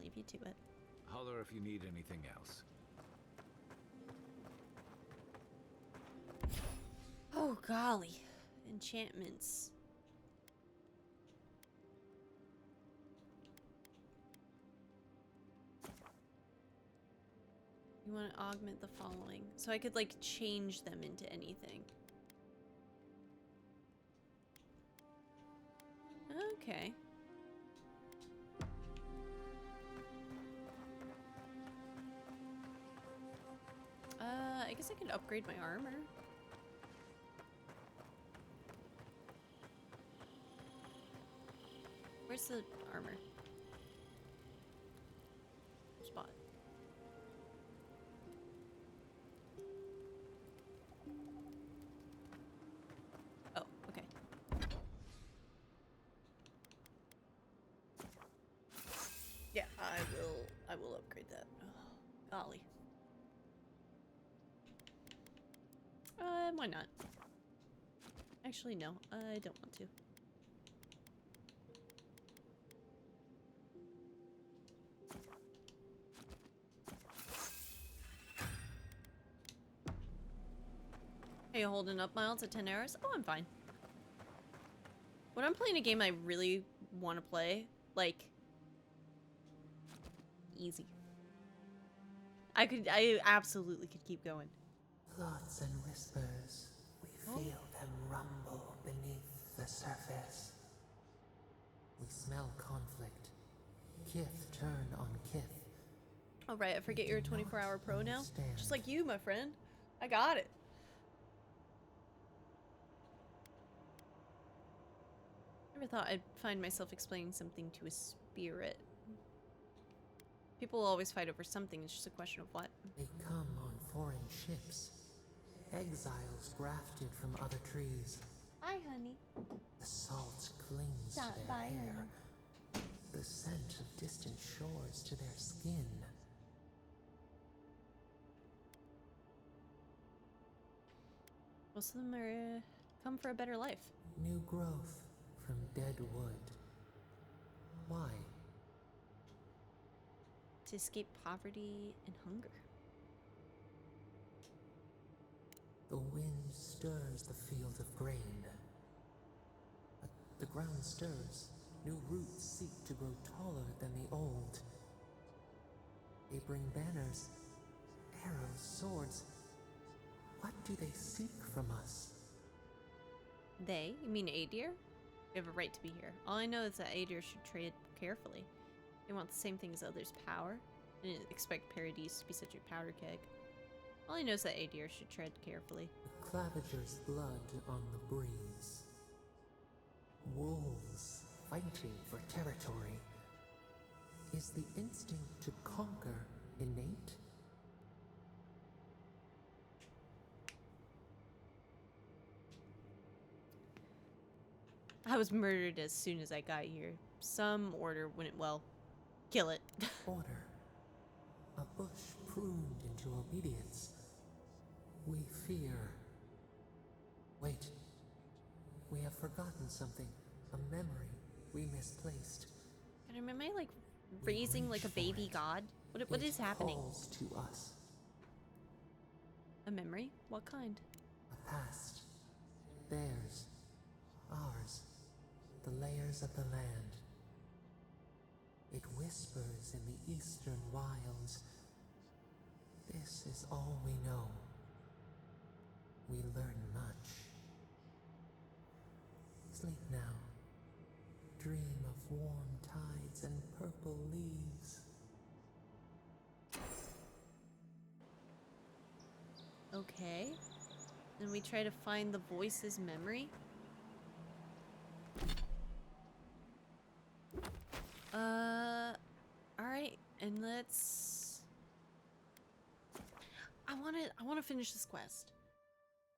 Leave you to it. Holler if you need anything else. Oh, golly. Enchantments. You want to augment the following. So I could, like, change them into anything. Okay. I guess I could upgrade my armor. Where's the armor? Spot. Oh, okay. Yeah, I will upgrade that. Oh, golly. Why not? Actually, no, I don't want to. Are you holding up, Miles, at 10 hours? Oh, I'm fine. When I'm playing a game I really want to play, like, easy. I absolutely could keep going. Thoughts and whispers, we feel them rumble beneath the surface. We smell conflict. Kith turn on kith. All right, I forget you're a 24-hour pro now. Just like you, my friend. I got it. Never thought I'd find myself explaining something to a spirit. People will always fight over something, it's just a question of what. They come on foreign ships. Exiles grafted from other trees. Hi, honey. The salt flings Stop to their by hair, the scent of distant shores to their skin. Most of them are come for a better life. New growth from dead wood. Why? To escape poverty and hunger. The wind stirs the field of grain. The ground stirs. New roots seek to grow taller than the old. They bring banners, arrows, swords. What do they seek from us? They? You mean Adir? We have a right to be here. All I know is that Adir should tread carefully. They want the same thing as others' power. I didn't expect Paradise to be such a powder keg. All I know is that Adir should tread carefully. The Claviger's blood on the breeze. Wolves fighting for territory. Is the instinct to conquer innate? I was murdered as soon as I got here. Some order went well. Kill it. Order. A bush pruned into obedience. We fear. Wait. We have forgotten something. A memory we misplaced. God, am I like raising like a baby god? What is happening? Calls to us. A memory? What kind? A past. Theirs. Ours. The layers of the land. It whispers in the eastern wilds. This is all we know. We learn much. Sleep now. Dream of warm tides and purple leaves. Okay. Then we try to find the voice's memory. Alright, and let's... I wanna finish this quest.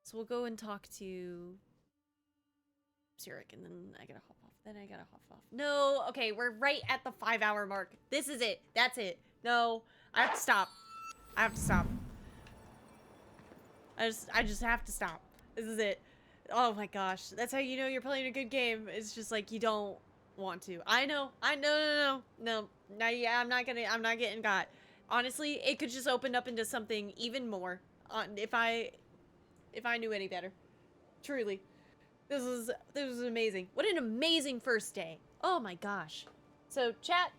So we'll go and talk to Zurich, and then I gotta hop off. Then I gotta hop off. No, okay, we're right at the 5-hour mark. This is it. That's it. No, I have to stop. I have to stop. I just have to stop. This is it. Oh my gosh. That's how you know you're playing a good game. It's just like you don't want to. I know. No. Yeah, I'm not getting got. Honestly, it could just open up into something even more if I knew any better. Truly. This was amazing. What an amazing first day. Oh my gosh. So, chat,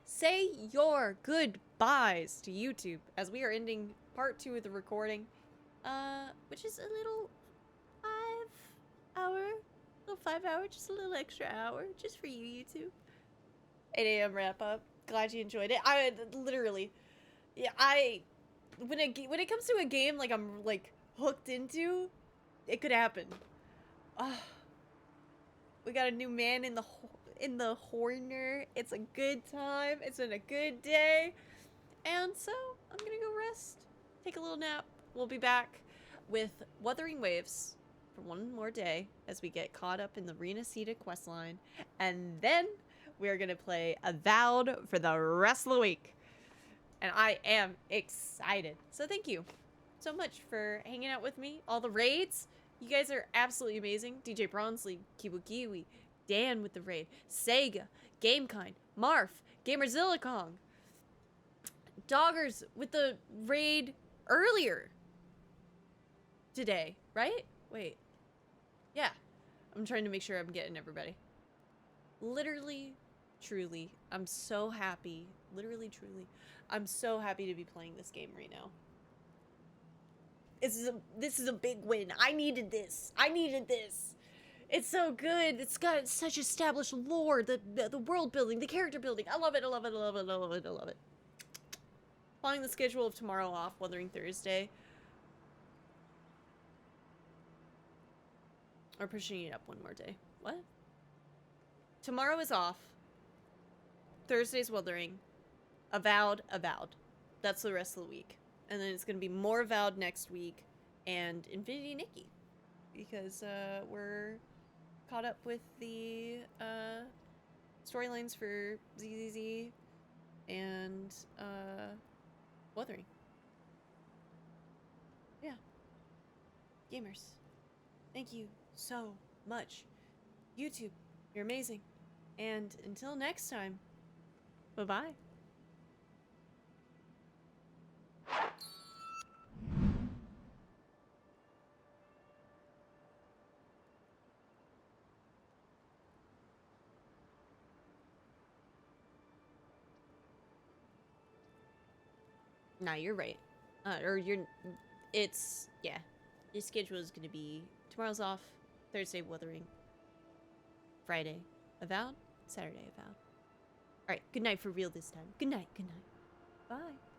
say your goodbyes to YouTube as we are ending part 2 of the recording. Which is a little 5 hour, just a little extra hour, just for you, YouTube. 8 a.m. wrap up. Glad you enjoyed it. I literally, yeah, when it comes to a game like I'm like hooked into, it could happen. We got a new man in the Horner. It's a good time. It's been a good day, and so I'm gonna go rest, take a little nap. We'll be back with Wuthering Waves for one more day as we get caught up in the Rena Ceta questline, and then we're gonna play Avowed for the rest of the week. And I am excited. So thank you so much for hanging out with me. All the raids, you guys are absolutely amazing. DJ Bronsley, Kiwi, Dan with the raid, Sega, Gamekind, Marf, Gamerzilla Kong, Doggers with the raid earlier today, right? Wait. Yeah. I'm trying to make sure I'm getting everybody. Literally, truly, I'm so happy. Literally, truly, I'm so happy to be playing this game right now. This is a big win. I needed this. It's so good. It's got such established lore, the world building, the character building. I love it. Following the schedule of tomorrow off, Wuthering Thursday. Or pushing it up one more day. What? Tomorrow is off. Thursday's Wuthering. Avowed. That's the rest of the week. And then it's going to be more Avowed next week. And Infinity Nikki. Because we're caught up with the storylines for ZZZ and Wuthering. Yeah. Gamers, thank you so much. YouTube, you're amazing. And until next time, bye-bye. Nah, you're right. Yeah. Your schedule is gonna be tomorrow's off, Thursday Wuthering, Friday Avowed, Saturday Avowed. Alright, good night for real this time. Good night, good night. Bye.